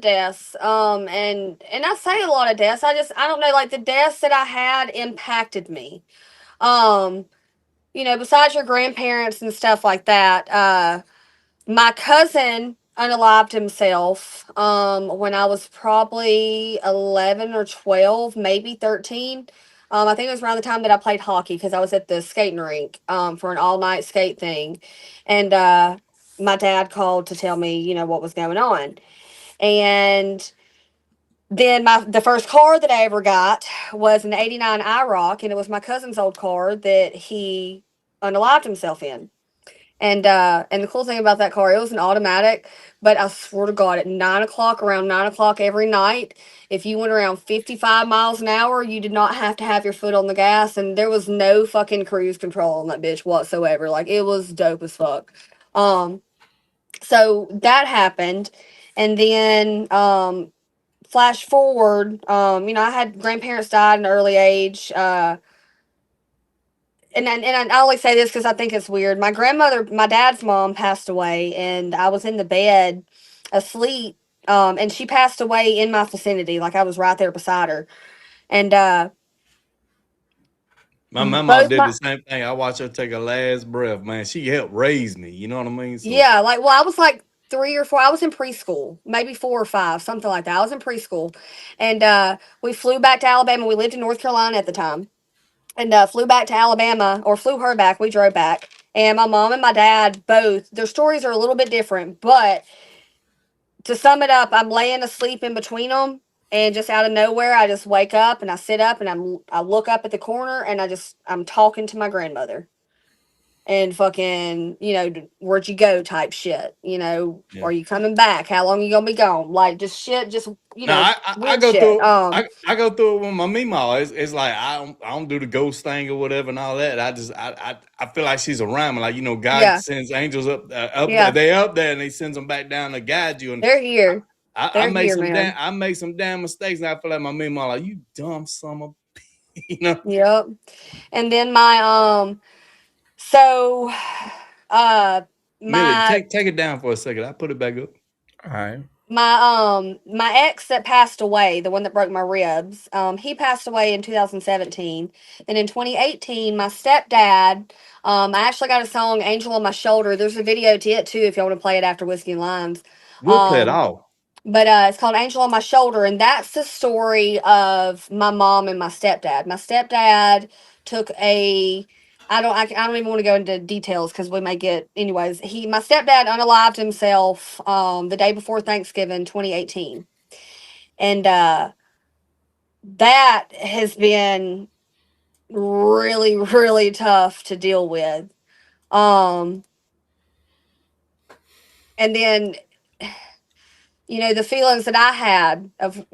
deaths, and I say a lot of deaths. I don't know, like the deaths that I had impacted me. Besides your grandparents and stuff like that, my cousin unalived himself when I was probably 11 or 12, maybe 13. I think it was around the time that I played hockey because I was at the skating rink for an all-night skate thing. And my dad called to tell me, what was going on. And then the first car that I ever got was an 89 IROC, and it was my cousin's old car that he unalived himself in. And the cool thing about that car, it was an automatic, but I swear to God, around 9 o'clock every night, if you went around 55 miles an hour, you did not have to have your foot on the gas, and there was no fucking cruise control on that bitch whatsoever. Like, it was dope as fuck. So that happened, and then flash forward, I had grandparents died at an early age, and I only say this because I think it's weird. My dad's mom passed away, and I was in the bed asleep, and she passed away in my vicinity. Like, I was right there beside her. And My mom Both did my the same thing. I watched her take her last breath, man. She helped raise me. You know what I mean? So Yeah, like well, I was like 3 or 4. I was in preschool, maybe 4 or 5, something like that. I was in preschool, and we flew back to Alabama. We lived in North Carolina at the time, and flew back to Alabama, or flew her back. We drove back, and my mom and my dad both. Their stories are a little bit different, but to sum it up, I'm laying asleep in between them, and just out of nowhere, I just wake up and I sit up and I look up at the corner and I'm talking to my grandmother and fucking, where'd you go type shit, yeah. are you coming back? How long you gonna be gone? Like just shit, just Now I weird go shit. through I go through it with my Meemaw. It's like I don't do the ghost thing or whatever and all that. I feel like she's around me. Like God Yeah, sends angels up there. yeah, They up there and they sends them back down to guide you. And they're here. I They're make here, some man. damn mistakes and I feel like my Meemaw like you dumb son of you know. Yep. And then so uh Millie, my take it down for a second. I put it back up. All right. my ex that passed away, the one that broke my ribs, he passed away in 2017. And in 2018, my stepdad, I actually got a song Angel on My Shoulder. There's a video to it too if y'all want to play it after Whiskey and Lines. We'll play it Um all. but it's called Angel on My Shoulder, and that's the story of my mom and my stepdad. My stepdad took a I don't even want to go into details because we may get anyways. My stepdad unalived himself the day before Thanksgiving 2018. And that has been really, really tough to deal with. Um and then the feelings that I had of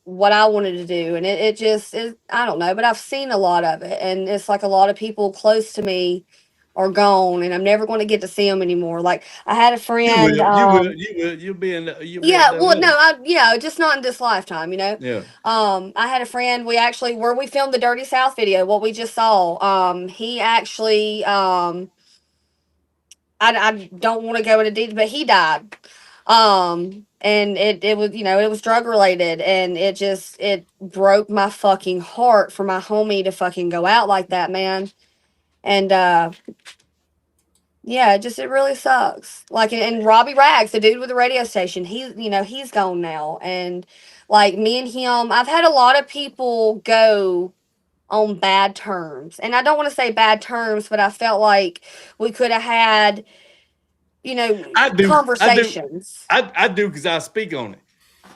what I wanted to do, and it just is, I don't know, but I've seen a lot of it, and it's like a lot of people close to me are gone, and I'm never going to get to see them anymore. Like I had a You friend, will, you will, you will, you'll be up yeah, there well, with no, them. just not in this lifetime. Yeah. I had a friend. Where we filmed the Dirty South video, what we just saw. He actually, I don't want to go into detail, but he died. And it was, it was drug related, and it broke my fucking heart for my homie to fucking go out like that, man. And yeah, it really sucks. Like, and Robbie Rags, the dude with the radio station, he's gone now. And like me and him, I've had a lot of people go on bad terms. And I don't want to say bad terms, but I felt like we could have had, I do, I do, conversations. I do because I speak on it.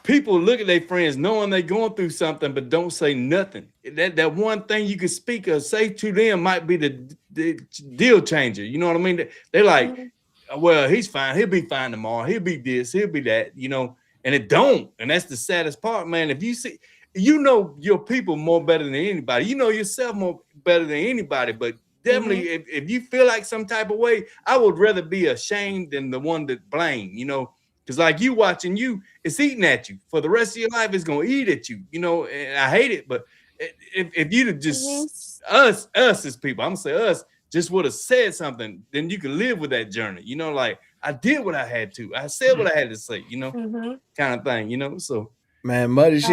People look at their friends knowing they're going through something, but don't say nothing. That one thing you can speak or say to them might be the deal changer. You know what I mean? They're like, Mhm. well, he's fine. He'll be fine tomorrow. He'll be this. He'll be that. And it don't. And that's the saddest part, man. If you see, your people more better than anybody. You know yourself more better than anybody. But definitely, Mhm. if you feel like some type of way, I would rather be ashamed than the one that blame. Because like you watching you, it's eating at you for the rest of your life. It's gonna eat at you. And I hate it. But if you'd have Mhm. just us as people, I'm gonna say us, just would have said something, then you can live with that journey. Like I did what I had to. I said what I had to say. Mhm. Kind of thing. So Man, Muddy, Uh,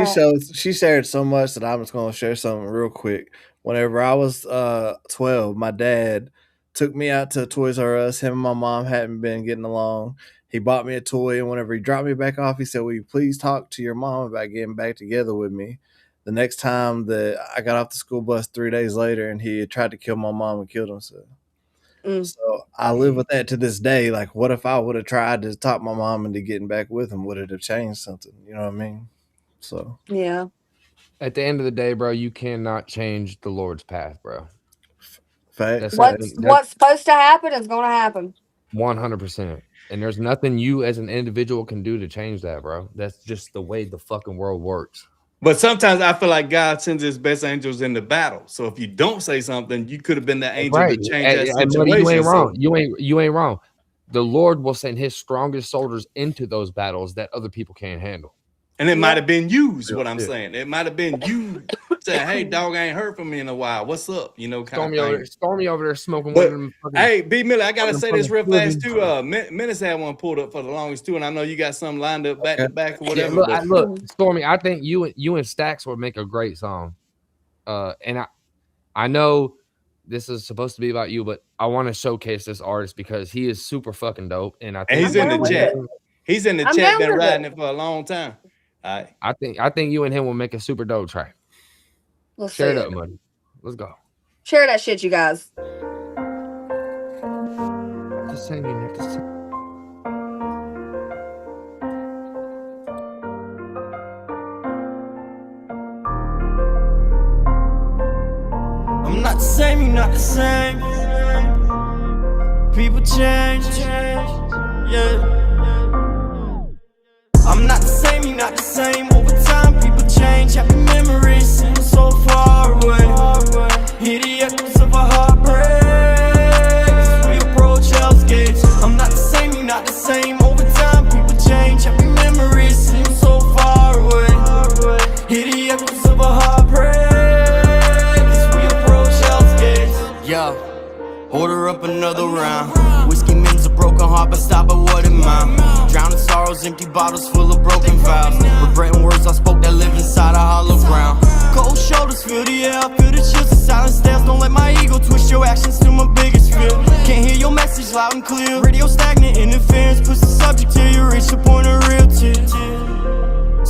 she shared so much that I'm just gonna share something real quick. Whenever I was 12, my dad took me out to Toys R Us. Him and my mom hadn't been getting along. He bought me a toy, and whenever he dropped me back off, he said, "Will you please talk to your mom about getting back together with me?" The next time that I got off the school bus 3 days later, and he had tried to kill my mom and killed himself. mm, So I live with that to this day. Like, what if I would have tried to talk my mom into getting back with him? Would it have changed something? You know what I mean? So yeah. At the end of the day, bro, you cannot change the Lord's path, bro. facts, That's facts. something that's What's supposed to happen is going to happen. 100%. And there's nothing you as an individual can do to change that, bro. That's just the way the fucking world works. but sometimes I feel like God sends his best angels in the battle. So if you don't say something, you could have been the That's angel right. to change that Buddy, you situation. ain't wrong. So You ain't wrong. The Lord will send his strongest soldiers into those battles that other people can't handle. and it might Yep. have been used, Real what I'm shit. saying. It might have been you saying, hey, dog, I ain't heard from me in a while. What's up? Kind of thing. Stormie over there smoking But one of them fucking, hey, B Miller, I one gotta of them say this fucking real fast Cuban. too. Menace had one pulled up for the longest too, and I know you got something lined up back Okay. to back or Yeah, whatever. look, But Stormie, I think you and Stacks would make a great song. And I know this is supposed to be about you, but I want to showcase this artist because he is super fucking dope. And I think he's in the chat. He's in the chat, been riding it for a long time. All right. I think you and him will make a super dope track. Let's Share see it up, it. Muddy. Let's go. Share that shit, you guys. Just saying you need to see. I'm not the same, you're not the same. People change, yeah. I'm not the same, you're not the same. Over time, people change. Happy memories seem so far away. Hear the echoes of a heartbreak as we approach Hell's Gates. I'm not the same, you're not the same. Over time, people change. Happy memories seem so far away. Hear the echoes of a heartbreak as we approach Hell's Gates. Yo, order up another round. Whiskey mends a broken heart, but stop at what amount? Drowning sorrows, empty bottles full of broken vows. Regretting words I spoke that live inside a hollow ground. Cold shoulders, feel the air, feel the chills. The silence stares, don't let my ego twist your actions to my biggest fear. Can't hear your message loud and clear. Radio stagnant, interference puts the subject till you reach the point of real tears.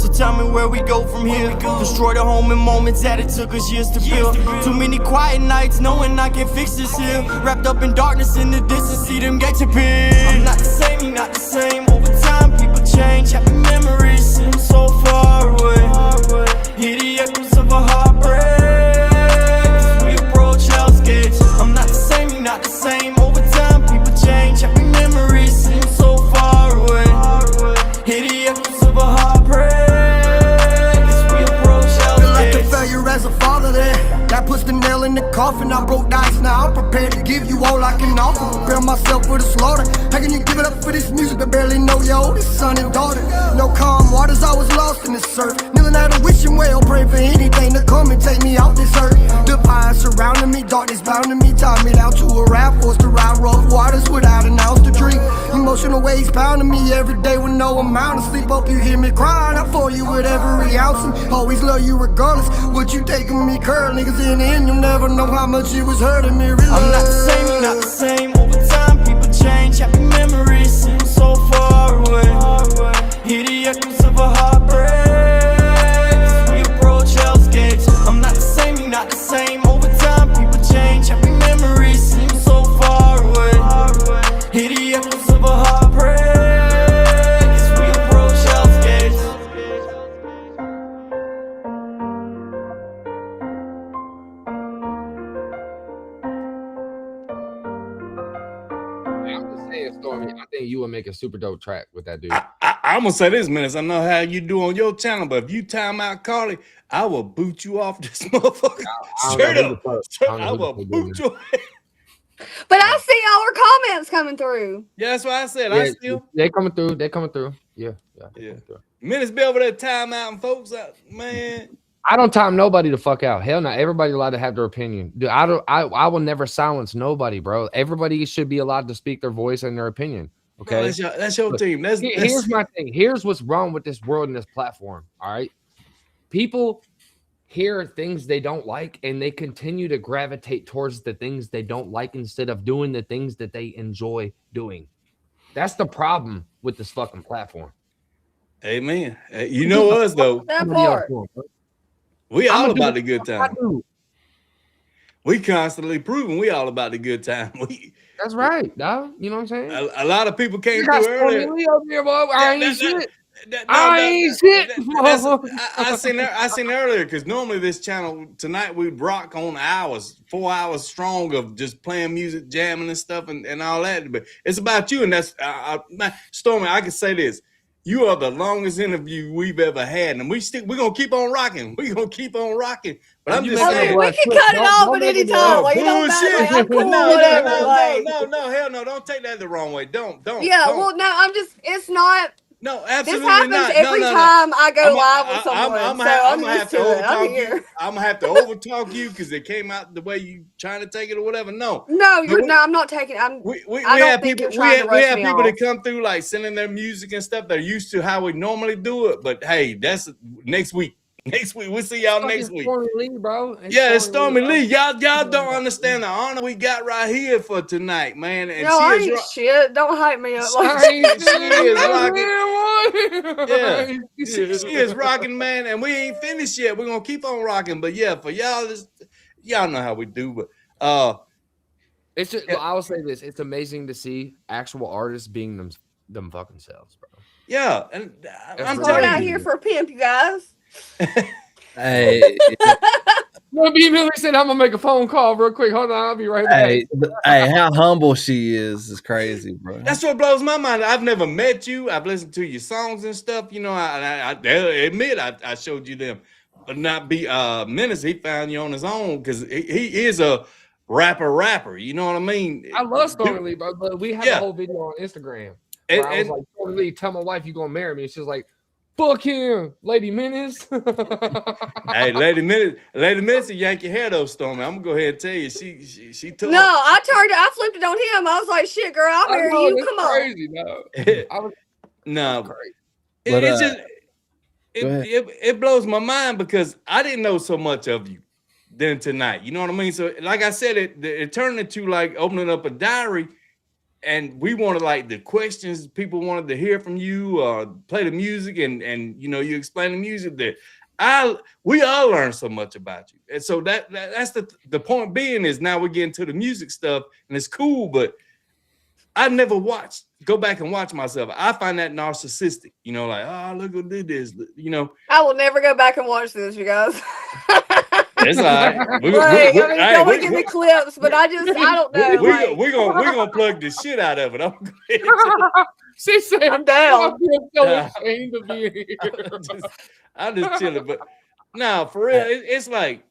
So tell me where we go from here. Destroy the home in moments that it took us years to build. Too many quiet nights knowing I can fix this here. Wrapped up in darkness in the distance, see them gates appear. I'm not the same, you're not the same. Over time people change. Happy memories seem so far away. Hear the echoes of a heartbreak as we approach Hell's Gates. I'm not the same, you're not the same. Over time people change. Happy memories seem so far away. Hear the echoes of a heartbreak. As a father there, that puts the nail in the coffin. I broke dice, now I'm prepared to give you all I can offer. Prepare myself for the slaughter. How can you give it up for this music but barely know your oldest son and daughter? No calm waters, I was lost in the surf. Kneeling at a wishing well, praying for anything to come and take me out this earth. The fire surrounding me, darkness bounding me, tied me down to a raft, forced to ride rough waters without an ounce to drink. Emotional waves pounding me every day with no amount of sleep. Hope you hear me crying out for you with every ounce. And always love you regardless. What you taking me curl, niggas in the end, you'll never know how much it was hurting me. Really. I'm not the same, you're not the same. Over time, people change. Happy memories seem so far away. Hear the echoes of a heartbreak as we approach Hell's Gates. I'm not the same, you're not the same. Over time, people change. Happy memories seem so far away. Hear the echoes of a heartbreak as we approach Hell's Gates. Stormie, I think you would make a super dope track with that dude. I'm gonna say this, man. I know how you do on your channel, but if you time out Carly, I will boot you off this motherfucker. Straight up. I will boot you. But I see all our comments coming through. Yeah, that's what I said. Yeah, I still. They're coming through. They're coming through. Yeah. Minutes be over there time out and folks out, man. I don't time nobody to fuck out. Hell no. Everybody's allowed to have their opinion. Dude, I will never silence nobody, bro. Everybody should be allowed to speak their voice and their opinion. Okay. No, that's your team. Here's my thing. Here's what's wrong with this world and this platform. All right. People hear things they don't like and they continue to gravitate towards the things they don't like instead of doing the things that they enjoy doing. That's the problem with this fucking platform. Amen. You know us though. That part. We all about the good time. We constantly proving we all about the good time. That's right, dog. You know what I'm saying? A lot of people came through earlier. Stormie Leigh over here, boy. I ain't shit. I ain't shit. I seen earlier because normally this channel tonight we rock on hours, 4 hours strong of just playing music, jamming and stuff and all that. But it's about you, and that's Stormie. I can say this. You are the longest interview we've ever had, and we're gonna keep on rocking. We're gonna keep on rocking. But I'm just saying, we can cut it off at any time. Like, bullshit. I'm cool, whatever. No, hell no. Don't take that the wrong way. Don't. Yeah, don't. well, no, it's not. No, absolutely not. This happens every time I go live with someone. I'm gonna have to overtalk you. I'm gonna have to overtalk you because it came out the way you trying to take it or whatever. No, I'm not taking. We have people that come through like sending their music and stuff. They're used to how we normally do it. But hey, that's next week. Next week. We'll see y'all Fucking next week. Stormie Leigh, bro. Yeah, it's Stormie Leigh. Y'all bro. don't understand the honor we got right here for tonight, man. And No, she I is ain't shit. Don't hype me up like she is rocking. Yeah, Yeah. she is rocking, man. And we ain't finished yet. We're gonna keep on rocking. But yeah, for y'all, y'all know how we do. But It's just, I will say this: it's amazing to see actual artists being them fucking selves, bro. yeah, and I'm going out here for a pimp, you guys. Hey, Well, B. Miller said, "I'm gonna make a phone call real quick. Hold on, I'll be right back." hey, how humble she is crazy, bro. That's what blows my mind. I've never met you. I've listened to your songs and stuff. You know, I admit I showed you them, but not be Menace. He found you on his own because he is a rapper. You know what I mean? I love Stormie Leigh, bro. But we have a whole video on Instagram where I was like, "Stormie Leigh, tell my wife you gonna marry me," and she was like, "Fuck him, Lady Menace." Hey, Lady Menace, yank your hair though, Stormie. I'm gonna go ahead and tell you, she took. No, I flipped it on him. I was like, "Shit, girl, I'll marry you. Come on." Crazy, no. No, But, it blows my mind because I didn't know so much of you then tonight. You know what I mean? So, like I said, it turned into like opening up a diary, and we wanted like the questions people wanted to hear from you, play the music, and you know, you explain the music that we all learned so much about you. And so that's the point being is now we're getting to the music stuff, and it's cool, but I never go back and watch myself. I find that narcissistic, you know, like, oh, look who did this, you know. I will never go back and watch this, you guys. It's all right. Don't give me clips, but I don't know. We're gonna plug the shit out of it. She said, "I'm down." So ashamed to be here. I'm just chilling, but no, for real, it's like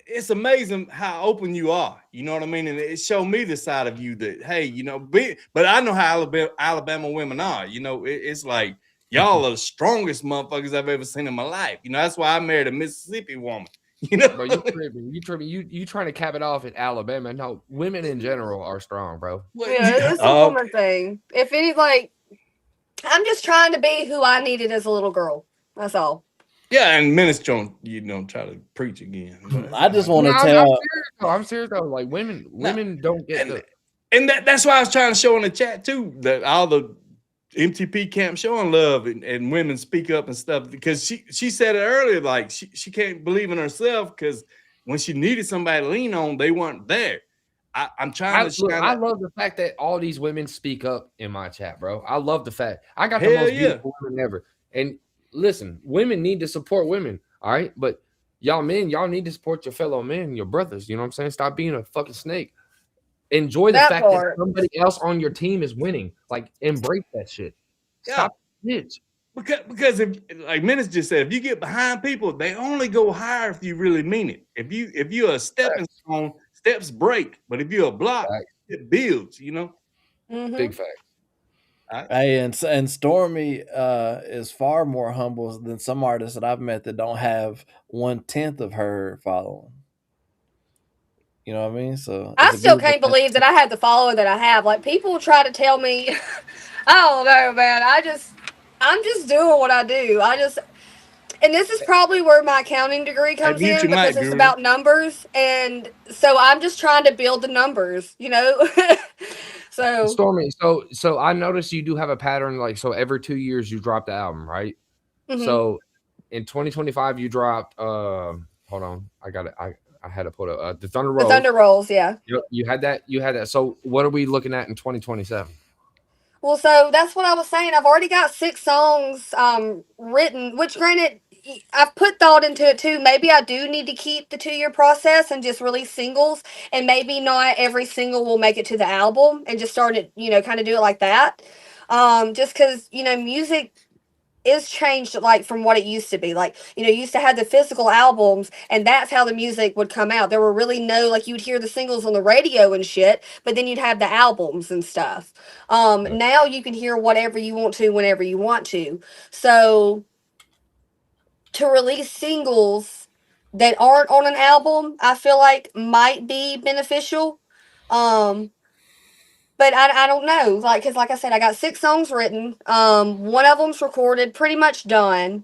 it's amazing how open you are. You know what I mean? And it showed me the side of you that, hey, you know, but I know how Alabama women are. You know, it's like y'all are the strongest motherfuckers I've ever seen in my life. You know, that's why I married a Mississippi woman. You know, bro, you tripping. You trying to cap it off at Alabama. No, women in general are strong, bro. Yeah, it's a woman thing. If any, like, I'm just trying to be who I needed as a little girl. That's all. Yeah, and minister, you know, try to preach again. But I just want to tell. I'm serious though. Like women don't get and that's why I was trying to show in the chat too that all the MTP camp showing love and women speak up and stuff because she said it earlier, like she can't believe in herself because when she needed somebody to lean on, they weren't there. I'm trying to shine. I love the fact that all these women speak up in my chat, bro. I love the fact I got the most beautiful women ever. And listen, women need to support women, all right? But y'all men, y'all need to support your fellow men, your brothers. You know what I'm saying? Stop being a fucking snake. Enjoy the fact that somebody else on your team is winning. Like, embrace that shit. Stop bitch. Because if, like Menace just said, if you get behind people, they only go higher if you really mean it. If you're a stepping stone, steps break. But if you're a block, it builds, you know? Mm-hmm. Big fact. Hey, and Stormie is far more humble than some artists that I've met that don't have 1/10 of her following. You know what I mean? So I still can't believe that I have the follower that I have. Like, people try to tell me, I don't know, man. I'm just doing what I do. And this is probably where my accounting degree comes in because it's about numbers. And so I'm just trying to build the numbers, you know? So Stormie, so I noticed you do have a pattern, like, so every 2 years you drop the album, right? Mm-hmm. So in 2025 you dropped hold on, I got it. I had to put the Thunder Rolls. The Thunder Rolls, yeah. You had that. So what are we looking at in 2027? Well, so that's what I was saying. I've already got 6 songs written, which granted, I've put thought into it too. Maybe I do need to keep the 2-year process and just release singles, and maybe not every single will make it to the album and just start it, you know, kind of do it like that. Just because, you know, music is changed, like, from what it used to be. Like, you know, you used to have the physical albums and that's how the music would come out. There were really no, like, you'd hear the singles on the radio and shit, but then you'd have the albums and stuff. Now you can hear whatever you want to whenever you want to. So to release singles that aren't on an album, I feel like might be beneficial. But I don't know, like, because like I said, I got 6 songs written. One of them's recorded, pretty much done.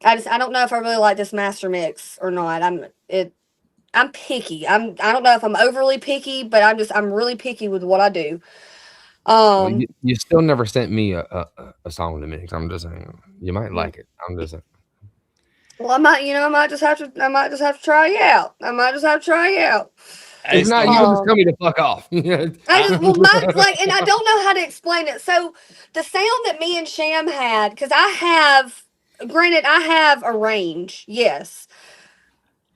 I don't know if I really like this master mix or not. I'm picky. I don't know if I'm overly picky, but I'm really picky with what I do. Well, you still never sent me a song to mix. I'm just saying you might like it. I'm just saying. Well, I might just have to try you out. If not, you just tell me to fuck off. And I don't know how to explain it. So the sound that me and Sham had, because I have a range, yes,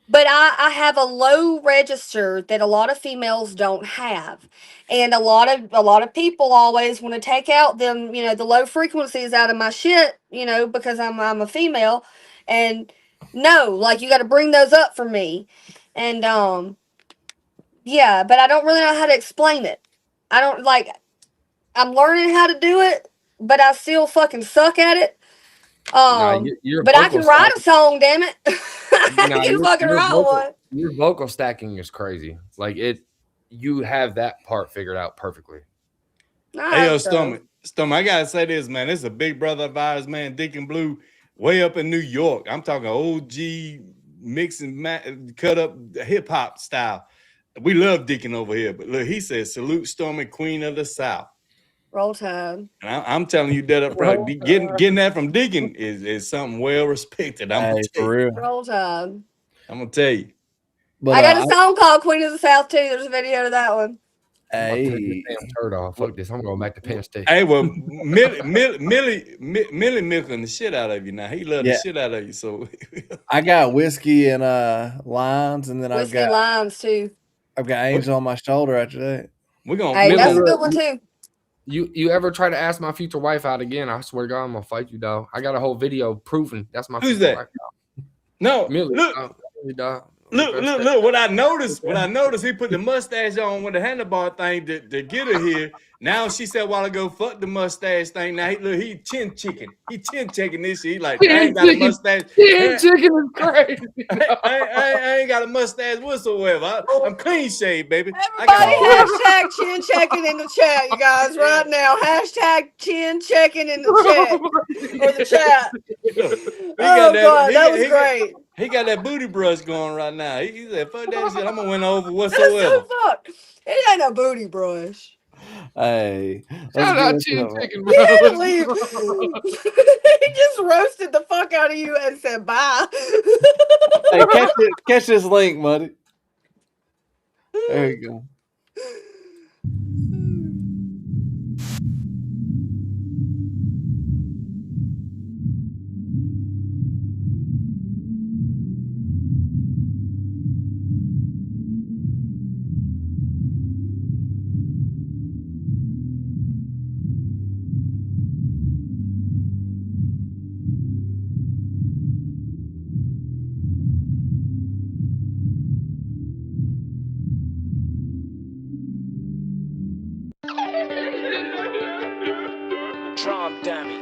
but I have a low register that a lot of females don't have, and a lot of people always want to take out them, the low frequencies out of my shit, because I'm a female, and no, like you got to bring those up for me, and yeah, but I don't really know how to explain it. I'm learning how to do it, but I still fucking suck at it. But I can write a song, damn it. I can fucking write one. Your vocal stacking is crazy. Like you have that part figured out perfectly. Hey, yo, Stormie, I gotta say this, man. This is a big brother of ours, man. Deacon Blue, way up in New York. I'm talking OG mixing, cut up hip hop style. We love Deacon over here, but look, he says, "Salute Stormie, Queen of the South." Roll Tide. And I'm telling you that up front. Getting that from Deacon is something well respected. I'm gonna tell you. Roll Tide. I'm gonna tell you. But, I got a song called Queen of the South too. There's a video to that one. Hey, damn turd off. Fuck this. I'm going back to Penn State. Hey, well, Millie milking the shit out of you now. He loved the shit out of you. So I got whiskey and limes, and then Whiskey limes too. I've got Angel on my shoulder after that. We're gonna. Hey, that's a good one too. You ever try to ask my future wife out again? I swear to God, I'm gonna fight you, dog. I got a whole video proving that's my Who's future that? wife. No, Millie, look. Look, what I noticed, he put the mustache on with the handlebar thing to get her here. Now she said a while ago, fuck the mustache thing. Now he chin chicken. He chin checking this shit. He like, I ain't got a mustache. Chin chicken is crazy. I ain't got a mustache whatsoever. I'm clean shaved, baby. Everybody hashtag chin checking in the chat, you guys, right now. Hashtag chin checking in the chat. Or the chat. God, that was great. He got that booty brush going right now. He said, fuck that shit. I'm going to win over whatsoever. Fuck. It ain't a booty brush. Hey. Shout out Chin Chicken, bro. He just roasted the fuck out of you and said bye. Hey, catch this link, Muddy. There you go. Drum dummy.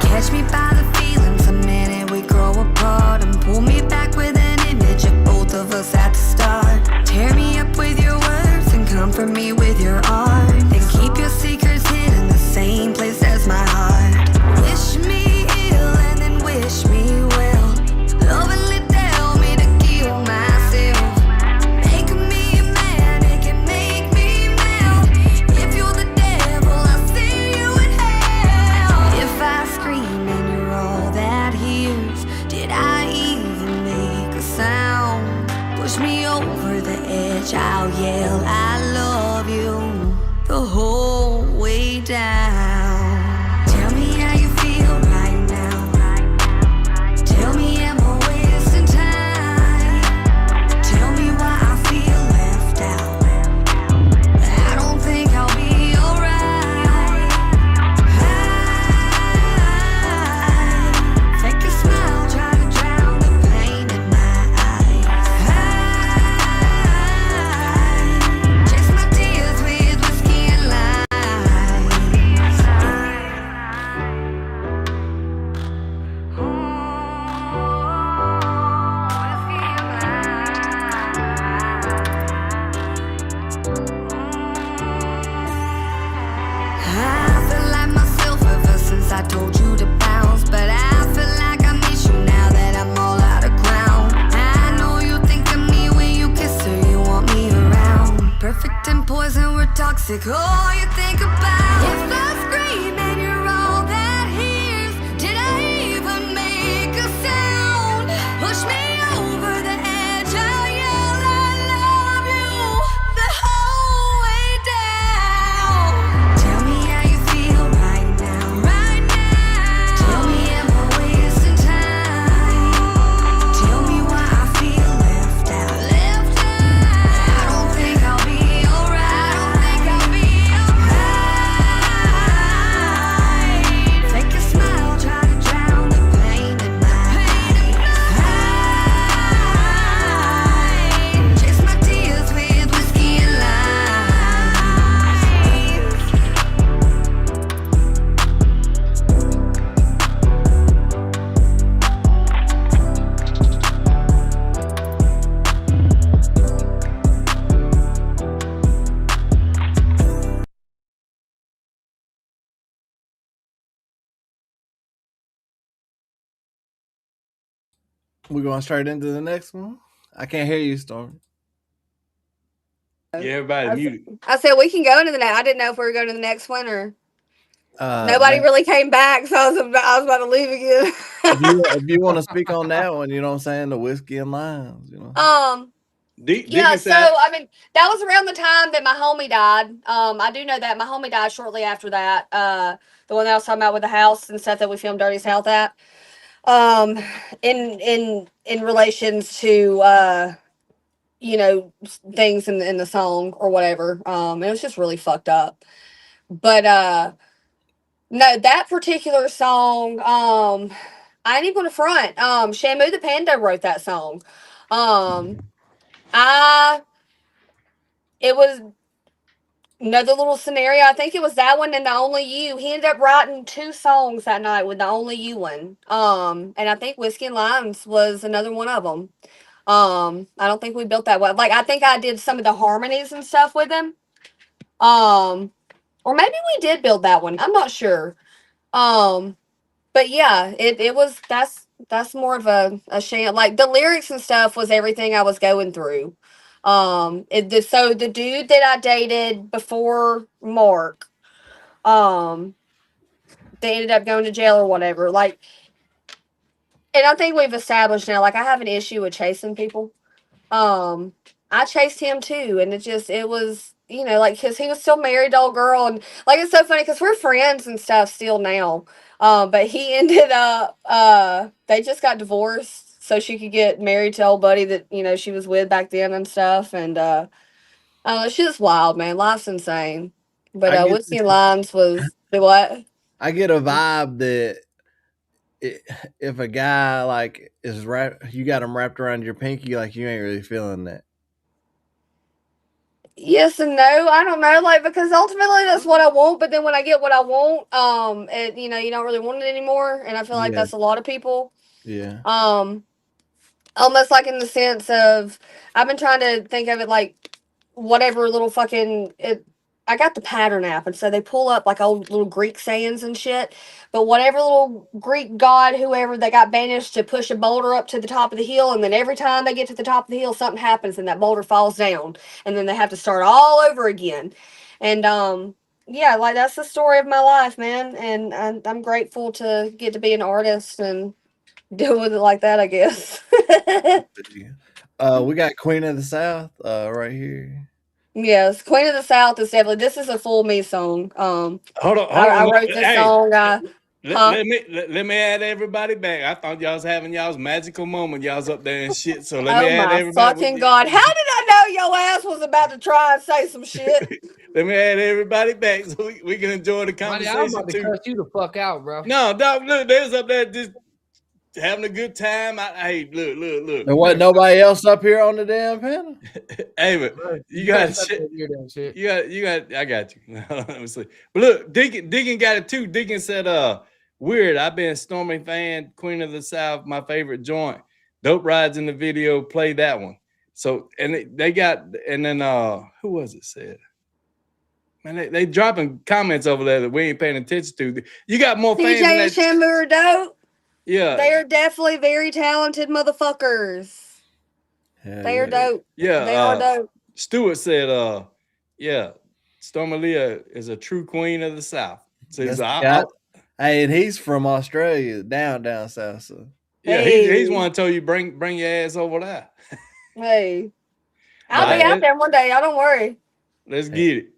Catch me by the feelings a minute, we grow apart and pull me back with an image of both of us at the start. Tear me up with your words and comfort me with your art. Then keep your secrets hidden the same place as my heart. Wish me ill and then wish me well. Lovingly tell me to kill myself. Make me mad, it can make me melt. If you're the devil, I'll send you in hell. If I scream and you're all that hears, did I even make a sound? Push me over the edge, I'll yell I love you. toxic. All you think about is the scream, and you're all that hears. Did I even make a sound? Push me over the edge. I'll yell, I love you the whole way down. Tell me how you feel right now, right now. Tell me, am I wasting time? Tell me why I feel left out, left out. I don't think I'll be alright. I don't think I'll be alright. Fake a smile, try to drown the pain in my eyes. Chase my tears with whiskey and lime. We going straight into the next one? I can't hear you, Storm. Yeah, everybody muted. I said we can go into the next. I didn't know if we were going to the next one or nobody Man, really came back, so I was about to leave again. if you want to speak on that one, you know what I'm saying? The whiskey and limes, you know. Yeah, so I mean that was around the time that my homie died. I do know that my homie died shortly after that. The one that I was talking about with the house and stuff that we filmed Dirty's Health at. In relations to you know, things in the song or whatever. It was just really fucked up. But no, that particular song, I ain't even gonna front. Shamu the Panda wrote that song. It was another little scenario. I think it was that one and The Only You. He ended up writing 2 songs that night with The Only You one. And I think Whiskey and Limes was another one of them. I don't think we built that well. Like I think I did some of the harmonies and stuff with him. Or maybe we did build that one. I'm not sure. But yeah, it was that's more of a sham. Like the lyrics and stuff was everything I was going through. So the dude that I dated before Mark, they ended up going to jail or whatever. Like, and I think we've established now, like I have an issue with chasing people. I chased him too, and it was, you know, like because he was still married to old girl, and like it's so funny because we're friends and stuff still now. But he ended up they just got divorced so she could get married to old buddy that, you know, she was with back then and stuff. And it's just wild, man. Life's insane. But Whiskey and Limes was the what? I get a vibe that if a guy like is you got him wrapped around your pinky, like you ain't really feeling that. Yes and no. I don't know, like because ultimately that's what I want. But then when I get what I want, you know, you don't really want it anymore. And I feel like that's a lot of people. Yeah. Almost like in the sense of I've been trying to think of it like whatever little fucking I got the pattern app, and so they pull up like old little Greek sayings and shit. But whatever little Greek god, whoever, they got banished to push a boulder up to the top of the hill, and then every time they get to the top of the hill, something happens, and that boulder falls down, and then they have to start all over again. And yeah, like that's the story of my life, man. And I'm grateful to get to be an artist and deal with it like that, I guess. We got Queen of the South right here. Yes, Queen of the South is definitely. This is a full me song. Hold on. I wrote this song. Let me add everybody back. I thought y'all was having y'all's magical moment. Y'all's up there and shit. So let me add everybody. Fucking God! How did I know your ass was about to try and say some shit? Let me add everybody back so we can enjoy the conversation. I'm about to cut you the fuck out, bro. No, dog. Look, there's up there just having a good time. Hey, look. There wasn't nobody else up here on the damn panel. Hey, but you got shit. You got. I got you. Let me see. But look, Deacon got it too. Deacon said, "Weird. I've been a Stormie fan. Queen of the South, my favorite joint. Dope rides in the video. Play that one." So and they got, and then who was it said? Man, they dropping comments over there that we ain't paying attention to. You got more fans than that. TJ and Shamu are dope. Yeah, they are definitely very talented motherfuckers. They are dope. Yeah, they are dope. Stuart said, yeah, Stormie Leigh is a true queen of the South. So hey, and he's from Australia, down south. So yeah, he's one told you bring your ass over there. Hey, I'll be out there one day. Y'all don't worry. Let's get it.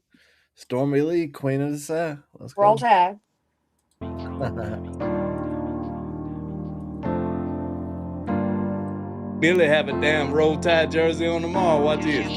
Stormie Leigh, queen of the South. Let's Roll Tide. Billy have a damn Roll Tide jersey on tomorrow. Watch this.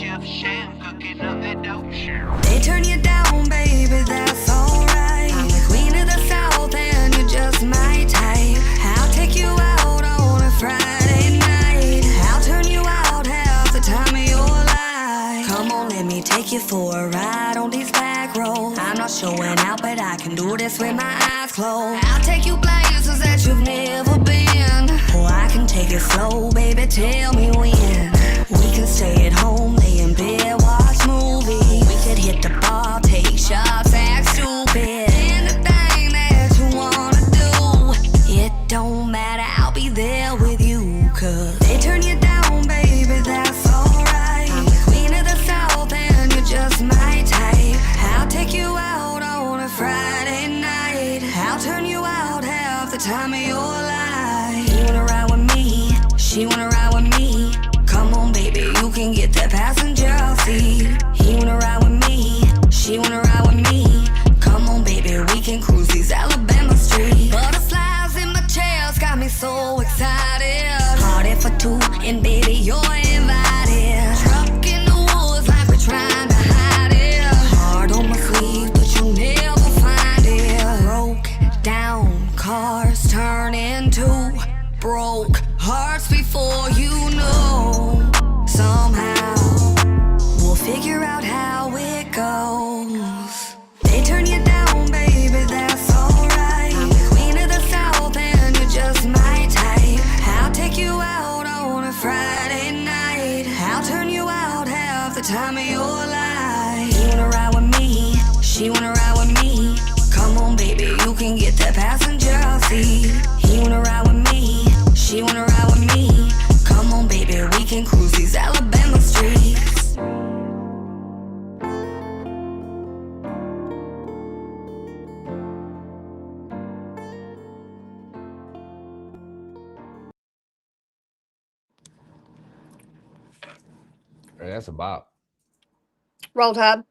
They turn you down, baby, that's alright. I'm the queen of the South and you're just my type. I'll take you out on a Friday night. I'll turn you out half the time of your life. Come on, let me take you for a ride on these back roads. I'm not showing out, but I can do this with my eyes closed. I'll take you places that you've never been. Or I can take it slow, baby, tell me when. We can stay at home, lay in bed, watch movies. We could hit the bar, take shots, act stupid. Anything that you wanna do, it don't matter, I'll be there with you. Cause they turn you down, baby, that's alright. I'm the queen of the South and you're just my type. I'll take you out on a Friday night. I'll turn you out half the time of your life. You wanna ride with me, she wanna ride with me. Come on, baby, you can get that passenger seat. He wanna ride with me, she wanna ride with me. Come on, baby, we can cruise these Alabama streets. Butterflies in my chest got me so excited. Party for two, and baby, you're invited. Truck in the woods like we're trying to hide it. Heart on my sleeve, but you'll never find it. Broke down cars turn into broke hearts before you know. Somehow we'll figure out how it goes. They turn you down, baby, that's alright. I'm the queen of the South and you're just my type. I'll take you out on a Friday night. I'll turn you out half the time of your life. You wanna ride with me, she wanna ride with me. Come on, baby, you can get that passenger seat. He wanna ride with me, she wanna ride with me. Come on, baby, we can cruise these Alabama streets. Hey, that's a bop. Roll Tide.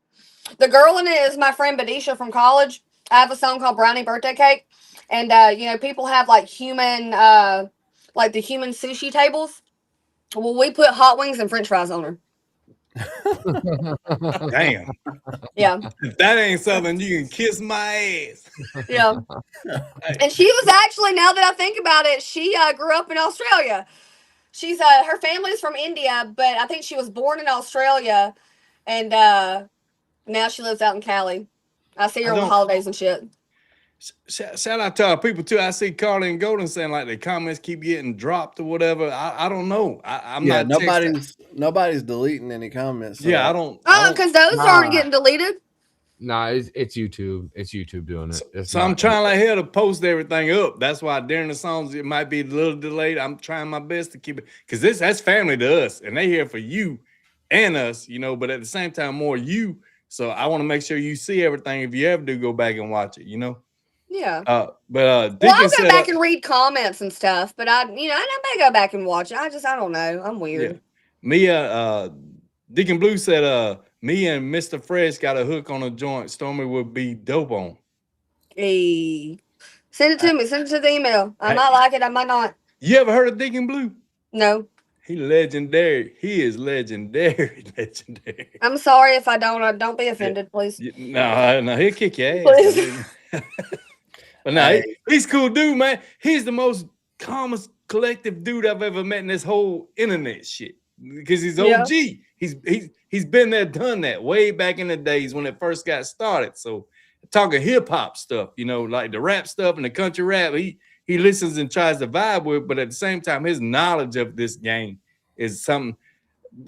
The girl in it is my friend Badisha from college. I have a song called Brownie Birthday Cake. And, you know, people have like like the human sushi tables. Well, we put hot wings and french fries on her. Damn. Yeah. If that ain't something, you can kiss my ass. Yeah. And she was actually, now that I think about it, she grew up in Australia. She's her family's from India, but I think she was born in Australia, and now she lives out in Cali. I see her on the holidays and shit. Shout out to our people too. I see Carly and Golden saying like the comments keep getting dropped or whatever. I don't know. I'm not. Nobody's deleting any comments. So yeah, I don't. Oh, because those aren't getting deleted. Nah, it's YouTube. It's YouTube doing it. So I'm trying like hell to post everything up. That's why during the songs it might be a little delayed. I'm trying my best to keep it because that's family to us, and they here for you and us, you know. But at the same time, more you. So I want to make sure you see everything if you ever do go back and watch it, you know. Yeah. Well, I'll go back and read comments and stuff, but I may go back and watch it. I don't know. I'm weird. Yeah. Deacon Blue said, me and Mr. Fresh got a hook on a joint Stormie would be dope on. Hey, send it to me. Send it to the email. I might like it. I might not. You ever heard of Deacon Blue? No. He legendary. He is legendary. Legendary. I'm sorry if I don't. Don't be offended, please. No, he'll kick your ass. Please. But no, he's a cool dude, man. He's the most calmest, collective dude I've ever met in this whole internet shit. Because he's OG. Yeah. He's been there, done that way back in the days when it first got started. So talking hip hop stuff, you know, like the rap stuff and the country rap, he listens and tries to vibe with, but at the same time, his knowledge of this game is something.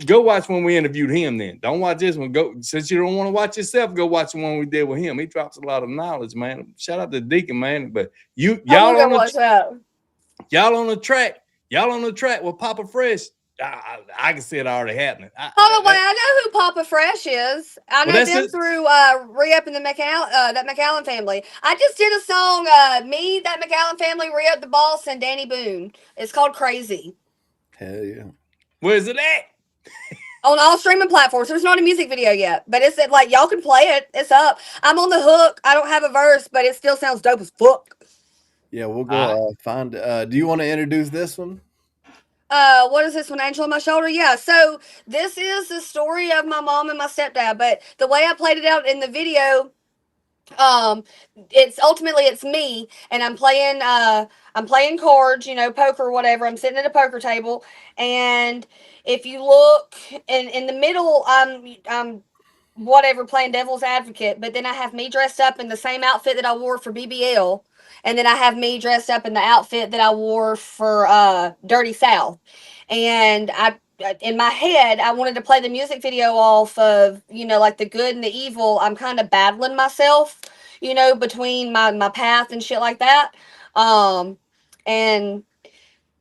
Go watch when we interviewed him then. Don't watch this one. Go, since you don't want to watch yourself, go watch the one we did with him. He drops a lot of knowledge, man. Shout out to Deacon, man. But y'all on the track with Papa Fresh. I can see it already happening. Hold on, wait, I know who Papa Fresh is. I know Well, that's them it. through Re-Up and the that McAllen family. I just did a song, me, that McAllen family, Re-Up the Boss, and Danny Boone. It's called Crazy. Hell yeah. Where's it at? On all streaming platforms. There's not a music video yet, but it's like y'all can play it. It's up. I'm on the hook. I don't have a verse, but it still sounds dope as fuck. Yeah, we'll go find. Do you want to introduce this one? What is this one? Angel on my shoulder? Yeah. So this is the story of my mom and my stepdad, but the way I played it out in the video, it's ultimately it's me and I'm playing cards, you know, poker, whatever. I'm sitting at a poker table, and if you look in the middle, I'm whatever playing devil's advocate, but then I have me dressed up in the same outfit that I wore for BBL, and then I have me dressed up in the outfit that I wore for Dirty South. And I in my head, I wanted to play the music video off of, you know, like the good and the evil. I'm kind of battling myself, you know, between my path and shit like that. And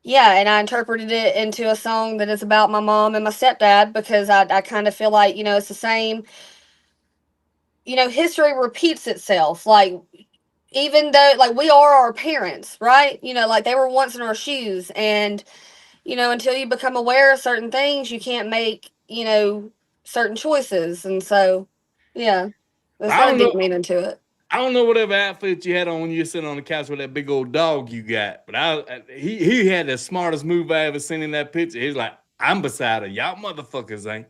yeah, and I interpreted it into a song that is about my mom and my stepdad, because I kind of feel like, you know, it's the same, you know, history repeats itself. Like, even though, like, we are our parents, right? You know, like, they were once in our shoes, and, you know, until you become aware of certain things, you can't make, you know, certain choices. And so, yeah, there's got a deep meaning to it. I don't know whatever outfit you had on when you were sitting on the couch with that big old dog you got, but he had the smartest move I ever seen in that picture. He's like, I'm beside her. Y'all motherfuckers ain't.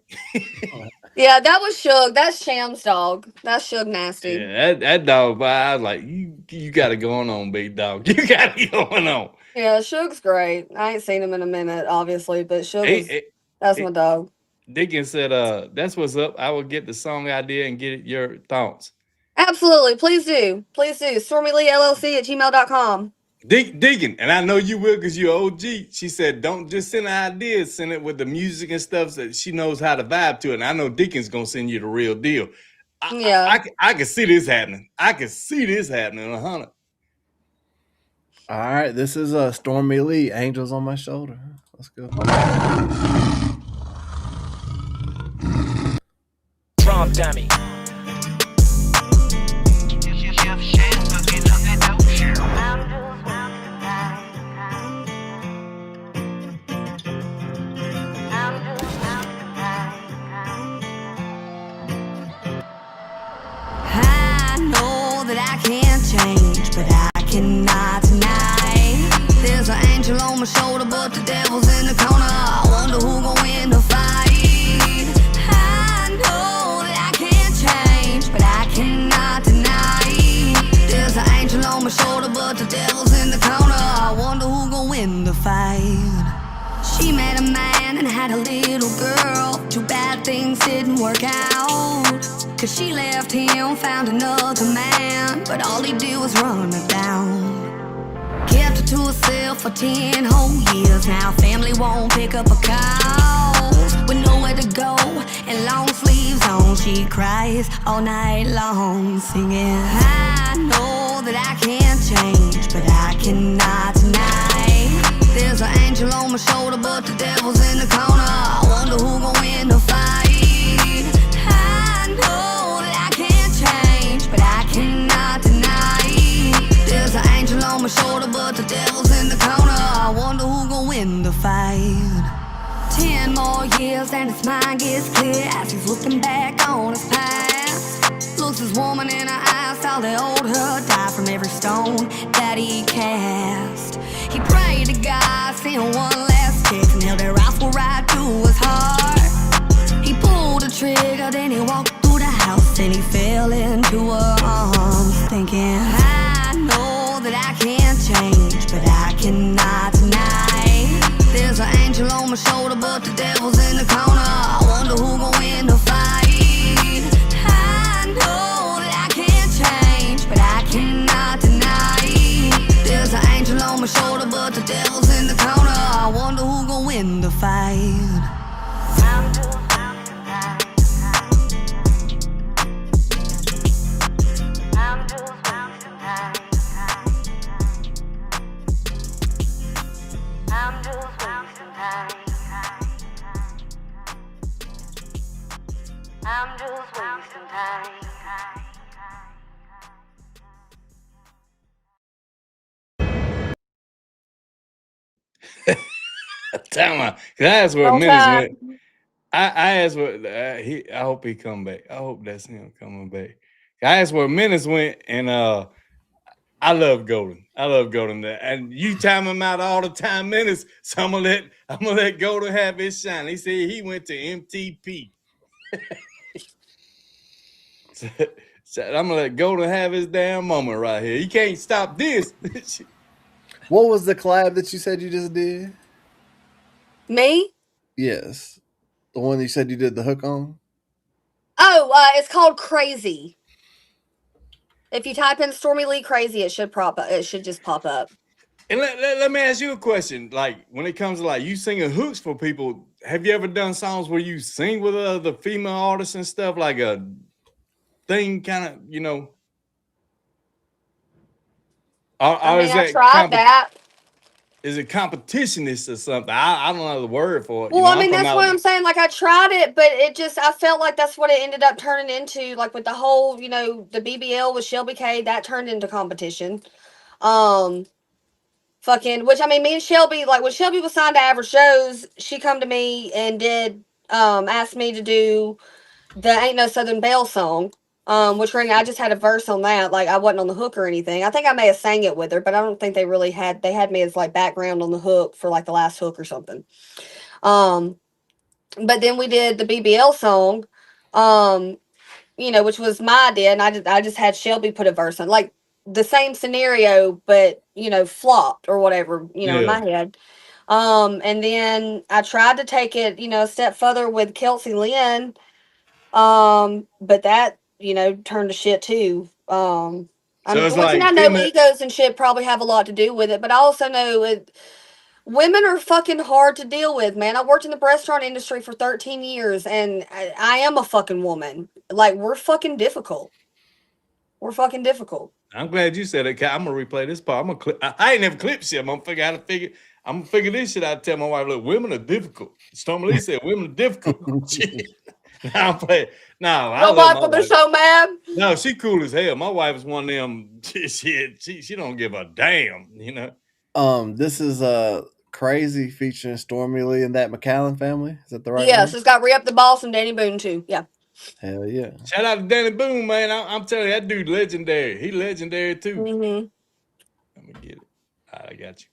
Yeah, that was Suge. That's Sham's dog. That's Suge Nasty. Yeah, that dog, but I was like, you got it going on, big dog. You got it going on. Yeah, Suge's great. I ain't seen him in a minute, obviously, but Suge that's my dog. Dickens said, that's what's up. I will get the song idea and get your thoughts. Absolutely. Please do. Please do. Stormie Leigh LLC at gmail.com. Digging, and I know you will because you're OG. She said, don't just send ideas, send it with the music and stuff so that she knows how to vibe to it. And I know Deacon's gonna send you the real deal. I can see this happening. I can see this happening 100. All right, this is Stormie Leigh, Angels on My Shoulder. Let's go. Drum dummy. I know that I can't change, but I cannot deny. There's an angel on my shoulder, but the devil's in the corner. I wonder who gon' win the fight. I know that I can't change, but I cannot deny. There's an angel on my shoulder, but the devil's in the corner. I wonder who gon' win the fight. She met a man and had a little girl. Too bad things didn't work out, 'cause she left him, found another man, but all he did was run her down. Kept her to herself for 10 whole years. Now family won't pick up a call. With nowhere to go and long sleeves on, she cries all night long, singing, I know that I can't change, but I cannot deny. There's an angel on my shoulder, but the devil's in the corner. I wonder who gon' win the fight. I know that I can't change, but I cannot deny. There's an angel on my shoulder, but the devil's in the corner. I wonder who gon' win the fight. 10 more years and his mind gets clear as he's looking back on his past. Looks his woman in her eyes, how they owed her, died from every stone that he cast. He prayed to God, sent one last text, and held her rifle right to his heart. He pulled the trigger, then he walked through the house, and he fell into her arms, thinking, I know that I can't change, but I cannot deny. There's an angel on my shoulder, but the devil's in the corner. I wonder who gon' win the fight. I know that I can't change, but I cannot deny. There's an angel on my shoulder, but the devil's in the corner. I wonder who gon' win the fight. Tell me, 'cause I asked where Roll Menace Tide. went. I asked what I hope he come back. I hope that's him coming back. I asked where Menace went, and I love Golden. I love Golden. And you time him out all the time, Menace. So I'm gonna let Golden have his shine. He said he went to MTP. So I'm gonna let Golden have his damn moment right here. He can't stop this. What was the collab that you said you just did? Me? Yes. The one you said you did the hook on? Oh, it's called Crazy. If you type in Stormie Leigh Crazy, it should just pop up. And let me ask you a question. Like, when it comes to like you singing hooks for people, have you ever done songs where you sing with other female artists and stuff, like a thing, kind of, you know? I mean, I tried that. Is it competitionist or something? I don't know the word for it. Well, I mean, that's what I'm saying. Like, I tried it, but I felt like that's what it ended up turning into. Like, with the whole, the BBL with Shelby K, that turned into competition. Which, I mean, me and Shelby, like, when Shelby was signed to Average Shows, she come to me and did, ask me to do the Ain't No Southern Belle song. Which I just had a verse on that. Like, I wasn't on the hook or anything. I think I may have sang it with her, but I don't think they had me as like background on the hook for like the last hook or something. But then we did the BBL song, which was my idea, and I just had Shelby put a verse on, like the same scenario, but flopped or whatever, in my head. And then I tried to take it, a step further with Kelsey Lynn. But that, turned to shit too. I know egos and shit probably have a lot to do with it, but I also know women are fucking hard to deal with, man. I worked in the restaurant industry for 13 years, and I am a fucking woman. Like, we're fucking difficult. We're fucking difficult. I'm glad you said it. I'm gonna replay this part. I ain't never clipped shit. I'm gonna figure this shit out. Tell my wife, look, women are difficult. Stormie Leigh said women are difficult. I'm playing. No, your wife will be so mad. No, she cool as hell. My wife is one of them. She don't give a damn. This is Crazy featuring Stormie Leigh and that McAllen family. Is that the right? Yes, name? It's got Re-Up the Boss and Danny Boone too. Yeah. Hell yeah! Shout out to Danny Boone, man. I'm telling you, that dude legendary. He legendary too. Mm-hmm. Let me get it. I got you.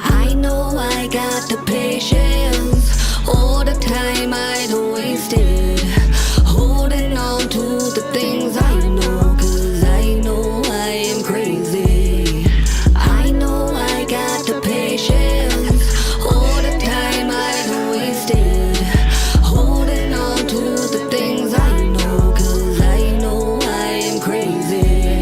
I know I got the patience, all the time I don't waste it, holding on to the things I know, 'cause I know I am crazy. I know I got the patience, all the time I don't waste it, holding on to the things I know, 'cause I know I am crazy.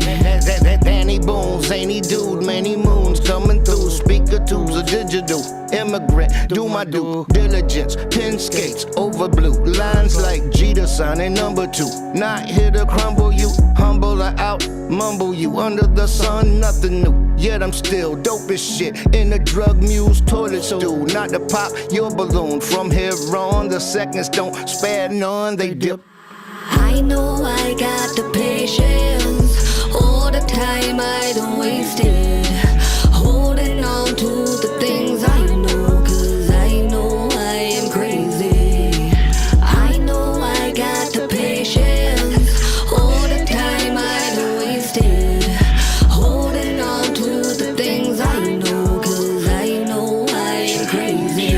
That Danny Boone, zany dude, many moons coming through. Speaker tubes, a digital immigrant, do my due diligence. Pin skates over blue lines like Jeter signing number 2. Not here to crumble you, humble or out, mumble you. Under the sun, nothing new. Yet I'm still dope as shit in a drug muse toilet stool. Not to pop your balloon. From here on, the seconds don't spare none. They dip. I know I got the patience, all the time I don't waste it, holding on to the things I know, 'cause I know I am crazy. I know I got the patience, all the time I don't waste it, holding on to the things I know, 'cause I know I am crazy.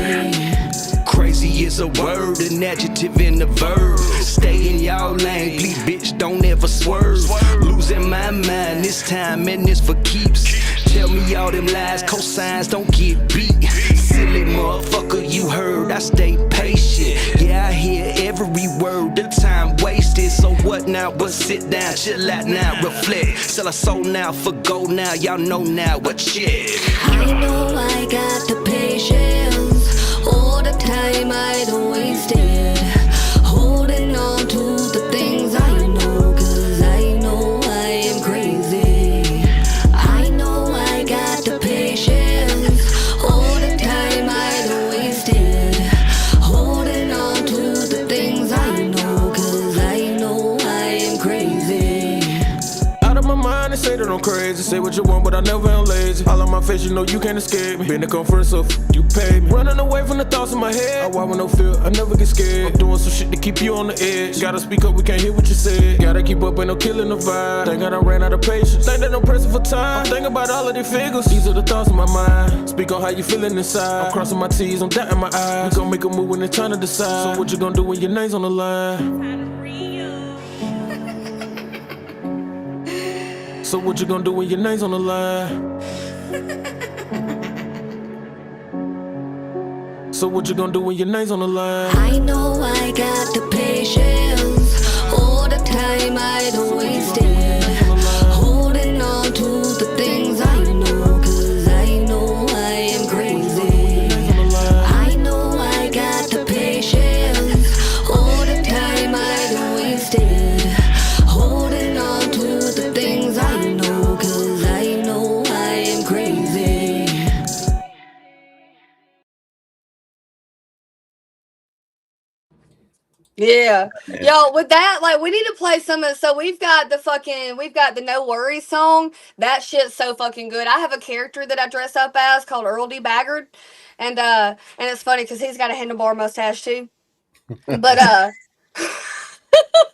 Crazy is a word, an adjective in the verb. Stay in y'all lane, please bitch, don't ever swerve. Losing my mind this time, and this for keeps. Tell me all them lies, cosigns don't get beat. Silly motherfucker, you heard, I stay patient. Yeah, I hear every word, the time wasted. So what now, but sit down, chill out now, reflect. Sell a soul now for gold now, y'all know now what shit. I know I got the patience, all the time I don't waste it, holding on to the things I know, 'cause I know I am crazy. I know I got the patience, all the say that I'm crazy. Say what you want, but I never am lazy. All on my face, you know you can't escape me. Been to come first, so you pay me. Running away from the thoughts in my head. I walk with no fear, I never get scared. I'm doing some shit to keep you on the edge. Gotta speak up, we can't hear what you said. Gotta keep up, ain't no killing the vibe. Think I done ran out of patience. Think that I'm pressing for time. Think about all of these figures. These are the thoughts in my mind. Speak on how you feeling inside. I'm crossing my T's, I'm dotting my eyes. We gon' make a move when it's time to decide. So what you gonna do when your name's on the line? So what you gonna do when your name's on the line? So what you gonna do when your name's on the line? I know I got the patience. All the time I don't waste it. Holding on to the things I know, 'cause I know I am crazy. I know I got the patience. All the time I don't waste it. Holding on to the things I know, 'cause I know I am crazy. Yeah. Yo, with that, like, we need to play some of, so we've got the No Worries song. That shit's so fucking good. I have a character that I dress up as called Earl D. Baggard. And it's funny because he's got a handlebar mustache too. But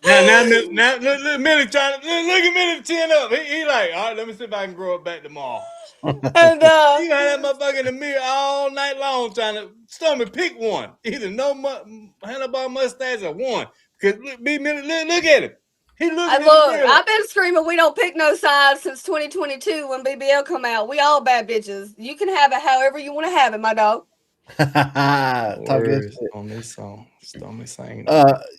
now, look, Millie trying to look at Millie chin up. He like, all right, let me see if I can grow it back tomorrow. And you had that motherfucker in the mirror all night long trying to Stormie pick one, either no handlebar mustache or one. Because look at him. He looking look, I've been screaming we don't pick no sides since 2022 when BBL come out. We all bad bitches. You can have it however you want to have it, my dog. Talk good shit. On this song, Stormie sang.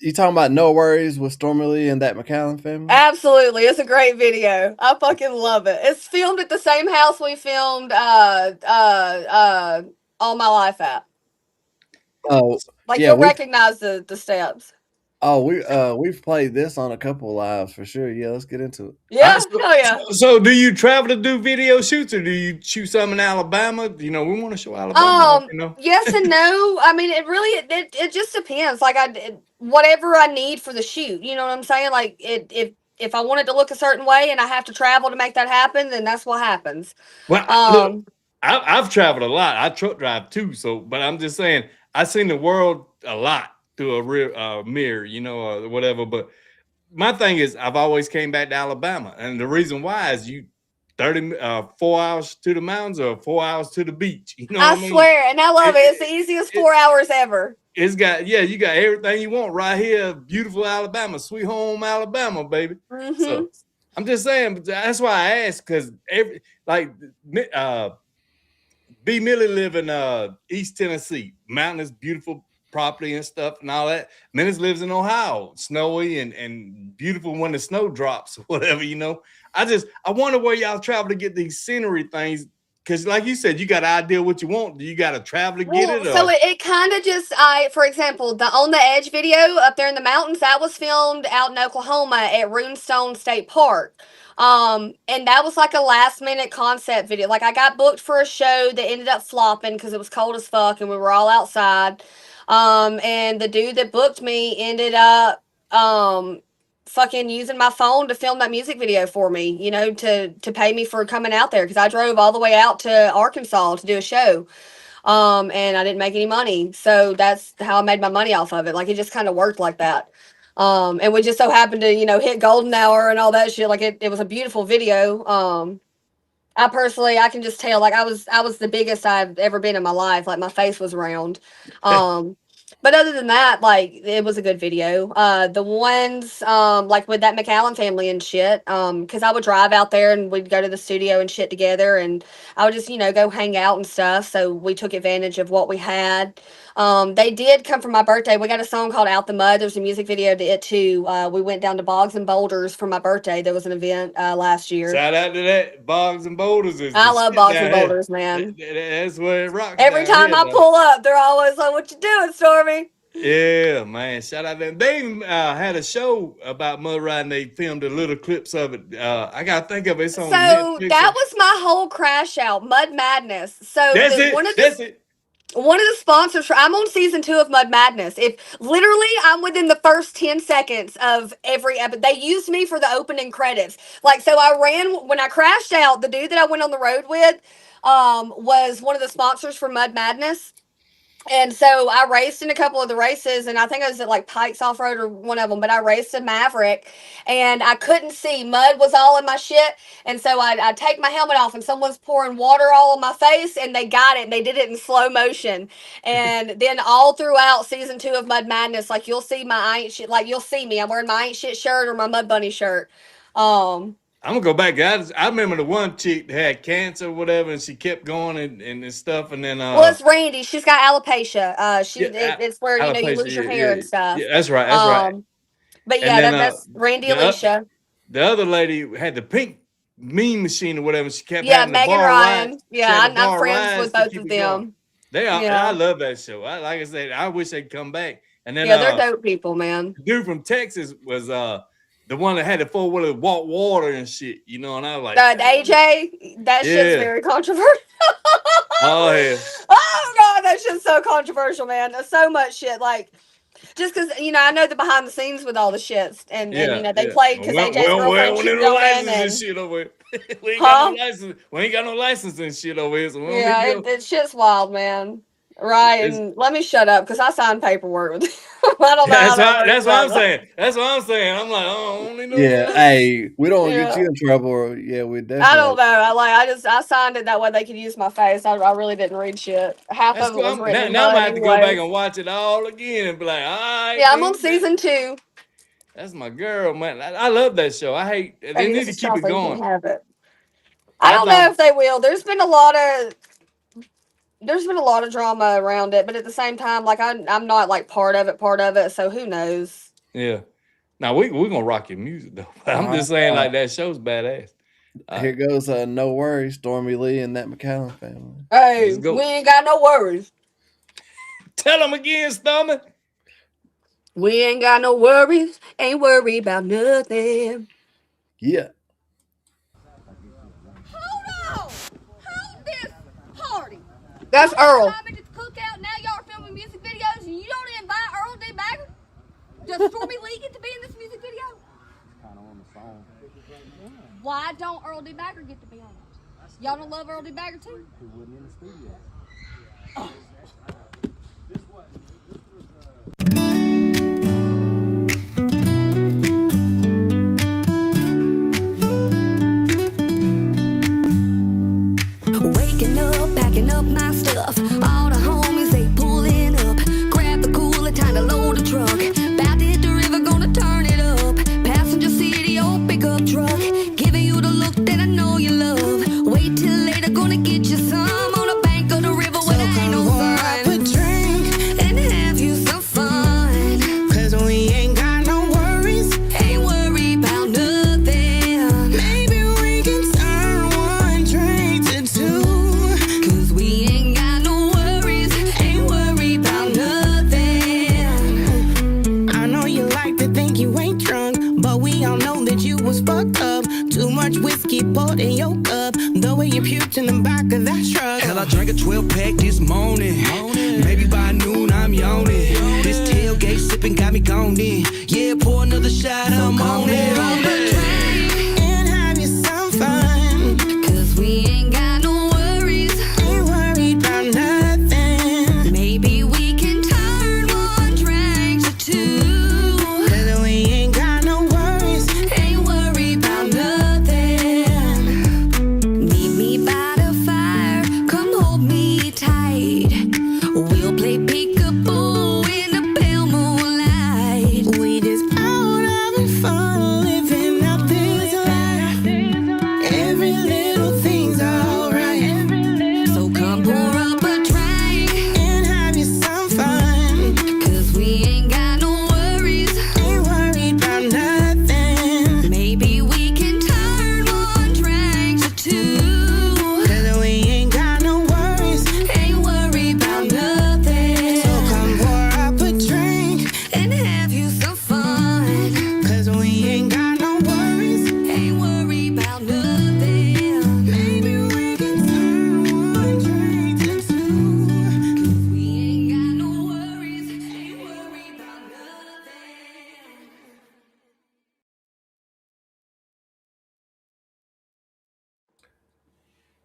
You talking about No Worries with Stormie Leigh and that McCallum family? Absolutely, it's a great video. I fucking love it. It's filmed at the same house we filmed All My Life at. Oh, like yeah, you'll recognize the steps. Oh, we've played this on a couple of lives for sure. Yeah, let's get into it. Yeah, oh yeah. So, do you travel to do video shoots, or do you shoot some in Alabama? You know, we want to show Alabama. You know, yes and no. I mean, it just depends. Like whatever I need for the shoot. You know what I'm saying? Like if I want it to look a certain way and I have to travel to make that happen, then that's what happens. Well, look, I've traveled a lot. I truck drive too. So, but I'm just saying, I've seen the world a lot through a rear mirror, you know, or whatever. But my thing is, I've always came back to Alabama, and the reason why is 4 hours to the mountains or 4 hours to the beach. You know, I swear, and I love it. It's the easiest 4 hours ever. It's got you got everything you want right here, beautiful Alabama, sweet home Alabama, baby. Mm-hmm. So I'm just saying, that's why I asked, because B Millie live in East Tennessee, mountainous, beautiful property and stuff and all that. Menace lives in Ohio, snowy and beautiful when the snow drops or whatever, you know. I wonder where y'all travel to get these scenery things, because like you said, you got an idea what you want. Do you got to travel to get it? So it kind of just, for example, the On the Edge video up there in the mountains, that was filmed out in Oklahoma at Runestone State Park. And that was like a last minute concept video. Like I got booked for a show that ended up flopping because it was cold as fuck and we were all outside. And the dude that booked me ended up fucking using my phone to film that music video for me, you know, to pay me for coming out there, because I drove all the way out to Arkansas to do a show. And I didn't make any money. So that's how I made my money off of it. Like it just kind of worked like that. And we just so happened to, you know, hit golden hour and all that shit. Like it was a beautiful video. I can just tell, like I was the biggest I've ever been in my life. Like my face was round. But other than that, like it was a good video. The ones like with that McCallum family and shit, because I would drive out there and we'd go to the studio and shit together, and I would just, you know, go hang out and stuff. So we took advantage of what we had. They did come for my birthday. We got a song called Out the Mud. There's a music video to it too. We went down to Bogs and Boulders for my birthday. There was an event last year. Shout out to that. Bogs and Boulders. I love Bogs and Boulders, man. That's where it rocks. Every time I pull up, they're always like, "What you doing, Stormie?" Yeah, man. Shout out to them. They had a show about mud riding. They filmed a little clips of it. I gotta think of it. It's on Netflix. That was my whole crash out, Mud Madness. So that's it. one of the sponsors for I'm on season 2 of Mud Madness. If literally I'm within the first 10 seconds of every episode, they used me for the opening credits. Like, so I ran when I crashed out. The dude that I went on the road with was one of the sponsors for Mud Madness. And so I raced in a couple of the races, and I think I was at like Pikes Off Road or one of them, but I raced a Maverick, and I couldn't see. Mud was all in my shit, and so I take my helmet off, and someone's pouring water all on my face, and they got it. They did it in slow motion, and then all throughout season 2 of Mud Madness, like you'll see my I ain't shit, like you'll see me. I'm wearing my ain't shit shirt or my Mud Bunny shirt. I'm gonna go back. I remember the one chick that had cancer or whatever, and she kept going and stuff, and then well, it's Randy. She's got alopecia. It's where you alopecia, lose your hair and stuff. Yeah, that's right. That's right. But And yeah, then that's Randy the, Alicia. the other lady had the pink mean machine or whatever. She kept Yeah, having the Megan bar Ryan. rides. She Yeah, had the I'm bar friends rides with to both keep of it going. them. They are. Yeah. I love that show. Like I said, I wish they'd come back. And then Yeah, they're dope people, man. the dude from Texas was the one that had the 4-wheeler walk water and shit, you know, and I was like, AJ, that shit's Yeah. very controversial. oh yeah. Oh god, that shit's so controversial, man. There's so much shit. Like, just because I know the behind the scenes with all the shits, and they played because AJ's girlfriend cheated on him, and shit over here. we ain't Huh? got no license. We ain't got no license and shit over here. So we don't yeah, need to go. it shit's wild, man. Right, and let me shut up because I signed paperwork with. I don't know. That's what I'm saying. That's what I'm saying. I'm like, oh, I don't need no. Yeah, hey, we don't Yeah. get you in trouble. Yeah, we definitely. I don't know. I signed it that way they could use my face. I really didn't read shit. Half That's of it was cool. written. Now I'm in gonna have to mud go back anyway. and watch it all again and be like, all right. Yeah, I'm man, on season 2. That's my girl, man. I love that show. I hate they Hey, need this to is keep it Chelsea. You can going. have it. I don't know if they will. There's been a lot of drama around it, but at the same time, like I'm not like part of it. So who knows? Yeah. Now we're gonna rock your music though. I'm just saying, like that show's badass. Here goes No Worries, Stormie Leigh and that McCallum family. Hey, Let's go. we ain't got no worries. Tell them again, Stormie. We ain't got no worries. Ain't worried about nothing. Yeah. Hold this party. That's Earl. I'm at this cookout. Now y'all are filming music videos, and you don't invite Earl D. Bagger. Does Stormie Leigh get to be in this music video? Kind of on the song. Why don't Earl D. Bagger get to be on it? Y'all don't love Earl D. Bagger too? Who wasn't in the studio? Waking up, packing up my stuff. All the homies, they pulling up. Grab the cooler, time to load the truck. About to hit the river, gonna turn it up. Passenger city, old pickup truck. Giving you the look that I know you love. Wait till later, gonna get you some. On the bank of the river where there ain't no sun. And have you some fun. 'Cause we ain't got no worries. Ain't worried about nothing. Maybe we can turn one drink to two. 'Cause we ain't got no worries. Ain't worried about nothing. I know you like to think you ain't drunk, but we all know that you was fucked up. Too much whiskey poured in your cup. The way you puked in the back of that truck. Hell, I drank a 12-pack this morning. Maybe by noon I'm yawning. This tailgate sipping got me gone in. Yeah, pour another shot, I'm on it. And have you some fun. 'Cause we ain't got no worries. Ain't worried about nothing. Maybe we can turn one drink to two. 'Cause we ain't got no worries. Ain't worried about nothing. Meet me by the fire. Come hold me tight. We'll play peekaboo in the pale moonlight. We just out having fun, living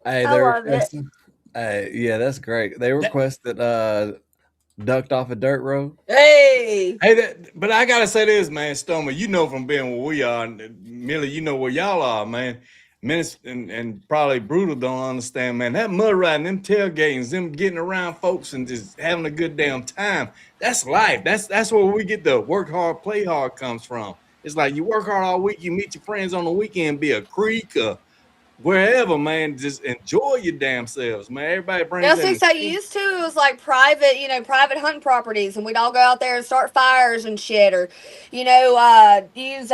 Hey, I they love it. requested. Hey, yeah, that's great. They requested ducked off a dirt road. Hey. Hey, but I gotta say this, man, Stormy. You know from being where we are, and Millie, you know where y'all are, man. Menace and probably Brutal don't understand, man. That mud riding, them tailgating, them getting around folks and just having a good damn time. That's life. That's where we get the work hard, play hard comes from. It's like you work hard all week, you meet your friends on the weekend, be a creek or wherever, man. Just enjoy your damn selves, man. Everybody brings Yeah, that see, in. so used to it was like private, private hunting properties, and we'd all go out there and start fires and shit, or, use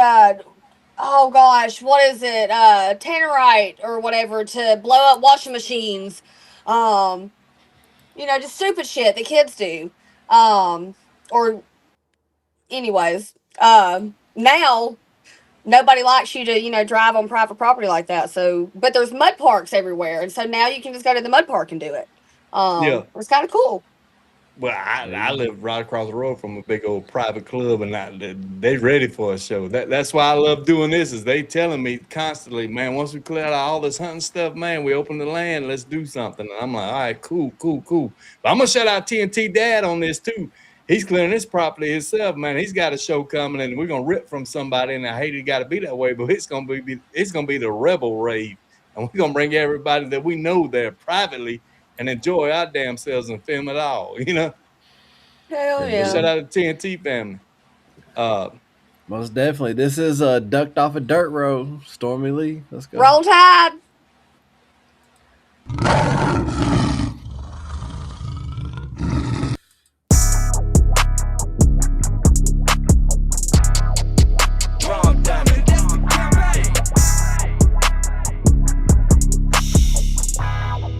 oh gosh, what is it, tannerite or whatever to blow up washing machines, um, just stupid shit that kids do, or anyways, now nobody likes you to, drive on private property like that. So, but there's mud parks everywhere, and so now you can just go to the mud park and do it. Yeah. It's kind of cool. Well, I live right across the road from a big old private club, and they ready for a show. That's why I love doing this. Is they telling me constantly, man. Once we clear out all this hunting stuff, man, we open the land. Let's do something. And I'm like, all right, cool. But I'm gonna shout out TNT Dad on this too. He's clearing his property himself, man. He's got a show coming, and we're gonna rip from somebody. And I hate it got to be that way, but it's gonna be the Rebel Rave, and we're gonna bring everybody that we know there privately and enjoy our damn selves and film it all, Hell yeah. Shout out to TNT family. Most definitely. This is ducked off a dirt road. Stormie Leigh. Let's go. Roll Tide.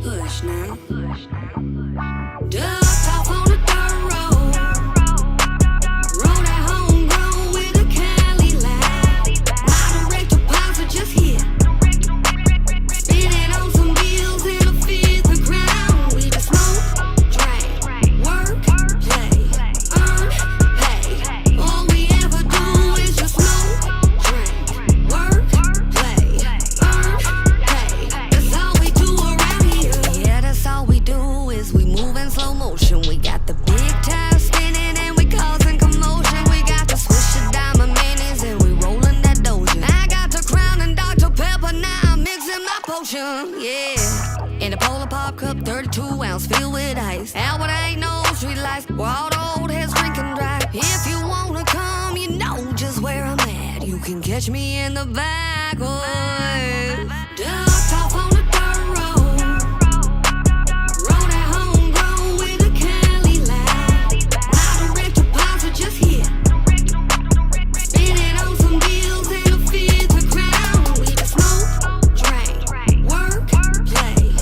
Push now. Ducked off on the dirt road. Roll that homegrown with a Cali line. My direct deposit just hit. Spinning on some wheels in a fifth ground. We just smoke, drink, work, play, earn, pay. All we ever do is just smoke, drink, work, play, earn, pay. That's all we do around here. Yeah, that's all we do is we move in slow motion. We got the big tires spinning and we causing commotion. We got the swish of diamond minis and we rolling that doja. I got the Crown and Dr. Pepper, now I'm mixing my potion, yeah. In a Polar Pop cup, 32 ounce filled with ice. Albert ain't no street lights, where all the old heads drink and drive. If you wanna come, you know just where I'm at. You can catch me in the back, ducked off on the dirt road. Roll that homegrown with a Cali line. My direct deposit just hit. Spinning on some deals in a fifth crown. We just smoke, drink, work, play,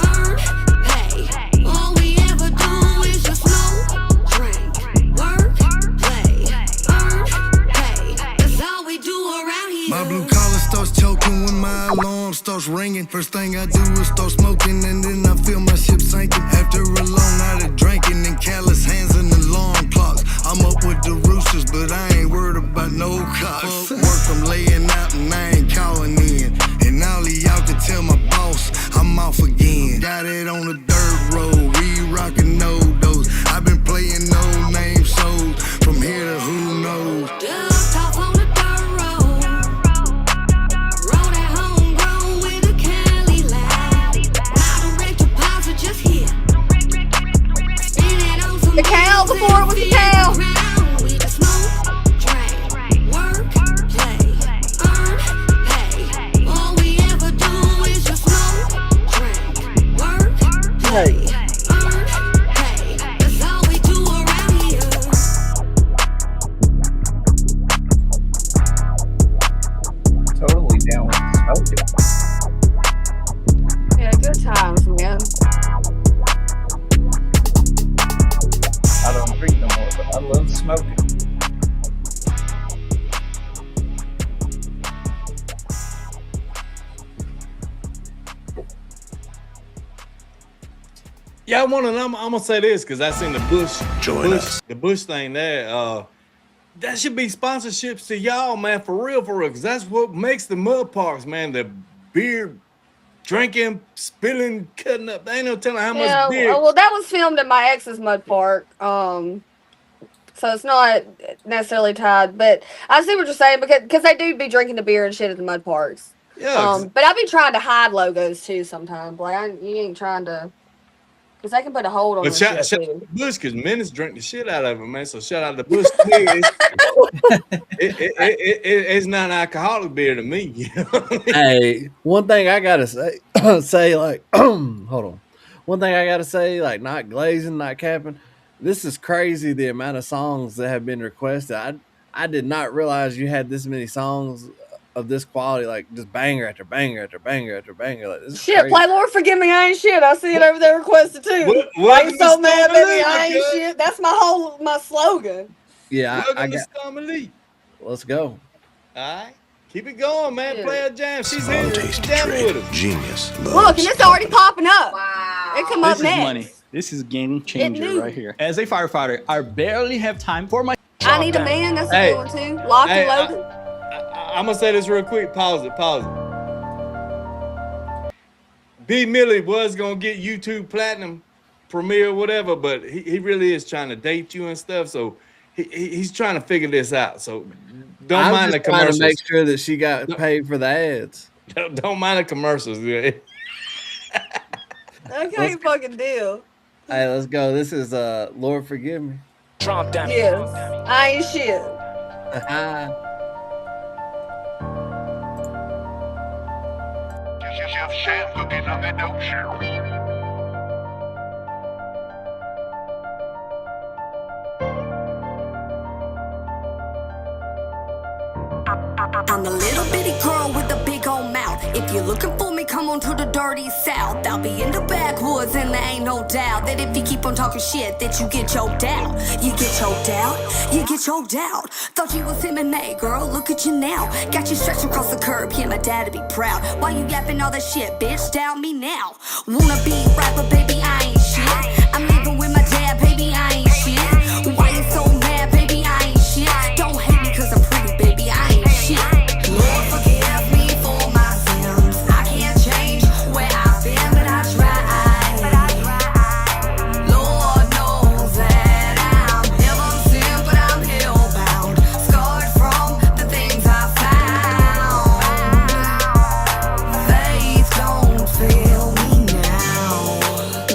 earn, pay. All we ever do is just smoke, drink, work, play, earn, pay. That's all we do around here. My blue collar starts choking when my alarm starts ringing. First thing I do is start smoking, and then I feel my ship sinking. After a long night of drinking and callous hands and alarm clocks, I'm up with the roosters, but I ain't worried about no cops. Work, I'm laying out and I ain't calling in. And all of y'all can tell my boss I'm off again. Got it on the dirt road, we rockin' no dose. I've been playing no name shows from here to who knows. Ducked off on the dirt road. Roll that homegrown with a Cali line. My direct deposit just hit. Spinning on some The cow before it was the cow. we just smoke, drink, work, play, earn, pay. All we ever do is just smoke, drink, work, play, earn, pay. That's all we do around here. Totally down with smoking. Yeah, good times, man. I don't drink no more, but I love smoking. Yeah, I'm gonna say this because I seen the Bush thing there. That should be sponsorships to y'all, man, for real, because that's what makes the mud parks, man. The beer drinking, spilling, cutting up. They ain't no telling how much Yeah, beer. well, that was filmed at my ex's mud park. So it's not necessarily tied, but I see what you're saying because they do be drinking the beer and shit at the mud parks. Yeah. But I be trying to hide logos too sometimes. Like you ain't trying to, because they can put a hold on But this shout shit out too. to Bush, because Menace drank the shit out of him, man. So shout out to Bush. It's not alcoholic beer to me. You know what I mean? Hey, one thing I gotta say, like, hold on. One thing I gotta say, like, not glazing, not capping. This is crazy. The amount of songs that have been requested. I did not realize you had this many songs of this quality, like just banger after banger after banger after banger. Like, this is Shit, crazy. play Lord Forgive Me, I ain't shit. I see it over there requested too. Why you so mad, baby? I ain't shit. That's my slogan. Yeah, I Welcome to got. Stormie Leigh. Let's go. All right. Keep it going, man. Yeah. Play a jam. She's here. Jamming with us. Genius. Look, and it's already popping up. Wow. It come up This next. is money. This is game changer knew. right here. As a firefighter, I barely have time for my. I Need a Man. That's a Hey. good one too. Locked and loaded. I'm going to say this real quick. Pause it. B. Millie was going to get YouTube Platinum premiere, whatever, but he really is trying to date you and stuff. So he's trying to figure this out. So don't I'm mind just the trying commercials. to make sure that she got paid for the ads. Don't mind the commercials. Okay, fucking deal. Hey, let's go. This is Lord Forgive Me. Trump dummy. Yes. I ain't shit. I'm the little bitty girl with the big old mouth. If you're looking for me, come on to the dirty south. I'll be in the backwoods and there ain't no doubt that if you keep on talking shit, that you get choked out. You get choked out, you get choked out. Thought you was MMA, girl, look at you now. Got you stretched across the curb, yeah, my dad'd be proud. Why you yapping all that shit, bitch? Doubt me now. Wanna be rapper, baby, I ain't shit. I'm living with my dad, baby, I ain't shit. Why you so mad, baby, I ain't shit. Don't hate me cause I'm pretty, baby, I ain't shit. Lord, forgive me for my sins. I can't change where I've been, but I try. Lord knows that I'm never sin, but I'm hellbound. Scarred from the things I found. Faith don't fail me now.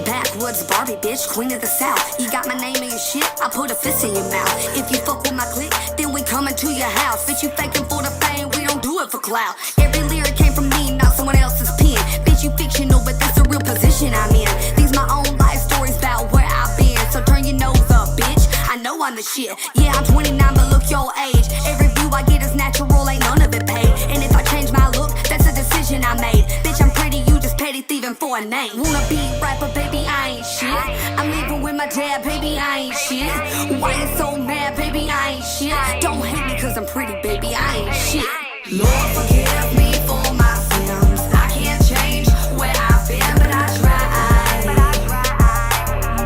Backwoods Barbie, bitch, queen of the south. You got my name in your shit, I put a fist in your mouth. If you fuck with my clique, then we coming to your house. Bitch, you faking for the fame, we don't do it for clout. Every lyric came from me, not someone else's pen. Bitch, you fictional, but that's the real position I'm in. These my own life stories about where I've been. So turn your nose up, bitch, I know I'm the shit. Yeah, I'm 29, but look your age. Every view I get is natural, ain't none of it paid. And if I change my look, that's a decision I made. Bitch, I'm pretty, you just petty thieving for a name. Wanna be rapper, baby, I ain't shit. I'm living with my dad, baby, I ain't shit. Why you so mad, baby, I ain't shit. Don't hate me cause I'm pretty, baby, I ain't shit. Lord, forgive me for my sins. I can't change where I've been, but I try.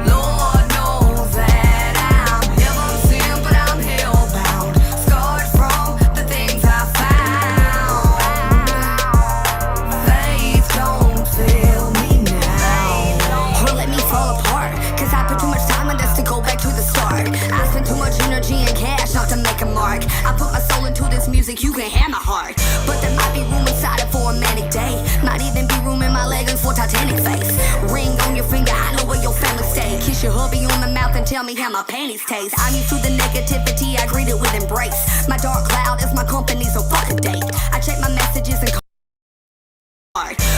Lord knows that I'm never sin, but I'm hellbound. Scarred from the things I found. Faith don't fail me now. Or let me fall apart, cause I put too much time in this to go back to the start. I spent too much energy and cash not to make a mark. I put my soul into this music, you can have my heart. But there might be room inside it for a manic day. Might even be room in my leggings for Titanic face. Ring on your finger, I know where your family stay. Kiss your hubby on the mouth and tell me how my panties taste. I'm used to the negativity, I greet it with embrace. My dark cloud is my company, so fuck a date. I check my messages and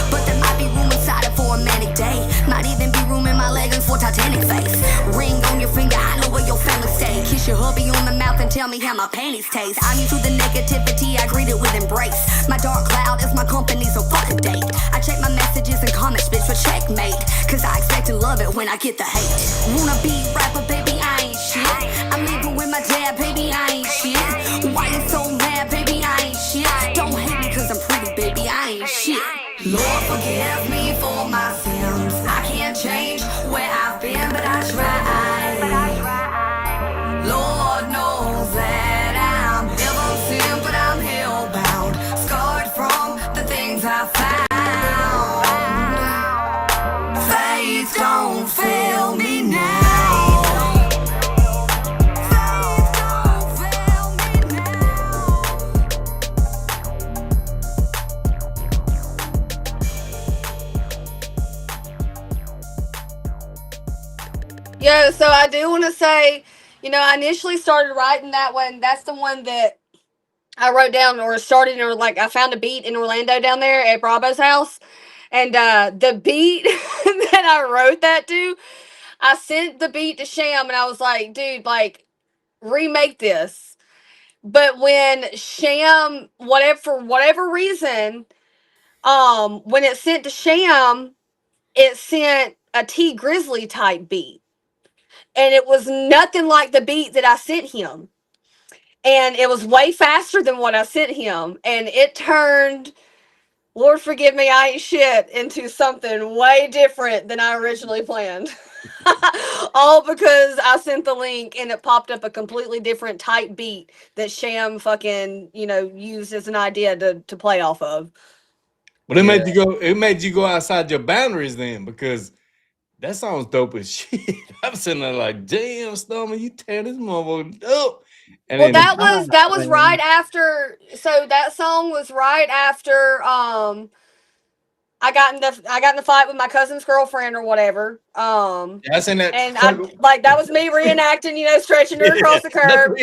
but there might be room inside it for a manic day. Might even be room in my leggings for Titanic face. Ring on your finger, I know where your family stay. Kiss your hubby on the mouth and tell me how my panties taste. I'm used to the negativity, I greet it with embrace. My dark cloud is my company, so fuck a date. I check my messages and comments, bitch, for checkmate. Cause I expect to love it when I get the hate. Wanna be rapper, baby, I ain't shit. I'm living with my dad, baby, I ain't shit. Why you so mad, baby, I ain't shit. Don't hate me cause I'm pretty, baby, I ain't shit. Lord, forgive me for my sins. I can't change where I've been, but I try. Lord knows that I'm never sin, but I'm hellbound. Scarred from the things I found. Yo, so I do want to say, I initially started writing that one. That's the one that I wrote down or started, or like I found a beat in Orlando down there at Bravo's house. And the beat that I wrote that to, I sent the beat to Sham and I was like, dude, like, remake this. But when Sham, whatever, for whatever reason, when it sent to Sham, it sent a T Grizzly type beat. And it was nothing like the beat that I sent him. And it was way faster than what I sent him. And it turned, Lord forgive me, I ain't shit, into something way different than I originally planned. All because I sent the link and it popped up a completely different type beat that Sham fucking, used as an idea to play off of. But it made you go. It made you go outside your boundaries then, because that song's dope as shit. I'm sitting there like, damn, Stormie, you tear this motherfucker up. And Well, then that was right after. So that song was right after. I got in the fight with my cousin's girlfriend or whatever. Yeah, I seen that. And that was me reenacting, stretching her across the curb.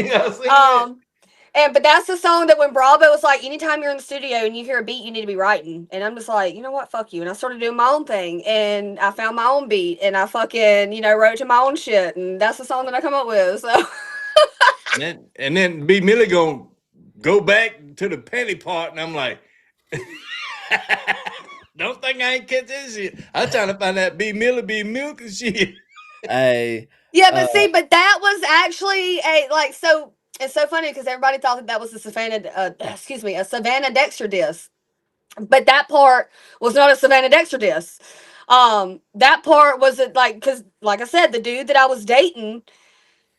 But that's the song that when Bravo was like, anytime you're in the studio and you hear a beat, you need to be writing. And I'm just like, you know what, fuck you. And I started doing my own thing, and I found my own beat, and I fucking, wrote to my own shit, and that's the song that I come up with. So. And then B Millie gonna go back to the penny part, and I'm like, don't think I ain't catch this shit. I'm trying to find that B Millie be milk and shit. Hey. Yeah, but see, but that was actually so it's so funny because everybody thought that was a Savannah Dexter diss, but that part was not a Savannah Dexter diss. That part was because like I said, the dude that I was dating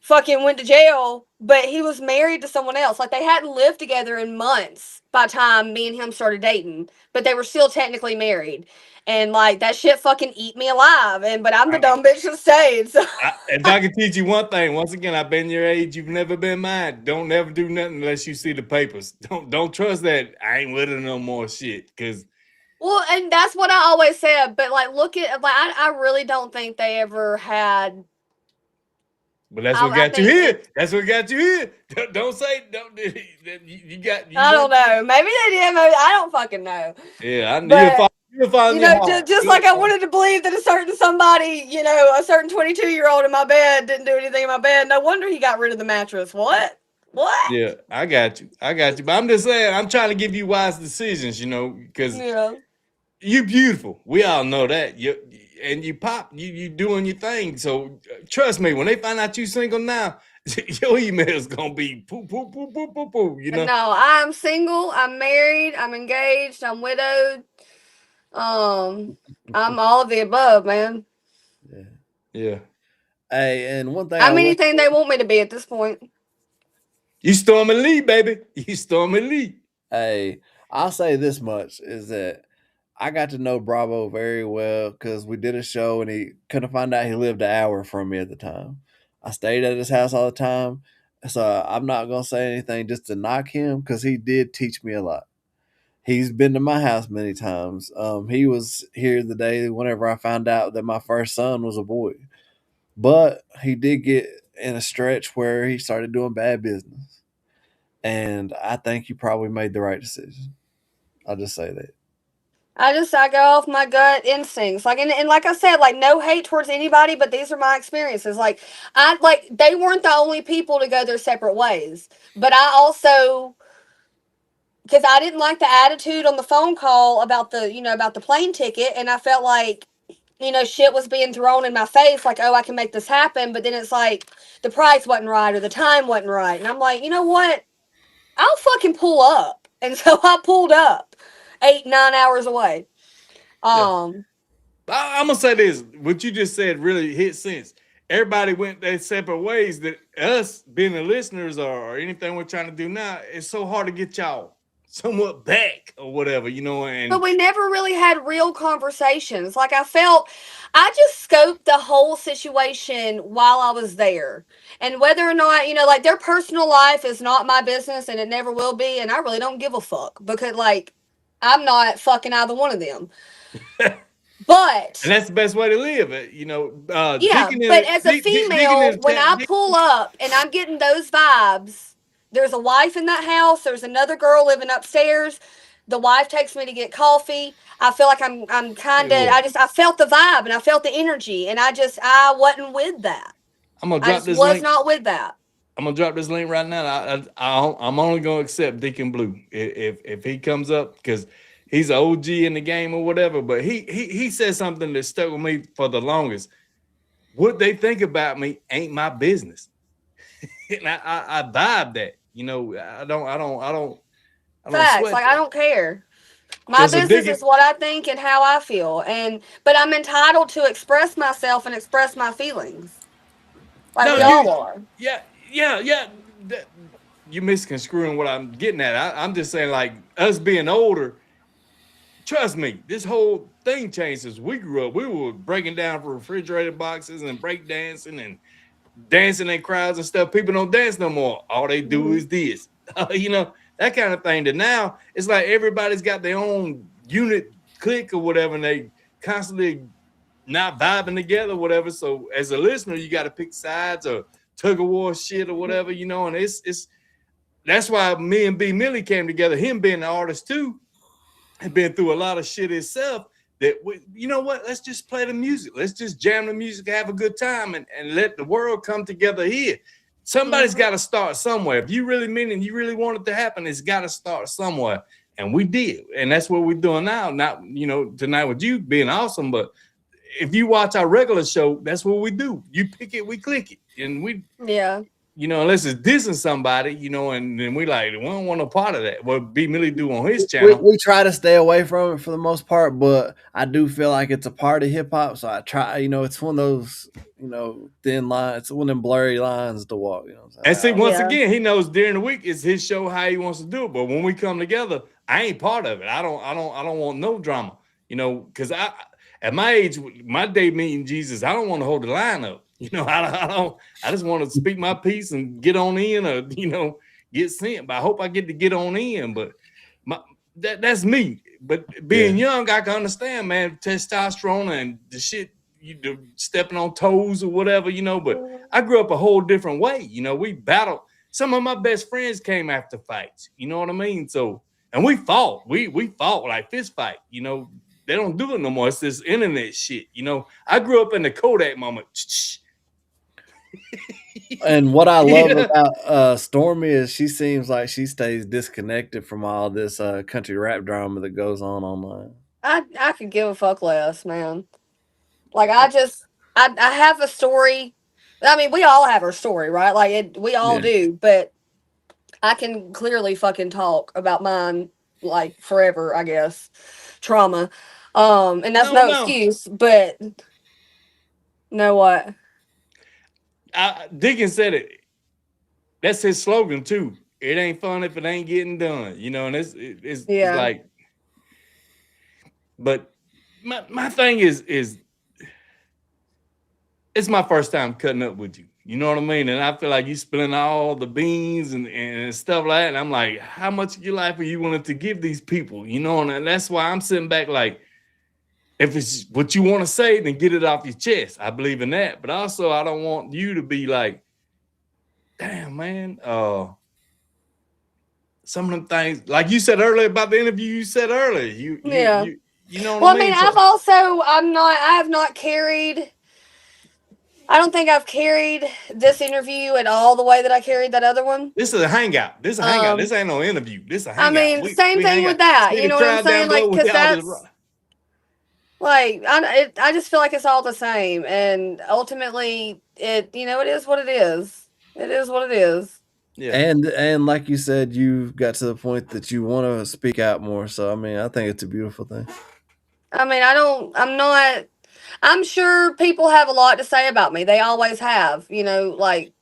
fucking went to jail, but he was married to someone else. Like they hadn't lived together in months by the time me and him started dating, but they were still technically married. And like that shit fucking eat me alive. But I'm the dumb bitch that stayed. So If I can teach you one thing, once again, I've been your age, you've never been mine. Don't never do nothing unless you see the papers. Don't trust that I ain't with her no more shit. Cause well, and that's what I always said. But like, look at I really don't think they ever had. But that's what got you here. That's what got you here. Don't say you got. I don't know. Maybe they did. Maybe I don't fucking know. Yeah, I But, you'll find just like I wanted to believe that a certain somebody, a certain 22-year-old in my bed didn't do anything in my bed. No wonder he got rid of the mattress. What? Yeah, I got you. But I'm just saying, I'm trying to give you wise decisions, because you beautiful. We all know that. You pop, you doing your thing. So trust me, when they find out you single now, your email's gonna be poo poo poo poo poo poo. No, I'm single. I'm married. I'm engaged. I'm widowed. I'm all of the above, man. Yeah. Hey, and one thing I'm anything they want me to be at this point. You Stormie Leigh, baby. You Stormie Leigh. Hey, I'll say this much is that I got to know Bravo very well because we did a show and he couldn't find out he lived an hour from me at the time. I stayed at his house all the time. So I'm not going to say anything just to knock him because he did teach me a lot. He's been to my house many times. He was here the day whenever I found out that my first son was a boy. But he did get in a stretch where he started doing bad business. And I think he probably made the right decision. I'll just say that. I go off my gut instincts. Like and like I said, like no hate towards anybody, but these are my experiences. Like they weren't the only people to go their separate ways. But I also, because I didn't like the attitude on the phone call about the plane ticket, and I felt like shit was being thrown in my face, like, oh, I can make this happen, but then it's like the price wasn't right or the time wasn't right, and I'm like, you know what? I'll fucking pull up, and so I pulled up 8-9 hours away. I'm gonna say this: what you just said really hit sense. Everybody went their separate ways. That us being the listeners or anything we're trying to do now, it's so hard to get y'all somewhat back or whatever, and but we never really had real conversations. Like I just scoped the whole situation while I was there, and whether or not like their personal life is not my business and it never will be, and I really don't give a fuck because like I'm not fucking either one of them. But And that's the best way to live it, you know. yeah, Deacon but in as a Deacon female, in when chat. I pull up and I'm getting those vibes, there's a wife in that house. There's another girl living upstairs. The wife takes me to get coffee. I feel like I'm kind of. Hey, look, I felt the vibe and I felt the energy, and I wasn't with that. I'm gonna I drop just this was link. not with that. I'm gonna drop this link right now. I'm only gonna accept Deacon Blue if he comes up because he's an OG in the game or whatever. But he said something that stuck with me for the longest. What they think about me ain't my business. And I vibe that. You know, I don't Facts. sweat Like I that. don't care. My Cause a business Deacon, is what I think and how I feel, but I'm entitled to express myself and express my feelings, like no, we all are. yeah. That, you misconstruing what I'm getting at. I'm just saying, like us being older. Trust me, this whole thing changed since we grew up. We were breaking down for refrigerator boxes and break dancing and dancing in crowds and stuff. People don't dance no more. All they do is this, you know, that kind of thing. That now it's like everybody's got their own unit clique or whatever, and they constantly not vibing together, or whatever. So as a listener, you got to pick sides or tug of war shit or whatever, you know. And it's that's why me and B Millie came together. Him being an artist too, had been through a lot of shit itself. That you know what? Let's just play the music. Let's just jam the music, have a good time, and let the world come together here. Somebody's got to start somewhere. If you really mean it, you really want it to happen, it's got to start somewhere. And we did, and that's what we're doing now. Not tonight with you being awesome, but if you watch our regular show, that's what we do. You pick it, we click it, and we Yeah. unless it's dissing somebody, and then we don't want no part of that. What B Millie do on his channel. We try to stay away from it for the most part, but I do feel like it's a part of hip hop. So I try, it's one of those, thin lines. It's one of them blurry lines to walk. And see, once again, he knows during the week it's his show how he wants to do it. But when we come together, I ain't part of it. I don't want no drama. Because I at my age, my day meeting Jesus, I don't want to hold the line up. I just want to speak my piece and get on in or, get sent. But I hope I get to get on in. But that's me. But being young, I can understand, man, testosterone and the shit, stepping on toes or whatever, but I grew up a whole different way. We battled. Some of my best friends came after fights. You know what I mean? So, and we fought. We fought like fist fight. They don't do it no more. It's this internet shit. I grew up in the Kodak moment. And what I love about Stormie is she seems like she stays disconnected from all this country rap drama that goes on online. I could give a fuck less, man. Like I have a story. I mean, we all have our story, right? Like we all do, but I can clearly fucking talk about mine like forever, I guess. Trauma. And that's no excuse, but know what? Deacon said it. That's his slogan too. It ain't fun if it ain't getting done, and it's like, but my thing is it's my first time cutting up with you. You know what I mean? And I feel like you spilling all the beans and stuff like that. And I'm like, how much of your life are you willing to give these people? And that's why I'm sitting back like, if it's what you want to say, then get it off your chest. I believe in that. But also, I don't want you to be like, damn, man. Some of them things, like you said earlier about the interview you said earlier, you know what I mean? I have not carried. I don't think I've carried this interview at all the way that I carried that other one. This is a hangout. This ain't no interview. This is a hangout. I mean, same thing with that. You know what I'm saying? Like, because that's like I just feel like it's all the same, and ultimately, it is what it is. It is what it is. Yeah. And like you said, you got to the point that you want to speak out more. So I mean, I think it's a beautiful thing. I mean, I'm sure people have a lot to say about me. They always have, like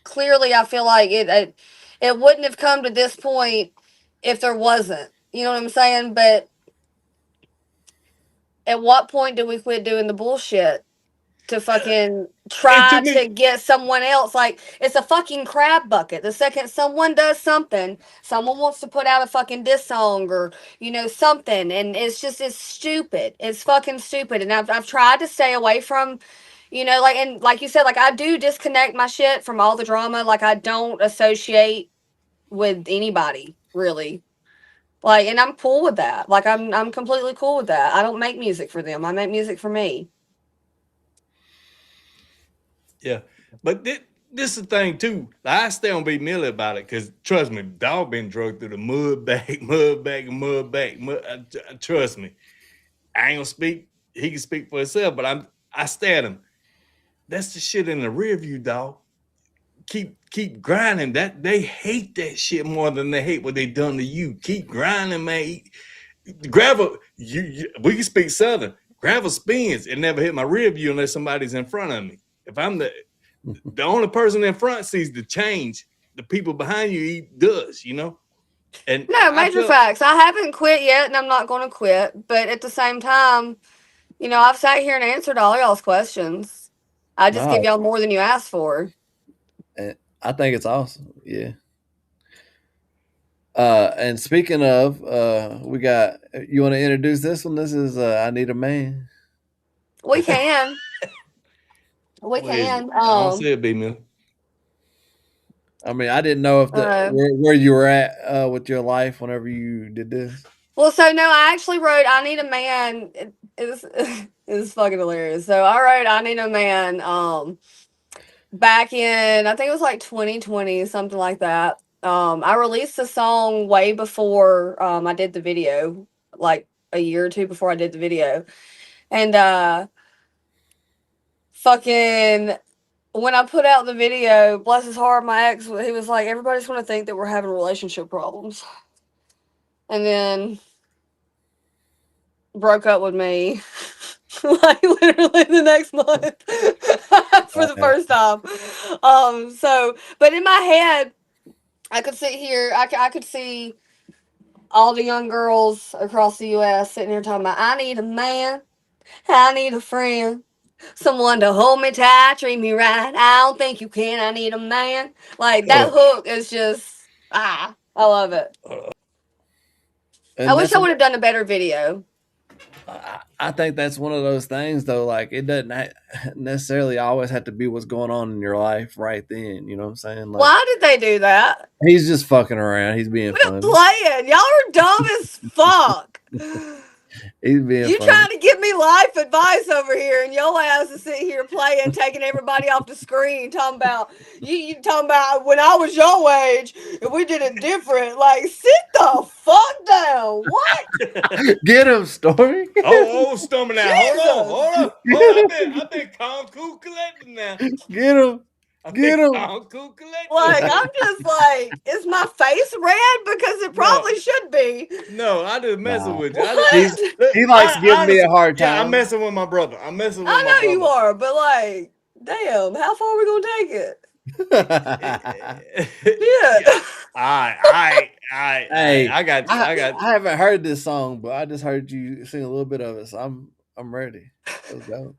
clearly I feel like it wouldn't have come to this point if there wasn't. You know what I'm saying? But at what point do we quit doing the bullshit? to fucking try to get someone else. Like, it's a fucking crab bucket. The second someone does something, someone wants to put out a fucking diss song or, you know, something, and it's stupid. It's fucking stupid. And I've tried to stay away from, you know, like, and like you said, like, I do disconnect my shit from all the drama. Like, I don't associate with anybody, really. Like, and I'm cool with that. Like, I'm completely cool with that. I don't make music for them. I make music for me. Yeah, but this is the thing too. I stay on B Millie about it because trust me, dog been drugged through the mud bag. Trust me, I ain't gonna speak. He can speak for himself, but I stay at him. That's the shit in the rear view, dog. Keep grinding. That they hate that shit more than they hate what they done to you. Keep grinding, man. Gravel, we can speak Southern. Gravel spins. It never hit my rear view unless somebody's in front of me. If I'm the only person in front sees the change, the people behind you does, you know? And no, major facts. I haven't quit yet, and I'm not going to quit. But at the same time, you know, I've sat here and answered all y'all's questions. I just give y'all more than you asked for. I think it's awesome. Yeah. And speaking of, we got. You want to introduce this one? This is "I Need a Man." We can. We can. I don't see it, B Millie. I mean, I didn't know if where you were at with your life whenever you did this. Well, so no, I actually wrote "I Need a Man." It was fucking hilarious. So I wrote "I Need a Man" back in, I think it was like 2020, something like that. I released the song way before I did the video, like a year or two before I did the video, and fucking. When I put out the video, bless his heart, my ex, he was like, everybody's going to think that we're having relationship problems. And then broke up with me, like, literally the next month for the first time. But in my head, I could sit here, I could see all the young girls across the U.S. sitting here talking about, I need a man, I need a friend. Someone to hold me tight, treat me right. I don't think you can. I need a man. Like, that hook is just, I love it. I wish I would have done a better video. I think that's one of those things, though. Like, it doesn't necessarily always have to be what's going on in your life right then. You know what I'm saying? Like, why did they do that? He's just fucking around. He's being funny. Playing. Y'all are dumb as fuck. He's being you funny. trying to give me life advice over here, and your ass is sitting here playing, taking everybody off the screen, talking about you talking about when I was your age and we did it different. Like, sit the fuck down. What? Get him, Stormie. Stormie now. Hold on. I've been calm, cool, collected now. Get him. Get him. Like, I'm just like, is my face red? Because it probably should be. No, I just messing with you. He likes giving me a hard time. Yeah, I'm messing with my brother. I know you are, but like, damn, how far are we gonna take it? Yeah. I got you. I haven't heard this song, but I just heard you sing a little bit of it, so I'm ready. Let's go.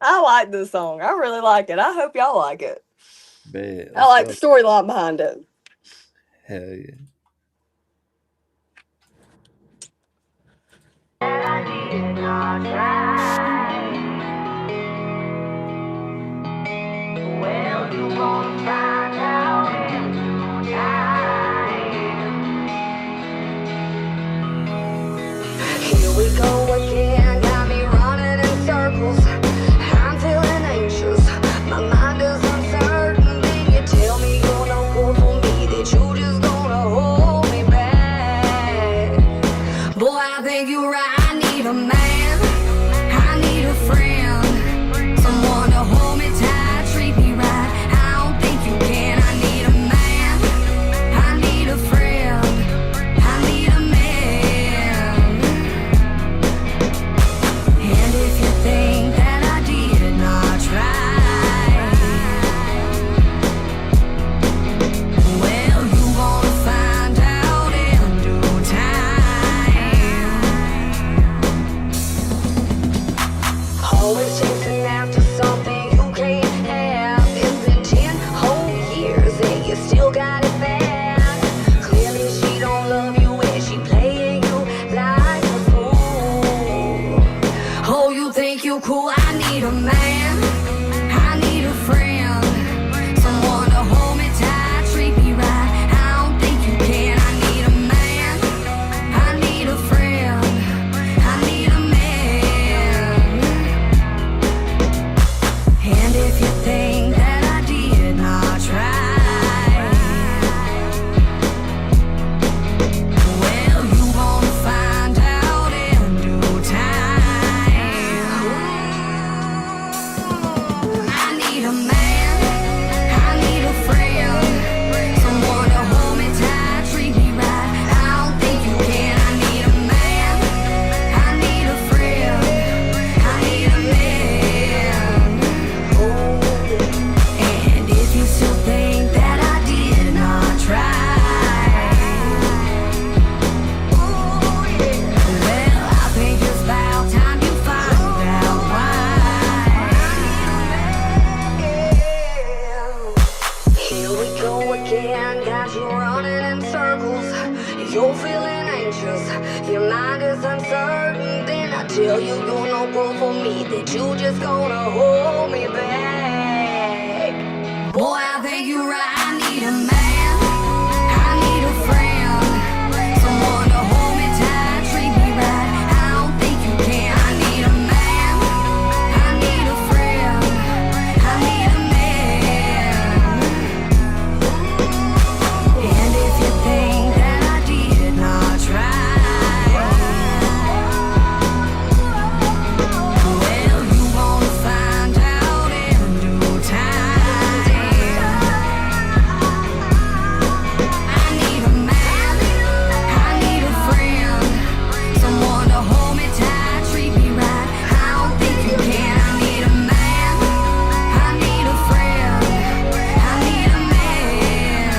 I like this song. I really like it. I hope y'all like it. Bet. I like the storyline behind it. Hell yeah. Well, you won't find out in due time. Here we go again, got me running in circles. I'm feeling anxious, my mind is uncertain. Then you tell me you're no good for me, that you just gonna hold me back. Boy, I think you're right. I need a man, I need a friend, someone to hold me tight, treat me right. I don't think you can. I need a man, I need a friend, I need a man. And if you think that I did not try, well, you gonna find out in due time. Always chasing after think you cool. I need a man. I need a friend. Someone to hold me tight, treat me right. I don't think you can. I need a man. I need a friend. I need a man. And if you think that I did not try, well, you gonna find out in due time. I need a man. I need a friend. Someone to hold me tight, treat me right. I don't think you can. I need a man. I need a friend. I need a man. And if you still think that I did not try, well, I think it's about time you find out why. Here we go again, got you running in circles. You're feeling anxious, your mind is uncertain. Then I tell you you're no good for me, that you just gonna hold me back. Boy, I think you're right. I need a man. I need a friend. Someone to hold me tight, treat me right. I don't think you can. I need a man. I need a friend. I need a man. And if you think that I did not try, well, you gonna find out in due time. I need a man. I need a friend. Someone to hold me tight, treat me right. I don't think you can. I need a man. I need a friend. I need a man.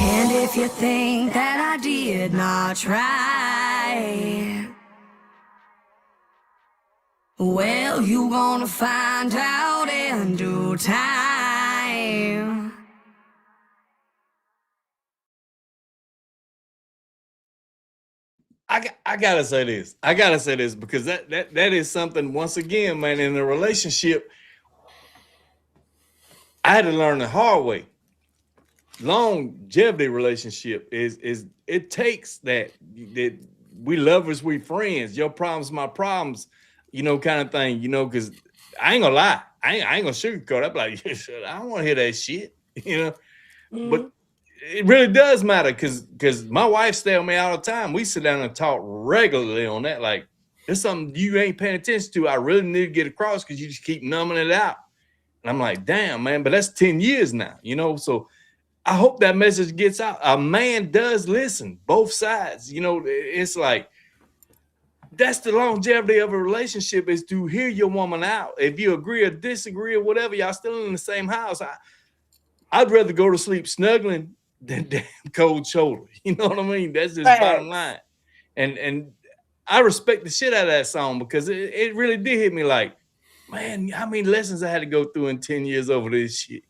And if you think that I did not try, well, you gonna find out in due time. I gotta say this. I gotta say this because that is something, once again, man, in a relationship, I had to learn the hard way. Longevity relationship is it takes that we lovers, we friends, your problems, my problems, kind of thing, because I ain't gonna lie. I ain't gonna sugarcoat. I'm like, I don't want to hear that shit, But it really does matter because my wife tell me all the time. We sit down and talk regularly on that. Like, there's something you ain't paying attention to. I really need to get across because you just keep numbing it out. And I'm like, damn, man, but that's 10 years now, So I hope that message gets out. A man does listen, both sides. It's like, that's the longevity of a relationship, is to hear your woman out. If you agree or disagree or whatever, y'all still in the same house. I'd rather go to sleep snuggling than damn cold shoulder. You know what I mean? That's just bottom line. And I respect the shit out of that song because it really did hit me like, man, how many lessons I had to go through in 10 years over this shit,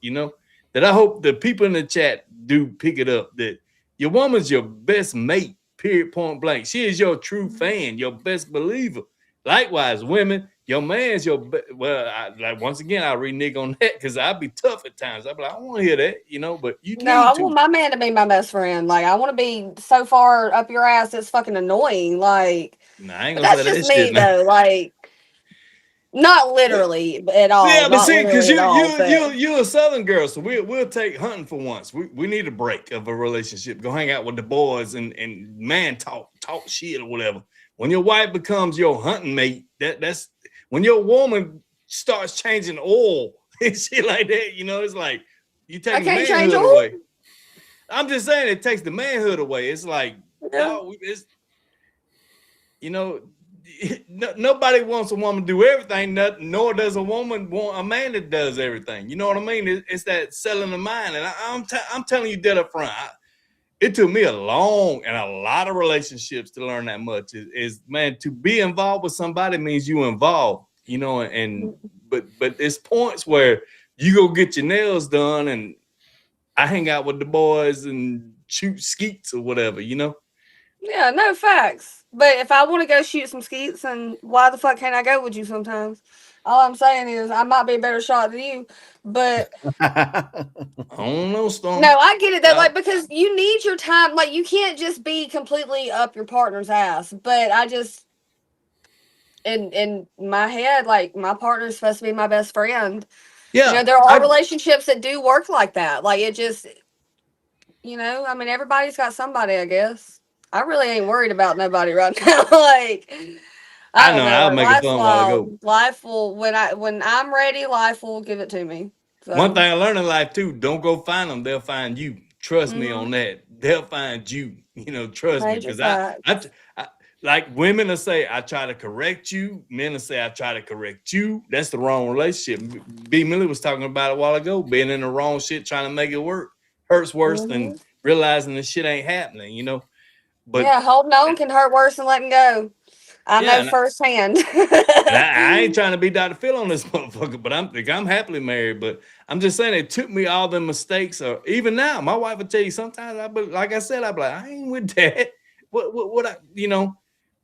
That I hope the people in the chat do pick it up, that your woman's your best mate, period, point blank. She is your true fan, your best believer. Likewise, women, your man's your once again, I'll renege on that because I'll be tough at times. I'll be like, I don't want to hear that, but you No, I want my man to be my best friend. Like, I want to be so far up your ass it's fucking annoying. Like, nah, I ain't gonna that's say just that me shit now. though. Like, not literally at all. Yeah, but not see, because literally you're a Southern girl, so we'll take hunting for once. We need a break of a relationship. Go hang out with the boys and man talk shit or whatever. When your wife becomes your hunting mate, that's when your woman starts changing oil and shit like that. It's like you take the manhood away. I'm just saying it takes the manhood away. It's like, nobody wants a woman to do everything, nor does a woman want a man that does everything. You know what I mean? It's that selling the mind. And I'm telling you dead up front, it took me a lot of relationships to learn that much. Is man, to be involved with somebody means you involved, but it's points where you go get your nails done and I hang out with the boys and shoot skeets or whatever, Yeah, no facts. But if I want to go shoot some skeets, and why the fuck can't I go with you sometimes? All I'm saying is I might be a better shot than you, but I don't know, Storm. no, I get it that Yeah. like because you need your time. Like you can't just be completely up your partner's ass. But I just in my head, like my partner's supposed to be my best friend. You know, Yeah, there are I relationships that do work like that. Like it just, I mean, everybody's got somebody. I guess I really ain't worried about nobody right now. Like I I don't know know. I was Like making life's fun a while ago. wild. Life will when I'm ready. Life will give it to me. One So. thing I learned in life too: don't go find them; they'll find you. Trust me Mhm. on that. They'll find you. Trust me, Major because I, facts. I like women will say I try to correct you. Men will say I try to correct you. That's the wrong relationship. B. Millie was talking about it a while ago. Being in the wrong shit, trying to make it work, hurts worse than Mhm. realizing the shit ain't happening. But Yeah, holding on can hurt worse than letting go. I yeah, know firsthand. and I ain't trying to be Dr. Phil on this motherfucker, but I'm happily married. But I'm just saying it took me all the mistakes. Or even now, my wife will tell you sometimes like I said, I be like, I ain't with that. What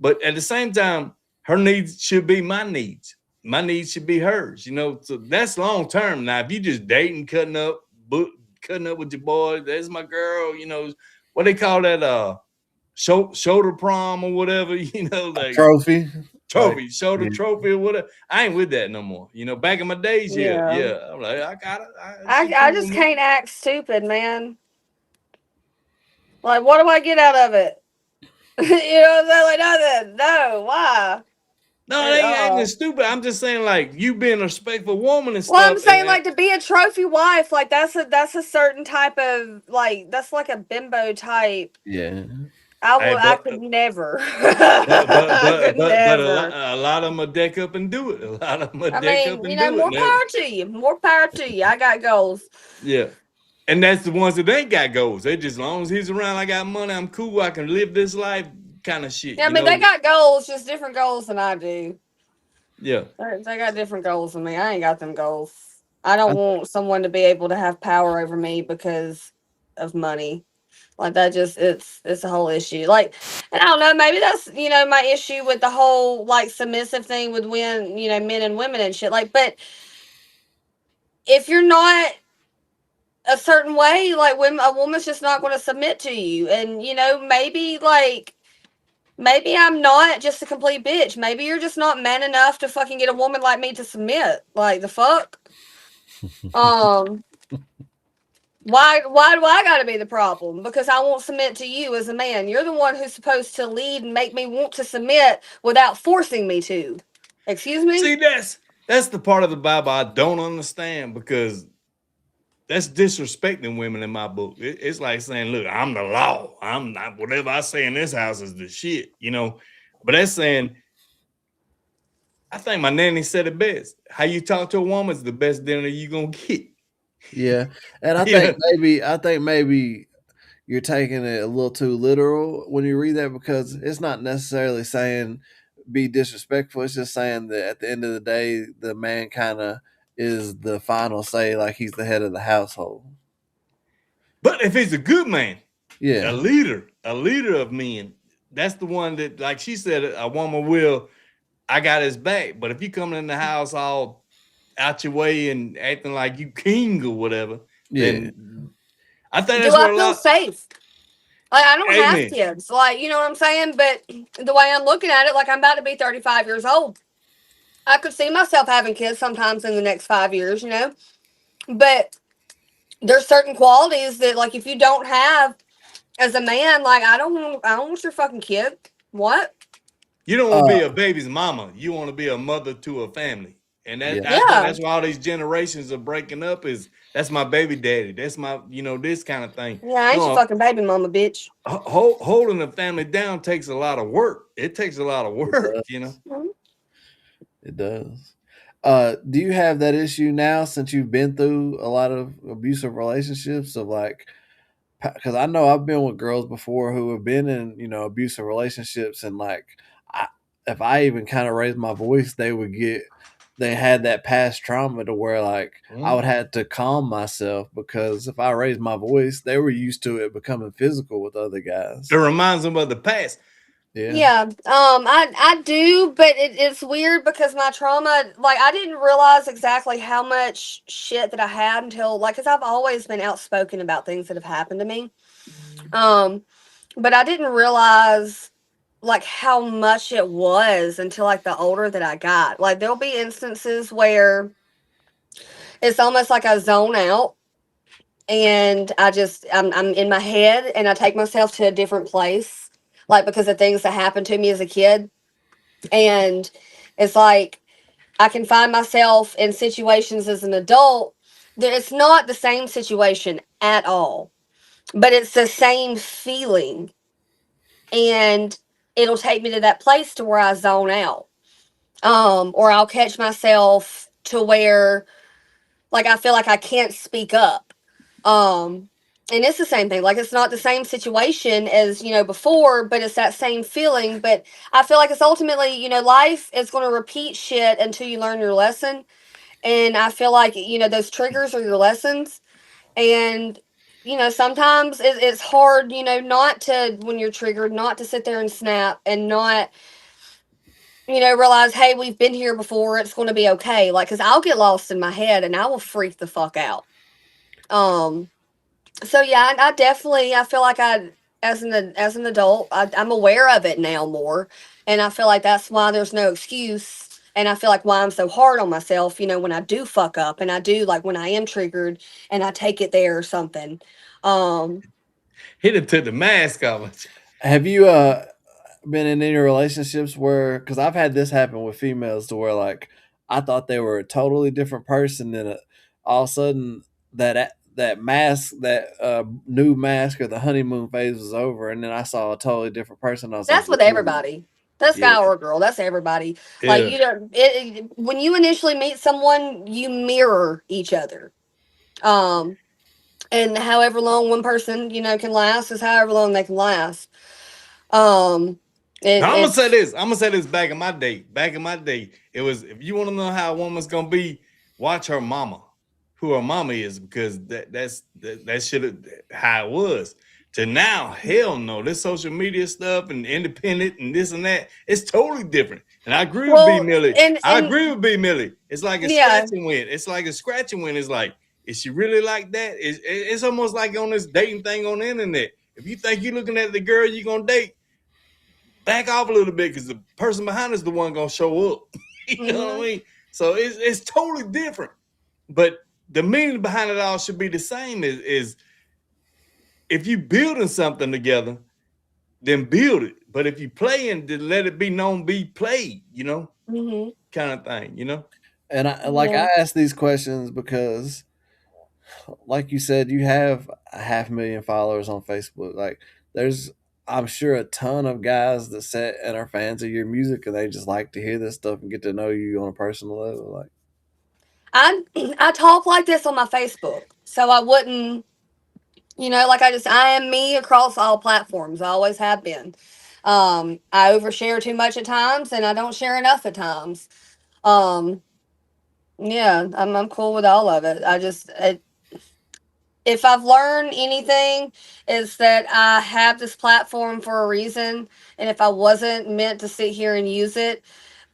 But at the same time, her needs should be my needs. My needs should be hers. So that's long term. Now, if you just dating, cutting up with your boy, that's my girl. What they call that? Shoulder prom or whatever. A Like trophy. Like, trophy, shoulder yeah. trophy or whatever. I ain't with that no more. Back in my days, yeah, Yeah. yeah. I'm like, I got it. She I cool with just me. can't act stupid, man. Like, what do I get out of it? You know what I'm saying? Like, nothing. No, why? No, it ain't acting stupid. I'm just saying, like, you being a respectful woman and Well, I'm stuff. saying like to be a trophy wife, like that's a certain type of like that's like a bimbo type. Yeah. Hey, I but could never. but but I but could but but never. a lot of them will deck up and do it. A lot of them will I deck up mean, and do it. more power to you. More power to you. I got goals. Yeah. And that's the ones that ain't got goals. They just, as long as he's around, I got money, I'm cool, I can live this life kind of shit, Yeah, I mean they got goals, just different goals than I do. Yeah. They got different goals than me. I ain't got them goals. I don't want someone to be able to have power over me because of money. Like that just it's a whole issue. Like, and I don't know, maybe that's my issue with the whole like submissive thing with men and women and shit. Like, but if you're not a certain way, like when a woman's just not going to submit to you, and maybe I'm not just a complete bitch. Maybe you're just not man enough to fucking get a woman like me to submit. Like the fuck. Um, why do I gotta be the problem? Because I won't submit to you as a man. You're the one who's supposed to lead and make me want to submit without forcing me to. Excuse me? See, that's the part of the Bible I don't understand, because that's disrespecting women in my book. It's like saying, look, I'm the law. I'm not, whatever I say in this house is the shit. But that's saying, I think my nanny said it best. How you talk to a woman is the best dinner you gonna get. Yeah. And I Yeah. think maybe you're taking it a little too literal when you read that, because it's not necessarily saying be disrespectful. It's just saying that at the end of the day, the man kind of is the final say, like he's the head of the household. But if he's a good man, Yeah. a leader of men, that's the one that, like she said, a woman will, I got his back. But if you coming in the house all out your way and acting like you king or whatever, Yeah. then I think Do that's I where a feel lot. safe? Like I don't have Amen. kids. Like, you know what I'm saying? But the way I'm looking at it, like I'm about to be 35 years old. I could see myself having kids sometimes in the next 5 years. But there's certain qualities that like if you don't have as a man, like I don't want your fucking kid. What? You don't want to Uh, be a baby's mama. You want to be a mother to a family. And yeah. I think Yeah. that's why all these generations are breaking up, is that's my baby daddy. That's my, this kind of thing. Yeah, I ain't your No, fucking baby mama, bitch. holding a family down takes a lot of work. It takes a lot of It work. does. It does. Do you have that issue now, since you've been through a lot of abusive relationships, of like, because I know I've been with girls before who have been in, abusive relationships, and like, I, if I even kind of raised my voice, they would get they had that past trauma to where like I would have to calm myself because if I raised my voice, they were used to it becoming physical with other guys. It reminds them of the past. Yeah, I do, but it's weird because my trauma, like, I didn't realize exactly how much shit that I had until, like, because I've always been outspoken about things that have happened to me. But I didn't realize, like, how much it was until, like, the older that I got. Like, there'll be instances where it's almost like I zone out and I'm in my head and I take myself to a different place, like, because of things that happened to me as a kid. And it's like I can find myself in situations as an adult that it's not the same situation at all, but it's the same feeling. And it'll take me to that place to where I zone out. Or I'll catch myself to where, like, I feel like I can't speak up. And it's the same thing. Like, it's not the same situation as, before, but it's that same feeling. But I feel like it's ultimately, life is going to repeat shit until you learn your lesson. And I feel like, those triggers are your lessons. And, sometimes it's hard, not to, when you're triggered, not to sit there and snap and not, realize, hey, we've been here before. It's going to be okay. Like, because I'll get lost in my head and I will freak the fuck out. So yeah, I definitely, I feel like as an adult, I'm aware of it now more, and I feel like that's why there's no excuse, and I feel like why I'm so hard on myself, when I do fuck up, and I do, like, when I am triggered, and I take it there or something. Hit it to the mask off. Have you been in any relationships where, because I've had this happen with females to where like I thought they were a totally different person, and all of a sudden that mask, that new mask or the honeymoon phase was over, and then I saw a totally different person. I was That's like, with everybody. That's yeah, guy or girl. That's everybody. Like, yeah. you don't. When you initially meet someone, you mirror each other. Um, and however long one person can last is however long they can last. Um, Now, I'm gonna say it's this. I'm gonna say this. Back in my day, it was, if you want to know how a woman's gonna be, watch her mama, who her mama is, because that should have how it was. To now, hell no. This social media stuff and independent and this and that, it's totally different. And I agree with B well, Millie. and I agree with B Millie. It's like a yeah. scratching win. It's like a scratching win. It's like, is she really like that? It's almost like on this dating thing on the internet. If you think you're looking at the girl you're gonna date, back off a little bit, because the person behind is the one gonna show up. You know what I mean? So it's totally different. But the meaning behind it all should be the same. Is if you building something together, then build it. But if you playing, then let it be known, be played. Kind of thing. And I ask these questions because, like you said, you have 500,000 followers on Facebook. Like, there's, I'm sure, a ton of guys that sit and are fans of your music, and they just like to hear this stuff and get to know you on a personal level. Like, I talk like this on my Facebook, so I wouldn't, like, I am me across all platforms. I always have been. I overshare too much at times, and I don't share enough at times. Um, yeah, I'm cool with all of it. If I've learned anything, is that I have this platform for a reason, and if I wasn't meant to sit here and use it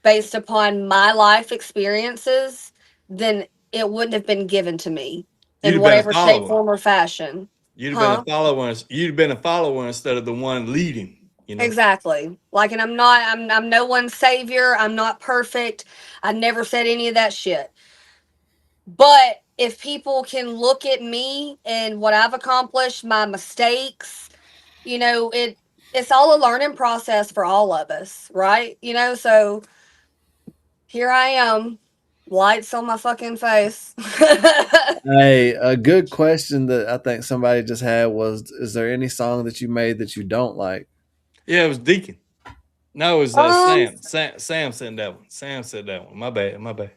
based upon my life experiences, then it wouldn't have been given to me You'd in have been a whatever shape, follower. form, or fashion. You'd have been a Huh? follower. You'd have been a follower instead of the one leading. Exactly. Like, and I'm no one's savior. I'm not perfect. I never said any of that shit. But if people can look at me and what I've accomplished, my mistakes, it's all a learning process for all of us, right? So here I am, lights on my fucking face. hey, a good question that I think somebody just had was: is there any song that you made that you don't like? Yeah, it was Deacon. No, it was Um, Sam. Sam said that one. Sam said that one. My bad. My bad.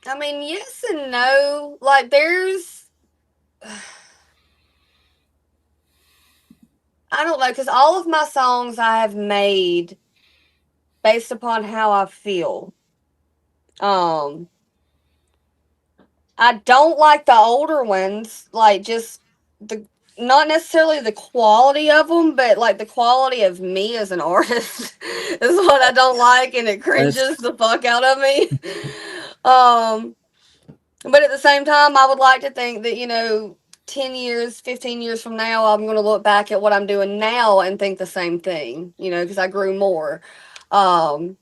I mean, yes and no. Like, there's, I don't know, because all of my songs I have made based upon how I feel. Um, I don't like the older ones, like just the not necessarily the quality of them, but like the quality of me as an artist is what I don't like, and it That's cringes the fuck out of me. um, but at the same time, I would like to think that 10 years, 15 years from now, I'm going to look back at what I'm doing now and think the same thing, because I grew more. Um,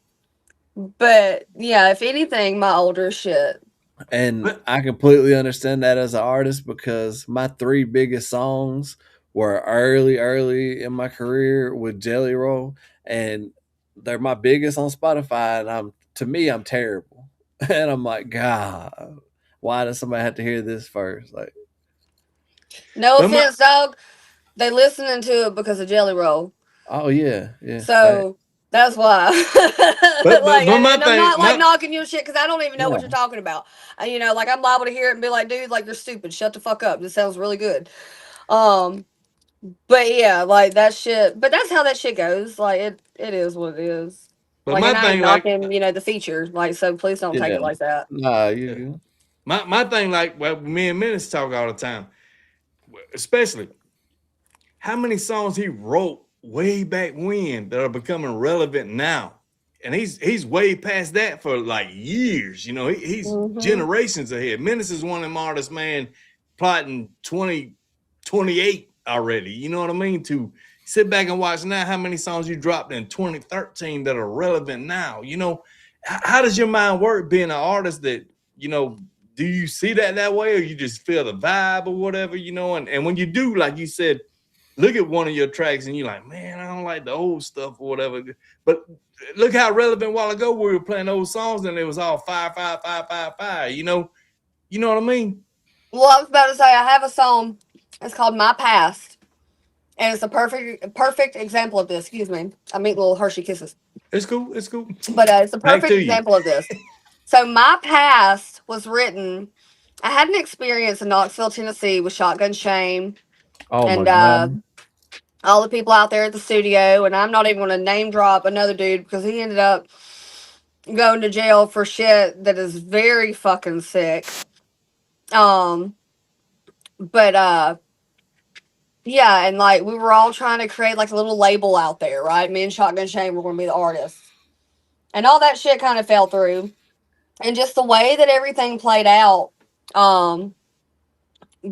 but yeah, if anything, my older shit. And I completely understand that as an artist because my three biggest songs were early in my career with Jelly Roll, and they're my biggest on Spotify. And I'm terrible, and I'm like, God, why does somebody have to hear this first? Like, No But my offense, dog. They listening to it because of Jelly Roll. oh yeah, So that's why. Like, but my and I'm thing, not like my knocking your shit because I don't even know what you're no, talking about. Like I'm liable to hear it and be like, dude, like you're stupid. Shut the fuck up. This sounds really good. Um, but yeah, like that shit. But that's how that shit goes. Like it is what it is. but Like, my and I ain't thing, like, knocking, the feature. Like, so please don't take yeah, it like that. nah, yeah. you My thing, like, well, me and Menace talk all the time, especially how many songs he wrote way back when that are becoming relevant now. And he's way past that for like years. He's Mm-hmm. generations ahead. Menace is one of them artists, man, plotting 2028 already. You know what I mean? To sit back and watch now how many songs you dropped in 2013 that are relevant now. How does your mind work being an artist that, do you see that way, or you just feel the vibe or whatever, and when you do, like you said, look at one of your tracks and you're like, man, I don't like the old stuff or whatever. But look how relevant a while ago we were playing old songs and it was all fire, fire, fire, fire, fire. You know what I mean? Well, I was about to say I have a song. It's called "My Past," and it's a perfect example of this. Excuse me. I make little Hershey kisses. It's cool. It's cool. But it's a Back perfect to you. example of this. So my past was written. I had an experience in Knoxville, Tennessee, with Shotgun Shame oh my and god, all the people out there at the studio. And I'm not even going to name drop another dude because he ended up going to jail for shit that is very fucking sick. Um, but yeah, and like we were all trying to create like a little label out there, right? Me and Shotgun Shame were going to be the artists, and all that shit kind of fell through. And just the way that everything played out, um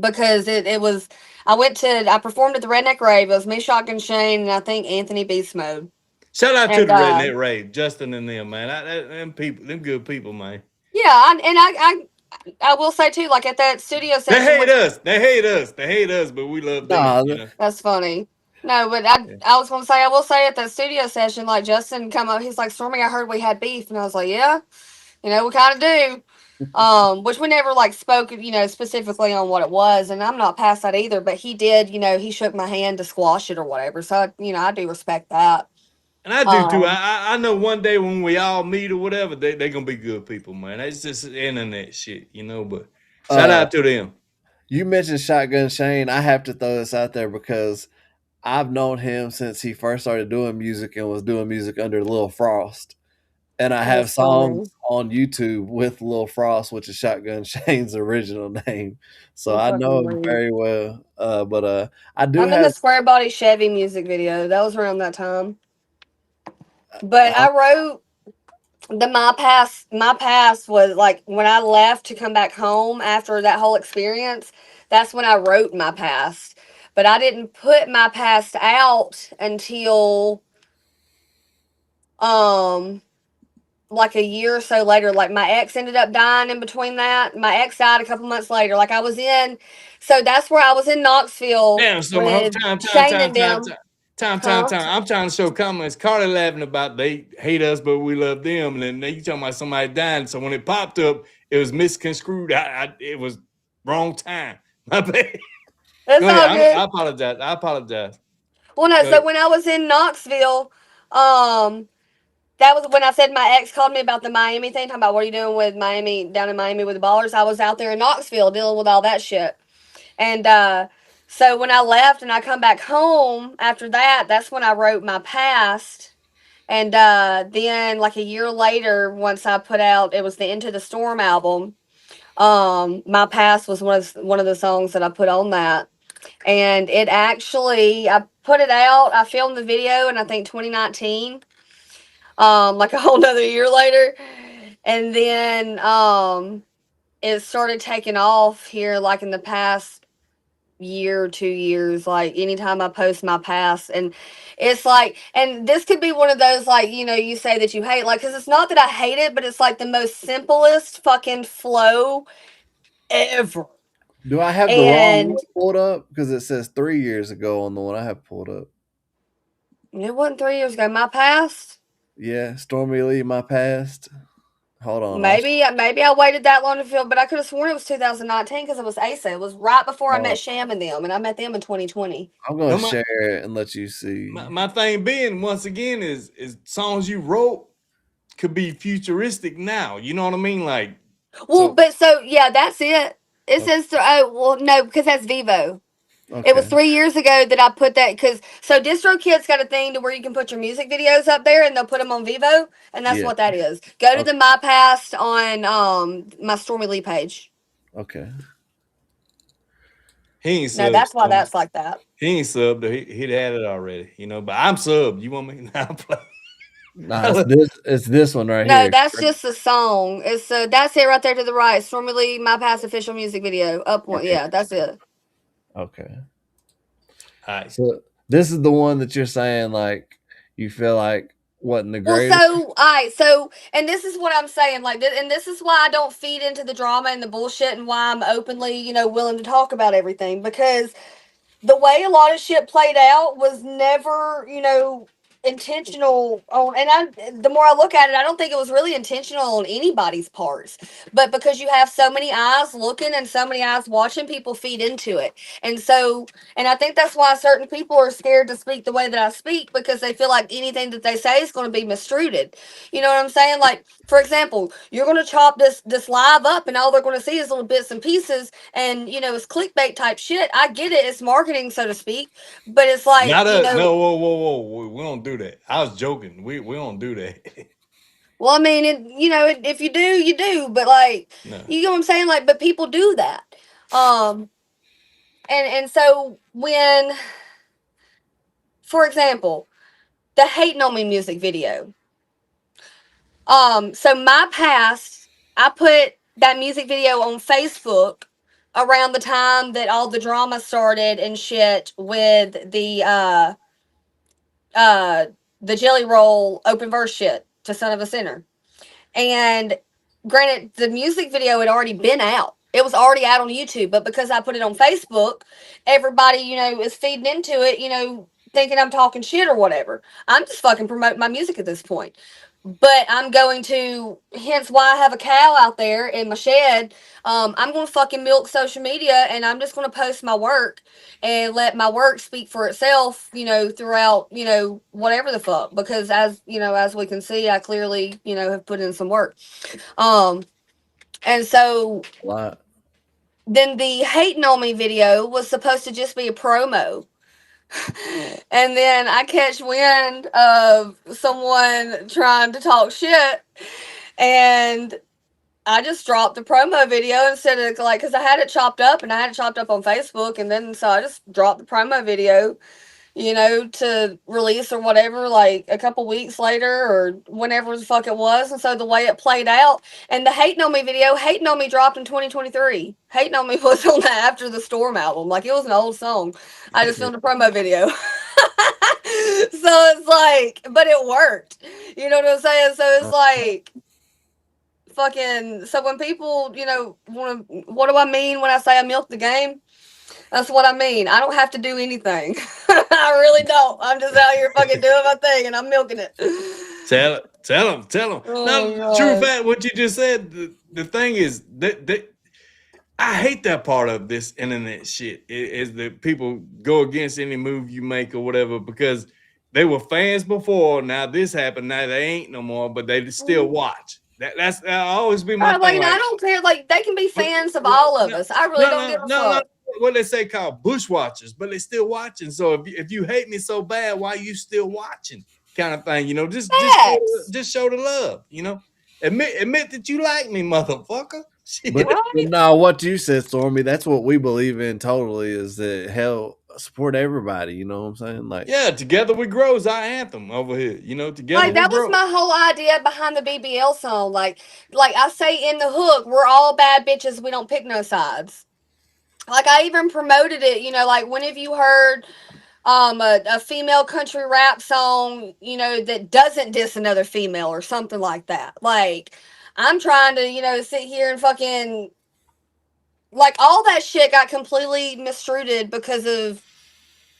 because it was I performed at the Redneck Rave. It was me, Shotgun Shane, and I think Anthony Beast Mode. Shout out to And the Redneck Rave, Justin and them, man. Them people, them good people, man. yeah, I will say too, like at that studio They session, hate which us. They hate us. They hate us, but we love them, nah, that's funny. No, but Yeah. I was gonna say I will say at that studio session, like Justin come up, he's like, Stormy, I heard we had beef, and I was like, yeah, we kind of do. Which we never like spoke, specifically on what it was, and I'm not past that either. But he did, he shook my hand to squash it or whatever. So I do respect that. And I do too. Um, I know one day when we all meet or whatever, they gonna be good people, man. It's just internet shit, But shout uh, out to them. you mentioned Shotgun Shane. I have to throw this out there because I've known him since he first started doing music and was doing music under Lil Frost. And I have that's funny. songs on YouTube with Lil Frost, which is Shotgun Shane's original name. So That's I know fucking him weird. very well. But I do I'm in the have Square Body Chevy music video. That was around that time. But uh, I wrote my past was like when I left to come back home after that whole experience. That's when I wrote my past. But I didn't put my past out until um like a year or so later. Like my ex ended up dying in between that. My ex died a couple months later. Like I was in, so that's where I was in Knoxville Damn, so with time, time, Shane time, and time, them. time, time, time, Huh? time. I'm trying to show comments. Carly laughing about they hate us, but we love them. And then you talking about somebody dying. So when it popped up, it was misconstrued. It was wrong time. My bad. That's Go ahead. all I good. apologize. I apologize. Well, no. Go So ahead. when I was in Knoxville, um, that was when I said my ex called me about the Miami thing, talking about what are you doing with Miami down in Miami with the ballers. I was out there in Knoxville dealing with all that shit, and so when I left and I come back home after that, that's when I wrote my past. And then like a year later, once I put out, it was the Into the Storm album. My Past was one of the songs that I put on that. And it actually, I put it out, I filmed the video in I think 2019, like a whole nother year later. And then it started taking off here like in the past year or 2 years, like anytime I post my past. And it's like, and this could be one of those, like, you know, you say that you hate, like, because it's not that I hate it, but it's like the most simplest fucking flow ever. Do I have the wrong one pulled up? Because it says 3 years ago on the one I have pulled up. It wasn't 3 years ago. My Past? Yeah, Stormie Leigh, My Past. Hold on. Maybe I waited that long to feel, but I could have sworn it was 2019 because it was Asa. It was right before I met Sham and them, and I met them in 2020. I'm gonna share it and let you see. My thing being, once again, is songs you wrote could be futuristic now. You know what I mean? Like, well, but so yeah, that's it. It says no, because that's Vivo. Okay. It was 3 years ago that I put that, because so DistroKid's got a thing to where you can put your music videos up there and they'll put them on Vivo, and that's what that is. Go to the My Past on my Stormie Leigh page. Okay. He ain't subbed. No, that's why that's like that. He ain't subbed. He'd had it already, you know. But I'm subbed. You want me to play? Nah, it's this one right here. here. No, that's just a song. It's that's it right there to the right. Stormie Leigh, My Past official music video. Up one. Yeah, that's it. Okay. Hi. So this is the one that you're saying, like, you feel like wasn't the greatest. Well, so and this is what I'm saying, like, and this is why I don't feed into the drama and the bullshit, and why I'm openly, you know, willing to talk about everything, because the way a lot of shit played out was never, you know, intentional on, and the more I look at it, I don't think it was really intentional on anybody's parts, but because you have so many eyes looking and so many eyes watching, people feed into it. And so, and I think that's why certain people are scared to speak the way that I speak, because they feel like anything that they say is going to be misstrued. You know what I'm saying? Like, for example, you're going to chop this live up and all they're going to see is little bits and pieces, and you know, it's clickbait type shit. I get it, it's marketing, so to speak, but it's like, no, whoa, we don't do that. I was joking. We don't do that. Well, I mean, if you do, you do, but like, you know what I'm saying? Like, but people do that. And so when, for example, the Hating on Me music video. So My Past, I put that music video on Facebook around the time that all the drama started and shit with the Jelly Roll open verse shit to Son of a Sinner. And granted, the music video had already been out. It was already out on YouTube, but because I put it on Facebook, everybody, you know, is feeding into it, you know, thinking I'm talking shit or whatever. I'm just fucking promoting my music at this point. But I'm going to, hence why I have a cow out there in my shed. I'm going to fucking milk social media, and I'm just going to post my work and let my work speak for itself, you know, throughout, you know, whatever the fuck. Because as, you know, as we can see, I clearly, you know, have put in some work. And so then the Hating on Me video was supposed to just be a promo. And then I catch wind of someone trying to talk shit, and I just dropped the promo video instead of, like, because I had it chopped up and I had it chopped up on Facebook, and then so I just dropped the promo video, you know, to release or whatever, like a couple weeks later or whenever the fuck it was. And so the way it played out, and the Hating on Me video, Hating on Me dropped in 2023. Hating on Me was on the After the Storm album. Like, it was an old song. I just filmed a promo video. So it's like, but it worked. You know what I'm saying? So it's like, fucking, so when people, you know, what do I mean when I say I milk the game? That's what I mean. I don't have to do anything. I really don't. I'm just out here fucking doing my thing, and I'm milking it. Tell them. Oh, Now, true fact, what you just said, the thing is that I hate that part of this internet shit, is that people go against any move you make or whatever, because they were fans before. Now this happened. Now they ain't no more, but they still watch. That'll always be my thing. Like, I don't care. Like, they can be fans of all of us. I really don't give a fuck. What they say called bushwatchers, but they still watching. So if you hate me so bad, why are you still watching? kind of thing. You know, just show the love. You know, admit that you like me, motherfucker. But no, what you said, Stormy, that's what we believe in totally. Is that hell support everybody? You know what I'm saying? Like, yeah, together we grow is our anthem over here. You know, together Like that was my whole idea behind the BBL song. Like I say in the hook, we're all bad bitches. We don't pick no sides. Like I even promoted it. You know, like when have you heard a female country rap song? You know that doesn't diss another female or something like that. Like I'm trying to sit here and fucking like all that shit got completely mistreated because of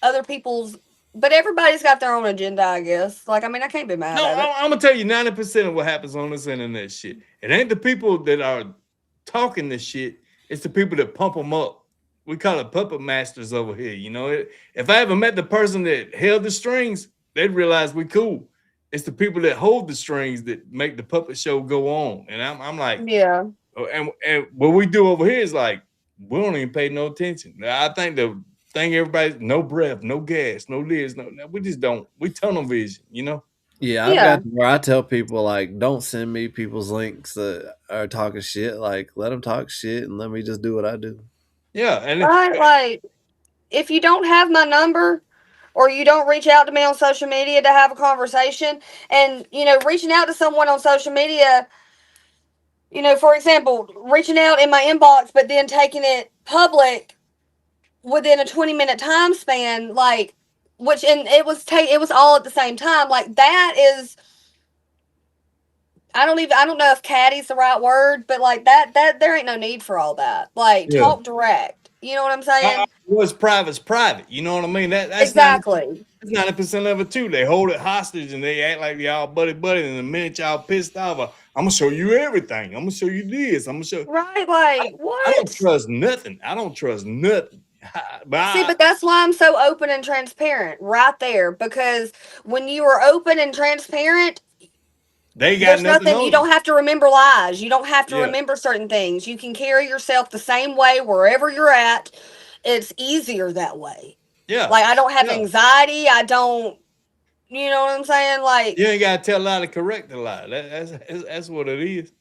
other people's. But everybody's got their own agenda, I guess. Like, I mean, I can't be mad at it. I'm gonna tell you 90% of what happens on this internet shit. It ain't the people that are talking this shit. It's the people that pump them up. We call it puppet masters over here. You know, if I ever met the person that held the strings, they'd realize we cool. It's the people that hold the strings that make the puppet show go on. And I'm like, yeah. And what we do over here is like, we don't even pay no attention. I think the thing everybody, no breath, no gas, no this, no, we just don't. We tunnel vision, you know. Yeah, I've got to where I tell people like, don't send me people's links that are talking shit. Like, let them talk shit and let me just do what I do. Yeah, and right, like if you don't have my number or you don't reach out to me on social media to have a conversation, and reaching out to someone on social media, for example, reaching out in my inbox, but then taking it public within a 20-minute time span, like, it was all at the same time. Like that is, I don't know if catty's the right word, but like that there ain't no need for all that. Like talk direct. You know what I'm saying? What's private's private. You know what I mean? That's exactly. That's 90% of it too. They hold it hostage and they act like y'all buddy, and the minute y'all pissed off, I'm gonna show you everything. I'm gonna show you this. I'm gonna show. Right? Like what? I don't trust nothing. But that's why I'm so open and transparent right there. Because when you are open and transparent, there's nothing. You don't have to remember lies. You don't have to remember certain things. You can carry yourself the same way wherever you're at. It's easier that way. Yeah. Like I don't have anxiety. I don't. You know what I'm saying? Like you ain't gotta tell a lie to correct the lie. That's what it is.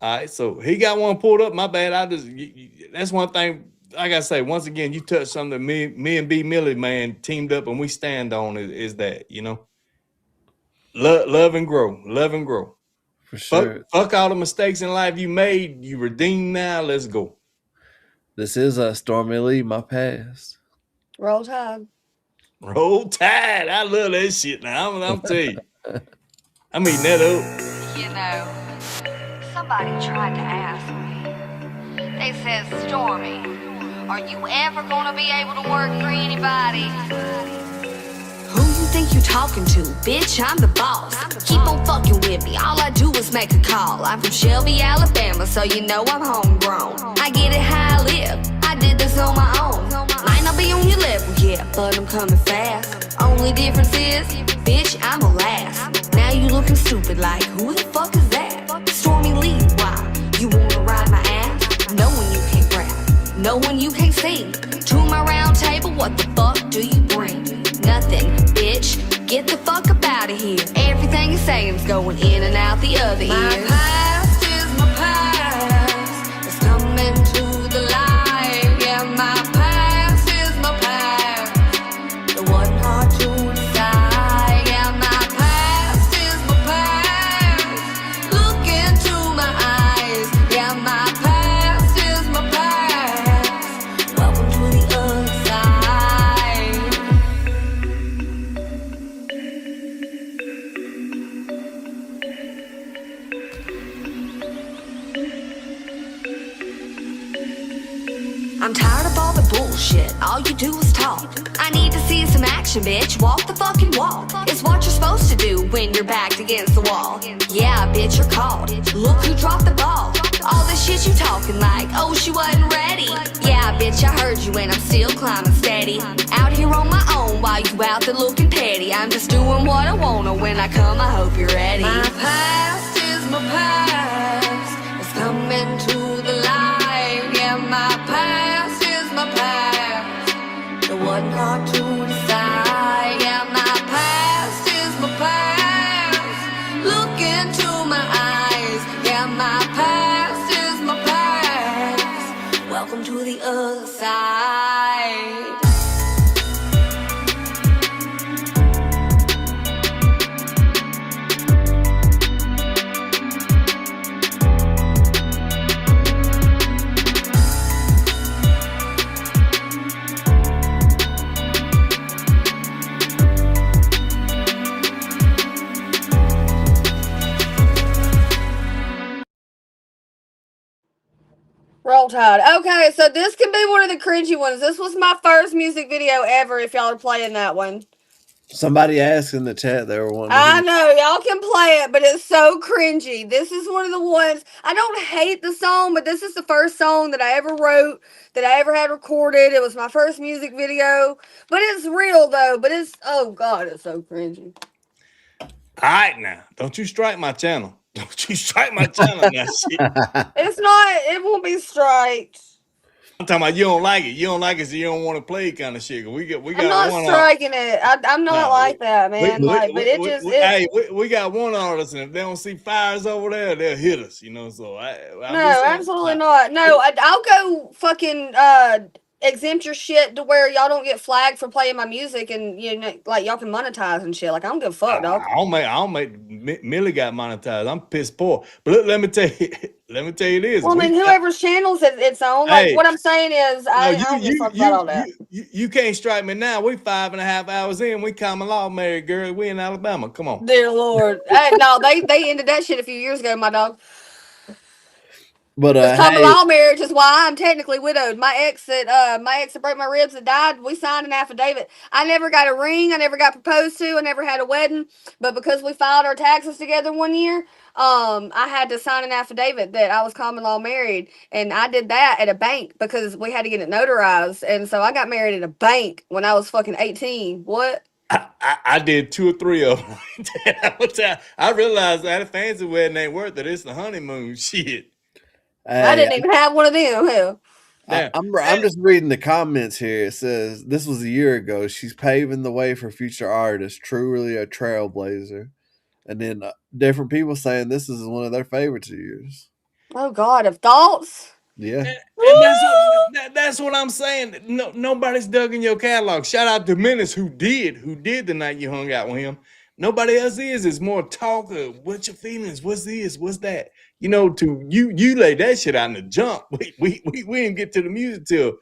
All right, so he got one pulled up. My bad. That's one thing. Like I say, once again, you touched something that me and B Millie, man, teamed up and we stand on is that, love and grow. For sure. Fuck all the mistakes in life you made. You redeemed now. Let's go. This is Stormie Leigh, my past. Roll Tide. Roll Tide. I love that shit now. I'm telling you. I'm eating that up. Somebody tried to ask me. They said, Stormie, are you ever gonna be able to work for anybody? Who you think you talking to? Bitch, I'm the boss. Keep on fucking with me. All I do is make a call. I'm from Shelby, Alabama, so you know I'm homegrown. I get it how I live. I did this on my own. Might not be on your level yet, but I'm coming fast. Only difference is, bitch, I'm a last. Now you looking stupid like, who the fuck is that? Stormie Leigh, why? You wanna ride my ass? Knowing you can't rap, knowing you can't sing. To my round table, what the fuck do you bring? Nothing, bitch. Get the fuck up out of here. Everything you're saying's going in and out the other ear. My past is my past. It's coming to the light. Yeah, my past is my past. It wasn't hard to decide. Yeah, my past is my past. Look into my eyes. Yeah, my past is my past. Welcome to the other side. I'm tired of all the bullshit. All you do is talk. I need to see some action, bitch. Walk the fucking walk. It's what you're supposed to do when you're backed against the wall. Yeah, bitch, you're called. Look who dropped the ball. All this shit you talking like, oh, she wasn't ready. Yeah, bitch, I heard you and I'm still climbing steady. Out here on my own while you out there looking petty. I'm just doing what I wanna. When I come, I hope you're ready. My past is my past. It's coming to the light. Yeah, my past is my past. It wasn't hard to decide. Yeah, my past other side. Roll Tide. Okay, so this can be one of the cringy ones. This was my first music video ever. If y'all are playing that one, Somebody asked in the chat they were wanting to I hear. know y'all can play it, but it's so cringy. This is one of the ones. I don't hate the song, but this is the first song that I ever wrote, that I ever had recorded. It was my first music video, but it's real though. But it's, oh god, it's so cringy. All right, now don't you strike my channel. Don't you strike my channel now, shit. It's not. It won't be striked. I'm talking about you don't like it. You don't like it, so you don't want to play kind of shit. We got I'm not one. striking it. I'm not like that, man. We got one artist, and if they don't see fires over there, they'll hit us. You know, so No, absolutely not. No, I'll go fucking exempt your shit to where y'all don't get flagged for playing my music, and you know, like y'all can monetize and shit. Like I don't give a fuck, dog. I don't make. Millie got monetized. I'm pissed poor. But look, let me tell you. Let me tell you this. Well, I mean, whoever's channels it's on. Like Hey, what I'm saying is, I don't give a fuck about all that. You can't strike me now. We 5.5 hours in. We common law married, girl. We in Alabama. Come on. Dear Lord, hey, no, they ended that shit a few years ago, my dog. But Common hey, law marriage is why I'm technically widowed. My ex that broke my ribs that died, we signed an affidavit. I never got a ring, I never got proposed to, I never had a wedding. But because we filed our taxes together one year, I had to sign an affidavit that I was common law married. And I did that at a bank because we had to get it notarized. And so I got married at a bank when I was fucking 18. What? I did 2 or 3 of them. I realized that a fancy wedding ain't worth it. It's the honeymoon shit. I didn't even have one of them. Hell. I'm just reading the comments here. It says this was a year ago. She's paving the way for future artists. Truly a trailblazer. And then different people saying this is one of their favorites of yours. Oh God, of thoughts. Yeah. And that's what I'm saying. No, nobody's dug in your catalog. Shout out to Menace who did the night you hung out with him. Nobody else is. It's more talk of what's your feelings, what's this, what's that. You know, to you lay that shit out in the jump. We didn't get to the music till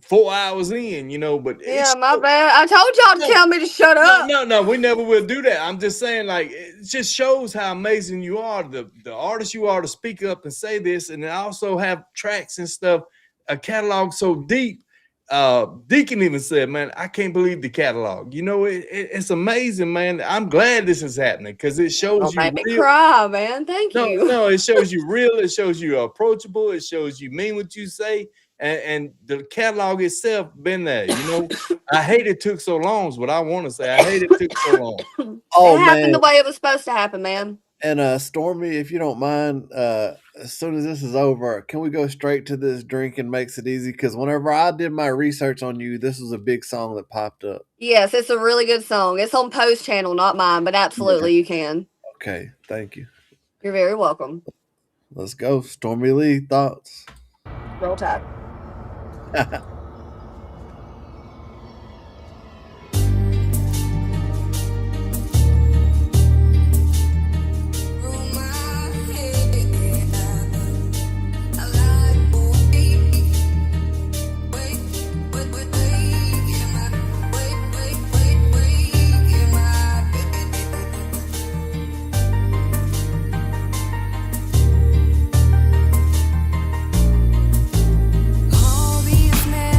4 hours in, you know, but yeah, my bad. I told y'all to tell me to shut up. No, we never will do that. I'm just saying, like, it just shows how amazing you are, the artist you are to speak up and say this, and then also have tracks and stuff, a catalog so deep. Deacon even said, man, I can't believe the catalog. You know, it's amazing, man. I'm glad this is happening because it shows you make me real. cry, man. Thank you. No, it shows you real. It shows you approachable. It shows you mean what you say. And the catalog itself been there. You know, I hate it took so long is what I want to say. I hate it took so long. Oh, it happened man. the way it was supposed to happen, man. And Stormie, if you don't mind, as soon as this is over, can we go straight to this Drinking Makes It Easy? Because whenever I did my research on you, this was a big song that popped up. Yes, it's a really good song. It's on Post channel, not mine, but absolutely you can. Okay, thank you. You're very welcome. Let's go. Stormie Leigh, thoughts? Roll Tide. All these men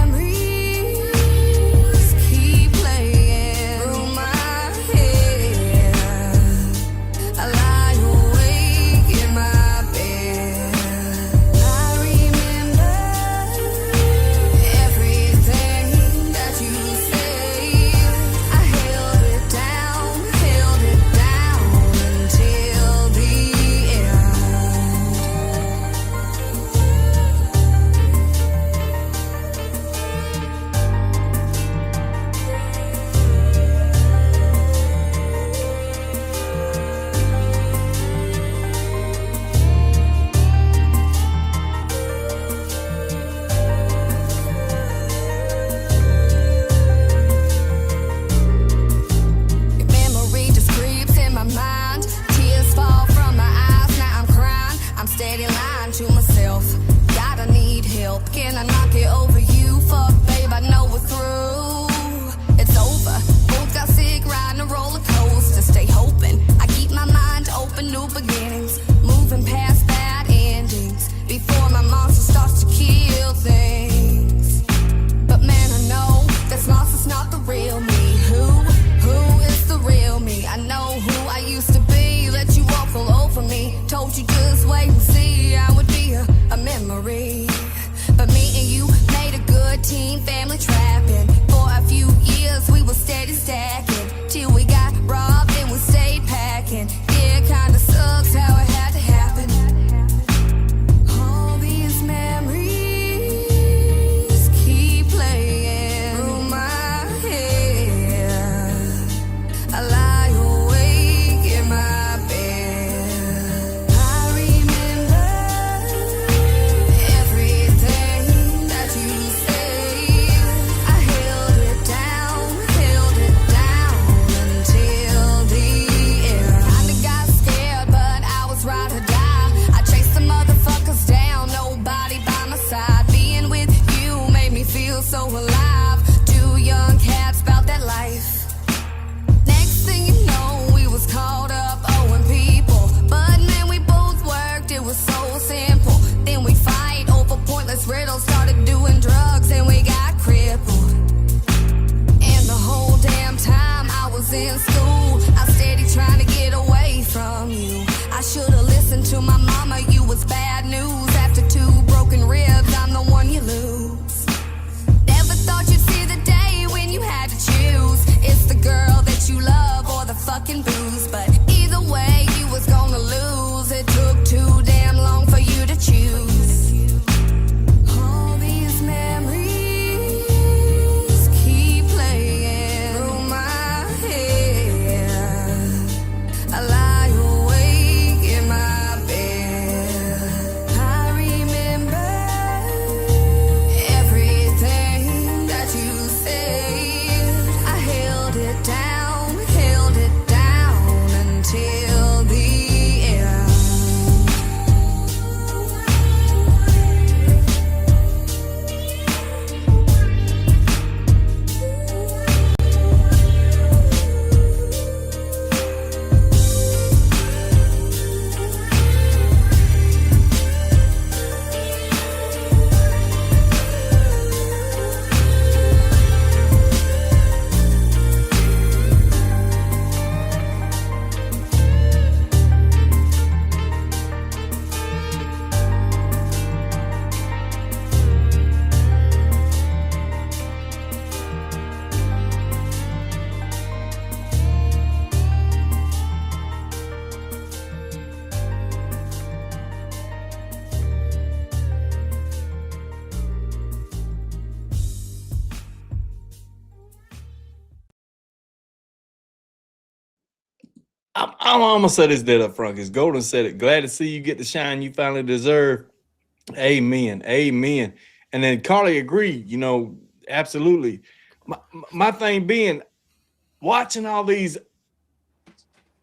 to myself, God, I need help. Can I knock it over you? Fuck, babe, I know we're through. It's over. Both got sick riding a roller coaster. Stay hoping. I keep my mind open, new beginnings. Moving past bad endings before my monster starts to kill things. But man, I know this monster's not the real me. Who is the real me? I know who I used to be. Let you walk all over me. Told you just wait and see. I would be a memory. But me and you made a good team, family trapping. For a few years we were steady stacking. Till we got robbed and we stayed packing. Yeah, it kinda sucks how it had to happen. All these memories keep playing through my head. I lie awake in my bed. I remember everything that you said. I held it down until the end. Kinda got scared, but I was right or die. I chased the motherfuckers down, nobody by my side. Being with you made me feel so alive. Two young cats about that life. Next thing you know, we was caught up owing people. But man, we both worked, it was so simple. Then we fight over pointless riddles, started doing drugs, and we got crippled. And the whole damn time I was in school, I steady trying to get away from you. I should've listened to my mama, you was bad news. After 2 broken ribs, I'm the one you lose. Never thought you'd see the day when you had to choose. It's the girl that you love or the fucking booze. But either way, you was gonna lose. It took too damn long for you to choose. All these memories keep playing through my head. I lie awake in my bed. I remember everything that you said. I held it down until the end. I'm gonna say this dead up front because Golden said it. Glad to see you get the shine you finally deserve. Amen. Amen. And then Carly agreed, you know, absolutely. My thing being, watching all these,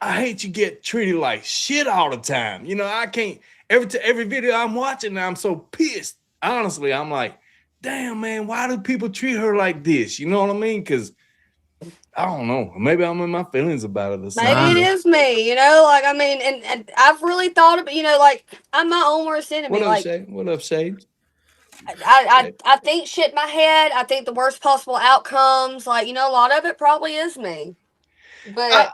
I hate you get treated like shit all the time. You know, I can't, every video I'm watching, I'm so pissed. Honestly, I'm like, damn, man, why do people treat her like this? You know what I mean? Because I don't know. Maybe I'm in my feelings about it or something. Maybe it is me, you know, like, I mean, and I've really thought about, you know, like, I'm my own worst enemy. What up, like, Shay? What up, Shay? I think shit in my head. I think the worst possible outcomes. Like, you know, a lot of it probably is me. But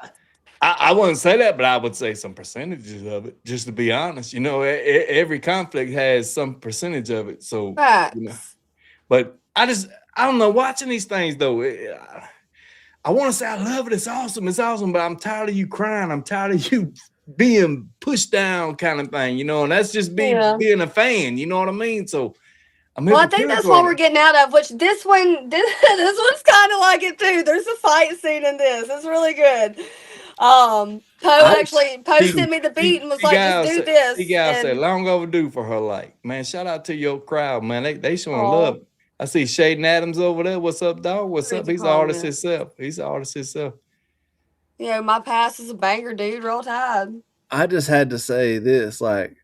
I wouldn't say that, but I would say some percentages of it, just to be honest. You know, every conflict has some percentage of it. So, you know, but I don't know. Watching these things though, I want to say I love it. It's awesome, but I'm tired of you crying. I'm tired of you being pushed down, kind of thing. You know, and that's just being a fan. You know what I mean? So, I think that's what we're getting out of. Which this one's kind of like it too. There's a fight scene in this. It's really good. Poe sent me the beat and was like, just do this. The guy said, long overdue for her. Like, man, shout out to your crowd, man. They showing love. I see Shaden Adams over there. What's up, dog? What's up? He's an artist himself. You know, my past is a banger, dude. Roll Tide. I just had to say this, like,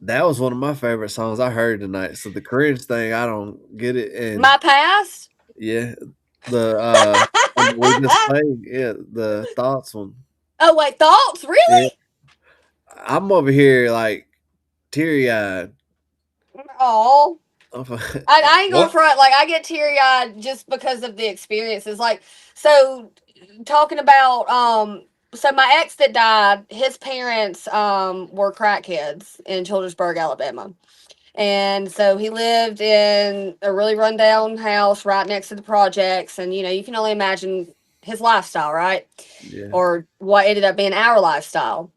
That was one of my favorite songs I heard tonight. So the cringe thing, I don't get it. And My past. yeah, the one that we just played, yeah, the thoughts one. Oh wait, thoughts? Yeah, Really? I'm over here like teary eyed. Oh. I ain't gonna What? front. Like I get teary eyed just because of the experiences. Like so, talking about so my ex that died, his parents were crackheads in Childersburg, Alabama, and so he lived in a really rundown house right next to the projects, and you can only imagine his lifestyle, right? Yeah. Or what ended up being our lifestyle,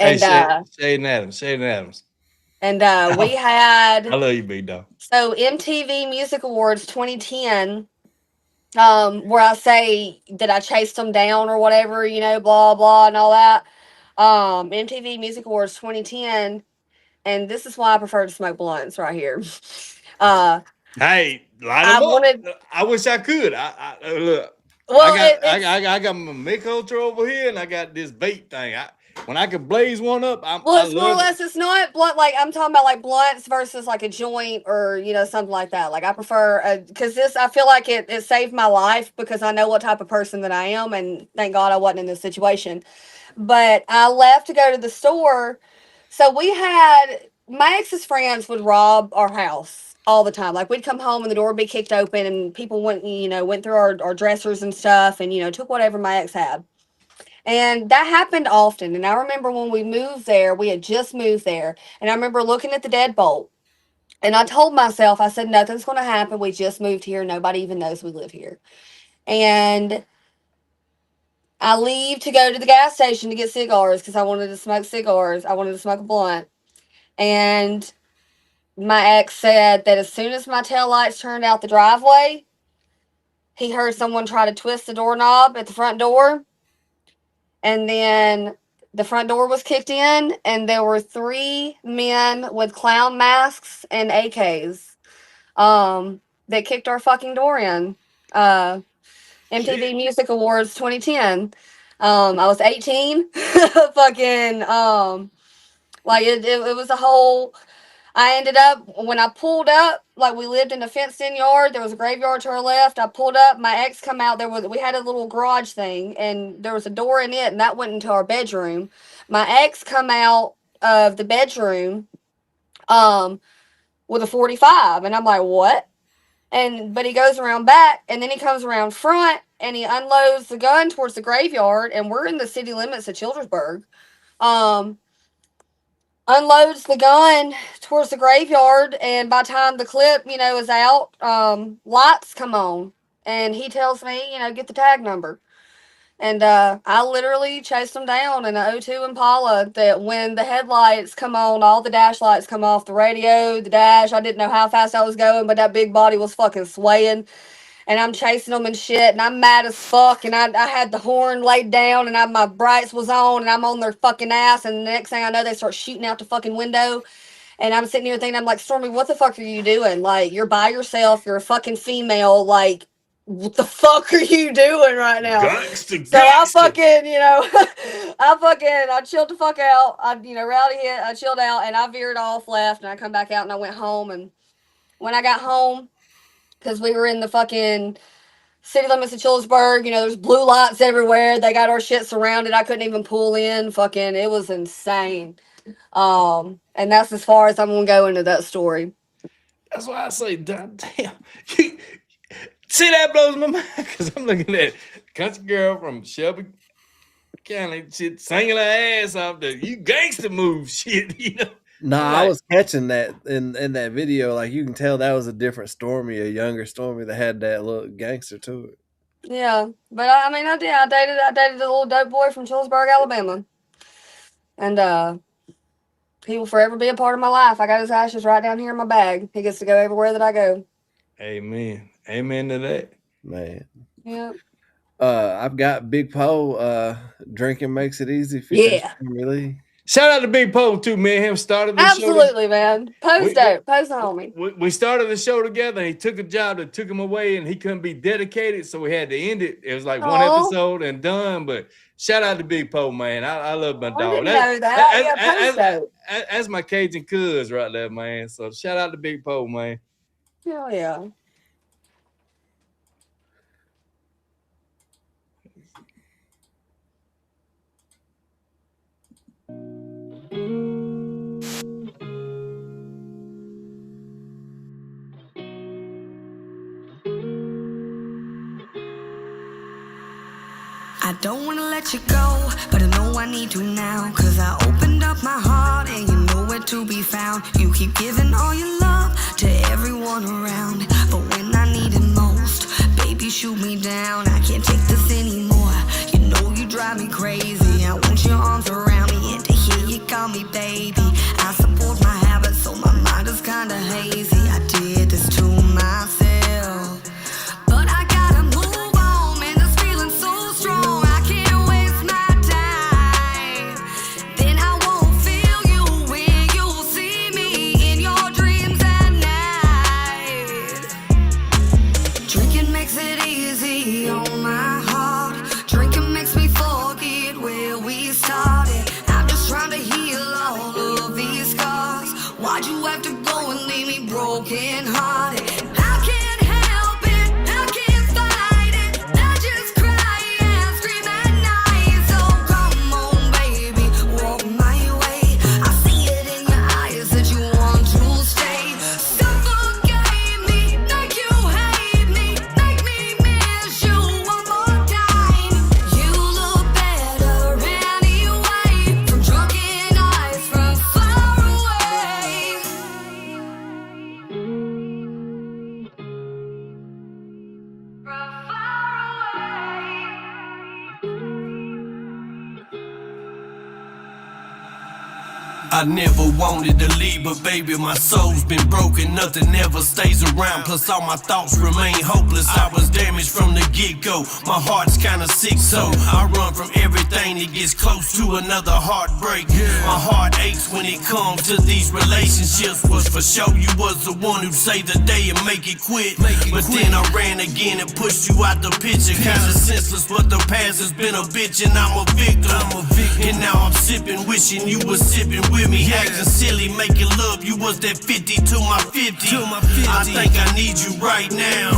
Hey, and Shane Adams. Shane Adams. we I had love you, big dog. so MTV Music Awards 2010, where I say that I chased them down or whatever, blah blah and all that. MTV Music Awards 2010, and this is why I prefer to smoke blunts right here. Hey, light I them up. wanted. I wish I could. I look. Well, I got my Mick Ultra over here, and I got this vape thing. When I could blaze one up, I It's more or love it. less. It's not blunt. Like I'm talking about, like blunts versus like a joint or something like that. Like I prefer because this. I feel like it saved my life because I know what type of person that I am, and thank God I wasn't in this situation. But I left to go to the store, so we had my ex's friends would rob our house all the time. Like we'd come home and the door would be kicked open, and people went through our dressers and stuff, and took whatever my ex had. And that happened often. And I remember when we moved there, we had just moved there. And I remember looking at the deadbolt. And I told myself, I said, nothing's going to happen. We just moved here. Nobody even knows we live here. And I leave to go to the gas station to get cigars because I wanted to smoke cigars. I wanted to smoke a blunt. And my ex said that as soon as my tail lights turned out the driveway, he heard someone try to twist the doorknob at the front door. And then the front door was kicked in, and there were three men with clown masks and AKs that kicked our fucking door in. MTV Music Awards 2010. I was 18. Fucking like it was a whole. I ended up when I pulled up, like we lived in a fenced-in yard. There was a graveyard to our left. I pulled up. My ex come out. We had a little garage thing, and there was a door in it, and that went into our bedroom. My ex come out of the bedroom, with a 45, and I'm like, what? But he goes around back, and then he comes around front, and he unloads the gun towards the graveyard, and we're in the city limits of Childersburg. Um, Unloads the gun towards the graveyard, and by the time the clip is out, lights come on, and he tells me get the tag number, and I literally chased him down in a '02 Impala that when the headlights come on, all the dash lights come off, the radio, the dash. I didn't know how fast I was going, but that big body was fucking swaying, and I'm chasing them and shit, and I'm mad as fuck, and I had the horn laid down, and my brights was on, and I'm on their fucking ass, and the next thing I know, they start shooting out the fucking window, and I'm sitting here thinking, I'm like, Stormie, what the fuck are you doing? Like, you're by yourself, you're a fucking female, like, what the fuck are you doing right now? Gangster, So I gangster. fucking, I chilled the fuck out, rowdy hit, I chilled out, and I veered off left, and I come back out, and I went home, and when I got home, because we were in the fucking city limits of Childersburg. There's blue lights everywhere. They got our shit surrounded. I couldn't even pull in. Fucking, it was insane. And that's as far as I'm gonna go into that story. That's why I say, damn. See, that blows my mind because I'm looking at country girl from Shelby County, shit, singing her ass off the you gangster move shit. No, I'm I like, was catching that in that video. Like you can tell that was a different Stormie, a younger Stormie that had that little gangster to it. Yeah, but I mean, I did. I dated a little dope boy from Childersburg, Alabama, and he will forever be a part of my life. I got his ashes right down here in my bag. He gets to go everywhere that I go. amen, amen to that, man. Yeah. I've got Big Poe. Drinking makes it easy. Yeah. Stormie Leigh. Shout out to Big Poe too, man. Him started the show. Absolutely, man. Post it. Post on me. We started the show together. He took a job that took him away, and he couldn't be dedicated, so we had to end it. It was like one episode and done. But shout out to Big Poe, man. I love my dog. I didn't know that. That's my Cajun cuz right there, man. So shout out to Big Poe, man. Hell yeah. I don't wanna let you go, but I know I need to now. Cause I opened up my heart and you know where to be found. You keep giving all your love to everyone around, but when I need it most, baby, shoot me down. I can't take this anymore. You know you drive me crazy. I want your arms around me and to hear you call me baby. I support my habits, so my mind is kinda hazy. I did this to myself, but I gotta move on, man. This feeling so strong. I can't waste my time. Then I won't feel you when you see me in your dreams at night. Drinking makes it easy on my heart. Drinking makes me forget where we started. I'm just trying to heal all of these scars. Why'd you have to go and leave me broken hearted? I can't help it, I can't fight it. I just cry and scream at night. So come on, baby, walk my way. I see it in your eyes that you want to stay. Suffocate me, make you hate me, make me miss you one more time. You look better anyway, from drunken eyes from far away. I never wanted to leave, but baby, my soul's been broken. Nothing ever stays around, plus all my thoughts remain hopeless. I was damaged from the get-go. My heart's kinda sick, so I run from everything that gets close to another heartbreak. My heart aches when it comes to these relationships. Was for sure you was the one who'd save the day and make it quit. But then I ran again and pushed you out the picture. Kinda senseless, but the past has been a bitch and I'm a victim. And now I'm sipping, wishing you was sipping with me, acting silly, making love. You was that 50 to my 50. I think I need you right now.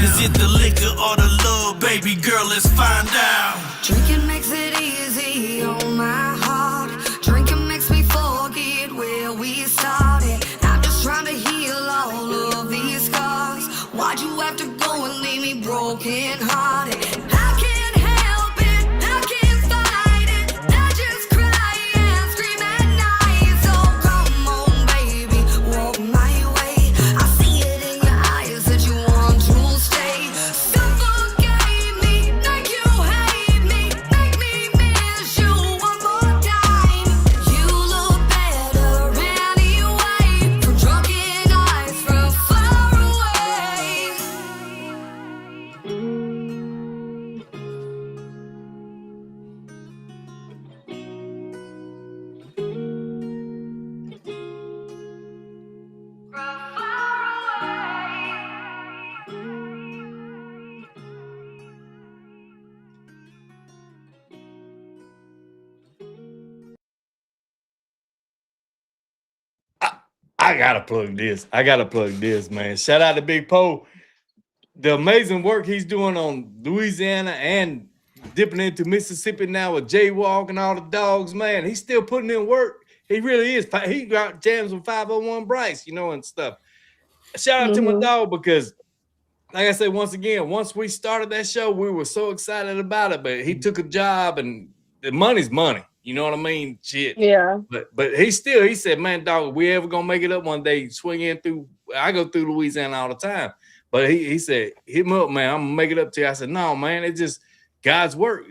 Is it the liquor or the love, baby girl? Let's find out. Drinking makes it easy on my heart. Drinking makes me forget where we started. I'm just trying to heal all of these scars. Why'd you have to go and leave me broken hearted? I can't help it, I can't fight it. I just cry and scream at night. So come on, baby, walk my way. I see it in your eyes that you want to stay. Suffocate me, make you hate me, make me miss you one more time. You look better anyway, from drunken eyes from far away. I gotta plug this. I gotta plug this, man. Shout out to Big Poe. The amazing work he's doing on Louisiana and dipping into Mississippi now with Jaywalk and all the dogs, man. He's still putting in work. He really is. He got jams with 501 Bryce, you know, and stuff. Shout out to my dog because, like I said, once again, once we started that show, we were so excited about it. But he took a job, and the money's money. You know what I mean? Shit. Yeah. But he said, man, dog, we ever gonna make it up one day, swing in through, I go through Louisiana all the time. But he said, hit me up, man. I'm gonna make it up to you. I said, no, man, it's just God's work.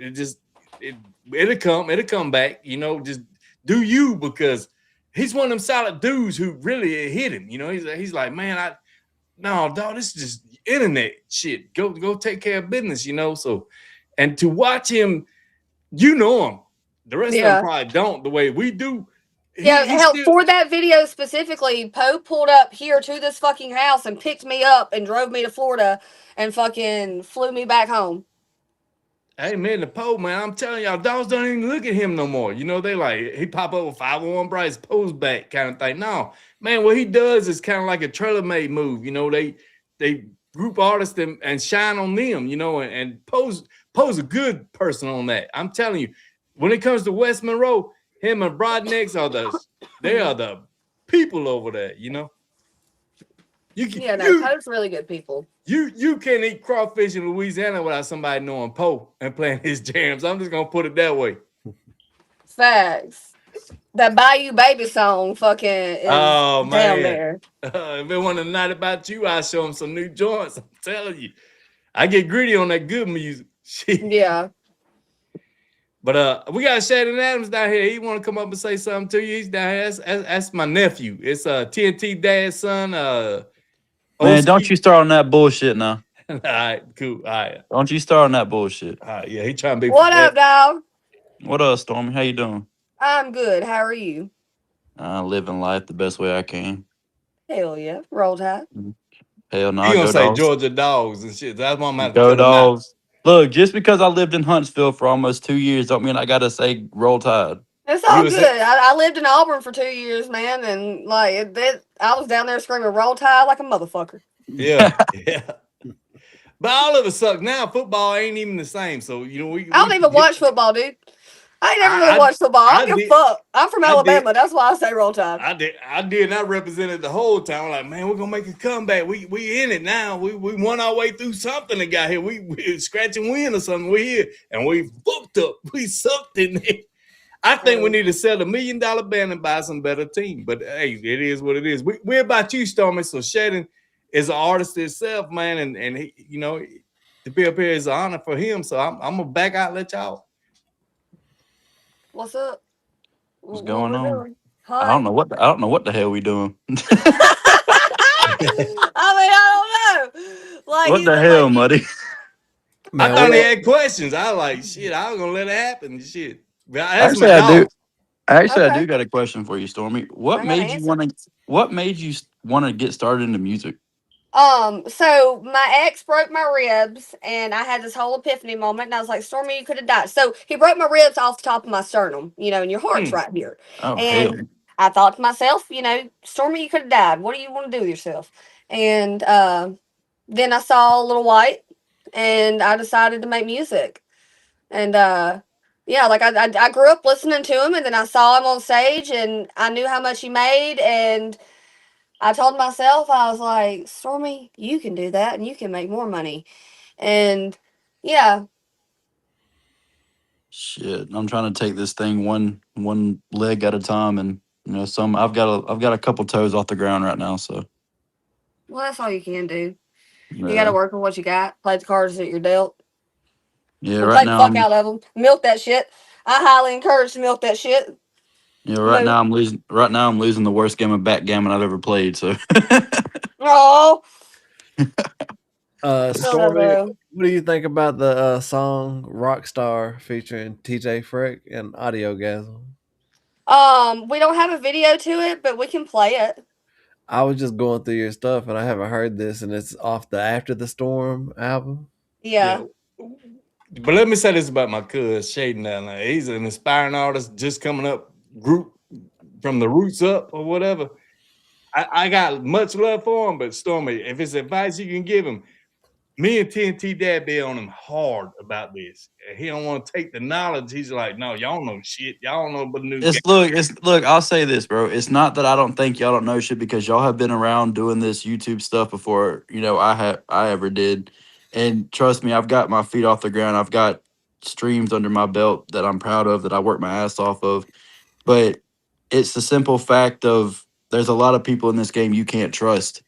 It'll come back, you know, just do you, because he's one of them solid dudes who really hit him. You know, he's like, man, no, dog, this is just internet shit. Go take care of business, you know. So, and to watch him, you know him. The rest of them Yeah. probably don't the way we do. Yeah, He hell, still, for that video specifically, Poe pulled up here to this fucking house and picked me up and drove me to Florida and fucking flew me back home. hey man, the Poe, man, I'm telling y'all, dogs don't even look at him no more. You know, they like he pop up with 501 Bryce Poe's back kind of thing. No, man, what he does is kind of like a trailer made move. You know, they group artists and shine on them, you know, and Poe's a good person on that. I'm telling you, when it comes to West Monroe, him and Broadnecks are the people over there, you know. Poe's really good people. You can't eat crawfish in Louisiana without somebody knowing Poe and playing his jams. I'm just gonna put it that way. Facts. That Bayou Baby song fucking is down there. If it wasn't a night about you, I'll show him some new joints. I'm telling you. I get gritty on that good music. Yeah. But we got Shannon Adams down here. He want to come up and say something to you. He's down here. That's my nephew. It's TNT dad's son. Man, don't you start on that bullshit now. All right, cool. All right. Don't you start on that bullshit. All right, yeah, he trying to be. What up, dog? What up, Stormy? How you doing? I'm good. How are you? Living life the best way I can. Hell yeah. Roll Tide. Hell no. You gonna go say dogs. Georgia dogs and shit. That's why I'm at Go dogs. Look, just because I lived in Huntsville for almost 2 years don't mean I gotta say roll tide. It's all good. I lived in Auburn for 2 years, man, and like I was down there screaming "Roll Tide" like a motherfucker. Yeah, yeah. But all of us suck now. Football ain't even the same. So you know I don't even watch football, dude. I ain't never really watched football. I don't give a fuck. I'm from Alabama. That's why I say Roll Tide. I did. And I represented the whole time. Like, man, we're gonna make a comeback. We in it now. We won our way through something and got here. We scratch and win or something. We're here and we fucked up. We sucked in there. I think we need to sell $1 million band and buy some better team. But hey, it is what it is. We're about you, Stormy. So Shannon is an artist itself, man, and he, you know, to be up here is an honor for him. So I'm gonna back out, let y'all. What's up? What's going on? Hi. I don't know what the hell we doing. I don't know. Like, What the hell, Muddy? I thought he had questions. I was like, shit, I was gonna let it happen. Shit. Actually, I do. I do got a question for you, Stormy. What made you want to get started into music? So my ex broke my ribs, and I had this whole epiphany moment, and I was like, Stormy, you could have died. So he broke my ribs off the top of my sternum, you know, and your heart's right here. Oh, and hell. I thought to myself, you know, Stormy, you could have died. What do you want to do with yourself? And then I saw Little White, and I decided to make music. And yeah, like I grew up listening to him, and then I saw him on stage, and I knew how much he made, and I told myself, I was like, Stormy, you can do that and you can make more money. And yeah. Shit, I'm trying to take this thing one leg at a time, and you know, I've got a couple toes off the ground right now, so. Well, that's all you can do. Yeah. You got to work with what you got. Play the cards that you're dealt. Yeah, and right play now. the fuck out of them. Milk that shit. I highly encourage to milk that shit. Yeah, right now I'm losing. Right now I'm losing the worst game of backgammon I've ever played. So. Oh. Stormy, what do you think about the song "Rockstar" featuring TJ Freck and Audiogasm? We don't have a video to it, but we can play it. I was just going through your stuff, and I haven't heard this, and it's off the After the Storm album. Yeah. But let me say this about my cuz Shaden down there. He's an inspiring artist, just coming up, group from the roots up or whatever. I got much love for him, but Stormy, if it's advice you can give him, me and TNT Dad be on him hard about this. He don't want to take the knowledge. He's like, no, y'all know shit. Y'all don't know about the new. Look. I'll say this, bro. It's not that I don't think y'all don't know shit, because y'all have been around doing this YouTube stuff before. You know, I ever did, and trust me, I've got my feet off the ground. I've got streams under my belt that I'm proud of, that I work my ass off of. But it's the simple fact of there's a lot of people in this game you can't trust,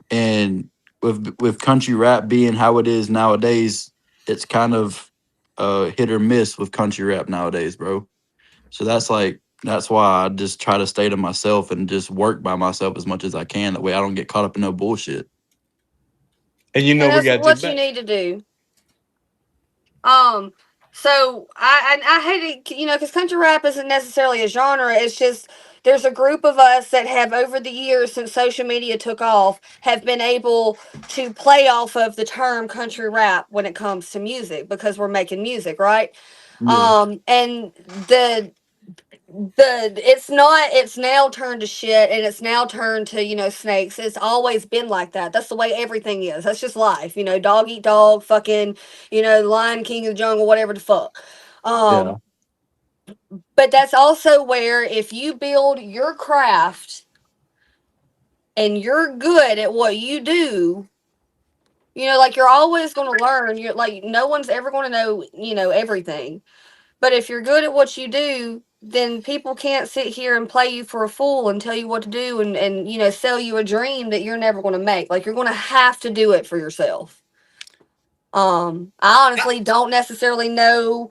and with country rap being how it is nowadays, it's kind of hit or miss with country rap nowadays, bro. So that's why I just try to stay to myself and just work by myself as much as I can. That way I don't get caught up in no bullshit. And you know, we got what you need to do. So I hate it, because country rap isn't necessarily a genre. It's just there's a group of us that have over the years since social media took off have been able to play off of the term country rap when it comes to music because we're making music, right? Yeah. And it's now turned to shit and it's now turned to snakes. It's always been like that. That's the way everything is. That's just life, dog eat dog, fucking, Lion King of the Jungle, whatever the fuck. Yeah. But that's also where if you build your craft and you're good at what you do, like you're always going to learn. You're like no one's ever going to know everything. But if you're good at what you do, then people can't sit here and play you for a fool and tell you what to do and sell you a dream that you're never going to make. Like you're going to have to do it for yourself. I honestly don't necessarily know.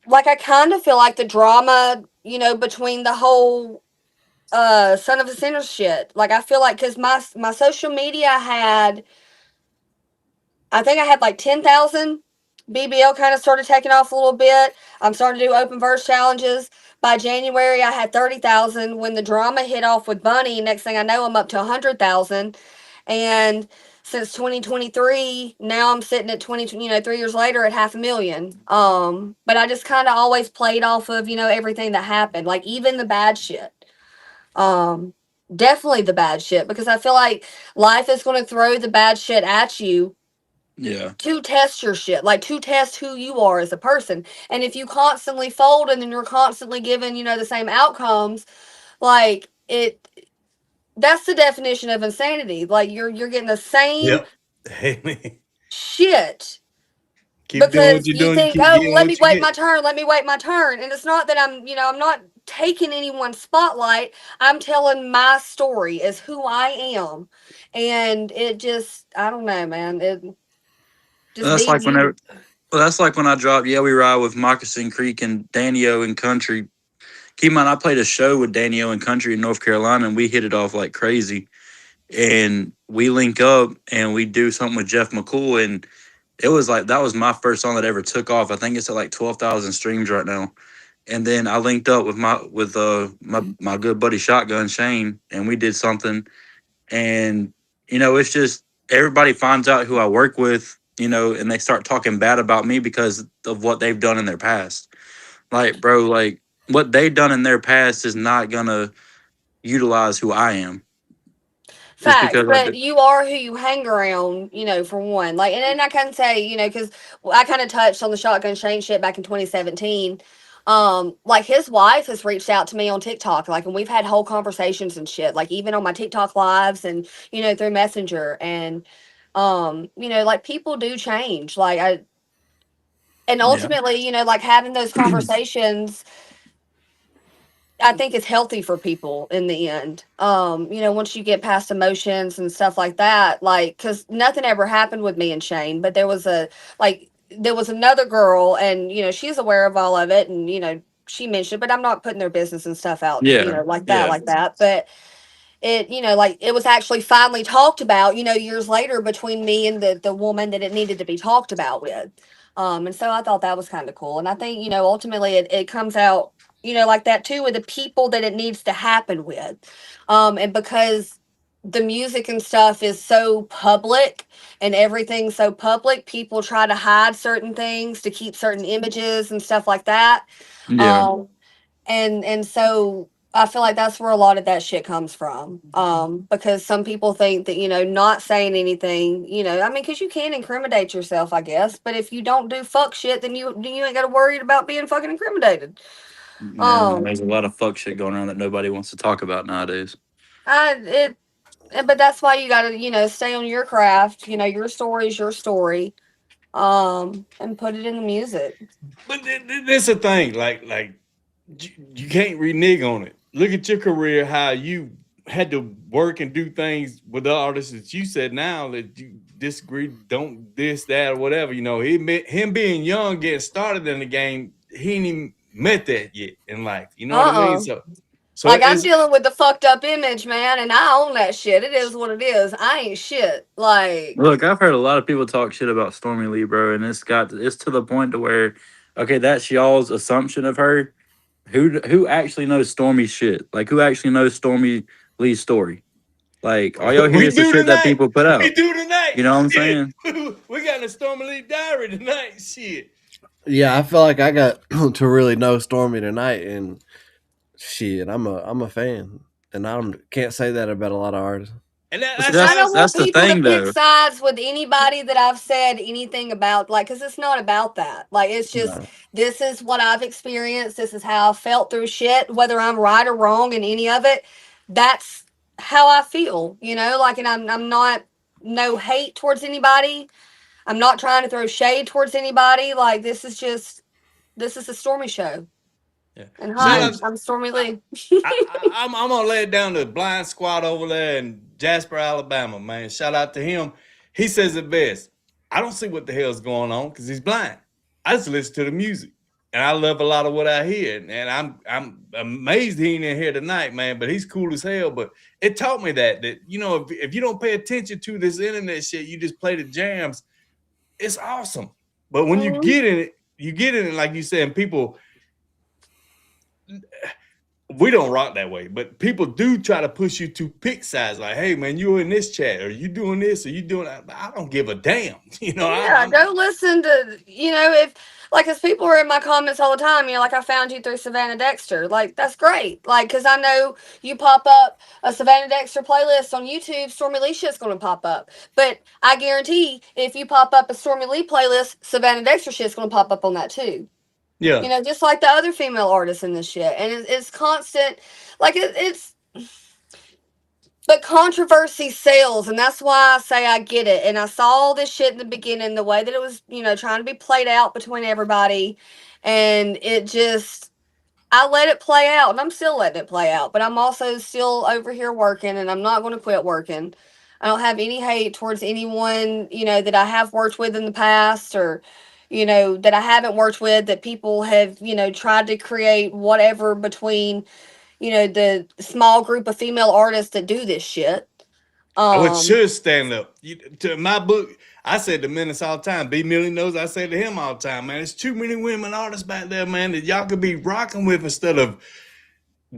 Like I kind of feel like the drama, between the whole Son of a Sinner shit. Like I feel like because my social media I think I had like 10,000. BBL kind of started taking off a little bit. I'm starting to do open verse challenges. By January, I had 30,000. When the drama hit off with Bunny, next thing I know, I'm up to 100,000. And since 2023, now I'm sitting at 3 years later at 500,000. But I just kind of always played off of, everything that happened, like even the bad shit. Definitely the bad shit, because I feel like life is going to throw the bad shit at you Yeah. to test your shit, like to test who you are as a person. And if you constantly fold and then you're constantly given, the same outcomes, like that's the definition of insanity. Like you're getting the same Yep. Hey, shit keep doing what because you're you doing. You think, keep oh, getting let me what you wait get. my turn, let me wait my turn. And it's not that I'm not taking anyone's spotlight. I'm telling my story as who I am. And it just, I don't know, man. It just That's be like you. whenever. Well, that's like when I dropped Yeah We Ride with Moccasin Creek and Danio and Country. Keep in mind, I played a show with Danio and Country in North Carolina, and we hit it off like crazy. And we link up and we do something with Jeff McCool, and it was like that was my first song that ever took off. I think it's at like 12,000 streams right now. And then I linked up with my good buddy Shotgun Shane, and we did something. And it's just everybody finds out who I work with, and they start talking bad about me because of what they've done in their past. Like, bro, like what they done in their past is not gonna utilize who I am just Facts, because I but did. you are who you hang around, for one. Like, and then I can say, because I kind of touched on the Shotgun Shane shit back in 2017. Like his wife has reached out to me on TikTok, like, and we've had whole conversations and shit, like even on my TikTok lives and through Messenger, and like people do change, and Yeah. ultimately, like having those conversations I think it's healthy for people in the end. Once you get past emotions and stuff like that, like, cause nothing ever happened with me and Shane, but there was another girl and, she's aware of all of it and, she mentioned, but I'm not putting their business and stuff out, Yeah. Yeah. like that. But it, like it was actually finally talked about, years later between me and the woman that it needed to be talked about with. And so I thought that was kind of cool. And I think, ultimately it comes out, like that too, with the people that it needs to happen with. And because the music and stuff is so public and everything's so public, people try to hide certain things to keep certain images and stuff like that. Yeah. Um, and so I feel like that's where a lot of that shit comes from. Because some people think that, not saying anything, I mean, because you can incriminate yourself, I guess. But if you don't do fuck shit, then you ain't got to worry about being fucking incriminated. Yeah, man, Um, there's a lot of fuck shit going around that nobody wants to talk about nowadays. but that's why you got to, stay on your craft. Your story is your story. And put it in the music. But this a thing. Like you can't renege on it. Look at your career, how you had to work and do things with the artists that you said now that you disagree, don't this, that, or whatever. Him being young, getting started in the game, he ain't even met that yet in life. You know what I mean? Uh-uh. So Like I'm it's dealing with the fucked up image, man, and I own that shit. It is what it is. I ain't shit. Like, Look, I've heard a lot of people talk shit about Stormie Lee, bro, and it's to the point to where Okay, that's y'all's assumption of her. Who actually knows Stormy's shit? Like, who actually knows Stormie Lee's story? Like, all y'all hear We is the do shit that tonight. people put We out. do tonight. You know what I'm Shit. saying? We got the Stormie Leigh diary tonight. Shit. Yeah, I feel like I got to really know Stormy tonight, and shit, I'm a fan, and I can't say that about a lot of artists. And But see, that's I how don't want that's the people to thing, pick though. sides with anybody that I've said anything about, like, because it's not about that. Like, it's just, No. this is what I've experienced. This is how I felt through shit, whether I'm right or wrong in any of it. That's how I feel, you know, like, and I'm not, no hate towards anybody. I'm not trying to throw shade towards anybody. Like, this is a Stormy show. Yeah. And Shout hi, out. I'm Stormy Leigh. I'm gonna lay it down to the Blind Squad over there in Jasper, Alabama, man. Shout out to him. He says it best. I don't see what the hell's going on because he's blind. I just listen to the music, and I love a lot of what I hear. And I'm amazed he ain't in here tonight, man. But he's cool as hell. But it taught me that you know, if you don't pay attention to this internet shit, you just play the jams. It's awesome. But when you get in it, like you said, and people. We don't rock that way, but people do try to push you to pick sides. Like, hey, man, you in this chat, or you doing this, or you doing that. I don't give a damn. You know, Yeah, go listen to, you know, if, like, as people are in my comments all the time, you know, like, I found you through Savannah Dexter. Like, that's great. Like, because I know you pop up a Savannah Dexter playlist on YouTube, Stormy Leigh shit's going to pop up. But I guarantee if you pop up a Stormy Leigh playlist, Savannah Dexter shit's going to pop up on that too. yeah. You know, just like the other female artists in this shit. And it's constant. Like, it's. But controversy sells, and that's why I say I get it. And I saw all this shit in the beginning, the way that it was, you know, trying to be played out between everybody. And it just, I let it play out, and I'm still letting it play out. But I'm also still over here working, and I'm not going to quit working. I don't have any hate towards anyone, you know, that I have worked with in the past, or, you know, that I haven't worked with, that people have, you know, tried to create whatever between, you know, the small group of female artists that do this shit. I would should stand up. To my book, I said to Menace all the time. B Millie knows I say to him all the time, man, there's too many women artists back there, man, that y'all could be rocking with instead of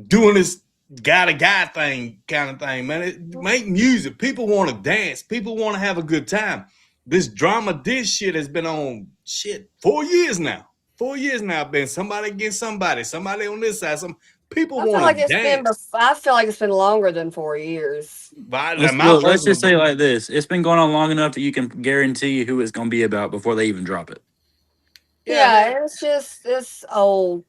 doing this guy to guy thing kind of thing, man. Make music. People want to dance. People want to have a good time. This drama, this shit has been on shit 4 years now. 4 years now, been somebody against somebody. Somebody on this side. Some people I feel want like to it's been. dance. I feel like it's been longer than 4 years. Let's just say it like this: it's been going on long enough that you can guarantee who it's going to be about before they even drop it. Yeah, it's old.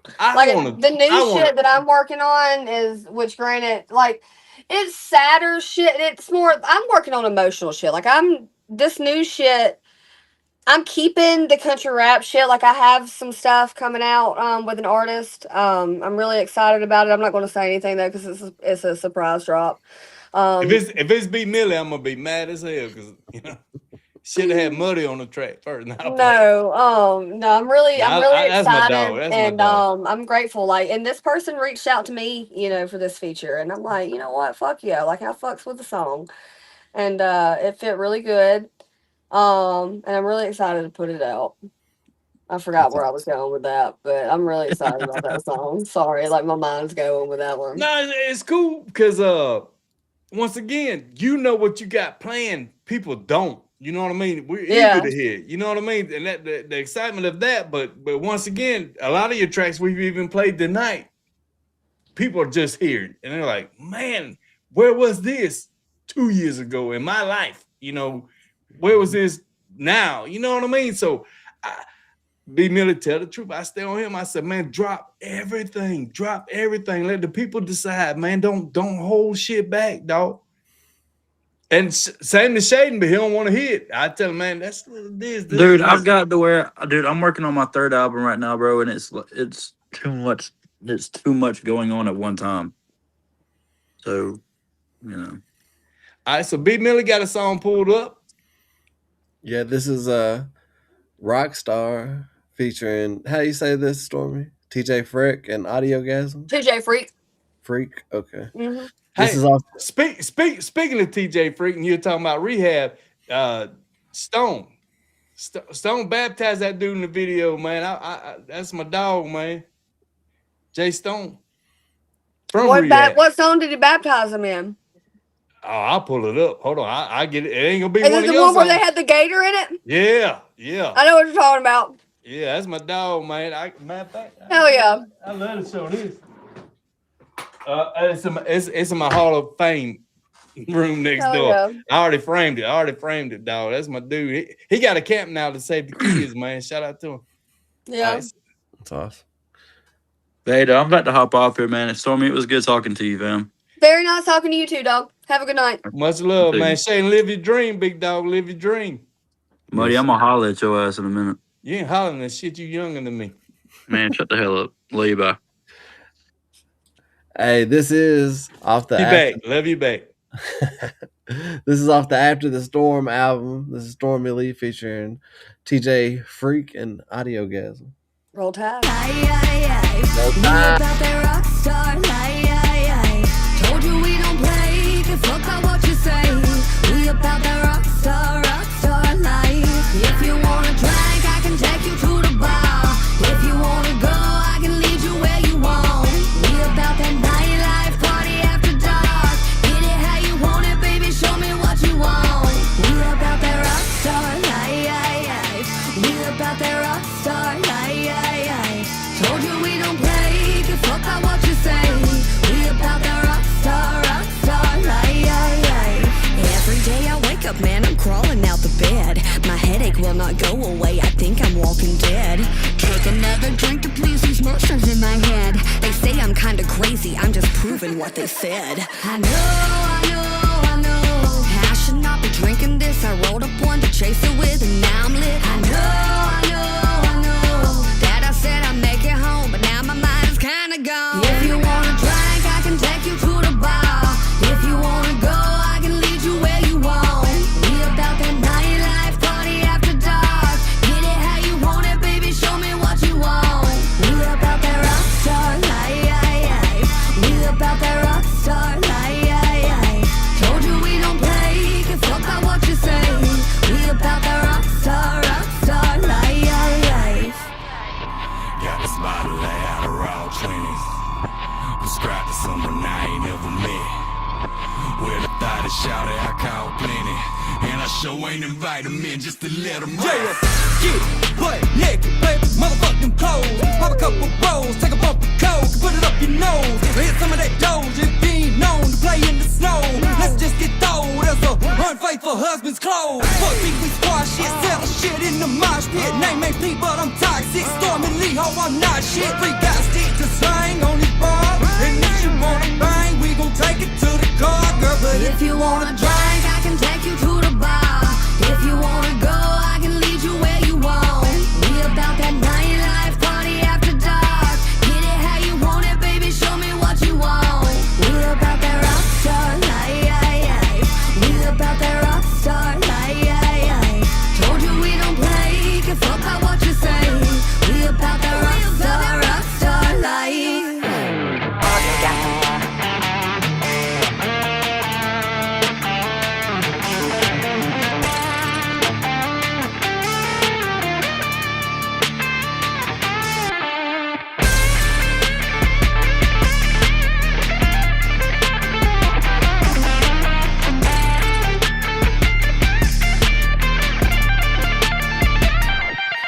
The new shit that I'm working on is, which granted, like, it's sadder shit. It's more, I'm working on emotional shit. Like, this new shit, I'm keeping the country rap shit. Like, I have some stuff coming out with an artist. I'm really excited about it. I'm not going to say anything though, because it's a surprise drop. If it's B Millie, I'm gonna be mad as hell because you know should have had Muddy on the track first. No, I'm really That's my excited, dog. That's my and dog. I'm grateful. Like, and this person reached out to me, you know, for this feature, and I'm like, you know what, fuck yeah, like, I fucks with the song, and it fit really good, and I'm really excited to put it out. I forgot where I was going with that, but I'm really excited about that song. Sorry, like, my mind's going with that one. No, it's cool because once again, you know what you got planned. People don't. You know what I mean? We're eager to hear. You know what I mean? And that the excitement of that. But once again, a lot of your tracks we've even played tonight, people are just hearing and they're like, "Man, where was this 2 years ago in my life? You know, where was this now? You know what I mean?" So, B Millie, tell the truth. I stay on him. I said, "Man, drop everything. Drop everything. Let the people decide, man. Don't hold shit back, dog." And same to Shaden, but he don't want to hit. I tell him, man, that's this. Dude, I've got to where, dude, I'm working on my third album right now, bro, and it's too much. It's too much going on at one time. So, you know. All right, so B Millie got a song pulled up. Yeah, this is Rockstar featuring, how you say this, Stormy? TJ Freck and Audiogasm? TJ Freak. Freak? Okay. Mm-hmm. This is awesome. Speaking of TJ Freak, and you're talking about Rehab, Stone. Stone baptized that dude in the video, man. I that's my dog, man. Jay Stone. From Rehab. What song did he baptize him in? Oh, I'll pull it up. Hold on. I get it. It ain't gonna be Is one it of the your one where they songs. had the gator in it? Yeah, yeah. I know what you're talking about. Yeah, that's my dog, man. Matter of fact, Hell yeah. I love to show this. It's in my Hall of Fame room next Hell door. yeah. I already framed it, dog. That's my dude. He got a camp now to save the kids, man. Shout out to him. Yeah. That's awesome. Hey, I'm about to hop off here, man. Stormy, it was good talking to you, fam. Very nice talking to you too, dog. Have a good night. Much love, Dude. man. Shane, live your dream, big dog. Live your dream. Muddy, I'm gonna holler at your ass in a minute. You ain't hollering that shit. You younger than me. Man, shut the hell up. Love you, bye. Hey, this is off the Love you back. This is off the After the Storm album. This is Stormie Leigh featuring TJ Freak and Audiogasm. Roll Tide. We about that rock star life. Told you we don't play. Can fuck out what you say. We about that rock star life. If you wanna drink, I can take you to the bar. If you wanna go, I can lead you where you want. We about that nightlife, party after dark. Get it how you want it, baby. Show me what you want. We about that rock star life. We about that rock star life. Told you we don't play, can fuck out what you say. We about that rock star life. Every day I wake up, man, I'm crawling out the bed. My headache will not go away, I think I'm walking dead. Take another drink to please these monsters in my head. They say I'm kinda crazy, I'm just proving what they said. I know. I should not be drinking this. I rolled up one to chase it with, and now I'm lit. I know that I said I'd make it home, but now my mind is kinda gone. If you wanna drink, I can take you to the bar. If you wanna go, I can lead you where you want. We about that nightlife, party after dark. Get it how you want it, baby, show me what you want. We about that rock star life. We about that rock star life. Told you we don't play, can fuck out what you say. We about that rock star life. Got this bottle out of raw 20s. Prescribed to someone I ain't never met. With a thought of shouted, I call plenty. And I sure ain't invite them in just to let them Yeah, get butt naked, baby, motherfuck them clothes. Pop a couple rolls, take a bump of coke, put it up your nose. Hit some of that doge if you ain't known to play in the snow. Let's just get thrown as a unfaithful husband's clothes. Fuck me, we squash shit, sell shit in the mosh pit. Name ain't P, but I'm toxic. Stormie Leigh, ho, I'm not shit. We got stick to slang on this bar. And if you wanna bang, we gon' take it to the car, girl. But If you wanna drink, I can take you to the bar. If you wanna go, I can lead you where you want. We about that nightlife, party after dark. Get it how you want it, baby, show me what you want. We about that rock star life. We about that rock star life. Told you we don't play, can fuck out what you say. We about that rock star life.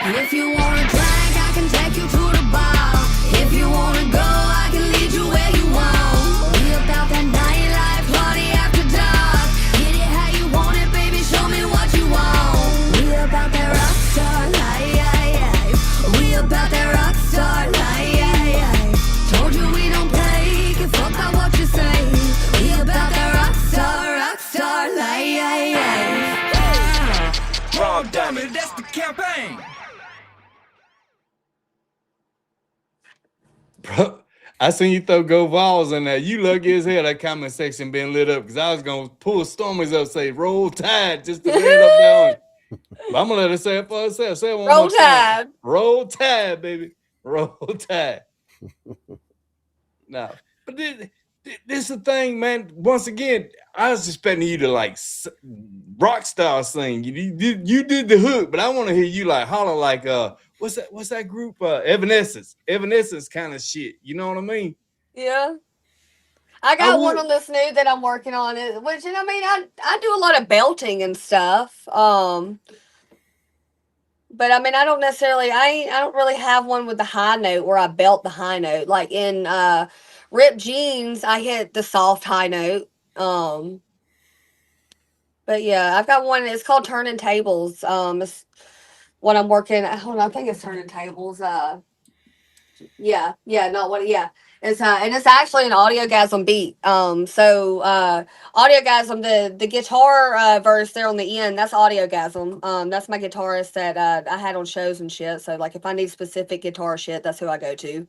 If you wanna drink, I can take you to the bar. If you wanna go, I can lead you where you want. We about that nightlife, party after dark. Get it how you want it, baby, show me what you want. We about that rock star life. We about that rock star life. Told you we don't play, can fuck out what you say. We about that rock star life. Wrong dummy, that's the campaign. Bro, I seen you throw go balls in there. You lucky as hell that comment section been lit up because I was gonna pull Stormies up, say roll tide just to lay it up down. But I'm gonna let her say it for herself. Say it one Roll more time. Tide. Roll tide, baby. Roll tide. No, but this is the thing, man. Once again, I was expecting you to like rock star sing. You did the hook, but I want to hear you like holler like what's that group? Evanescence. Evanescence kind of shit. You know what I mean? Yeah. I got one on this new that I'm working on, which, and I mean, I do a lot of belting and stuff. But I mean, I don't really have one with the high note where I belt the high note. Like in Ripped Jeans, I hit the soft high note. But yeah, I've got one. It's called Turning Tables. It's what I'm working. Hold on, I think it's Turning Tables. Yeah, not what. Yeah, it's and it's actually an Audiogasm beat. Audiogasm, the guitar verse there on the end, that's Audiogasm. That's my guitarist that I had on shows and shit. So like, if I need specific guitar shit, that's who I go to.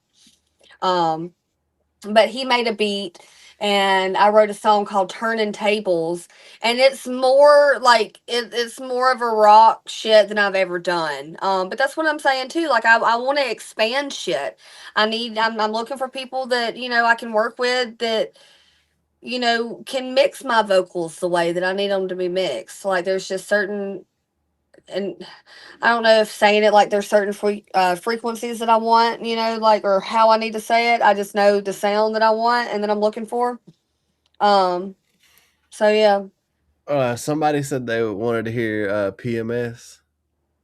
But he made a beat, and I wrote a song called Turning Tables, and it's more like it's more of a rock shit than I've ever done. But that's what I'm saying too. Like I want to expand shit. I'm looking for people that, you know, I can work with that, you know, can mix my vocals the way that I need them to be mixed. Like there's just certain, and I don't know if saying it like there's certain frequencies that I want, you know, like, or how I need to say it. I just know the sound that I want and that I'm looking for. So yeah. Somebody said they wanted to hear PMS.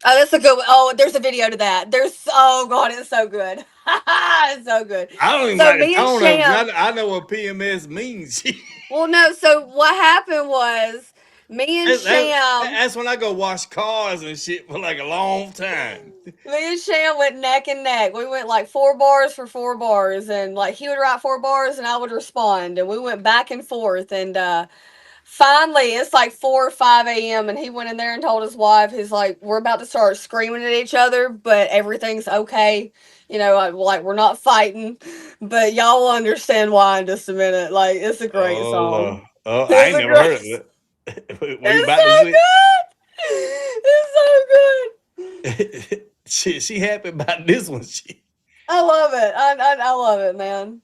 Oh, that's a good one. Oh, there's a video to that. Oh god, it's so good. It's so good. I don't even So like me it. I and don't Sham- know. I know what PMS means. Well, no. So what happened was me and Sham. That's when I go wash cars and shit for like a long time. Me and Sham went neck and neck. We went like 4 bars for 4 bars, and like he would write 4 bars and I would respond, and we went back and forth. And finally, it's like 4 or 5 a.m. and he went in there and told his wife, he's like, "We're about to start screaming at each other, but everything's okay. You know, like we're not fighting, but y'all will understand why in just a minute." Like it's a great song. I ain't never heard of it. It's so good. It's so good. Shit, she happy about this one. Shit. I love it. I love it, man.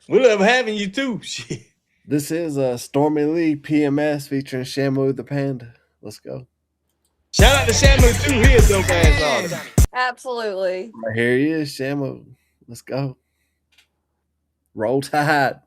We love having you too. Shit. This is Stormie Leigh PMS featuring Shamu the Panda. Let's go. Shout out to Shamu too. He is dope ass artist. Absolutely. Right, here he is, Shamu. Let's go. Roll Tide.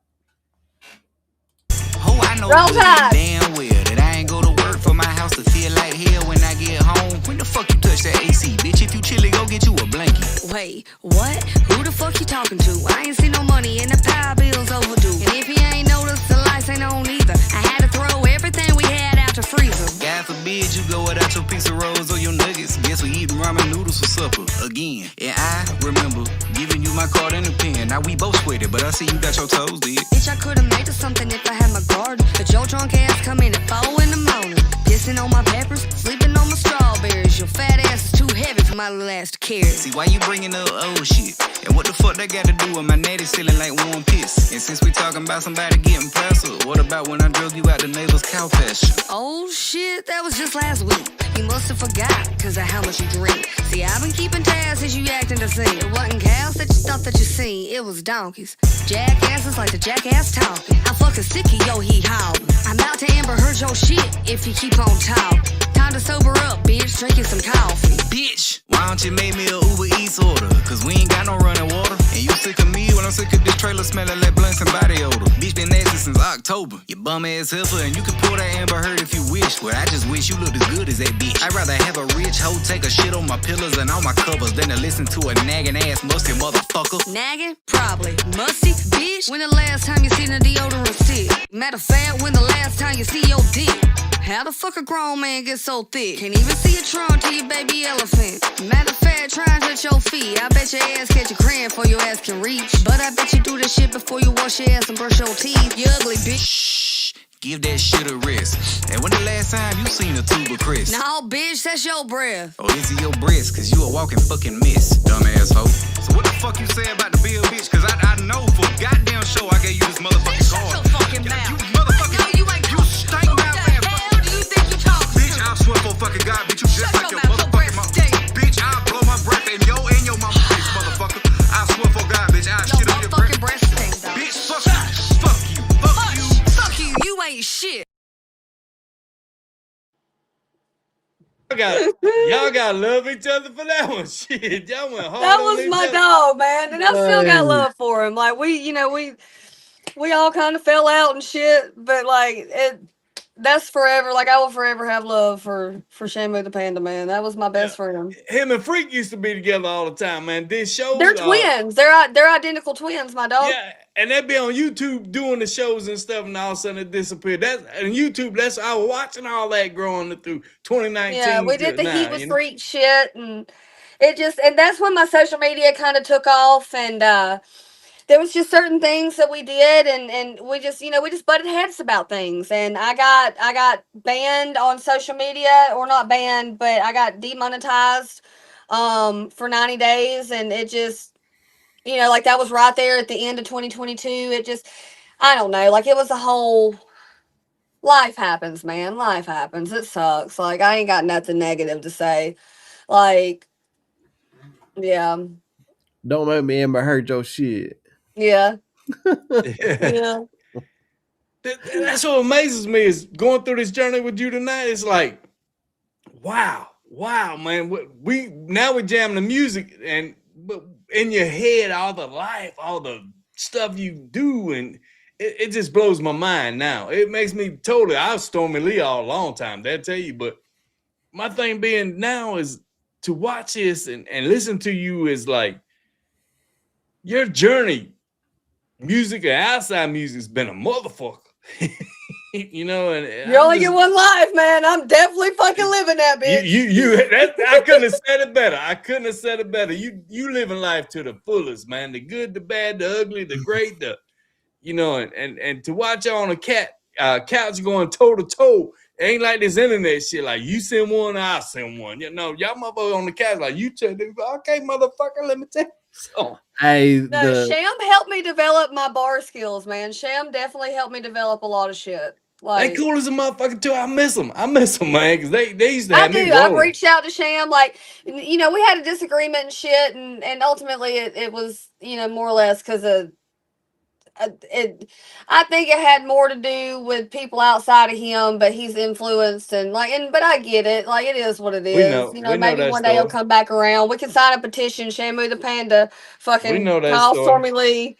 Oh, I know Roll Tide. Damn well that I ain't go to work for my house to feel like hell when I get home. When the fuck you touch that AC, bitch? If you chilly, go get you a blanket. Wait, what? Who the fuck you talking to? I ain't seen no money and the power bill's overdue. And if you ain't noticed, the lights ain't on either. I had to throw everything we had out the freezer. God forbid you go without your piece of rolls or your nuggets. Guess we eating ramen noodles for supper again. And I remember giving you my card and a pen. Now we both sweated, but I see you got your toes did. Bitch, I could've made it something if I had my garden. But your drunk ass come in at 4 in the morning. Pissing on my peppers, sleeping on my strawberries. Your fat ass is too heavy for my little ass to carry. See why you bringing up old shit? And what the fuck that got to do with my natty feeling like warm piss? And since we talking about somebody getting passive, what about when I drove you out the neighbor's cow pasture? Oh shit, that was just last week. You must have forgot, cause of how much you drink. See, I've been keeping tabs since you acting the same. It wasn't cows that you thought that you seen, it was donkeys. Jackasses like the jackass talking. I'm fucking sick of yo he howling. I'm about to Amber Heard your shit if you keep on talking. Time to sober up, bitch, drinking some coffee. Bitch, why don't you make me a Uber Eats order? Cause we ain't got no running water. And you sick of me when I'm sick of this trailer smelling like blunts and body odor. Bitch been nasty since October. You bum ass heifer and you can pull that Amber Heard if you wish. But I just wish you looked as good as that bitch. I'd rather have a rich hoe take a shit on my pillows and all my covers than to listen to a nagging ass musty motherfucker. Nagging? Probably. Musty? Bitch? When the last time you seen a deodorant stick? Matter of fact, when the last time you see your dick? How the fuck a grown man get so thick? Can't even see a trunk to your baby elephant. Matter of fact, try and touch your feet. I bet your ass catch a cramp before your ass can reach. But I bet you do this shit before you wash your ass and brush your teeth. You ugly bitch. Shh, give that shit a rest. And when the last time you seen a tuba Chris? No, bitch, that's your breath. Oh, this is your breast, cause you a walking fucking mess, dumbass hoe. So what the fuck you say about the bill, bitch? Cause I know for a goddamn show I gave you this motherfucking card. Shut your fucking mouth. You motherfucking, no, you ain't you stank mouth. Bitch, I swear for fucking God, bitch, you just like your motherfucking mom. Bitch, I'll blow my breath in your mama face, motherfucker. I swear for God, bitch, I'll shit on your breath. Bitch, fuck you. Fuck you. Fuck you. You ain't shit. y'all gotta love each other for that one. Shit, y'all went hard That on was each my other. dog, man, and I still got Hey. love for him. Like we all kind of fell out and shit, but like that's forever. Like I will forever have love for Shamu the Panda, man. That was my best friend. Him and Freak used to be together all the time, man. Did shows. They're twins. They're identical twins, my dog. Yeah, and they'd be on YouTube doing the shows and stuff, and all of a sudden it disappeared. That's and YouTube. That's I was watching all that growing through 2019. Yeah, we did the now, Heat with Freak shit, and and that's when my social media kind of took off, and there was just certain things that we did, and we just we just butted heads about things, and I got banned on social media, or not banned, but I got demonetized for 90 days, and it just like that was right there at the end of 2022. It just I don't know, like it was a whole life happens, man. Life happens. It sucks. Like I ain't got nothing negative to say. Like yeah. Don't make me Amber Heard your shit. Yeah. Yeah. That's what amazes me is going through this journey with you tonight. It's like, wow, man. We now we're jamming the music, and but in your head, all the life, all the stuff you do, and it just blows my mind now. It makes me totally. I was Stormie Leigh all a long time. They'll tell you, but my thing being now is to watch this and listen to you is like your journey. Music and outside music's been a motherfucker. And you only get one life, man. I'm definitely fucking living that bitch. I couldn't have said it better. You living life to the fullest, man. The good, the bad, the ugly, the great, and to watch you on a couch going toe to toe. It ain't like this internet shit. Like you send one, I send one. Y'all motherfuckers on the couch like you tell them, okay, motherfucker, let me tell you something. Hey, no, Sham helped me develop my bar skills, man. Sham definitely helped me develop a lot of shit. Like they cool as a motherfucker too. I miss them, man, because they used to have me rolling. I've reached out to Sham, like we had a disagreement and shit, and ultimately it was more or less because of I think it had more to do with people outside of him, but he's influenced but I get it. Like it is what it is. Maybe one day he'll come back around. We can sign a petition, Shamu the Panda, fucking call Stormie Leigh.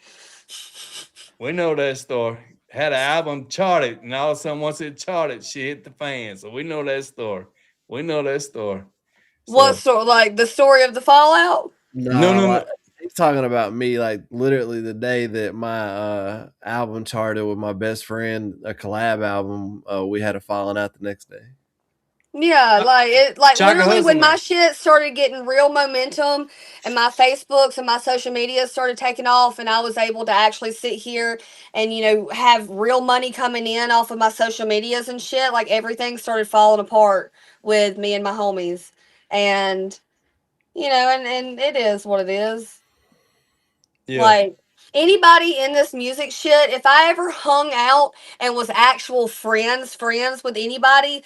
We know that story. Had an album charted, and all of a sudden once it charted, she hit the fan. So we know that story. So, what story? Like the story of the fallout? No. He's talking about me, like literally the day that my album charted with my best friend, a collab album. We had a falling out the next day. Yeah, like literally when my shit started getting real momentum, and my Facebooks and my social media started taking off, and I was able to actually sit here and have real money coming in off of my social medias and shit. Like everything started falling apart with me and my homies, and and it is what it is. Yeah. Like anybody in this music shit, if I ever hung out and was actual friends with anybody,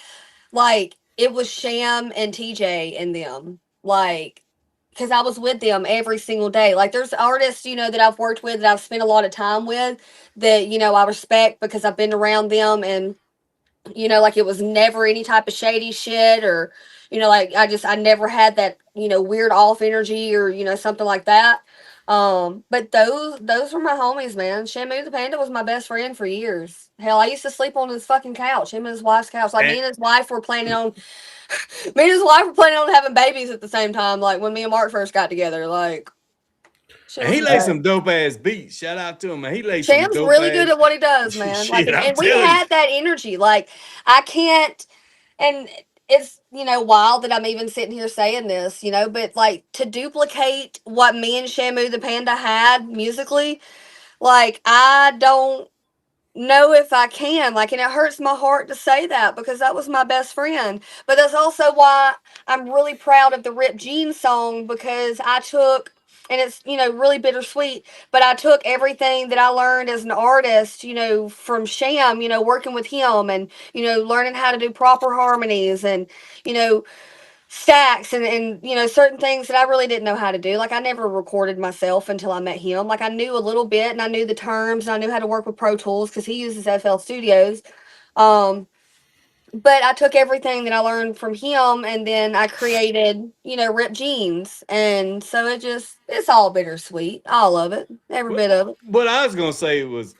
like it was Sham and TJ and them. Like, because I was with them every single day. Like there's artists, that I've worked with, that I've spent a lot of time with, that, I respect because I've been around them, and like it was never any type of shady shit, or like I never had that weird off energy, or something like that. But those were my homies, man. Shamu the Panda was my best friend for years. Hell, I used to sleep on his fucking couch, him and his wife's couch. Like me and his wife were planning on having babies at the same time, like when me and Mark first got together. Like and he laid some dope ass beats. Shout out to him, man. He laid some Sham's dope really ass... good at what he does, man. Shit, like and we had that energy. Like I can't, and it's wild that I'm even sitting here saying this, but like to duplicate what me and Shamu the Panda had musically, like I don't know if I can. Like, and it hurts my heart to say that because that was my best friend. But that's also why I'm really proud of the Rip Jeans song, because I took, and it's really bittersweet, but I took everything that I learned as an artist, from Sham, working with him, and learning how to do proper harmonies, and stacks, and certain things that I really didn't know how to do. Like I never recorded myself until I met him. Like I knew a little bit, and I knew the terms, and I knew how to work with Pro Tools because he uses FL Studios. but I took everything that I learned from him and then I created, ripped jeans. And so it's all bittersweet. All of it. Every bit of it. What I was gonna say was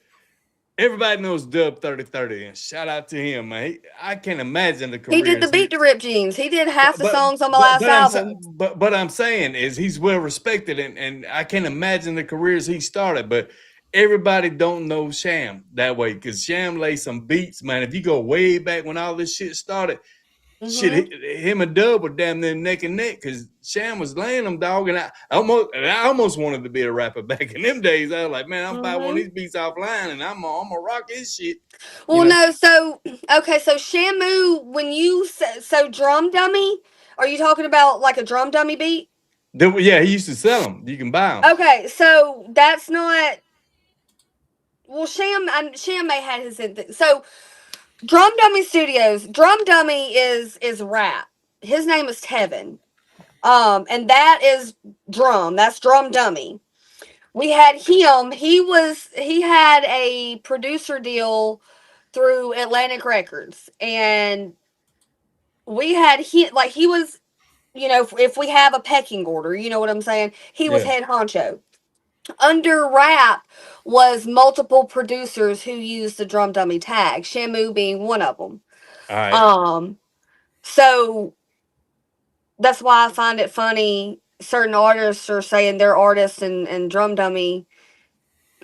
everybody knows Dub 3030, and shout out to him, man. I can't imagine the He did the careers beat to Rip Jeans. He did half the but songs on my last but I'm album. but I'm saying is he's well respected, and I can't imagine the careers he started. But everybody don't know Sham that way because Sham laid some beats, man. If you go way back when all this shit started, shit, him and Dub were damn near neck and neck because Sham was laying them, dog. And I almost wanted to be a rapper back in them days. I was like, man, I'm buying one of these beats offline, and I'm gonna rock his shit. Well, no, so okay, so Shamu, when you so Drum Dummy, are you talking about like a Drum Dummy beat? Yeah, he used to sell them. You can buy them. Okay, so that's not. Well, Sham may had his so Drum Dummy Studios. Drum Dummy is rap. His name is Tevin, and that is drum. That's Drum Dummy. We had him. He had a producer deal through Atlantic Records, and we had he was, if we have a pecking order, you know what I'm saying? He was head honcho. Under Rap was multiple producers who used the Drum Dummy tag, Shamu being one of them. All right. So that's why I find it funny. Certain artists are saying they're artists and Drum Dummy,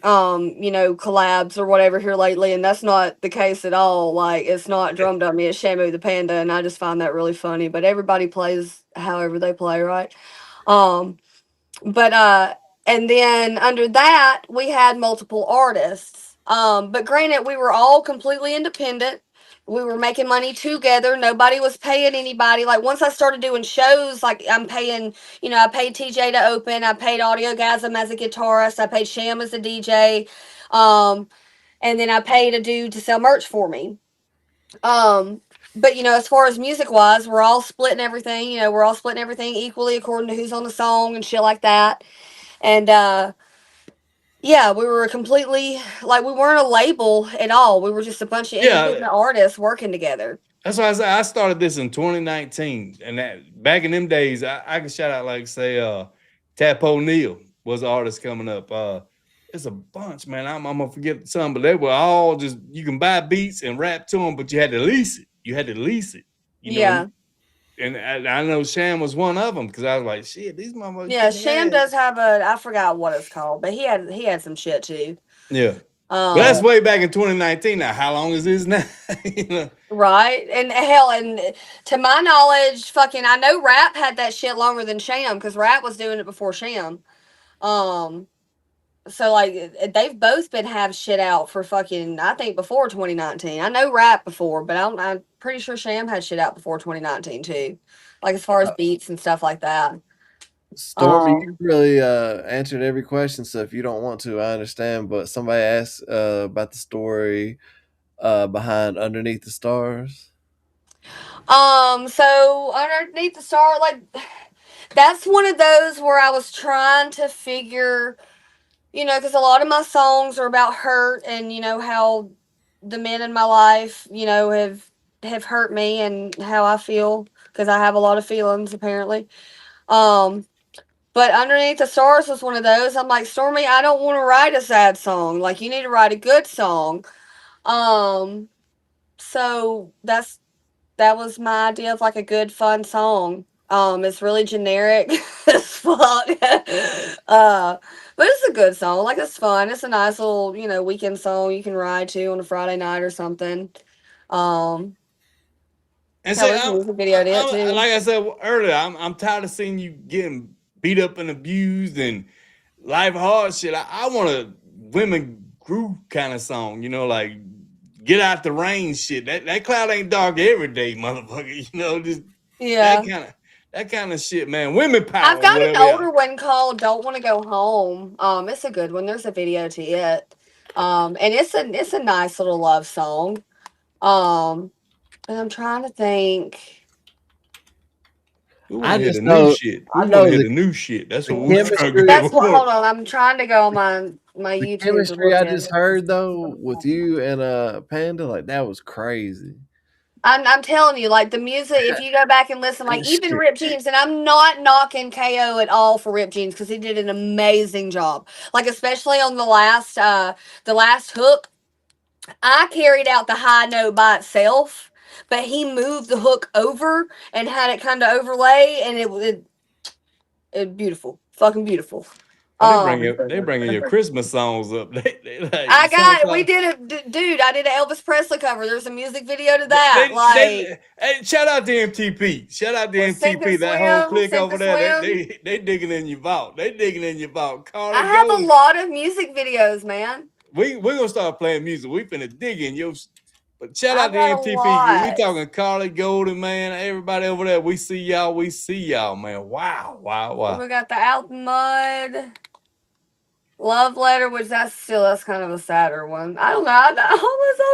collabs or whatever here lately, and that's not the case at all. Like, it's not Drum Dummy, it's Shamu the Panda, and I just find that really funny. But everybody plays however they play, right? But and then under that we had multiple artists. But granted, we were all completely independent. We were making money together. Nobody was paying anybody. Like, once I started doing shows, like I'm paying, I paid TJ to open, I paid Audiogasm as a guitarist, I paid Sham as a DJ, and then I paid a dude to sell merch for me. But as far as music wise, we're all splitting everything. We're all splitting everything equally according to who's on the song and shit like that. And yeah, we were completely like, we weren't a label at all. We were just a bunch of independent artists working together. That's why I say I started this in 2019, and that back in them days, I can shout out like say Tap O'Neil was an artist coming up. It's a bunch, man. I'm gonna forget some, but they were all just, you can buy beats and rap to them, but you had to lease it. You had to lease it. Yeah. And I know Sham was one of them because I was like, shit, these motherfuckers. Yeah, Sham does have I forgot what it's called, but he had some shit too. Yeah. But that's way back in 2019. Now, how long is this now? Right? And hell, and to my knowledge, I know Rap had that shit longer than Sham because Rap was doing it before Sham. So like they've both been have shit out for I think before 2019. I know Rap before, but I'm pretty sure Sham had shit out before 2019 too. Like, as far as beats and stuff like that. Stormie, you really answered every question, so if you don't want to, I understand. But somebody asked about the story behind Underneath the Stars. So Underneath the Star, like, that's one of those where I was trying to figure, because a lot of my songs are about hurt and how the men in my life, have hurt me and how I feel, because I have a lot of feelings apparently. But Underneath the Stars was one of those. I'm like, Stormie, I don't want to write a sad song. Like, you need to write a good song. So that was my idea of like a good, fun song. It's really generic as fuck. But it's a good song. Like, it's fun. It's a nice little, weekend song you can ride to on a Friday night or something. And so, video too. like I said earlier, I'm tired of seeing you getting beat up and abused and life hard shit. I want a women group kind of song, like get out the rain shit. That cloud ain't dark every day, motherfucker. Just that kind of shit, man. Women power. I've got an older one called "Don't Want to Go Home." It's a good one. There's a video to it. And it's a nice little love song. And I'm trying to think. I just know new shit. I know the new shit. That's what we're trying to get. Hold on. I'm trying to go on my YouTube. Chemistry I just heard though with you and Panda, like, that was crazy. I'm telling you, like the music, if you go back and listen, like even Shit. Rip James, and I'm not knocking KO at all for Rip James because he did an amazing job. Like especially on the last hook, I carried out the high note by itself, but he moved the hook over and had it kind of overlay, and it beautiful, fucking beautiful. They bringing your Christmas songs up. They like I got it. We summertime. did it, dude. I did an Elvis Presley cover. There's a music video to that. Hey, shout out to MTP. Shout out to MTP. That whole clique over there. They digging in your vault. They digging in your vault. Carly I have Gold. a lot of music videos, man. We're gonna start playing music. We finna dig in your. But shout I out to got a MTP. lot. We talking Carly Golden, man. Everybody over there. We see y'all, man. Wow. We got the Alton Mud. Love Letter, which that's kind of a sadder one. I don't know.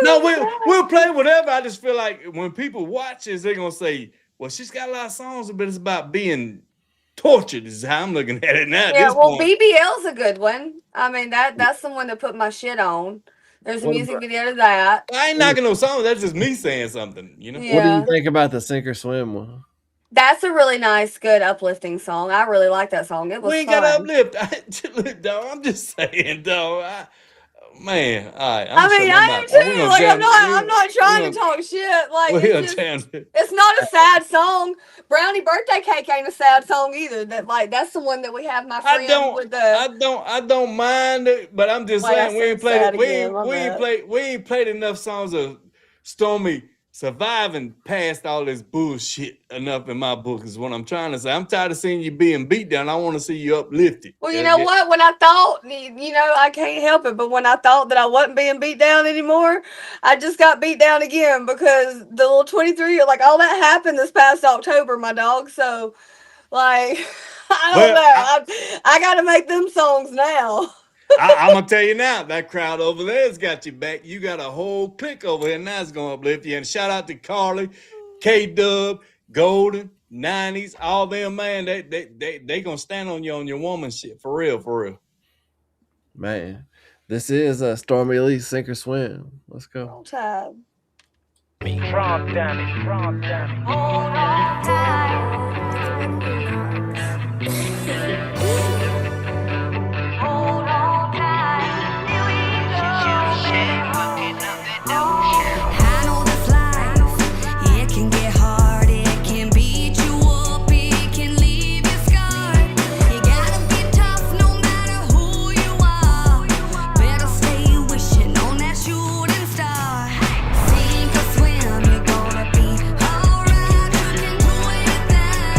No, we'll play whatever. I just feel like when people watch this, they're gonna say, "Well, she's got a lot of songs, but it's about being tortured." Is how I'm looking at it now. At Yeah, this well, point. BBL's a good one. I mean that's the one to put my shit on. There's a music video to that. I ain't knocking no songs. That's just me saying something, you know. What do Yeah. you think about the Sink or Swim one? That's a really nice, good, uplifting song. I really like that song. It was We ain't fun. got to uplift, dog. I'm just saying, dog. Man, all right. I mean, I am too. Like, I'm not trying to talk shit. Like, it's not a sad song. Brownie Birthday Cake ain't a sad song either. That's the one that we have my friend with the. I don't mind it, but I'm just saying we ain't played enough songs of Stormie surviving past all this bullshit enough in my book is what I'm trying to say. I'm tired of seeing you being beat down. I want to see you uplifted. Well, you know what? When I thought, I can't help it, but when I thought that I wasn't being beat down anymore, I just got beat down again because the little 23, like all that happened this past October, my dog. So, like, I don't know. I got to make them songs now. I'm gonna tell you now, that crowd over there's got you back. You got a whole clique over here now that's gonna uplift you. And shout out to Carly, K-Dub, Golden, 90s, all them, man. They gonna stand on you on your woman shit for real. Man, this is Stormie Leigh, Sink or Swim. Let's go. Roll Tide. Drum damage. Hold on tight. Hold on tight. Here we go. I know this life, it can get hard, it can beat you up, it can leave you scarred. You gotta be tough no matter who you are. Better stay wishing on that shooting star. Sink or swim, you're gonna be alright. You can do anything.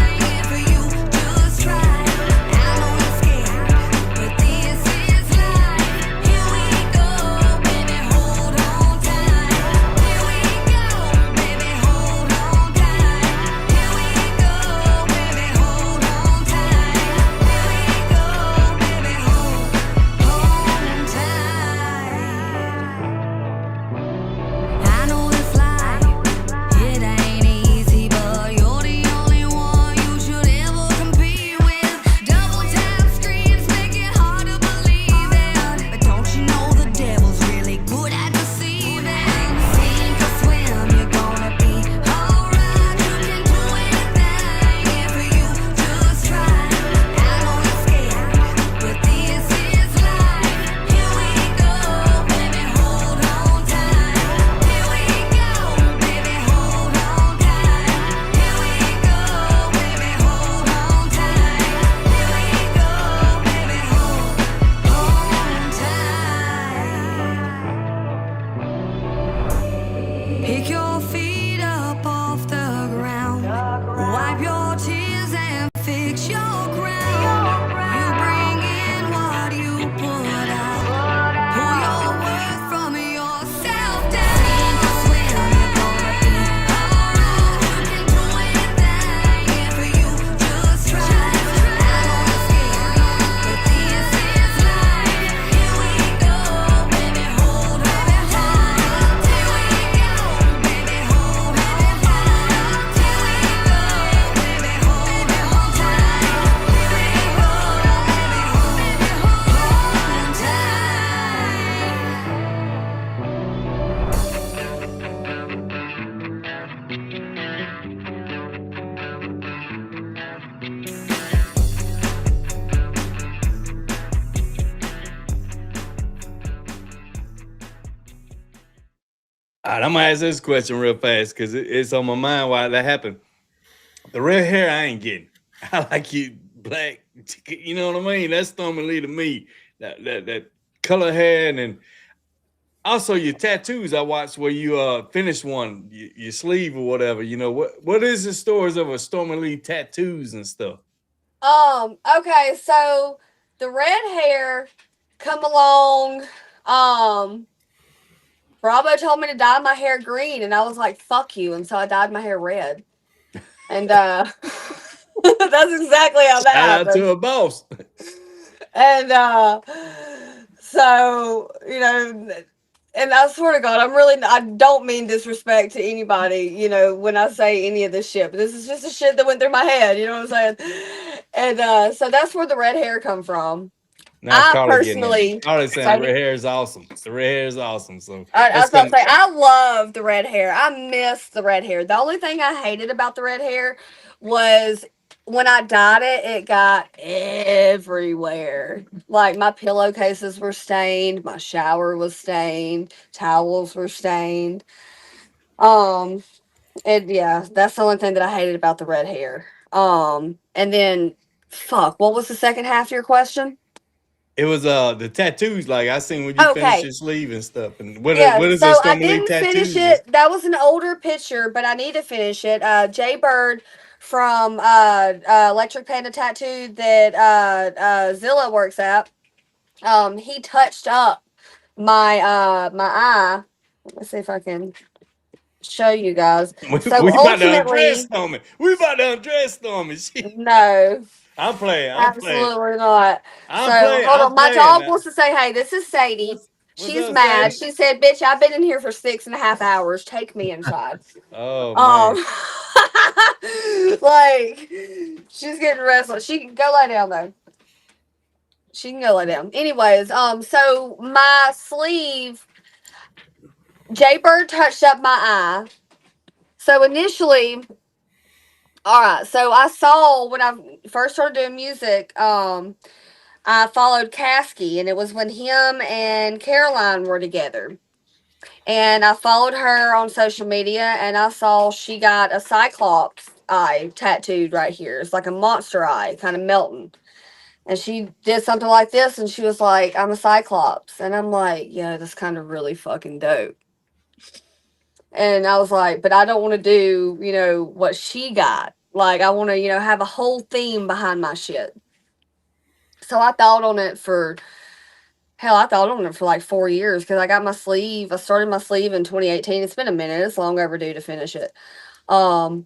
All right, I'm gonna ask this question real fast because it's on my mind why that happened. The red hair I ain't getting. I like you black. You know what I mean? That's Stormie Leigh to me. That color hair and then also your tattoos. I watched where you finished one your sleeve or whatever. You know what is the stories of a Stormie Leigh tattoos and stuff? Okay, so the red hair come along. Bravo told me to dye my hair green, and I was like, "Fuck you!" And so I dyed my hair red. And that's exactly how that Shout out happened. to a boss. And so and I swear to God, I don't mean disrespect to anybody, when I say any of this shit. But this is just the shit that went through my head. You know what I'm saying? And so that's where the red hair come from. Now I Carly getting them. personally, Carly saying the red hair is awesome. The red hair is awesome. So I was that's about to gonna. say, I love the red hair. I miss the red hair. The only thing I hated about the red hair was when I dyed it, it got everywhere. Like my pillowcases were stained, my shower was stained, towels were stained. Um, and yeah, that's the only thing that I hated about the red hair. And then, fuck, what was the second half of your question? It was the tattoos. Like I seen when you finish Okay. your sleeve and stuff. And Yeah, what is so those I Stormy Leigh didn't finish tattoos? it. That was an older picture, but I need to finish it. Jay Bird from Electric Panda Tattoo that Zilla works at. He touched up my eye. Let's see if I can show you guys. So We about to undress ultimately, Stormy. We about to undress Stormy. no, I'm playing. I'm playing. absolutely not. I'm So playing. hold I'm on. My playing dog now. wants to say, hey, this is Sadie. What's She's up, mad. Sadie? She said, bitch, I've been in here for 6.5 hours. Take me inside. Oh man. Um, like, she's getting restless. She can go lay down, though. She can go lay down. Anyways, so my sleeve, Jay Bird touched up my eye. So initially, all right, so I saw when I first started doing music, I followed Kasky, and it was when him and Caroline were together. And I followed her on social media, and I saw she got a cyclops eye tattooed right here. It's like a monster eye, kind of melting. And she did something like this, and she was like, I'm a cyclops. And I'm like, yeah, that's kind of really fucking dope. And I was like, but I don't want to do, what she got. Like, I want to, have a whole theme behind my shit. So I thought on it for Hell, I thought on it for like 4 years because I got my sleeve. I started my sleeve in 2018. It's been a minute. It's long overdue to finish it. Um,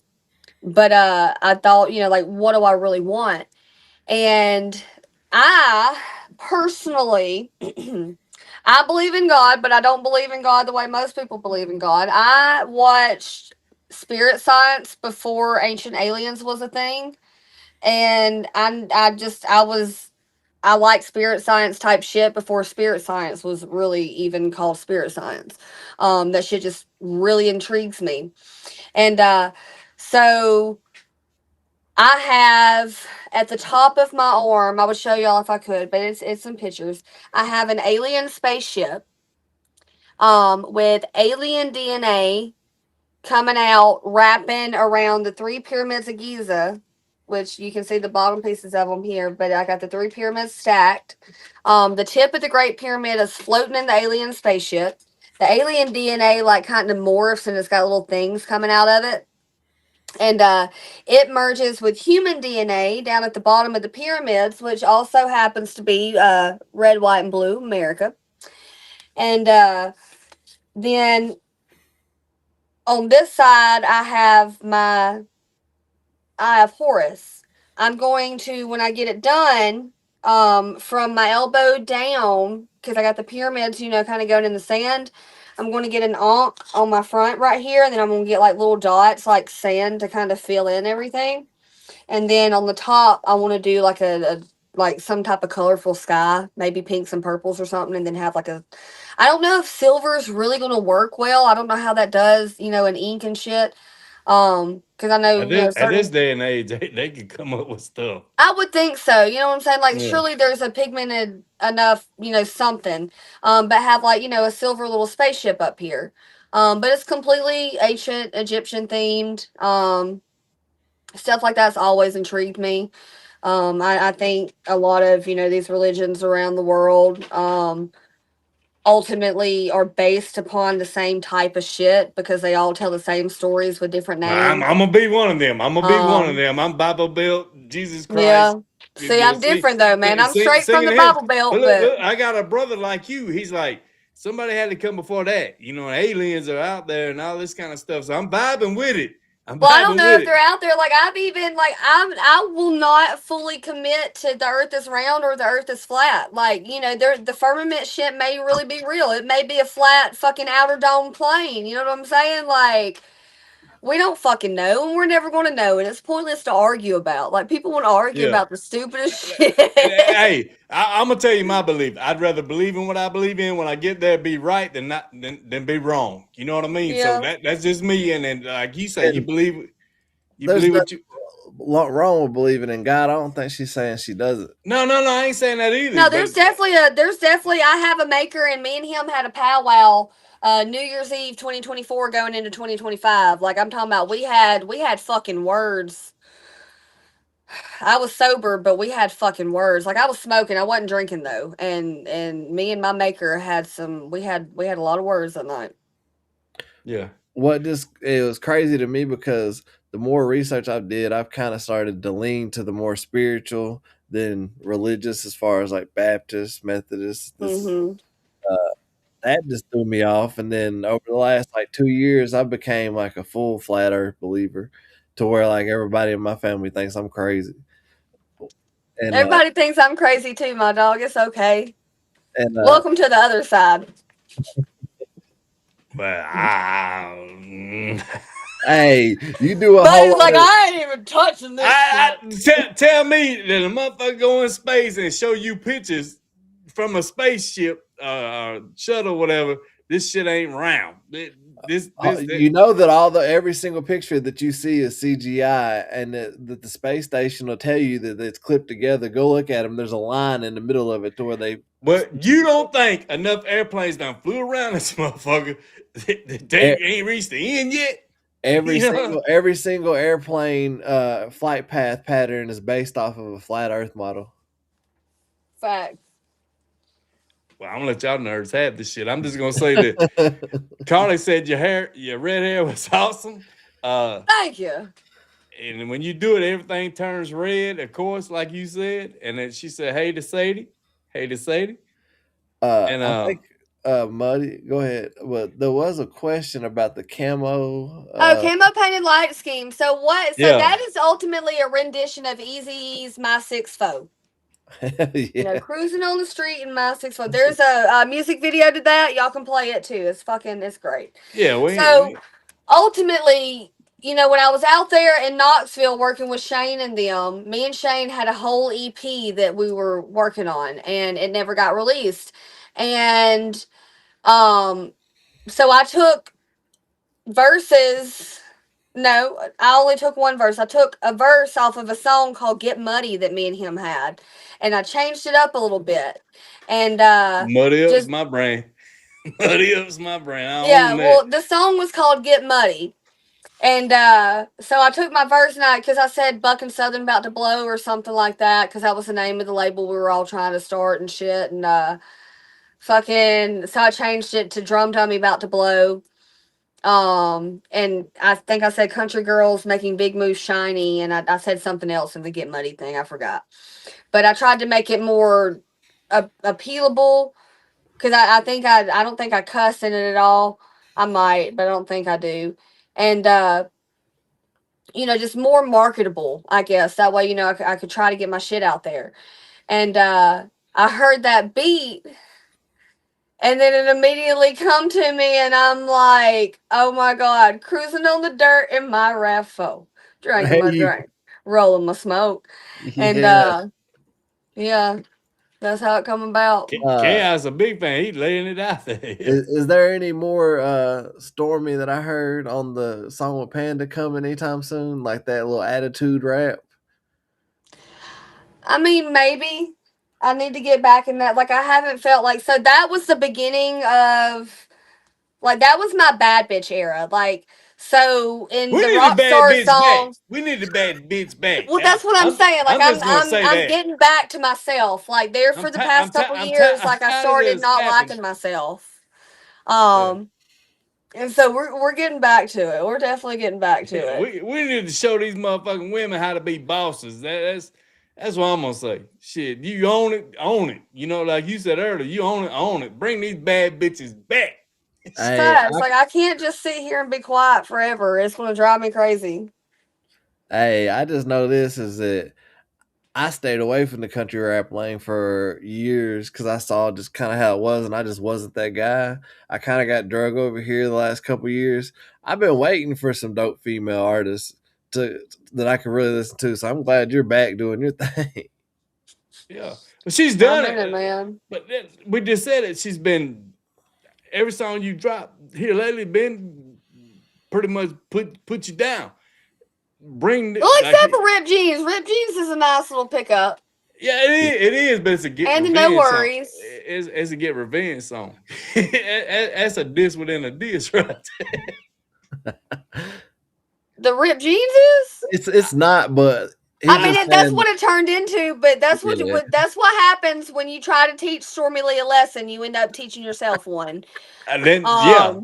but I thought, like, what do I really want? And I personally, I believe in God, but I don't believe in God the way most people believe in God. I watched Spirit Science before Ancient Aliens was a thing, and I like spirit science type shit before spirit science was really even called spirit science. That shit just really intrigues me. And so I have at the top of my arm, I would show y'all if I could, but it's some pictures. I have an alien spaceship with alien DNA coming out, wrapping around the three pyramids of Giza, which you can see the bottom pieces of them here, but I got the three pyramids stacked. The tip of the Great Pyramid is floating in the alien spaceship. The alien DNA like kind of morphs and it's got little things coming out of it. And it merges with human DNA down at the bottom of the pyramids, which also happens to be red, white, and blue, America. And then on this side, I have Horus. I'm going to, when I get it done, from my elbow down, because I got the pyramids, kind of going in the sand. I'm going to get an ankh on my front right here, and then I'm going to get like little dots, like sand, to kind of fill in everything. And then on the top, I want to do like like some type of colorful sky, maybe pinks and purples or something, and then have like I don't know if silver is really going to work well. I don't know how that does, in ink and shit. Because I know, At this certain. day and age, they can come up with stuff. I would think so. You know what I'm saying? Like, Yeah. surely there's a pigmented enough, something. But have like, a silver little spaceship up here. But it's completely ancient Egyptian themed. Stuff like that's always intrigued me. I think a lot of, these religions around the world, ultimately are based upon the same type of shit because they all tell the same stories with different Well, I'm names. gonna be one of them. I'm gonna be one of Um, them. I'm Bible Belt, Jesus Christ. yeah. See, I'm different though, man. I'm straight from Singing the hymns. Bible But Belt, look, but I got a brother like you. He's like, somebody had to come before that. Aliens are out there and all this kind of stuff. So I'm vibing with it. I'm well, I don't vibing know with if it. they're out there. Like I've even like I will not fully commit to the Earth is round or the Earth is flat. Like the firmament shit may really be real. It may be a flat fucking outer dome plane. You know what I'm saying? Like we don't fucking know, and we're never going to know, and it's pointless to argue about. Like people want to argue Yeah. about the stupidest shit. Hey, I'm gonna tell you my belief. I'd rather believe in what I believe in when I get there, be right than not than be wrong. You know what I mean? So Yeah. that's just me. And then like you say, you And believe there's what you. nothing wrong with believing in God. I don't think she's saying she doesn't. No, I ain't saying that either. No, But there's definitely I have a maker, and me and him had a powwow New Year's Eve 2024 going into 2025. Like I'm talking about, we had fucking words. I was sober, but we had fucking words. Like I was smoking, I wasn't drinking though. And me and my maker had we had a lot of words that night. Yeah. It was crazy to me because the more research I did, I've kind of started to lean to the more spiritual than religious, as far as like Baptist, Methodist. That just threw me off. And then over the last like 2 years, I became like a full flat Earth believer, to where like everybody in my family thinks I'm crazy. And Everybody thinks I'm crazy too, my dog. It's okay. and Welcome to the other side. But hey, you do a But whole he's lot like, of, I ain't even touching this shit. tell me that a motherfucker go in space and show you pictures from a spaceship, shuttle, whatever. This shit ain't round. you know that every single picture that you see is CGI, and that the space station will tell you that it's clipped together. Go look at them. There's a line in the middle of it to where they. But you don't think enough airplanes done flew around this motherfucker? They ain't reached the end yet. Every single airplane flight path pattern is based off of a flat Earth model. Fact. Well, I'm gonna let y'all nerds have this shit. I'm just gonna say that Carly said your red hair was awesome. Thank you. And when you do it, everything turns red, of course, like you said. And then she said, "Hey to Sadie, hey to Sadie." And I think Muddy, go ahead. But there was a question about the camo. Camo painted light scheme. So what? So Yeah. that is ultimately a rendition of Eazy-E's My Six Foe. Yeah. Cruising on the street in My Six Foe. There's a music video to that. Y'all can play it too. It's great. Yeah. Ultimately, when I was out there in Knoxville working with Shane and them, me and Shane had a whole EP that we were working on, and it never got released. And so I took verses. No, I only took one verse. I took a verse off of a song called Get Muddy that me and him had, and I changed it up a little bit. And Muddy up's my brain. Muddy up's my brain. The song was called Get Muddy. And so I took my verse night because I said Bucking Southern about to blow or something like that, because that was the name of the label we were all trying to start and shit. And so I changed it to Drum Dummy about to blow. And I think I said Country Girls Making Big Moves Shiny, and I said something else in the Get Muddy thing. I forgot. But I tried to make it more appealable, because I don't think I cuss in it at all. I might, but I don't think I do. And just more marketable, I guess. That way, I could try to get my shit out there. And I heard that beat, and then it immediately come to me, and I'm like, oh my God, cruising on the dirt in my RAV4, drinking my drink, rolling my smoke. And yeah, that's how it come about. Chaos a big fan. He's laying it out there. Is there any more Stormie that I heard on the song with Panda coming anytime soon? Like that little attitude rap? I mean, maybe. I need to get back in that. Like, I haven't felt like, so that was the beginning of Like that was my bad bitch era. Like so in We the need the bad Rockstar bitch back. songs. We need the bad bitch back. Well, that's what I'm saying. Like I'm just gonna say I'm that. getting back to myself. Like there for the past couple years, I'm like I tired of started this not happening. liking myself. Yeah. And so we're getting back to it. We're definitely getting back to Yeah, it. we need to show these motherfucking women how to be bosses. That's what I'm gonna say. Shit, you own it, own it. You know, like you said earlier, you own it. Bring these bad bitches back. Hey, Facts. Like I can't just sit here and be quiet forever. It's gonna drive me crazy. I just know this is that I stayed away from the country rap lane for years because I saw just kind of how it was, and I just wasn't that guy. I kind of got drug over here the last couple years. I've been waiting for some dope female artists that I can really listen to. So I'm glad you're back doing your thing. Yeah, but she's I'm done in it, it. man. But we just said it. She's been every song you drop here lately been pretty much put you down. Bring Well, like except for Rip Jeans. Rip Jeans is a nice little pickup. yeah, it is, but it's a get And the No revenge song. Worries. It's a get revenge song. That's a diss within a diss, right? The Rip Jeans is? It's not, but I mean, that's what it turned into. But that's what Yeah. that's what happens when you try to teach Stormie Leigh a lesson. You end up teaching yourself one. And then yeah,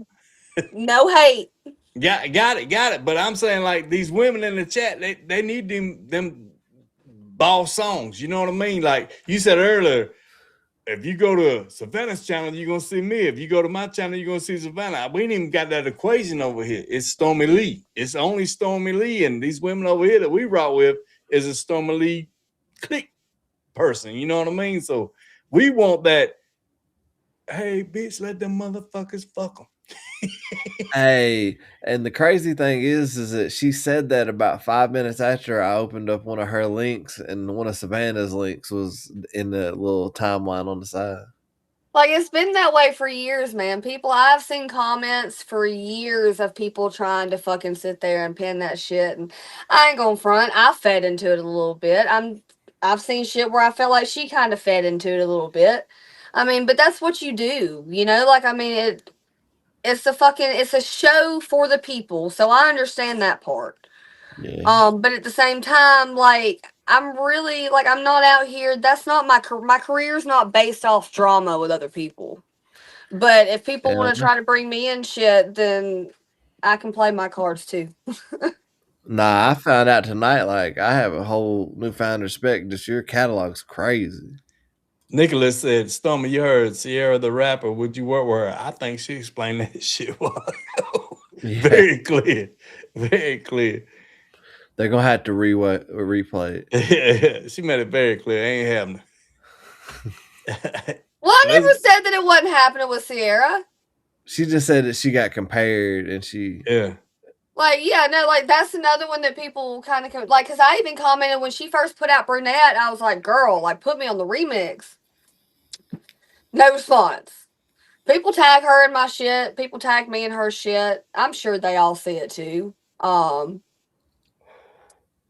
No hate. got it. But I'm saying like these women in the chat, they need them boss songs. You know what I mean? Like you said earlier, if you go to Savannah's channel, you're gonna see me. If you go to my channel, you're gonna see Savannah. We ain't even got that equation over here. It's Stormie Leigh. It's only Stormie Leigh, and these women over here that we rock with is a Stormie Leigh clique person. You know what I mean? So we want that. Hey, bitch, let them motherfuckers fuck them. Hey, and the crazy thing is that she said that about 5 minutes after I opened up one of her links, and one of Savannah's links was in the little timeline on the side. Like it's been that way for years, man. I've seen comments for years of people trying to fucking sit there and pin that shit, and I ain't gonna front. I fed into it a little bit. I've seen shit where I felt like she kind of fed into it a little bit. I mean, but that's what you do, you know. Like I mean, it's a show for the people, so I understand that part. Yeah. But at the same time, like I'm really like I'm not out here. That's not my career's not based off drama with other people. But if people want to try to bring me in shit, then I can play my cards too. Nah, I found out tonight. Like I have a whole newfound respect. Just your catalog's crazy. Nicholas said, Stormie, you heard Sierra the rapper. Would you work with her? I think she explained that shit well. Very clear. Very clear. They're gonna have to replay it. She made it very clear. Ain't happening. Well, I never said that it wasn't happening with Sierra. She just said that she got compared, and she Like, yeah, no, like that's another one that people kind of like. Because I even commented when she first put out Brunette. I was like, "Girl, like, put me on the remix." No response. People tag her in my shit. People tag me in her shit. I'm sure they all see it too.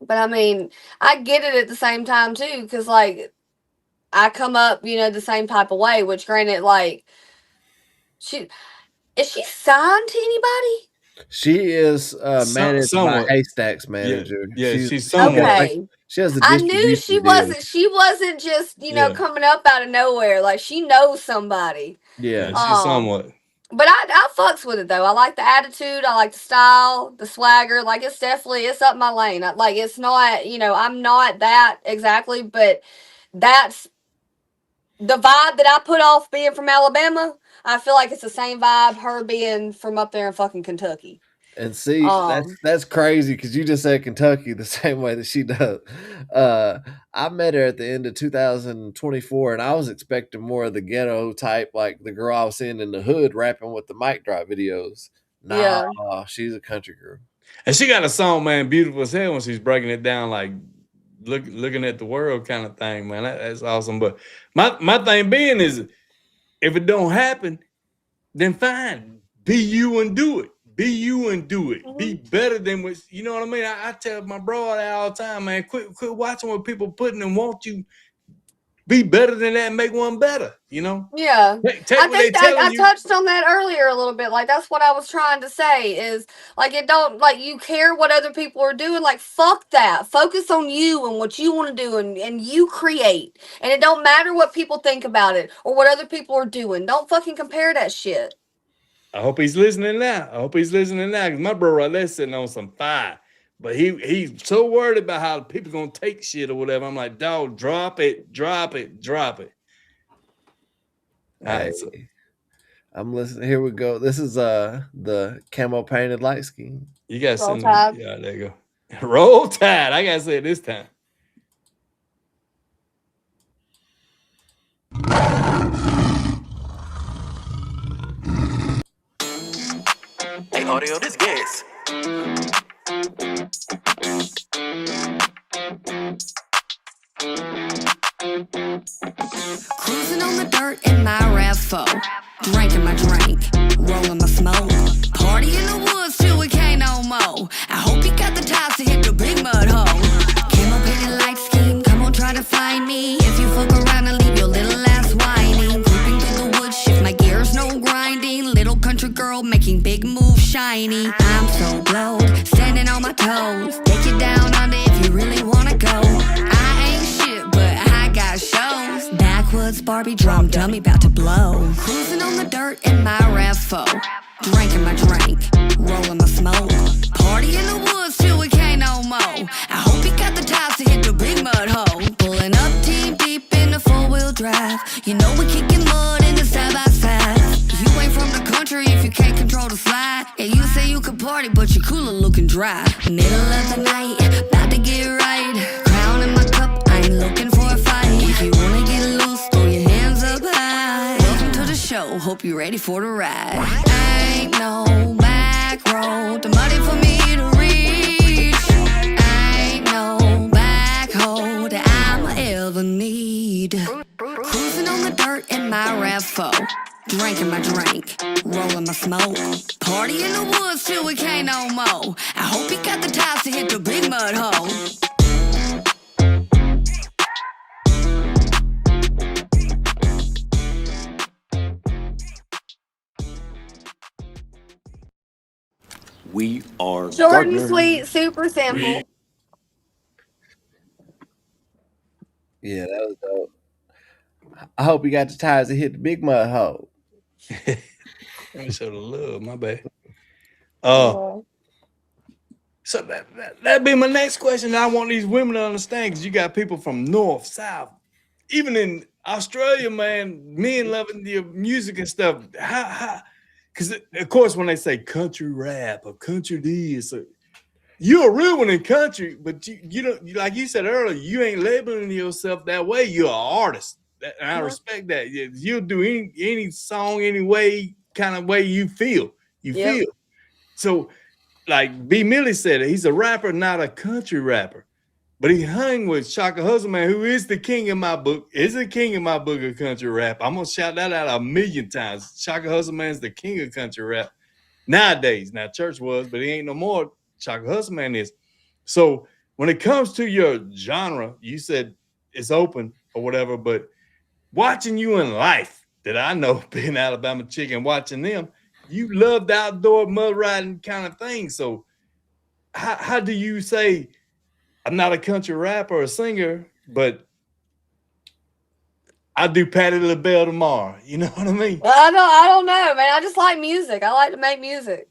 But I mean, I get it at the same time too, because like I come up, you know, the same type of way. Which, granted, like, is she signed to anybody? She is managed by Haystack's manager. Yeah, she's somewhat. Okay. She has a I knew she deal. wasn't just, you know, coming up out of nowhere. Like she knows somebody. Yeah, she's somewhat. But I fucks with it though. I like the attitude. I like the style, the swagger. Like it's up my lane. Like it's not, you know, I'm not that exactly, but that's the vibe that I put off being from Alabama. I feel like it's the same vibe her being from up there in fucking Kentucky. And see, that's crazy because you just said Kentucky the same way that she does. I met her at the end of 2024, and I was expecting more of the ghetto type, like the girl I was seeing in the hood rapping with the mic drop videos. Nah, she's a country girl. And she got a song, man, beautiful as hell when she's breaking it down, like looking at the world kind of thing, man. That's awesome. But my thing being is, if it don't happen, then fine. Be you and do it. Be you and do it. Be better than what you know what I mean. I tell my bro that all the time, man. Quit watching what people putting and want you. be better than that and make one better, you know? Yeah. Take I what they think that telling I you. touched on that earlier a little bit. Like, that's what I was trying to say is, like, it don't, like, you care what other people are doing. Like, fuck that. Focus on you and what you want to do, and you create. And it don't matter what people think about it or what other people are doing. Don't fucking compare that shit. I hope he's listening now. I hope he's listening now, because my bro right there sitting on some fire. But he's so worried about how people gonna take shit or whatever. I'm like, dog, drop it, drop it, drop it. All right, so I'm listening. Here we go. This is the camo painted light scheme. you gotta Roll send them. Tide. Yeah, there you go. Roll Tide. I gotta say it this time. Hey, audio, this gas. Cruising on the dirt in my RAV4, drinking my drink, rolling my smoke. Party in the woods till we can't no more. I hope you got the ties to hit the big mud hole. Camo painted light scheme, come on try to find me. If you fuck around and leave your little ass whining. Creeping through the woods, shift my gears, no grinding. Little country girl making big moves shiny. I'm so glowed, standing on my toes. Take you down under if you really wanna go. I ain't shit, but I got shows. Backwoods Barbie drum dummy about to blow. Cruising on the dirt in my RAV4, drinking my drink, rolling my smoke. Party in the woods till we can't no more. I hope you got the ties to hit the big mud hole. Pulling up team deep in the 4-wheel drive. You know we kicking mud in the side by side. You ain't from the country if you can't control the slide. Yeah, you say you could party, but you cooler looking dry. Middle of the night, about to get right. Crown in my cup, I ain't looking for a fight. If you wanna get loose, throw your hands up high. Welcome to the show, hope you're ready for the ride. Ain't no back road, too muddy for me to reach. Ain't no back hole that I'ma ever need. Cruising on the dirt in my RAV4, drinking my drink, rolling my smoke. Party in the woods till we can't no more. I hope you got the ties to hit the big mud hole. We are Short and sweet, super simple. Yeah, that was dope. I hope you got the ties to hit the big mud hole. I should have love, my bad. Oh. So that'd be my next question. I want these women to understand, because you got people from north, south, even in Australia, man, men loving your music and stuff. How? Because of course, when they say country rap or country this, you're a real one in country, but you don't, like you said earlier, you ain't labeling yourself that way. You're an artist, and I respect that. You'll do any song, any way, kind of way you feel. You feel. So, like B. Millie said, he's a rapper, not a country rapper. But he hung with Shaka Hustleman, who is the king in my book, of country rap. I'm going to shout that out 1,000,000 times. Shaka Hustleman's the king of country rap nowadays. Now, Church was, but he ain't no more. Shaka Hustleman is. So when it comes to your genre, you said it's open or whatever, but watching you in life, that I know, being Alabama chick and watching them, you love the outdoor mud riding kind of thing. So how do you say, I'm not a country rapper or a singer, but I'll do Patti LaBelle tomorrow? You know what I mean? Well, I don't know, man. I just like music. I like to make music.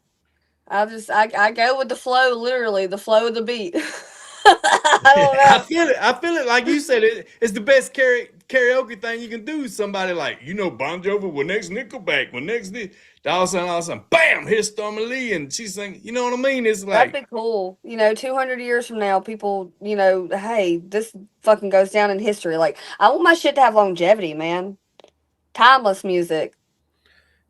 I go with the flow, literally, the flow of the beat. I don't know. I feel it. Like you said, it's the best karaoke thing you can do. Somebody like, Bon Jovi, well, next Nickelback, well, next this. All of a sudden, bam, here's Stormie Leigh, and she's singing. You know what I mean? It's like, that'd be cool. 200 years from now, people, hey, this fucking goes down in history. Like, I want my shit to have longevity, man. Timeless music.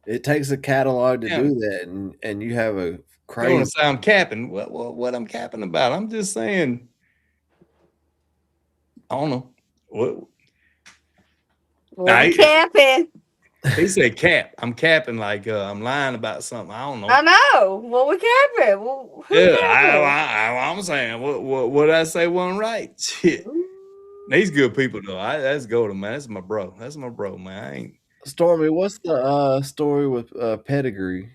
It takes a catalog to do that, and you have a crazy. I don't want to sound capping. What I'm capping about? I'm just saying. I don't know. What? Capping. He said cap. I'm capping like I'm lying about something. I don't know. I know. Well, we capping. Well, I'm saying what I say wasn't right. Shit. These good people though. That's golden, man. That's my bro. That's my bro, man. I ain't. Stormie, what's the story with Pedigree?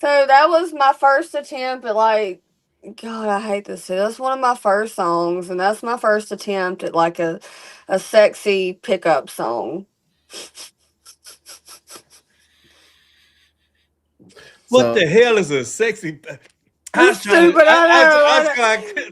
So that was my first attempt at like, God, I hate this. That's one of my first songs, and that's my first attempt at like a sexy pickup song. What the hell is a sexy? I'm stupid. I know.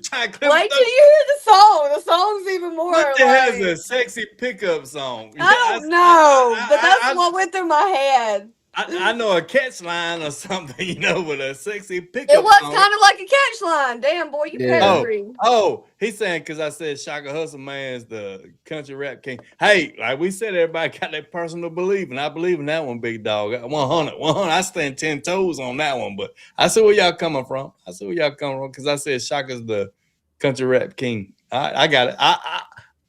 trying to clip Wait till you hear the song. The song's even more. What the like, hell is a sexy pickup song? I don't know, but that's what went through my head. I know a catch line or something, you know, with a sexy pickup It was song. kind of like a catch line. Damn, boy, you pedigree. Oh, he's saying because I said Shaka Hustle Man is the country rap king. Hey, like we said, everybody got that personal belief, and I believe in that one, big dog. 100. I stand 10 toes on that one, but I see where y'all coming from. Because I said Shaka's the country rap king. I got it.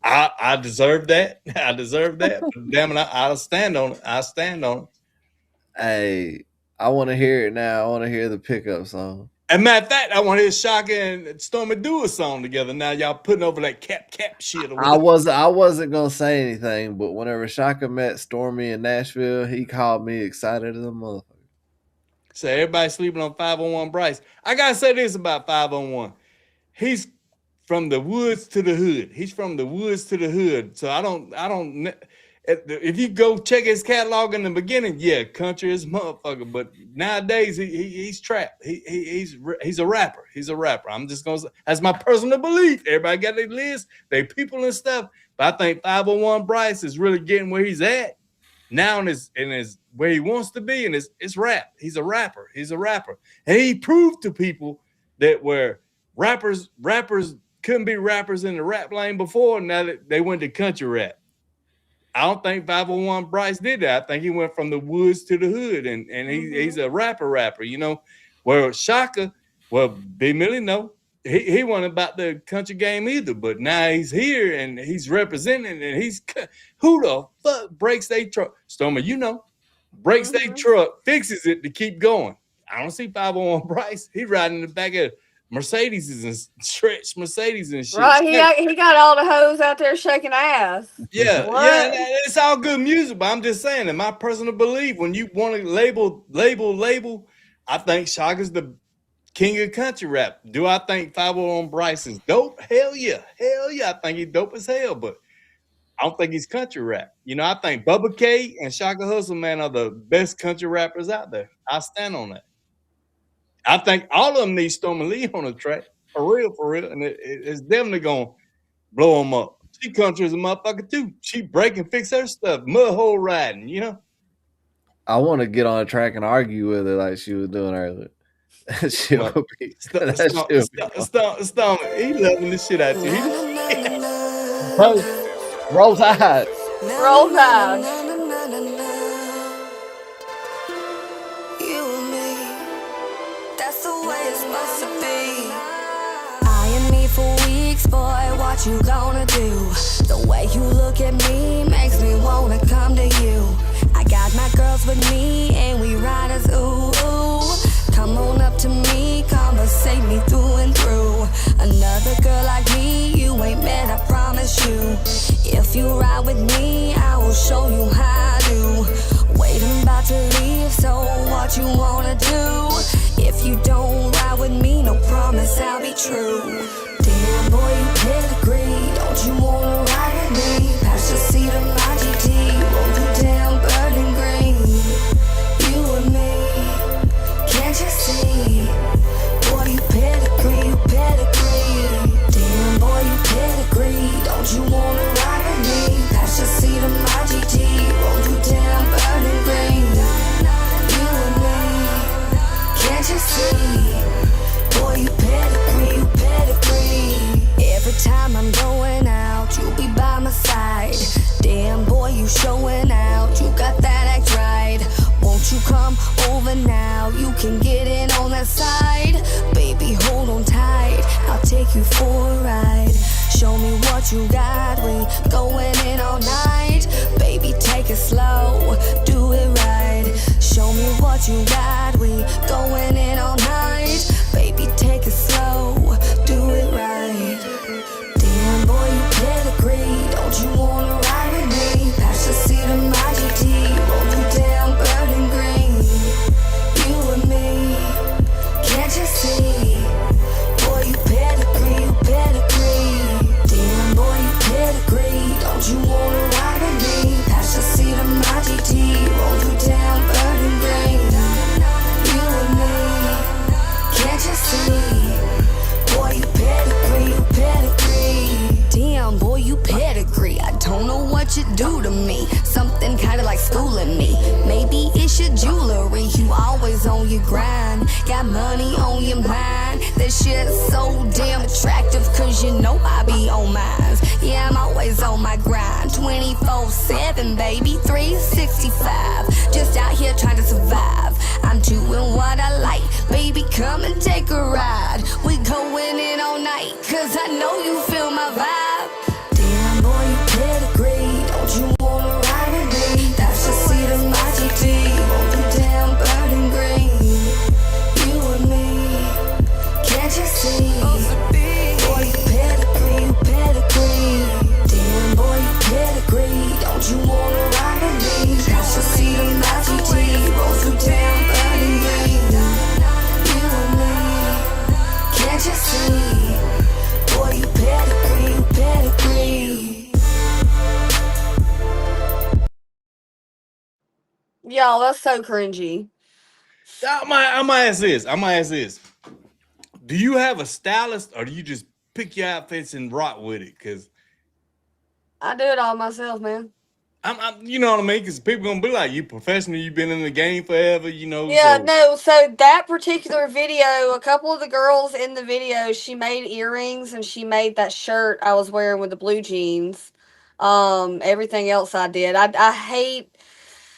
I deserve that. I deserve that. But damn it, I'll stand on it. I stand on it. Hey, I want to hear it now. I want to hear the pickup song. As a matter of fact, I want to hear Shaka and Stormie do a song together. Now y'all putting over that cap shit. I wasn't gonna say anything, but whenever Shaka met Stormie in Nashville, he called me excited as a motherfucker. So everybody sleeping on 501 Bryce. I gotta say this about 501. He's from the woods to the hood. He's from the woods to the hood. So I don't. If you go check his catalog in the beginning, yeah, country is motherfucker. But nowadays he's trap. He's a rapper. He's a rapper. I'm just gonna say that's my personal belief. Everybody got their list, they people and stuff. But I think 501 Bryce is really getting where he's at now in his where he wants to be, and it's rap. He's a rapper. And he proved to people that where rappers couldn't be rappers in the rap lane before, now that they went to country rap. I don't think 501 Bryce did that. I think he went from the woods to the hood, and he's a rapper, you know. Well, Shaka, Big Millie, no, he wasn't about the country game either. But now he's here and he's representing, and he's who the fuck breaks their truck? Stormie, you know, breaks their truck, fixes it to keep going. I don't see 501 Bryce. He riding in the back of Mercedes and stretched Mercedes and shit. Right, he got all the hoes out there shaking ass. Yeah, it's all good music, but I'm just saying, in my personal belief, when you want to label, I think Shaka's the king of country rap. Do I think 501 Bryce is dope? Hell yeah, I think he's dope as hell, but I don't think he's country rap. You know, I think Bubba K and Shaka Hustle Man are the best country rappers out there. I stand on that. I think all of them need Stormie Leigh on the track. For real. And it's definitely going to blow them up. She country is a motherfucker too. She break and fix her stuff. Mud hole riding, you know? I want to get on a track and argue with her like she was doing earlier. Stormie, he loving the shit out you. Roll Tide. Roll Tide. Boy, what you gonna do? The way you look at me makes me wanna come to you. I got my girls with me and we ride as ooh, ooh. Come on up to me, conversate me through and through. Another girl like me, you ain't met, I promise you. If you ride with me, I will show you how to. Wait, I'm about to leave, so what you wanna do? If you don't ride with me, no promise I'll be true. Damn boy, you pedigree. Don't you wanna ride with me? Pass the seat of my GT. Roll you down, burning green. You and me, can't you see? Boy, you pedigree, Damn boy, you pedigree. Don't you wanna ride with me? Pass the seat of my GT. Roll you down, burning green. You and me, can't you see? Boy, you pedigree, Every time I'm going out, you be by my side. Damn boy, you showing out, you got that act right. Won't you come over now? You can get in on that side. Baby, hold on tight, I'll take you for a ride. Show me what you got, we going in all night. Baby, take it slow, do it right. Show me what you got, we going in all night. Baby, take it slow, do it right. on your grind. Got money on your mind. That shit's so damn attractive, cause you know I be on mine. Yeah, I'm always on my grind. 24/7, baby, 365. Just out here trying to survive. I'm doing what I like. Baby, come and take a ride. We going in all night, cause I know you feel my vibe. Damn boy, you pedigree. Don't you wanna ride with me? That's the seat of my GT. Won't do damn burning green. You and me, can't you see? Boy, you pedigree, you pedigree. Damn boy, you pedigree. Don't you wanna ride with me? That's the seat of my GT. Won't do damn burning green. You and me, can't you see? Boy, you pedigree, you pedigree. Y'all, that's so cringy. I'm gonna ask this. Do you have a stylist, or do you just pick your outfits and rock with it? Because I do it all myself, man. you know what I mean? Because people gonna be like, you professional, you've been in the game forever, you know. Yeah, So no, so that particular video, a couple of the girls in the video, she made earrings and she made that shirt I was wearing with the blue jeans. Everything else I did. I hate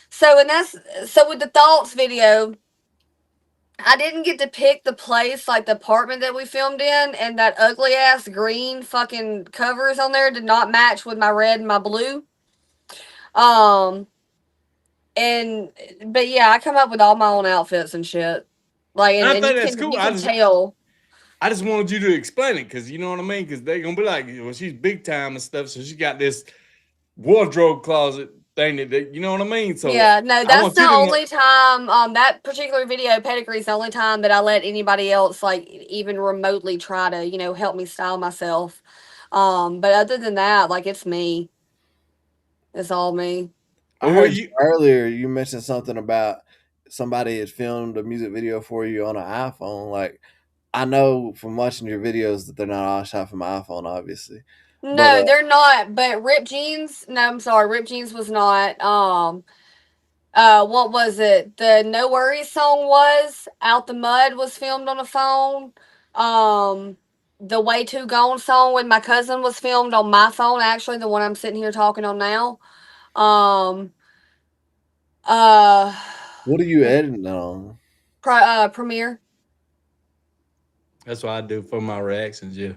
so with the thoughts video, I didn't get to pick the place, like the apartment that we filmed in, and that ugly ass green fucking covers on there did not match with my red and my blue. But yeah, I come up with all my own outfits and shit. Like, I and think that's cool. you can tell. I just wanted you to explain it, because you know what I mean? Because they're gonna be like, well, she's big time and stuff, so she got this wardrobe closet thing that you know what I mean? So Yeah, no, I that's want the you to only time. That particular video, Pedigree's the only time that I let anybody else like even remotely try to help me style myself. But other than that, like it's me. It's all me. I heard you earlier. You mentioned something about somebody had filmed a music video for you on an iPhone. Like, I know from watching your videos that they're not all shot from my iPhone, obviously. No, they're not. But Rip Jeans, no, I'm sorry, Rip Jeans was not. What was it? The No Worries song was Out the Mud was filmed on a phone. The Way Too Gone song with my cousin was filmed on my phone, actually, the one I'm sitting here talking on now. What are you editing on? Premiere. That's what I do for my reactions, yeah.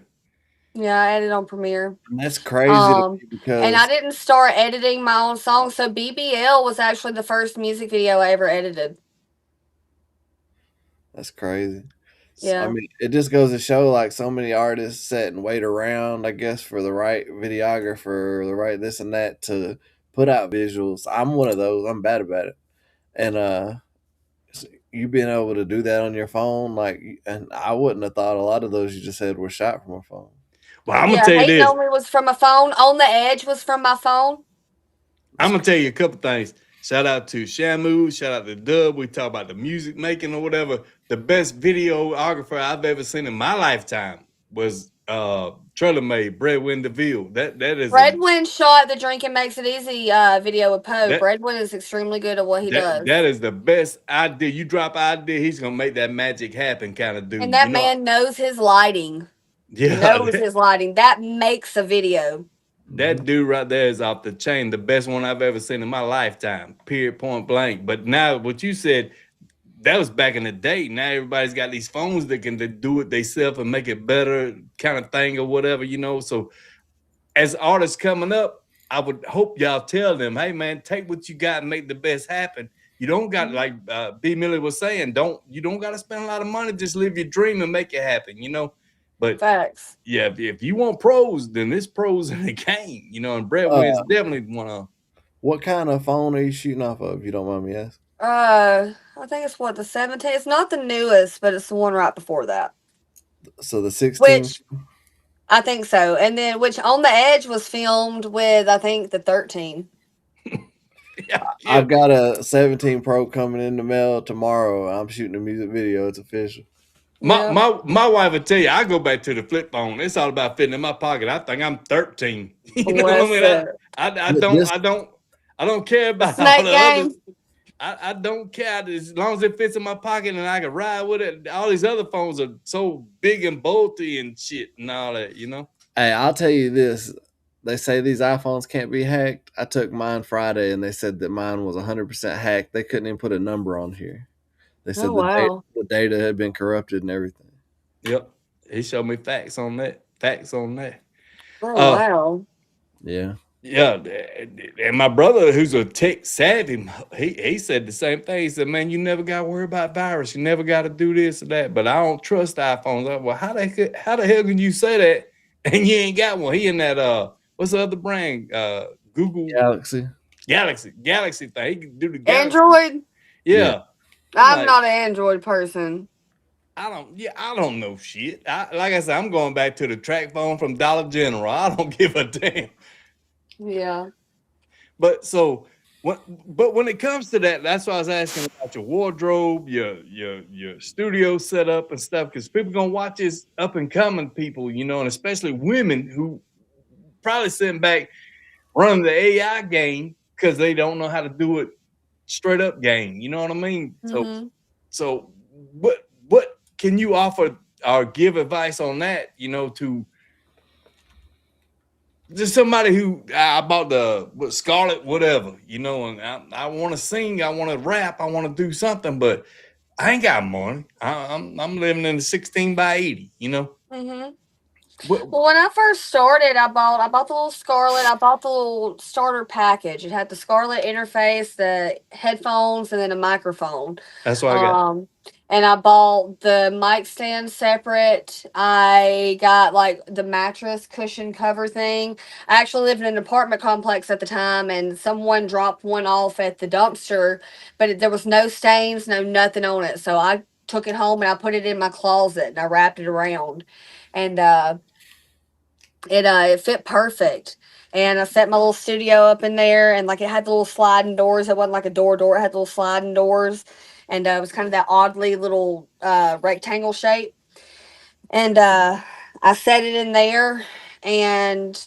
Yeah, I edited on Premiere. That's crazy to me because And I didn't start editing my own songs, so BBL was actually the first music video I ever edited. That's crazy. Yeah. I mean, it just goes to show, like, so many artists sit and wait around, I guess, for the right videographer, the right this and that to put out visuals. I'm one of those. I'm bad about it. And you being able to do that on your phone, like, and I wouldn't have thought a lot of those you just said were shot from a phone. Well, I'm gonna tell you Hating this. On Me was from my phone. On the Edge was from my phone. I'm gonna tell you a couple things. Shout out to Shamu, shout out to Dub. We talk about the music making or whatever. The best videographer I've ever seen in my lifetime was Stormie Leigh, Breadwin DeVille. That is Breadwin shot the Drinking Makes It Easy video with Poe. Breadwin is extremely good at what he does. That is the best idea. You drop an idea, he's gonna make that magic happen, kind of dude. And that man knows his lighting. Yeah, knows his lighting. That makes a video. That dude right there is off the chain. The best one I've ever seen in my lifetime. Period, point blank. But now what you said, that was back in the day. Now everybody's got these phones that can do it themselves and make it better kind of thing or whatever, So as artists coming up, I would hope y'all tell them, hey man, take what you got and make the best happen. You don't got, like B. Millie was saying, you don't got to spend a lot of money. Just live your dream and make it happen, But facts. Yeah, if you want pros, then there's pros in the game, and Breadwin's definitely one of them. What kind of phone are you shooting off of, if you don't mind me asking? I think it's the 17. It's not the newest, but it's the one right before that. So the 16? Which I think so. And then which On the Edge was filmed with, I think, the 13. I've got a 17 Pro coming in the mail tomorrow. I'm shooting a music video. It's official. My wife would tell you, I go back to the flip phone. It's all about fitting in my pocket. I think I'm 13. You know what I mean? I don't care about all the others. I don't care as long as it fits in my pocket and I can ride with it. All these other phones are so big and bulky and shit and all that, you know. Hey, I'll tell you this. They say these iPhones can't be hacked. I took mine Friday and they said that mine was 100% hacked. They couldn't even put a number on here. They said Oh wow. the data had been corrupted and everything. Yep. He showed me facts on that. Facts on that. Oh wow. Yeah. Yeah, and my brother, who's a tech savvy, he said the same thing. He said, "Man, you never got to worry about virus. You never got to do this or that." But I don't trust iPhones. Well, how the hell can you say that and you ain't got one? He in that what's the other brand? Google Galaxy thing. He can do the Galaxy. Android? Yeah. I'm not an Android person. I don't know shit. Like I said, I'm going back to the track phone from Dollar General. I don't give a damn. Yeah. But when it comes to that, that's why I was asking about your wardrobe, your studio setup and stuff, because people gonna watch this up and coming people, you know, and especially women who probably sitting back running the AI game because they don't know how to do it straight up game. You know what I mean? So what can you offer or give advice on that, you know, to just somebody who I bought with Scarlett, whatever, you know, and I want to sing, I want to rap, I want to do something, but I ain't got money. I'm living in the 16 by 80, you know. Well, when I first started, I bought the little Scarlett. I bought the little starter package. It had the Scarlett interface, the headphones, and then a microphone. That's what I got. And I bought the mic stand separate. I got like the mattress cushion cover thing. I actually lived in an apartment complex at the time, and someone dropped one off at the dumpster, but there was no stains, no nothing on it. So I took it home and I put it in my closet and I wrapped it around, and it fit perfect. And I set my little studio up in there, and like it had the little sliding doors. It wasn't like a door. It had little sliding doors, and it was kind of that oddly little rectangle shape. And I set it in there, and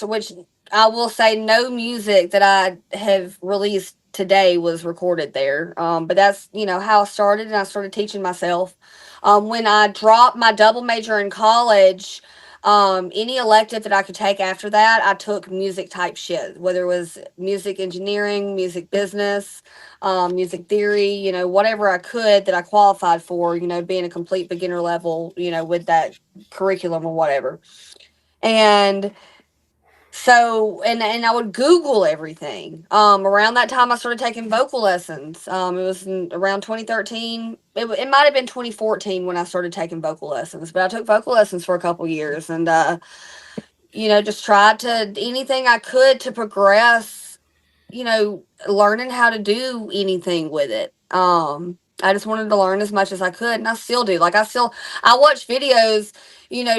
which I will say, no music that I have released today was recorded there. But that's how I started, and I started teaching myself. When I dropped my double major in college, any elective that I could take after that, I took music type shit, whether it was music engineering, music business, music theory, whatever I could that I qualified for, being a complete beginner level, with that curriculum or whatever. And so, and I would Google everything. Around that time, I started taking vocal lessons. It was around 2013. It might have been 2014 when I started taking vocal lessons, but I took vocal lessons for a couple years, and just tried to anything I could to progress. Learning how to do anything with it. I just wanted to learn as much as I could, and I still do. Like I watch videos,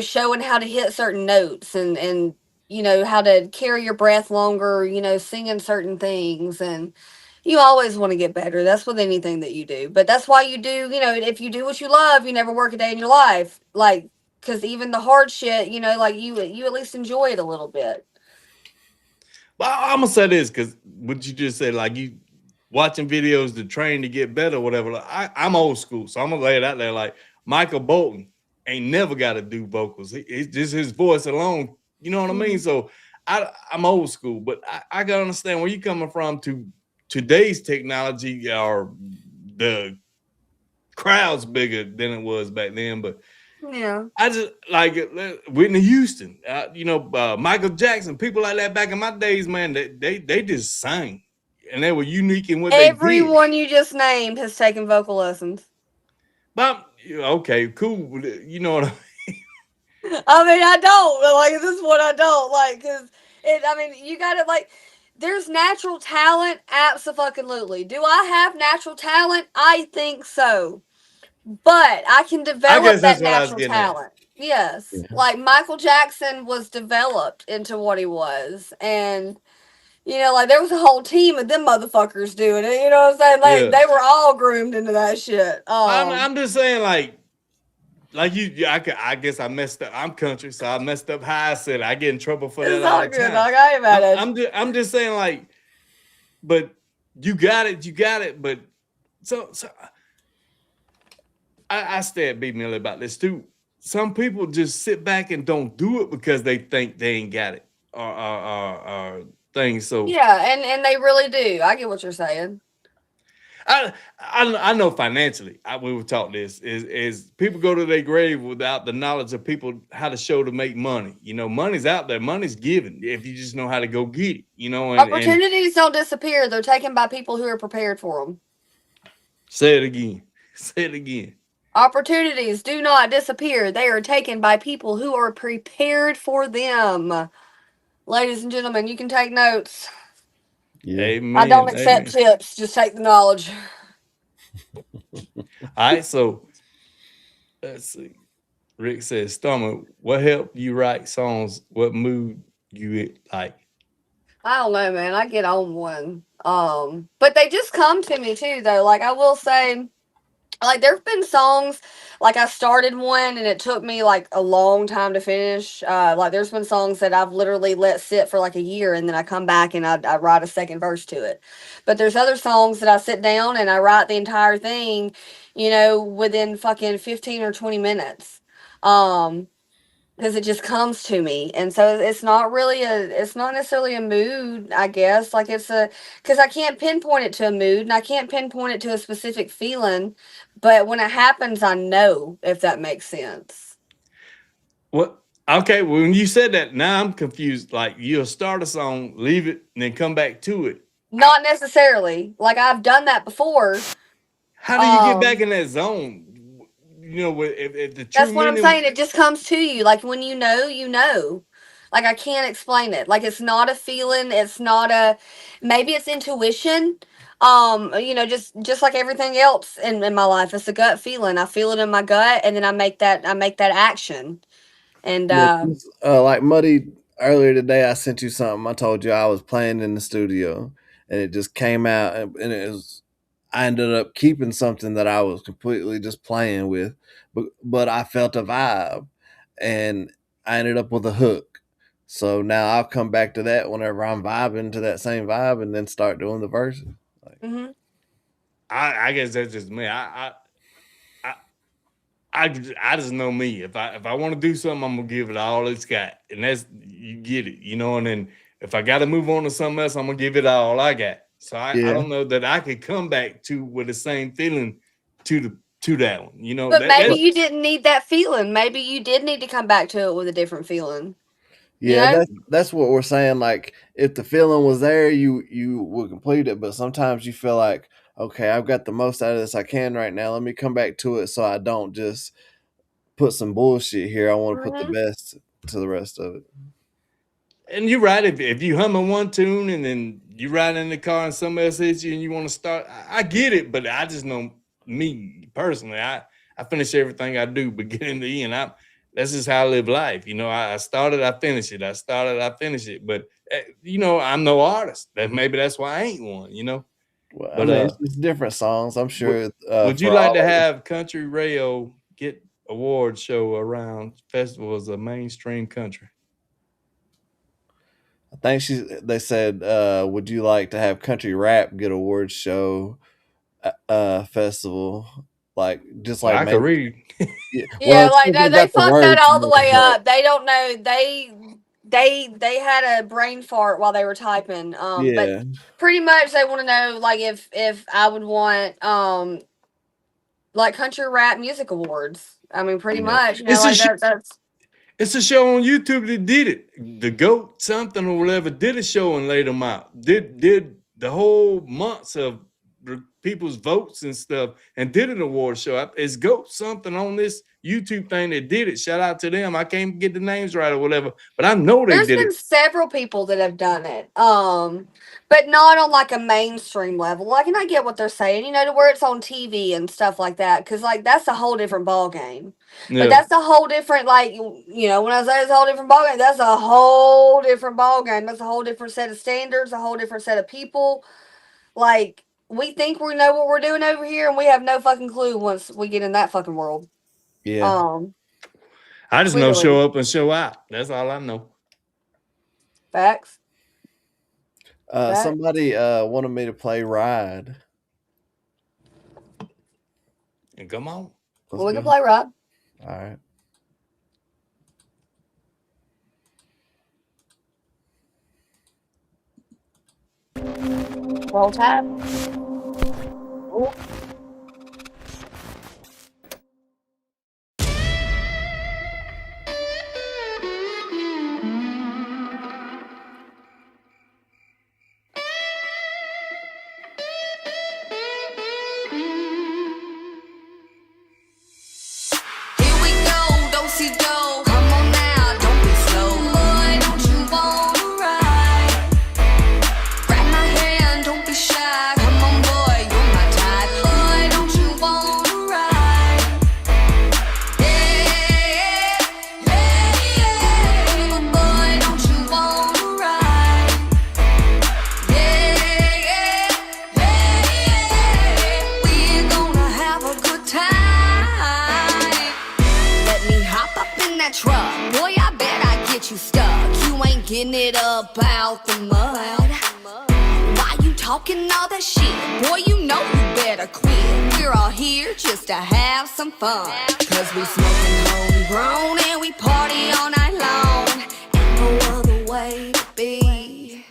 showing how to hit certain notes and how to carry your breath longer, singing certain things. And you always want to get better. That's with anything that you do. But that's why you do, if you do what you love, you never work a day in your life. Like, because even the hard shit, like you at least enjoy it a little bit. Well, I'm gonna say this because what you just said, like you watching videos to train to get better, or whatever. Like, I'm old school, so I'm gonna lay it out there. Like Michael Bolton ain't never got to do vocals. It's just his voice alone. You know what I mean? So I'm old school, but I gotta understand where you're coming from. To today's technology, or the crowd's bigger than it was back then, but. Yeah, I just like Whitney Houston, Michael Jackson, people like that back in my days, man. They just sang, and they were unique in what they did. Everyone you just named has taken vocal lessons. But okay, cool. You know what I mean? I mean, I don't like. This is what I don't like, because you gotta like. There's natural talent, absolutely. Do I have natural talent? I think so, but I can develop that natural talent. Yes, like Michael Jackson was developed into what he was, and like there was a whole team of them motherfuckers doing it. You know what I'm saying? They were all groomed into that shit. I'm just saying, like you, I guess I messed up. I'm country, so I messed up how I said it. I get in trouble for that all the time. I ain't mad at you. I'm just saying, like, but you got it. But so I stay at B Millie about this too. Some people just sit back and don't do it because they think they ain't got it or things. So Yeah, and they really do. I get what you're saying. I know financially. We were taught this is people go to their grave without the knowledge of people how to show to make money. You know, money's out there, money's given if you just know how to go get it. You know, and Opportunities don't disappear; they're taken by people who are prepared for them. say it again. Say it again. Opportunities do not disappear; they are taken by people who are prepared for them. Ladies and gentlemen, you can take notes. Yeah. Amen. I don't accept Amen. tips; just take the knowledge. All right, so let's see. Rick says, Stormie, what helped you write songs? What mood you like? I don't know, man. I get on one. But they just come to me too, though. Like I will say, like there've been songs like I started one and it took me like a long time to finish. Like there's been songs that I've literally let sit for like a year and then I come back and I write a second verse to it. But there's other songs that I sit down and I write the entire thing, within fucking 15 or 20 minutes. Because it just comes to me, and so it's not necessarily a mood, I guess. Like because I can't pinpoint it to a mood and I can't pinpoint it to a specific feeling, but when it happens I know, if that makes sense. What? Okay, well, when you said that, now I'm confused. Like you'll start a song, leave it, and then come back to it. Not necessarily. Like I've done that before. How do you get back in that zone? If the true That's what I'm meaning. saying. It just comes to you. Like when you know, you know. Like I can't explain it. Like it's not a feeling. It's not maybe it's intuition. Just like everything else in my life, it's a gut feeling. I feel it in my gut, and then I make that action. And Yeah, like Muddy earlier today, I sent you something. I told you I was playing in the studio, and it just came out, and it was. I ended up keeping something that I was completely just playing with, but I felt a vibe, and I ended up with a hook. So now I'll come back to that whenever I'm vibing to that same vibe, and then start doing the verses. Mhm. I guess that's just me. I just know me. If I want to do something, I'm gonna give it all it's got, and that's you get it, And then if I got to move on to something else, I'm gonna give it all I got. So I Yeah. don't know that I could come back to with the same feeling to that one. but maybe you didn't need that feeling. Maybe you did need to come back to it with a different feeling. Yeah, that's what we're saying. Like, if the feeling was there, you would complete it. But sometimes you feel like, okay, I've got the most out of this I can right now. Let me come back to it so I don't just put some bullshit here. I want to put the best to the rest of it. And you're right. If you humming one tune and then you ride in the car and somebody else hits you and you want to start, I get it. But I just know me personally. I finish everything I do, beginning to end. That's just how I live life. I started, I finish it. I started, I finish it. But I'm no artist. Maybe that's why I ain't one. Well, But it's different songs. I'm sure. would you For like to all have country radio get award show around festivals of mainstream country? I think they said, would you like to have country rap get awards show festival? Like, just Well, like I could maybe. read. Yeah, Yeah, well, like no, they got the fucked that words all the mixed way up. up. They don't know. They had a brain fart while they were typing. But Yeah. pretty much they want to know like if I would want like country rap music awards. I mean, pretty much. It's a Like that's. It's a show on YouTube that did it. The GOAT something or whatever did a show and laid them out. Did the whole months of people's votes and stuff and did an award show. It's GOAT something on this YouTube thing that did it. Shout out to them. I can't get the names right or whatever, but I know they There's did been it. several people that have done it, but not on like a mainstream level. Like, and I get what they're saying, to where it's on TV and stuff like that, because like that's a whole different ball game. But Yeah. that's a whole different, like when I say it's a whole different ball game, that's a whole different ball game. That's a whole different set of standards, a whole different set of people. Like we think we know what we're doing over here, and we have no fucking clue once we get in that fucking world. Yeah. I just know Clearly. show up and show out. That's all I know. Facts. Somebody wanted me to play Ride. And come on. Well, we can play Ride. All right. Roll Tide. Here we go, do-si-do. Come on now, don't be slow. Boy, don't you wanna ride? Grab my hand, don't be shy. Come on, boy, you're my type. Boy, don't you wanna ride? Yeah, yeah, yeah. Boy, don't you wanna ride? Yeah, yeah, yeah. We're gonna have a good time. Let me hop up in that truck. Boy, I bet I get you stuck. You ain't getting it up out the mud. Why you talking all that shit? Boy, you know you better quit. We're all here just to have some fun. Cause we smoking homegrown and we party all night long. Ain't no other way to be.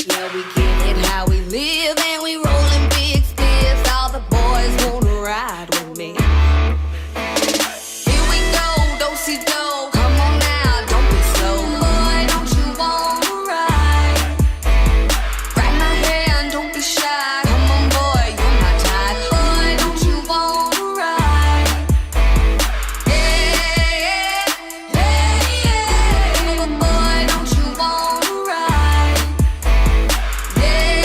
Yeah, we get it how we live and we rollin' big spliffs. All the boys wanna ride with me. Here we go, do-si-do. Come on now, don't be slow. Boy, don't you wanna ride? Grab my hand, don't be shy. Come on, boy, you're my type. Boy, don't you wanna ride? Yeah, yeah, yeah. Boy, don't you wanna ride? Yeah,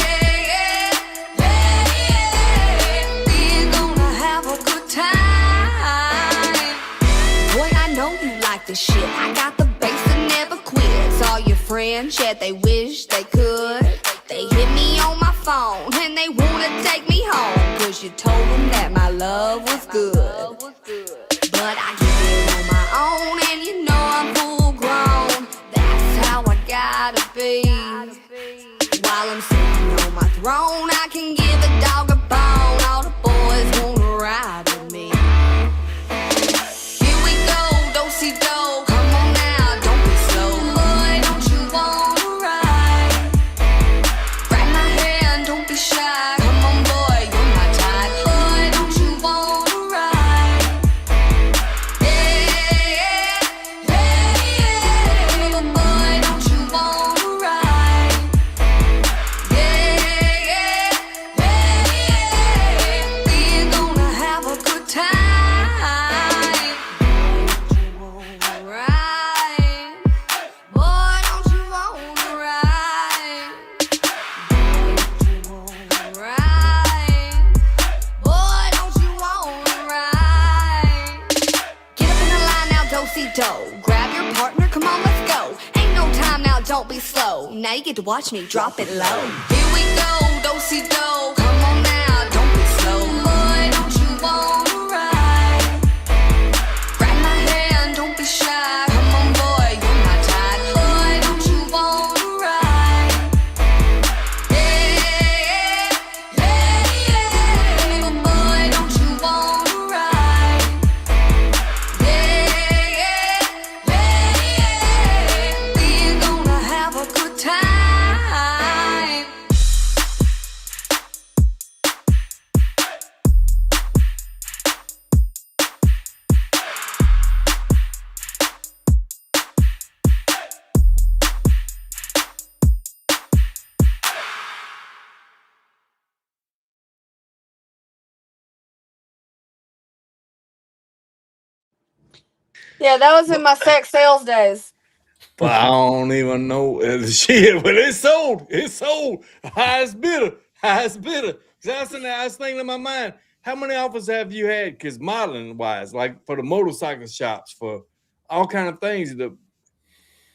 yeah, yeah. We're gonna have a good time. Boy, I know you like this shit. I got the bass that never quits. All your friends, yeah, they wish they could. They hit me on my phone and they wanna take me home. Cause you told them that my love was good. But I get it on my own and you know I'm full grown. That's how I gotta be. While I'm sitting on my throne, I can give a dog a bone. All the boys wanna ride with me. Here we go, do-si-do. Come on now, don't be slow. Boy, don't you wanna ride? Grab my hand, don't be shy. Come on, boy, you're my type. Boy, don't you wanna ride? Yeah, yeah, yeah. Boy, don't you wanna ride? Yeah, yeah, yeah. We're gonna have a good time. Ride. Boy, don't you wanna ride? Ride. Boy, don't you wanna ride? Get up in the line now, do-si-do. Grab your partner, come on, let's go. Ain't no time now, don't be slow. Now you get to watch me drop it low. Here we go, do-si-do. Come on now, don't be slow. Boy, don't you wanna ride? Grab my hand, don't be shy. Come on, boy, you're my type. Boy, don't you wanna ride? Yeah, yeah, yeah. Boy, don't you wanna ride? Yeah, yeah, yeah. We're gonna have a good time. Yeah, that was in my sex sales days. But I don't even know shit. But it's sold. It's sold. Highest bidder. Highest bidder. 'Cause I was thinking in my mind, how many offers have you had? Because modeling wise, like for the motorcycle shops, for all kind of things.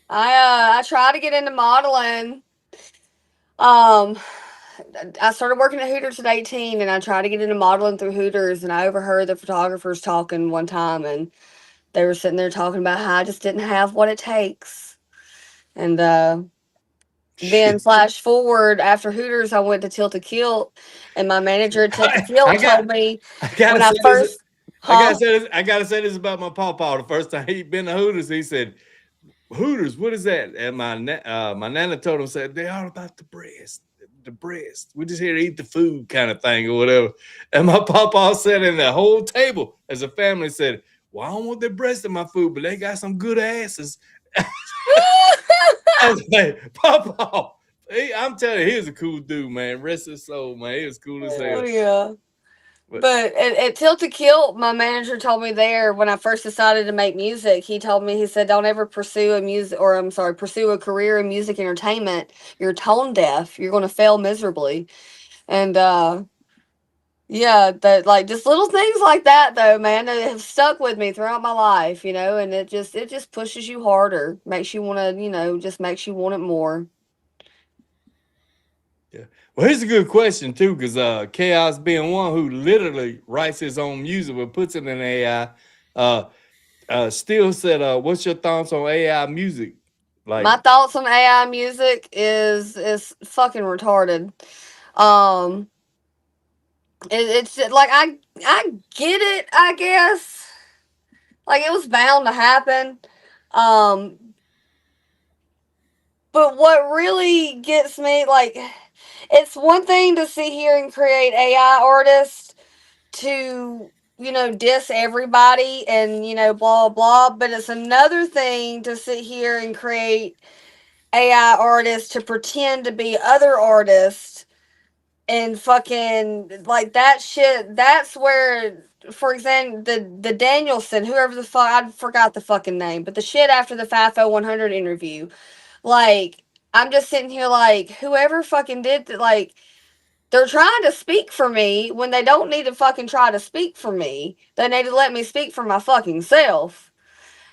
I tried to get into modeling. I started working at Hooters at 18, and I tried to get into modeling through Hooters, and I overheard the photographers talking one time, and they were sitting there talking about how I just didn't have what it takes. And Then flash forward after Hooters, I went to Tilt a Kilt, and my manager at Tilt a Kilt told me when I first, I gotta say this about my pawpaw. The first time he been to Hooters, he said, "Hooters, what is that?" And my nana told him, said, "They all about the breast. The breast. We're just here to eat the food, kind of thing, or whatever." And my pawpaw said, in the whole table as a family said, "Well, I don't want the breast in my food, but they got some good asses." I was like, Pawpaw, I'm telling you, he was a cool dude, man. Rest his soul, man. He was cool as Oh hell. yeah. But at Tilt a Kilt, my manager told me there when I first decided to make music, he told me, he said, don't ever pursue pursue a career in music entertainment. You're tone deaf. You're going to fail miserably. And, yeah, that like just little things like that though, man, that have stuck with me throughout my life, and it just pushes you harder, makes you want to, just makes you want it more. Yeah. Well, here's a good question too, because Chaos being one who literally writes his own music but puts it in AI, still said, "What's your thoughts on AI music?" Like, My thoughts on AI music is fucking retarded. Um, it's like I get it, I guess. Like it was bound to happen. Um, but what really gets me, like, it's one thing to sit here and create AI artists to, diss everybody and, blah, blah, but it's another thing to sit here and create AI artists to pretend to be other artists and fucking like that shit. That's where, for example, the Danielson, whoever the fuck, I forgot the fucking name, but the shit after the FIFO 100 interview, like, I'm just sitting here like, whoever fucking did that, like, they're trying to speak for me when they don't need to fucking try to speak for me. They need to let me speak for my fucking self.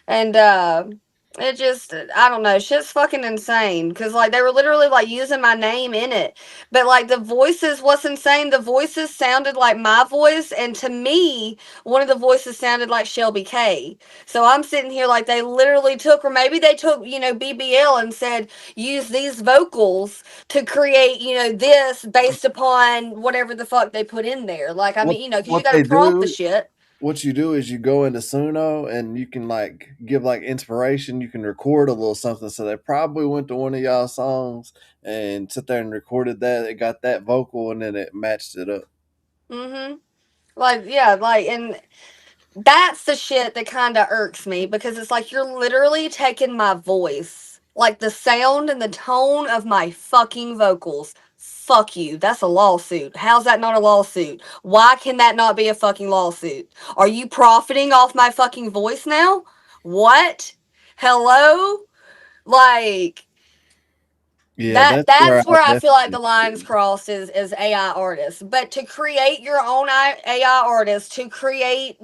And it just, I don't know, shit's fucking insane. Cause like they were literally like using my name in it. But like the voices, what's insane, the voices sounded like my voice, and to me, one of the voices sounded like Shelby K. So I'm sitting here like they literally took, or maybe they took, BBL and said, use these vocals to create, this based upon whatever the fuck they put in there. Like, I What mean, because you what gotta they prompt the do shit. what you do is you go into Suno and you can like give like inspiration. You can record a little something. So they probably went to one of y'all songs and sit there and recorded that. It got that vocal and then it matched it up. Mm-hmm. Like, yeah, like, and that's the shit that kind of irks me because it's like you're literally taking my voice, like the sound and the tone of my fucking vocals. Fuck you. That's a lawsuit. How's that not a lawsuit? Why can that not be a fucking lawsuit? Are you profiting off my fucking voice now? What? Hello? Like, Yeah, that's where that's I where I feel like definitely the lines crossed is AI artists. But to create your own AI artist, to create,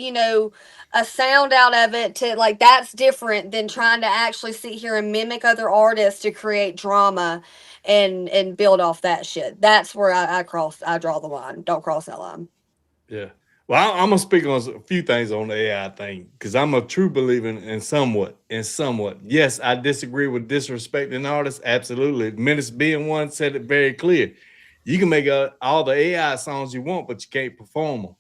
a sound out of it, to like, that's different than trying to actually sit here and mimic other artists to create drama and build off that shit. That's where I draw the line. Don't cross that line. yeah. Well, I'm gonna speak on a few things on the AI thing because I'm a true believer in somewhat. Yes, I disagree with disrespecting artists. Absolutely. Menace being one said it very clear. You can make all the AI songs you want, but you can't perform them.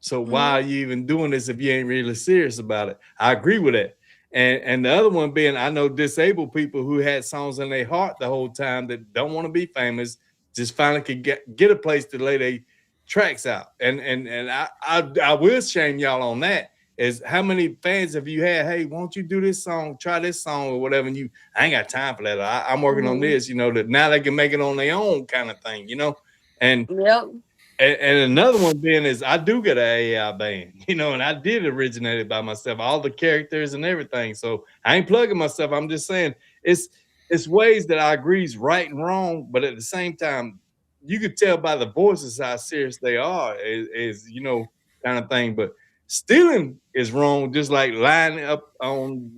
So why are you even doing this if you ain't really serious about it? I agree with that. And the other one being, I know disabled people who had songs in their heart the whole time that don't want to be famous, just finally could get a place to lay their tracks out. And I will shame y'all on that. Is how many fans have you had? Hey, won't you do this song? Try this song or whatever. And I ain't got time for that. I'm working on this. That now they can make it on their own kind of thing. And Yep. and another one being is I do get an AI band, and I did originate it by myself, all the characters and everything. So I ain't plugging myself. I'm just saying it's ways that I agree is right and wrong, but at the same time, you could tell by the voices how serious they are, is kind of thing. But stealing is wrong, just like lying up on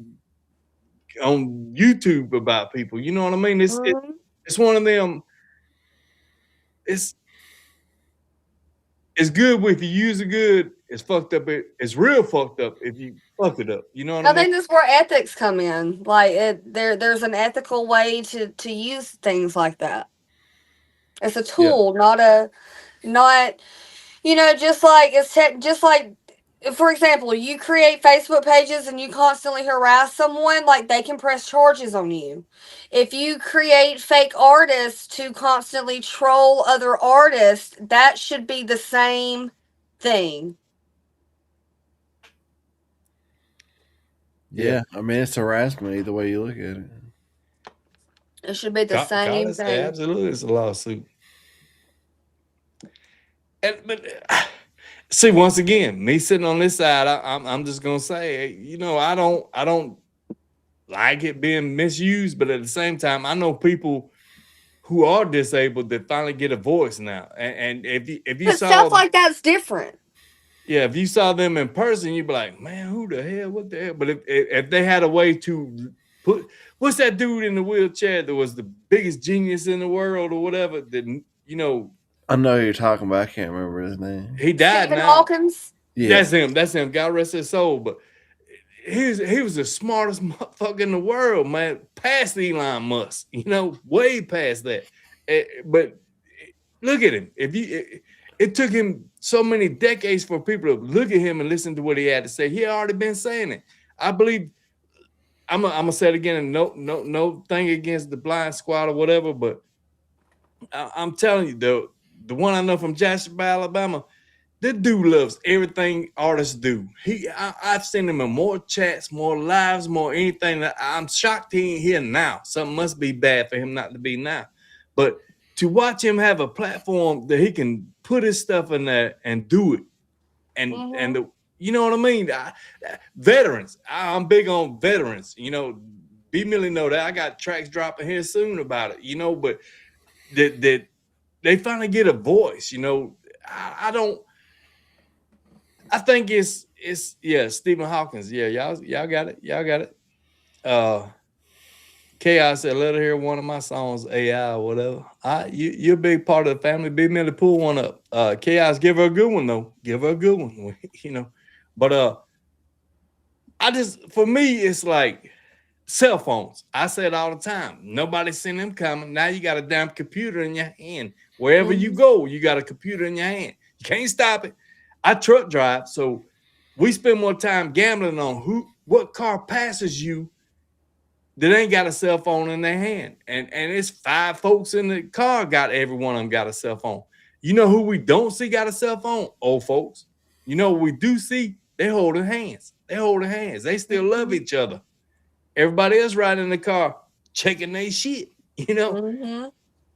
YouTube about people. You know what I mean? It's one of them. It's good if you use it good. it's fucked up. It's real fucked up if you fuck it up. You know what I I mean? think that's where ethics come in. Like there's an ethical way to use things like that. It's a Yeah. tool, not just like just like for example, you create Facebook pages and you constantly harass someone, like they can press charges on you. If you create fake artists to constantly troll other artists, that should be the same thing. Yeah, I mean it's harassment either way you look at it. It should be the same thing. Absolutely, it's a lawsuit. But see, once again, me sitting on this side, I'm just gonna say, I don't like it being misused, but at the same time, I know people who are disabled that finally get a voice now. And if you But saw stuff like that's different. yeah, if you saw them in person, you'd be like, man, who the hell? What the hell? But if they had a way to put, what's that dude in the wheelchair that was the biggest genius in the world or whatever? That I know who you're talking about. I can't remember his name. he died Stephen now. Hawkins. Yeah. That's him. God rest his soul. But he was the smartest motherfucker in the world, man. Past Elon Musk, way past that. But look at him. It took him so many decades for people to look at him and listen to what he had to say. He had already been saying it. I believe. I'm gonna say it again. And no thing against the blind squad or whatever, but I'm telling you, the one I know from Jasper, Alabama, this dude loves everything artists do. I've seen him in more chats, more lives, more anything. I'm shocked he ain't here now. Something must be bad for him not to be now. But to watch him have a platform that he can put his stuff in there and do it, and you know what I mean? Veterans, I'm big on veterans. B Millie know that I got tracks dropping here soon about it. But that they finally get a voice. I don't. I think it's Stephen Hawkins. Yeah, y'all got it. Chaos said, let her hear one of my songs, AI or whatever. You're a big part of the family. Big Millie, pull one up. Chaos, give her a good one though. Give her a good one. But for me, it's like cell phones. I say it all the time. Nobody's seen them coming. Now you got a damn computer in your hand. Wherever you go, you got a computer in your hand. You can't stop it. I truck drive, so we spend more time gambling on what car passes you that ain't got a cell phone in their hand. And it's 5 folks in the car every one of them got a cell phone. You know who we don't see got a cell phone? Old folks. You know what we do see? They holding hands. They still love each other. Everybody else riding in the car checking their shit,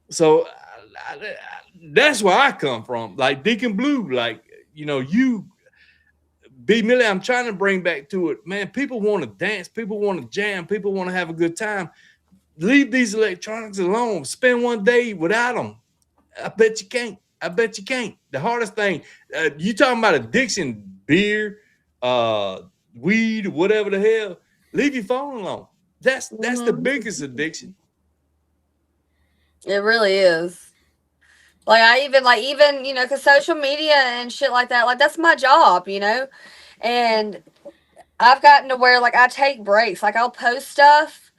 So that's where I come from. Like Deacon Blue, you B Millie, I'm trying to bring back to it, man. People want to dance, people want to jam, people want to have a good time. Leave these electronics alone. Spend one day without them. I bet you can't. The hardest thing, you talking about addiction, beer, weed, whatever the hell. Leave your phone alone. That's the biggest addiction. It really is. Like I even because social media and shit like that, like that's my job, and I've gotten to where like I take breaks. Like I'll post stuff,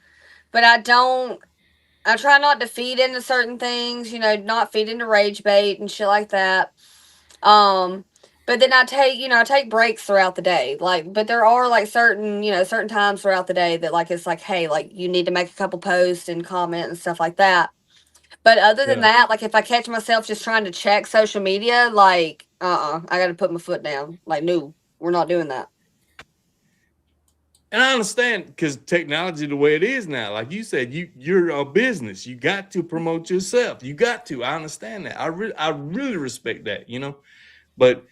but I try not to feed into certain things, not feed into rage bait and shit like that. But then I take breaks throughout the day. But there are like certain times throughout the day that like it's like, hey, like you need to make a couple posts and comment and stuff like that. But other than that, like if I catch myself just trying to check social media, like I got to put my foot down. Like no, we're not doing that. And I understand because technology the way it is now, like you said, you're a business. You got to promote yourself. You got to. I understand that. I really respect that, But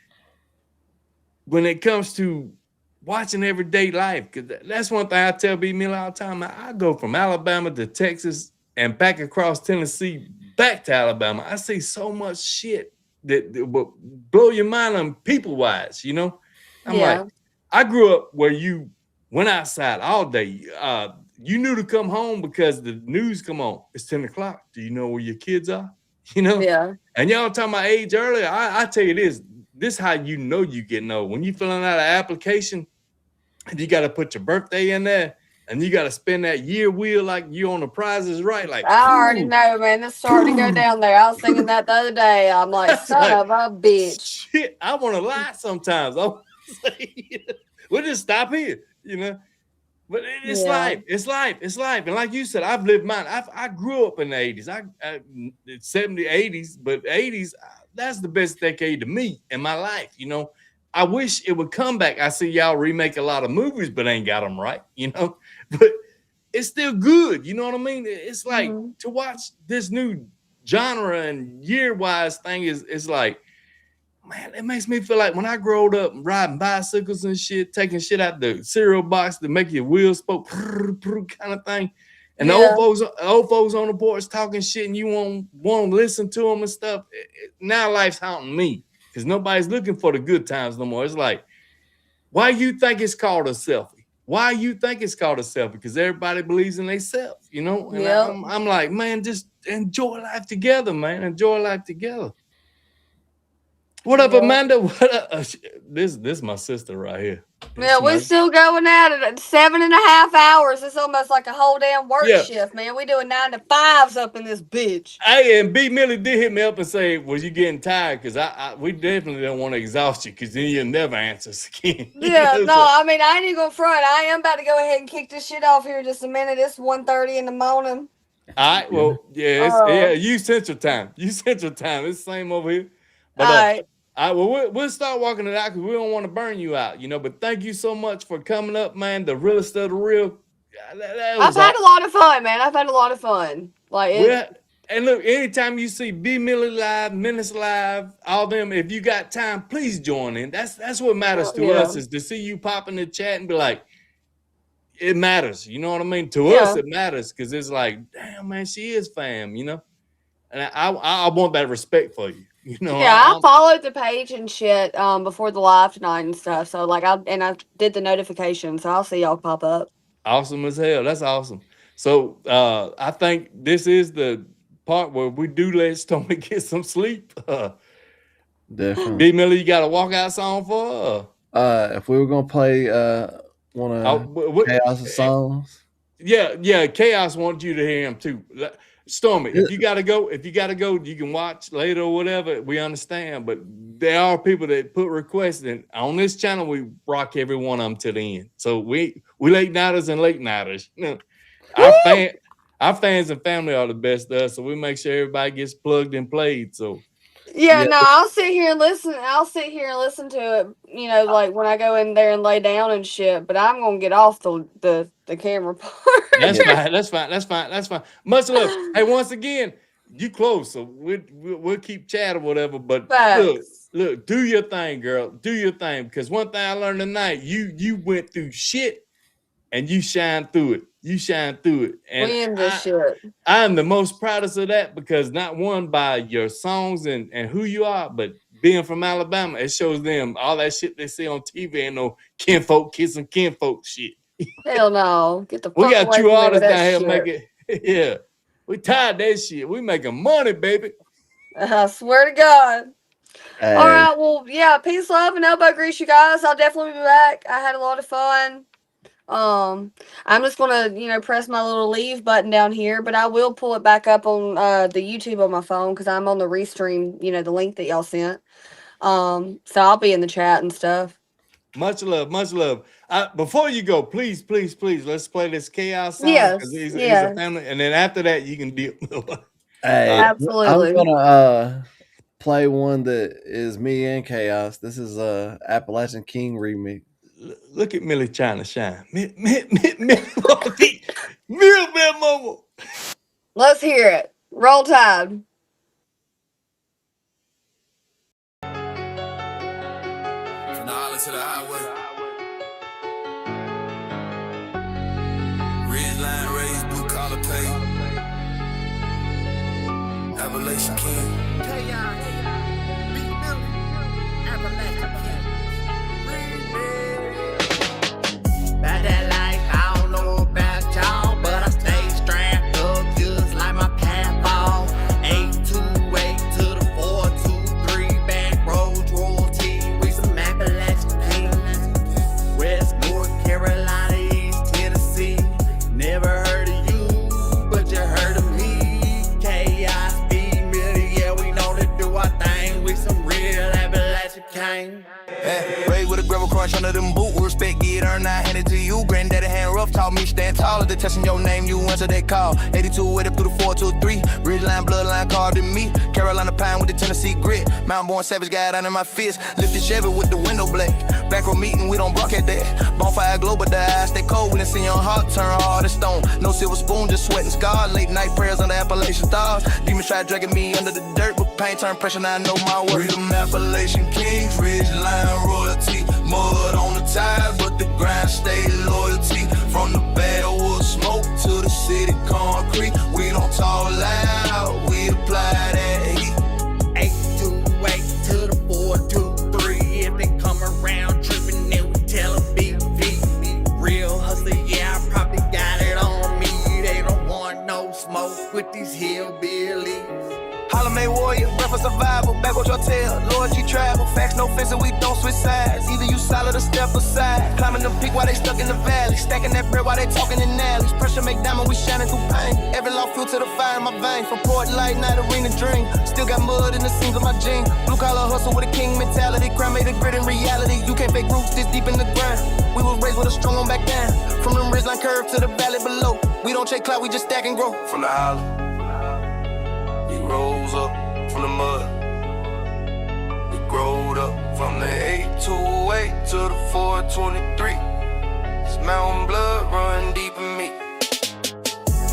when it comes to watching everyday life, because that's one thing I tell B Millie all the time. I go from Alabama to Texas and back across Tennessee, back to Alabama. I see so much shit that will blow your mind on people-wise, I'm like, I grew up where you went outside all day. You knew to come home because the news come on. It's 10 o'clock. Do you know where your kids are? Yeah. And y'all talking about age earlier. I tell you this, this how you know you getting old. When you filling out an application, and you got to put your birthday in there, and you got to spin that year wheel like you on the Price is Right. Like I already know, man. It's starting to go down there. I was thinking that the other day. I'm like, son of a bitch. Shit, I want to lie sometimes. I want to say, we'll just stop here, you know. But it's life. It's life. It's life. And like you said, I've lived mine. I grew up in the 80s. 70s, 80s, but 80s, that's the best decade to me in my life, you know. I wish it would come back. I see y'all remake a lot of movies, but ain't got them right, you know. But it's still good, you know what I mean? It's like to watch this new genre and year-wise thing is like, man, it makes me feel like when I growed up riding bicycles and shit, taking shit out the cereal box to make your wheels spoke kind of thing. And the old folks on the porch talking shit and you won't to listen to them and stuff. Now life's haunting me because nobody's looking for the good times no more. It's like, why you think it's called a selfie? Why you think it's called a selfie? Because everybody believes in themselves, you know? And I'm like, man, just enjoy life together, man. Enjoy life together. What up, Amanda? What up? This is my sister right here. Yeah, we're still going at it at 7.5 hours. It's almost like a whole damn work shift, man. We doing 9 to 5s up in this bitch. Hey, and B Millie did hit me up and say, "Was you getting tired?" Because we definitely don't want to exhaust you, because then you'll never answer us again. Yeah, no, I mean, I ain't even gonna front. I am about to go ahead and kick this shit off here in just a minute. It's 1:30 in the morning. All right, well, yeah, you Central Time. You Central Time. It's the same over here. But, all right. Well, we'll start walking it out because we don't want to burn you out, you know. But thank you so much for coming up, man. The realest of the real. I've had a lot of fun, man. I've had a lot of fun. And look, anytime you see B Millie live, Menace live, all them, if you got time, please join in. That's what matters to us, is to see you pop in the chat and be like, it matters. You know what I mean? To us, it matters because it's like, damn, man, she is fam, you know. And I want that respect for you. You know, I followed the page and shit before the live tonight and stuff. So like I did the notifications, so I'll see y'all pop up. Awesome as hell. That's awesome. So I think this is the part where we do let Stormie get some sleep. Definitely. B Millie, you got a walkout song for her? If we were gonna play one of Chaos' songs. Yeah, Chaos wants you to hear him too. Stormie, if you gotta go, you can watch later or whatever. We understand, but there are people that put requests in on this channel. We rock every one of them to the end. So we late nighters and late nighters. You know, our fans and family are the best of us, so we make sure everybody gets plugged and played. So no, I'll sit here and listen. I'll sit here and listen to it. You know, like when I go in there and lay down and shit. But I'm gonna get off the camera part. That's fine. Much love. Hey, once again, you close, so we'll keep chat or whatever. But look, do your thing, girl. Do your thing. Because one thing I learned tonight, you went through shit and you shine through it. And I'm the most proudest of that, because not one by your songs and who you are, but being from Alabama, it shows them all that shit they see on TV ain't no kinfolk kissing kinfolk shit. Hell no. Get the fuck we got away true from me artists with down that here shit. making yeah. We tired that shit. We making money, baby. I swear to God. Hey. All right, well, yeah, peace, love, and elbow grease, you guys. I'll definitely be back. I had a lot of fun. I'm just gonna, press my little leave button down here, but I will pull it back up on the YouTube on my phone, because I'm on the restream, the link that y'all sent. So I'll be in the chat and stuff. Much love. Before you go, please, let's play this Chaos song. Yes, he's a family, and then after that you can deal. Hey, absolutely. I'm gonna play one that is me and Chaos. This is Appalachian King remix. Look at Millie trying to shine. Millie, mama. Let's hear it. Roll Tide. From the island to the highway. Red line raised, blue collar pay. Appalachian King. About that life, I don't know about y'all, but I stay strapped up just like my path ball. 828 to the 423, back roads, royalty. turn, I hand it to you. Granddaddy hand rough, taught me stand taller. They testing your name, you answer they call. 82 with it through the 423. Ridgeline, bloodline called in me. Carolina pine with the Tennessee grit. Mountain born savage guy down in my fist. Lifted Chevy with the window black. Back row meeting, we don't broadcast that. Bonfire glow, but the eyes stay cold. When they see your heart turn hard as stone. No silver spoon, just sweat and scar. Late night prayers under Appalachian stars. Demons try dragging me under the dirt, but pain turn pressure, now I know my worth. Freedom Appalachian Kings, Ridgeline royalty. Mud on the tires, but the grind stay loyalty. From the Bellwood smoke to the city concrete. We don't talk loud, we apply that heat. 828 to the 423. If they come around tripping, then we tell them BV. Real hustler, yeah, I probably got it on me. They don't want no smoke with these hillbillies. Holla May warrior, run for survival. Back what your tail, Lord G travel. Facts no fence and we don't switch sides. Either you solid or step aside. Climbing them peak while they stuck in the valley. Stacking that bread while they talking in alleys. Pressure make diamond, we shining through pain. Every law fuel to the fire in my vein. From Port Light, night arena dream. Still got mud in the seams of my jeans. Blue collar hustle with a king mentality. Crime made a grit in reality. You can't fake roots this deep in the ground. We was raised with a strong on back down. From them ridgeline curve to the valley below. We don't chase clout, we just stack and grow. From the holler, he rose up from the mud. We growed up from the 828 to the 423. This mountain blood run deep in me.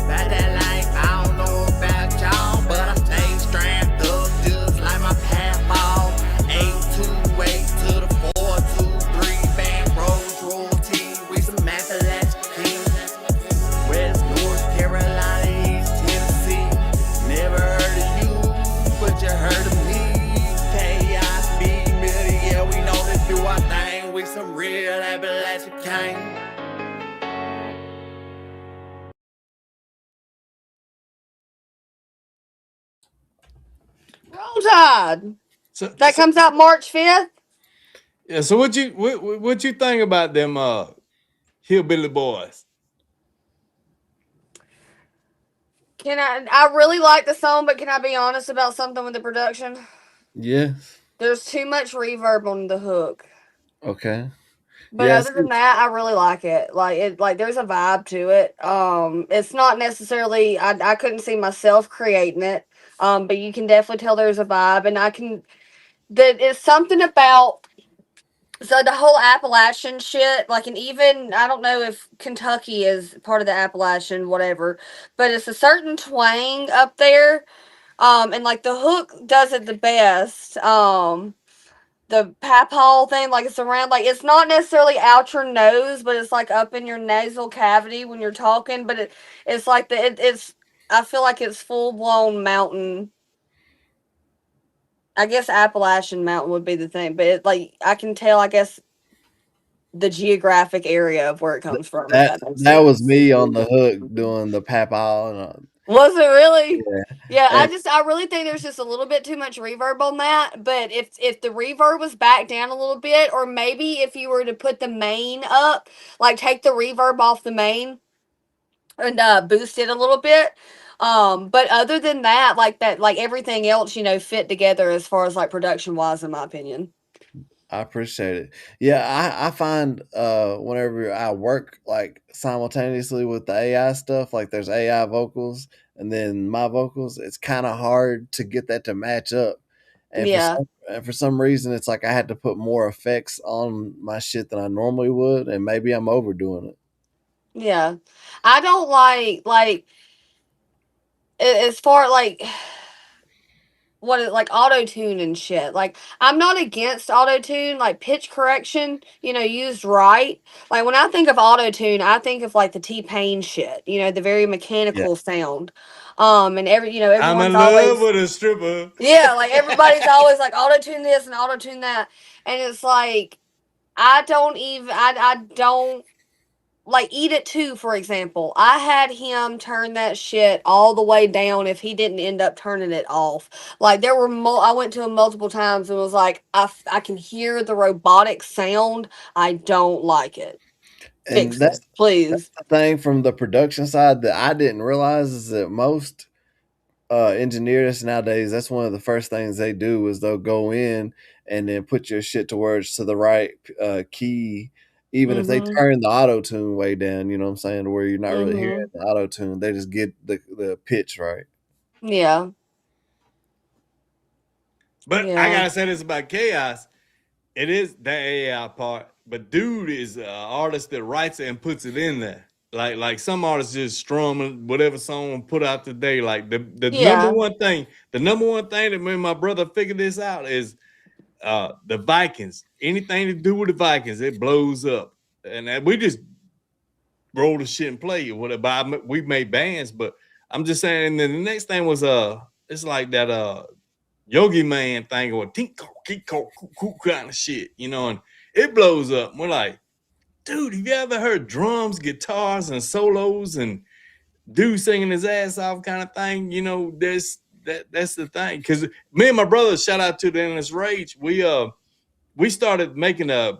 About that life, I don't know about y'all, but I stay strapped up just like my path ball. 828 to the 423. Back roads, royalty with some Appalachian kings. West North Carolina, East Tennessee. Never heard of you, but you heard of me. Chaos, big million, yeah, we know to do our thing with some real Appalachian king. Roll Tide. So, That comes out March 5th. Yeah, so what you think about them hillbilly boys? I really like the song, but can I be honest about something with the production? Yeah. There's too much reverb on the hook. Okay. But Yeah. other than that, I really like it. Like there's a vibe to it. It's not necessarily I couldn't see myself creating it. But you can definitely tell there's a vibe, and that it's something about the whole Appalachian shit, like, and even I don't know if Kentucky is part of the Appalachian, whatever, but it's a certain twang up there. And like the hook does it the best. The papaw thing, like it's around, like it's not necessarily out your nose, but it's like up in your nasal cavity when you're talking. But it's like it's. I feel like it's full blown mountain. I guess Appalachian mountain would be the thing, but like I can tell, I guess the geographic area of where it comes from. That was me on the hook doing the papaw. Was it really? Yeah. Yeah, I really think there's just a little bit too much reverb on that. But if the reverb was back down a little bit, or maybe if you were to put the main up, like take the reverb off the main and boost it a little bit. But other than that, like everything else, fit together as far as like production wise, in my opinion. I appreciate it. Yeah, I find whenever I work like simultaneously with the AI stuff, like there's AI vocals and then my vocals, it's kind of hard to get that to match up. And Yeah. for some reason, it's like I had to put more effects on my shit than I normally would, and maybe I'm overdoing it. Yeah. I don't like as far like like auto tune and shit. Like I'm not against auto tune, like pitch correction, used right. Like when I think of auto tune, I think of like the T-Pain shit, the very mechanical sound. And I'm in everyone's love always with a stripper. yeah, like everybody's always like auto tune this and auto tune that, and it's like I don't like Eat It Too, for example. I had him turn that shit all the way down if he didn't end up turning it off. Like there were I went to him multiple times and was like, I can hear the robotic sound. I don't like it. And Fix it, please. That's the thing from the production side that I didn't realize is that most engineers nowadays, that's one of the first things they do is they'll go in and then put your shit to words to the right key Even if they Mhm. turn the auto tune way down, you know what I'm saying, to where you're not really hearing Mhm. the auto tune, they just get the pitch right. Yeah. But I Yeah. gotta say this about Chaos. It is the AI part, but dude is an artist that writes it and puts it in there. Like some artists just strum whatever song put out today. Like the number Yeah. one thing, that me and my brother figured this out is the Vikings. Anything to do with the Vikings, it blows up. And we just roll the shit and play it. Whatever. We made bands, but I'm just saying. And then the next thing was it's like that Yogi Man thing or tinko, kiko, kind of shit, you know, and it blows up. We're like, dude, have you ever heard drums, guitars, and solos and dude singing his ass off kind of thing? You know, that's the thing. Because me and my brother, shout out to the Endless Rage, we started making a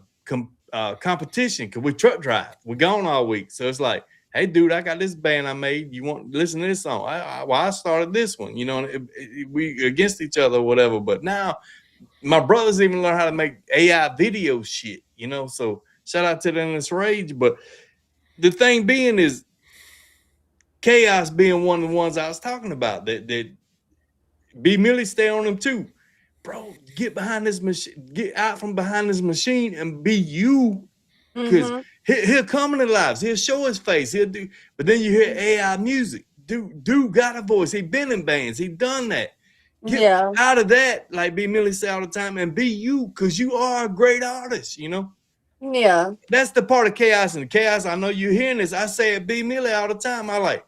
competition because we truck drive. We're gone all week. So it's like, hey, dude, I got this band I made. You want to listen to this song? I started this one, you know, we against each other or whatever. But now my brothers even learn how to make AI video shit, you know. So shout out to the Endless Rage. But the thing being is Chaos being one of the ones I was talking about that B Millie stay on them too. Bro, get behind this machine, get out from behind this machine and be you. Because Mhm. he'll come in the lives, he'll show his face, he'll do, but then you hear AI music. Dude got a voice, he been in bands, he done that. Get Yeah. out of that, like B Millie say all the time, and be you, because you are a great artist, you know? Yeah. That's the part of Chaos. And Chaos, I know you're hearing this. I say it B Millie all the time. I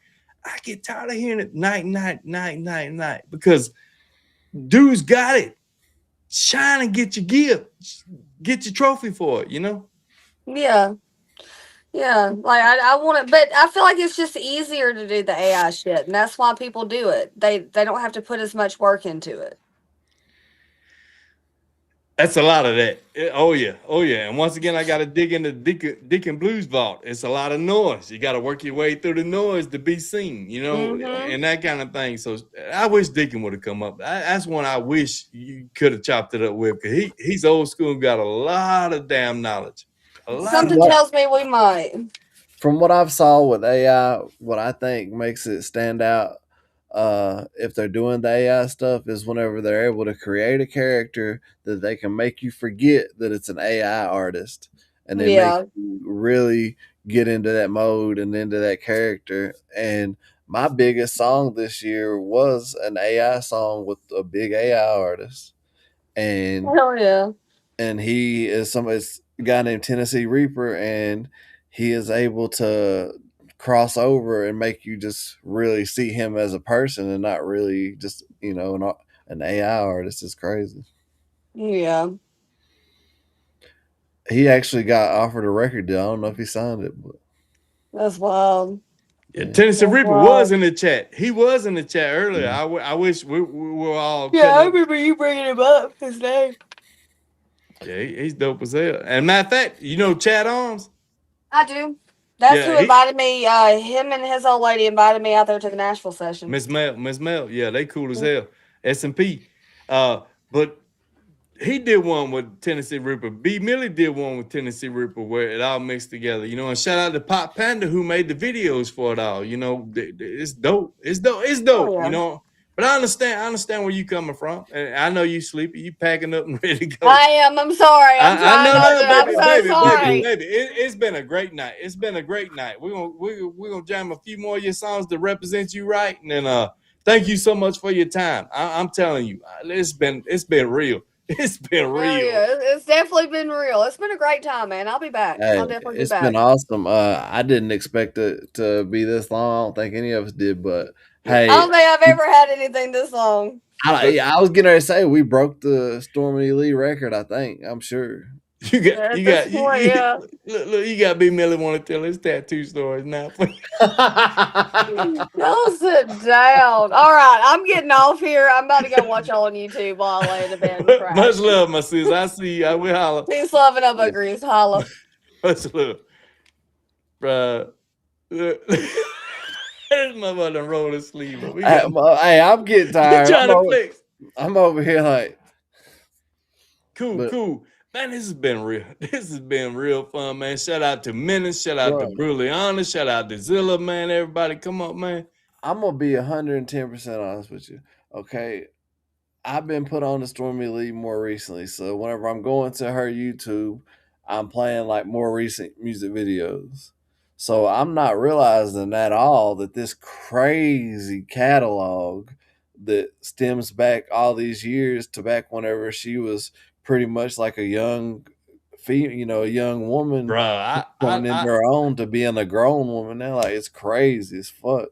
get tired of hearing it night, because dude's got it. Shine and get your gear. Get your trophy for it, you know? Yeah. Yeah. Like I want it, but I feel like it's just easier to do the AI shit, and that's why people do it. They don't have to put as much work into it. That's a lot of that. Oh yeah. And once again, I got to dig into Deacon Blues Vault. It's a lot of noise. You got to work your way through the noise to be seen, you know, Mhm. and that kind of thing. So I wish Deacon would have come up. That's one I wish you could have chopped it up with, because he's old school and got a lot of damn knowledge. A lot of Something damn. tells me we might. From what I've saw with AI, what I think makes it stand out, if they're doing the AI stuff, is whenever they're able to create a character that they can make you forget that it's an AI artist, and they make Yeah. you really get into that mode and into that character. And my biggest song this year was an AI song with a big AI artist, and Hell yeah. he is it's a guy named Tennessee Reaper, and he is able to cross over and make you just really see him as a person and not really just an AI artist. Is crazy. Yeah. He actually got offered a record deal. I don't know if he signed it, but That's wild. Yeah, Tennessee That's Reaper was wild. in the chat. He was in the chat earlier. I wish we were all Yeah, cutting I up. remember you bringing him up his name. Yeah, he's dope as hell. And matter of fact, you know Chad Arms? I do. That's Yeah, who invited me. Him and his old lady invited me out there to the Nashville session. Miss Mel. Yeah, they cool as hell. S&P. But he did one with Tennessee Reaper. B Millie did one with Tennessee Reaper where it all mixed together, you know. And shout out to Pop Panda who made the videos for it all. You know, it's dope. It's dope. Oh You yeah. know. But I understand where you coming from, and I know you sleepy. You packing up and ready to go. I am. I'm sorry. I'm I trying know, not to. I'm baby, so sorry. baby. It's been a great night. It's been a great night. We're gonna jam a few more of your songs to represent you right, and then thank you so much for your time. I'm telling you, it's been real. It's been Hell real. yeah. It's definitely been real. It's been a great time, man. I'll be back. hey, I'll definitely be it's been back. awesome. I didn't expect it to be this long. I don't think any of us did, but Yeah. I hey, don't think I've ever had anything this long. I was getting ready to say we broke the Stormie Leigh record. I think I'm sure. At this point, yeah. Look, you got B Millie want to tell his tattoo stories now. Go sit down. All right, I'm getting off here. I'm about to go watch y'all on YouTube while I lay in the bed and crash. Much love, my sis. I see you. I will holler. Peace, love, and buggeries. Holla. Much love. Bruh. This motherfucker done roll his sleeve up. Hey, I'm getting tired. Trying to flex. I'm over here like Cool, but cool. Man, this has been real. This has been real fun, man. Shout out to Menace. Shout out to Bro. Brutally Honest. Shout out to Zilla, man. Everybody, come up, man. I'm gonna be 110% honest with you. Okay, I've been put on to Stormie Leigh more recently, so whenever I'm going to her YouTube, I'm playing like more recent music videos. So I'm not realizing at all that this crazy catalog that stems back all these years to back whenever she was pretty much like a young a young woman, Bruh, coming into her own to being a grown woman now. Like, it's crazy as fuck.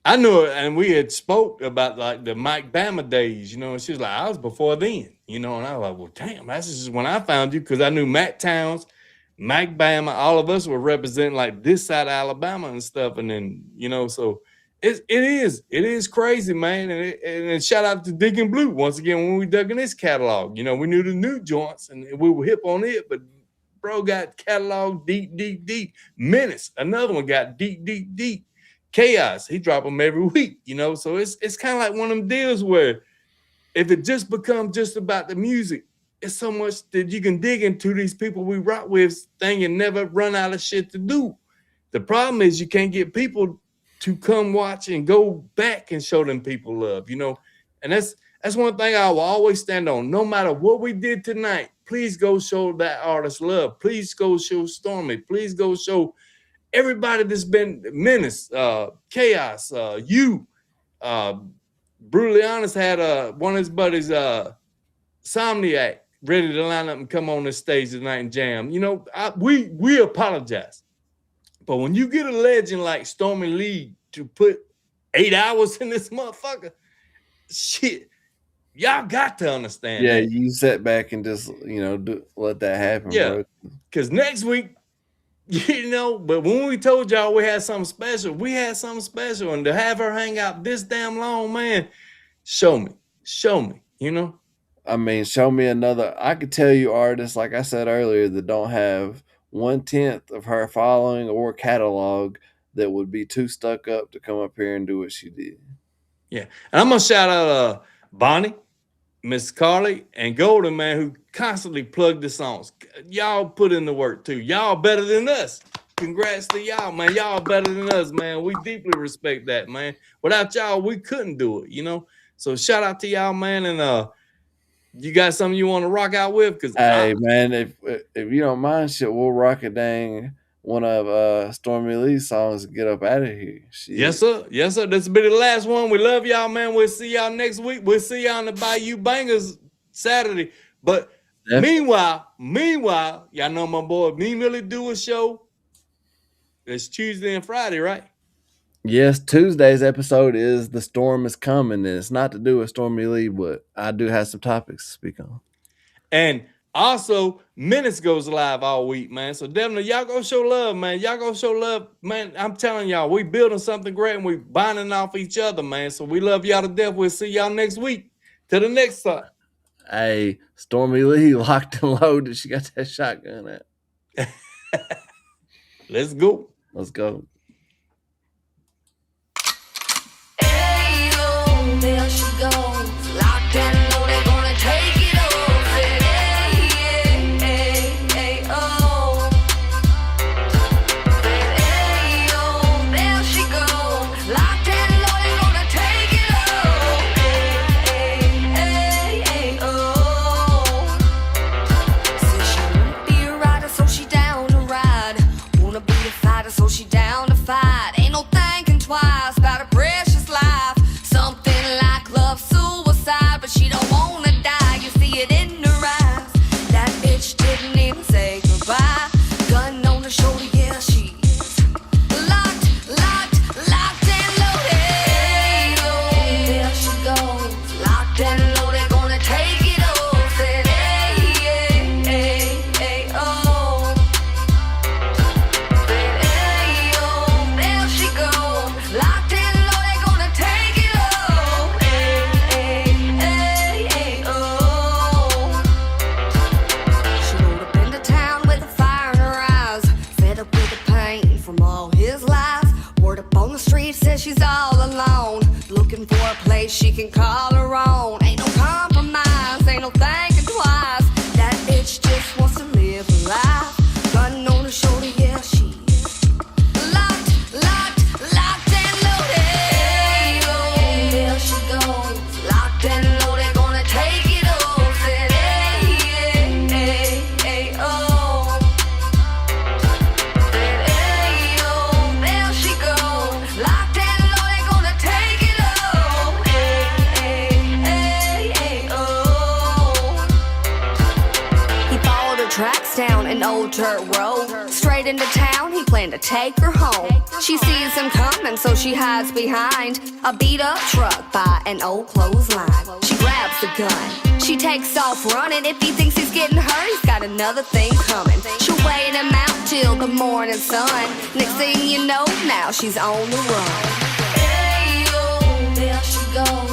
I knew it, and we had spoke about like the Mike Bama days, and she was like, I was before then, and I was like, well, damn, that's just when I found you, because I knew Matt Towns, Mike Bama, all of us were representing like this side of Alabama and stuff, and then, so it is crazy, man, and shout out to Digging Blue once again when we dug in this catalog. We knew the new joints, and we were hip on it, but bro got catalog deep. Menace, another one got deep. Chaos, he drop them every week, so it's kind of like one of them deals where if it just becomes just about the music, it's so much that you can dig into these people we rock with thing and never run out of shit to do. The problem is you can't get people to come watch and go back and show them people love, and that's one thing I will always stand on. No matter what we did tonight, please go show that artist love. Please go show Stormie. Please go show everybody that's been Menace, Chaos, you, Brutally Honest had one of his buddies, Somniac, ready to line up and come on the stage tonight and jam. We apologize. But when you get a legend like Stormie Leigh to put 8 hours in this motherfucker, shit, y'all got to understand that. You sit back and just, let that happen, bro. Because next week, but when we told y'all we had something special, and to have her hang out this damn long, man, show me, I mean, show me another. I could tell you artists, like I said earlier, that don't have 1/10 of her following or catalog that would be too stuck up to come up here and do what she did. Yeah, and I'm gonna shout out Bonnie, Miss Carly, and Golden, man, who constantly plug the songs. Y'all put in the work too. Y'all better than us. Congrats to y'all, man. Y'all better than us, man. We deeply respect that, man. Without y'all, we couldn't do it, So shout out to y'all, man. And you got something you want to rock out with? Because man, if you don't mind, shit, we'll rock a dang one of Stormie Leigh's songs and get up out of here. Shit. Yes, sir. This will be the last one. We love y'all, man. We'll see y'all next week. We'll see y'all on the Bayou Bangers Saturday. But meanwhile, y'all know my boy Me Really Do a show. It's Tuesday and Friday, right? Yes, Tuesday's episode is The Storm Is Coming, and it's not to do with Stormie Leigh, but I do have some topics to speak on. And also, Menace goes live all week, man. So definitely, y'all go show love, man. Man. I'm telling y'all, we building something great, and we bonding off each other, man. So we love y'all to death. We'll see y'all next week. Till the next time. Hey, Stormie Leigh locked and loaded. She got that shotgun out. Let's go. Let's go. Hey, oh, there she goes. Locked and loaded, gonna take it off. Said, hey, oh. Said, hey, oh, there she goes. Locked and loaded, gonna take it off. Hey, oh. Said she won't be a rider, so she down to ride. Wanna be a fighter, so she down to fight. Ain't no thinking twice about her precious life. Something like love, suicide, but she don't wanna die. You see it in her eyes. That bitch didn't even say goodbye. Gun on her shoulder, yeah, she's locked and loaded. Hey, oh, there she goes. Locked and loaded, gonna take it off. Said, hey, oh. Said, hey, oh, there she goes. Locked and loaded, gonna take it off. Hey, oh. She rode up into town with a fire in her eyes, fed up with the pain from all his lies. Word up on the street says she's all alone, looking for a place she can call her own. Ain't no compromise, ain't no thinking twice. That bitch just wants old dirt road. Straight into town, he planned to take her home. She sees him coming, so she hides behind a beat-up truck by an old clothesline. She grabs the gun, she takes off running. If he thinks he's getting her, he's got another thing coming. She'll wait him out till the morning sun. Next thing you know, now she's on the run. Hey, oh, there she goes.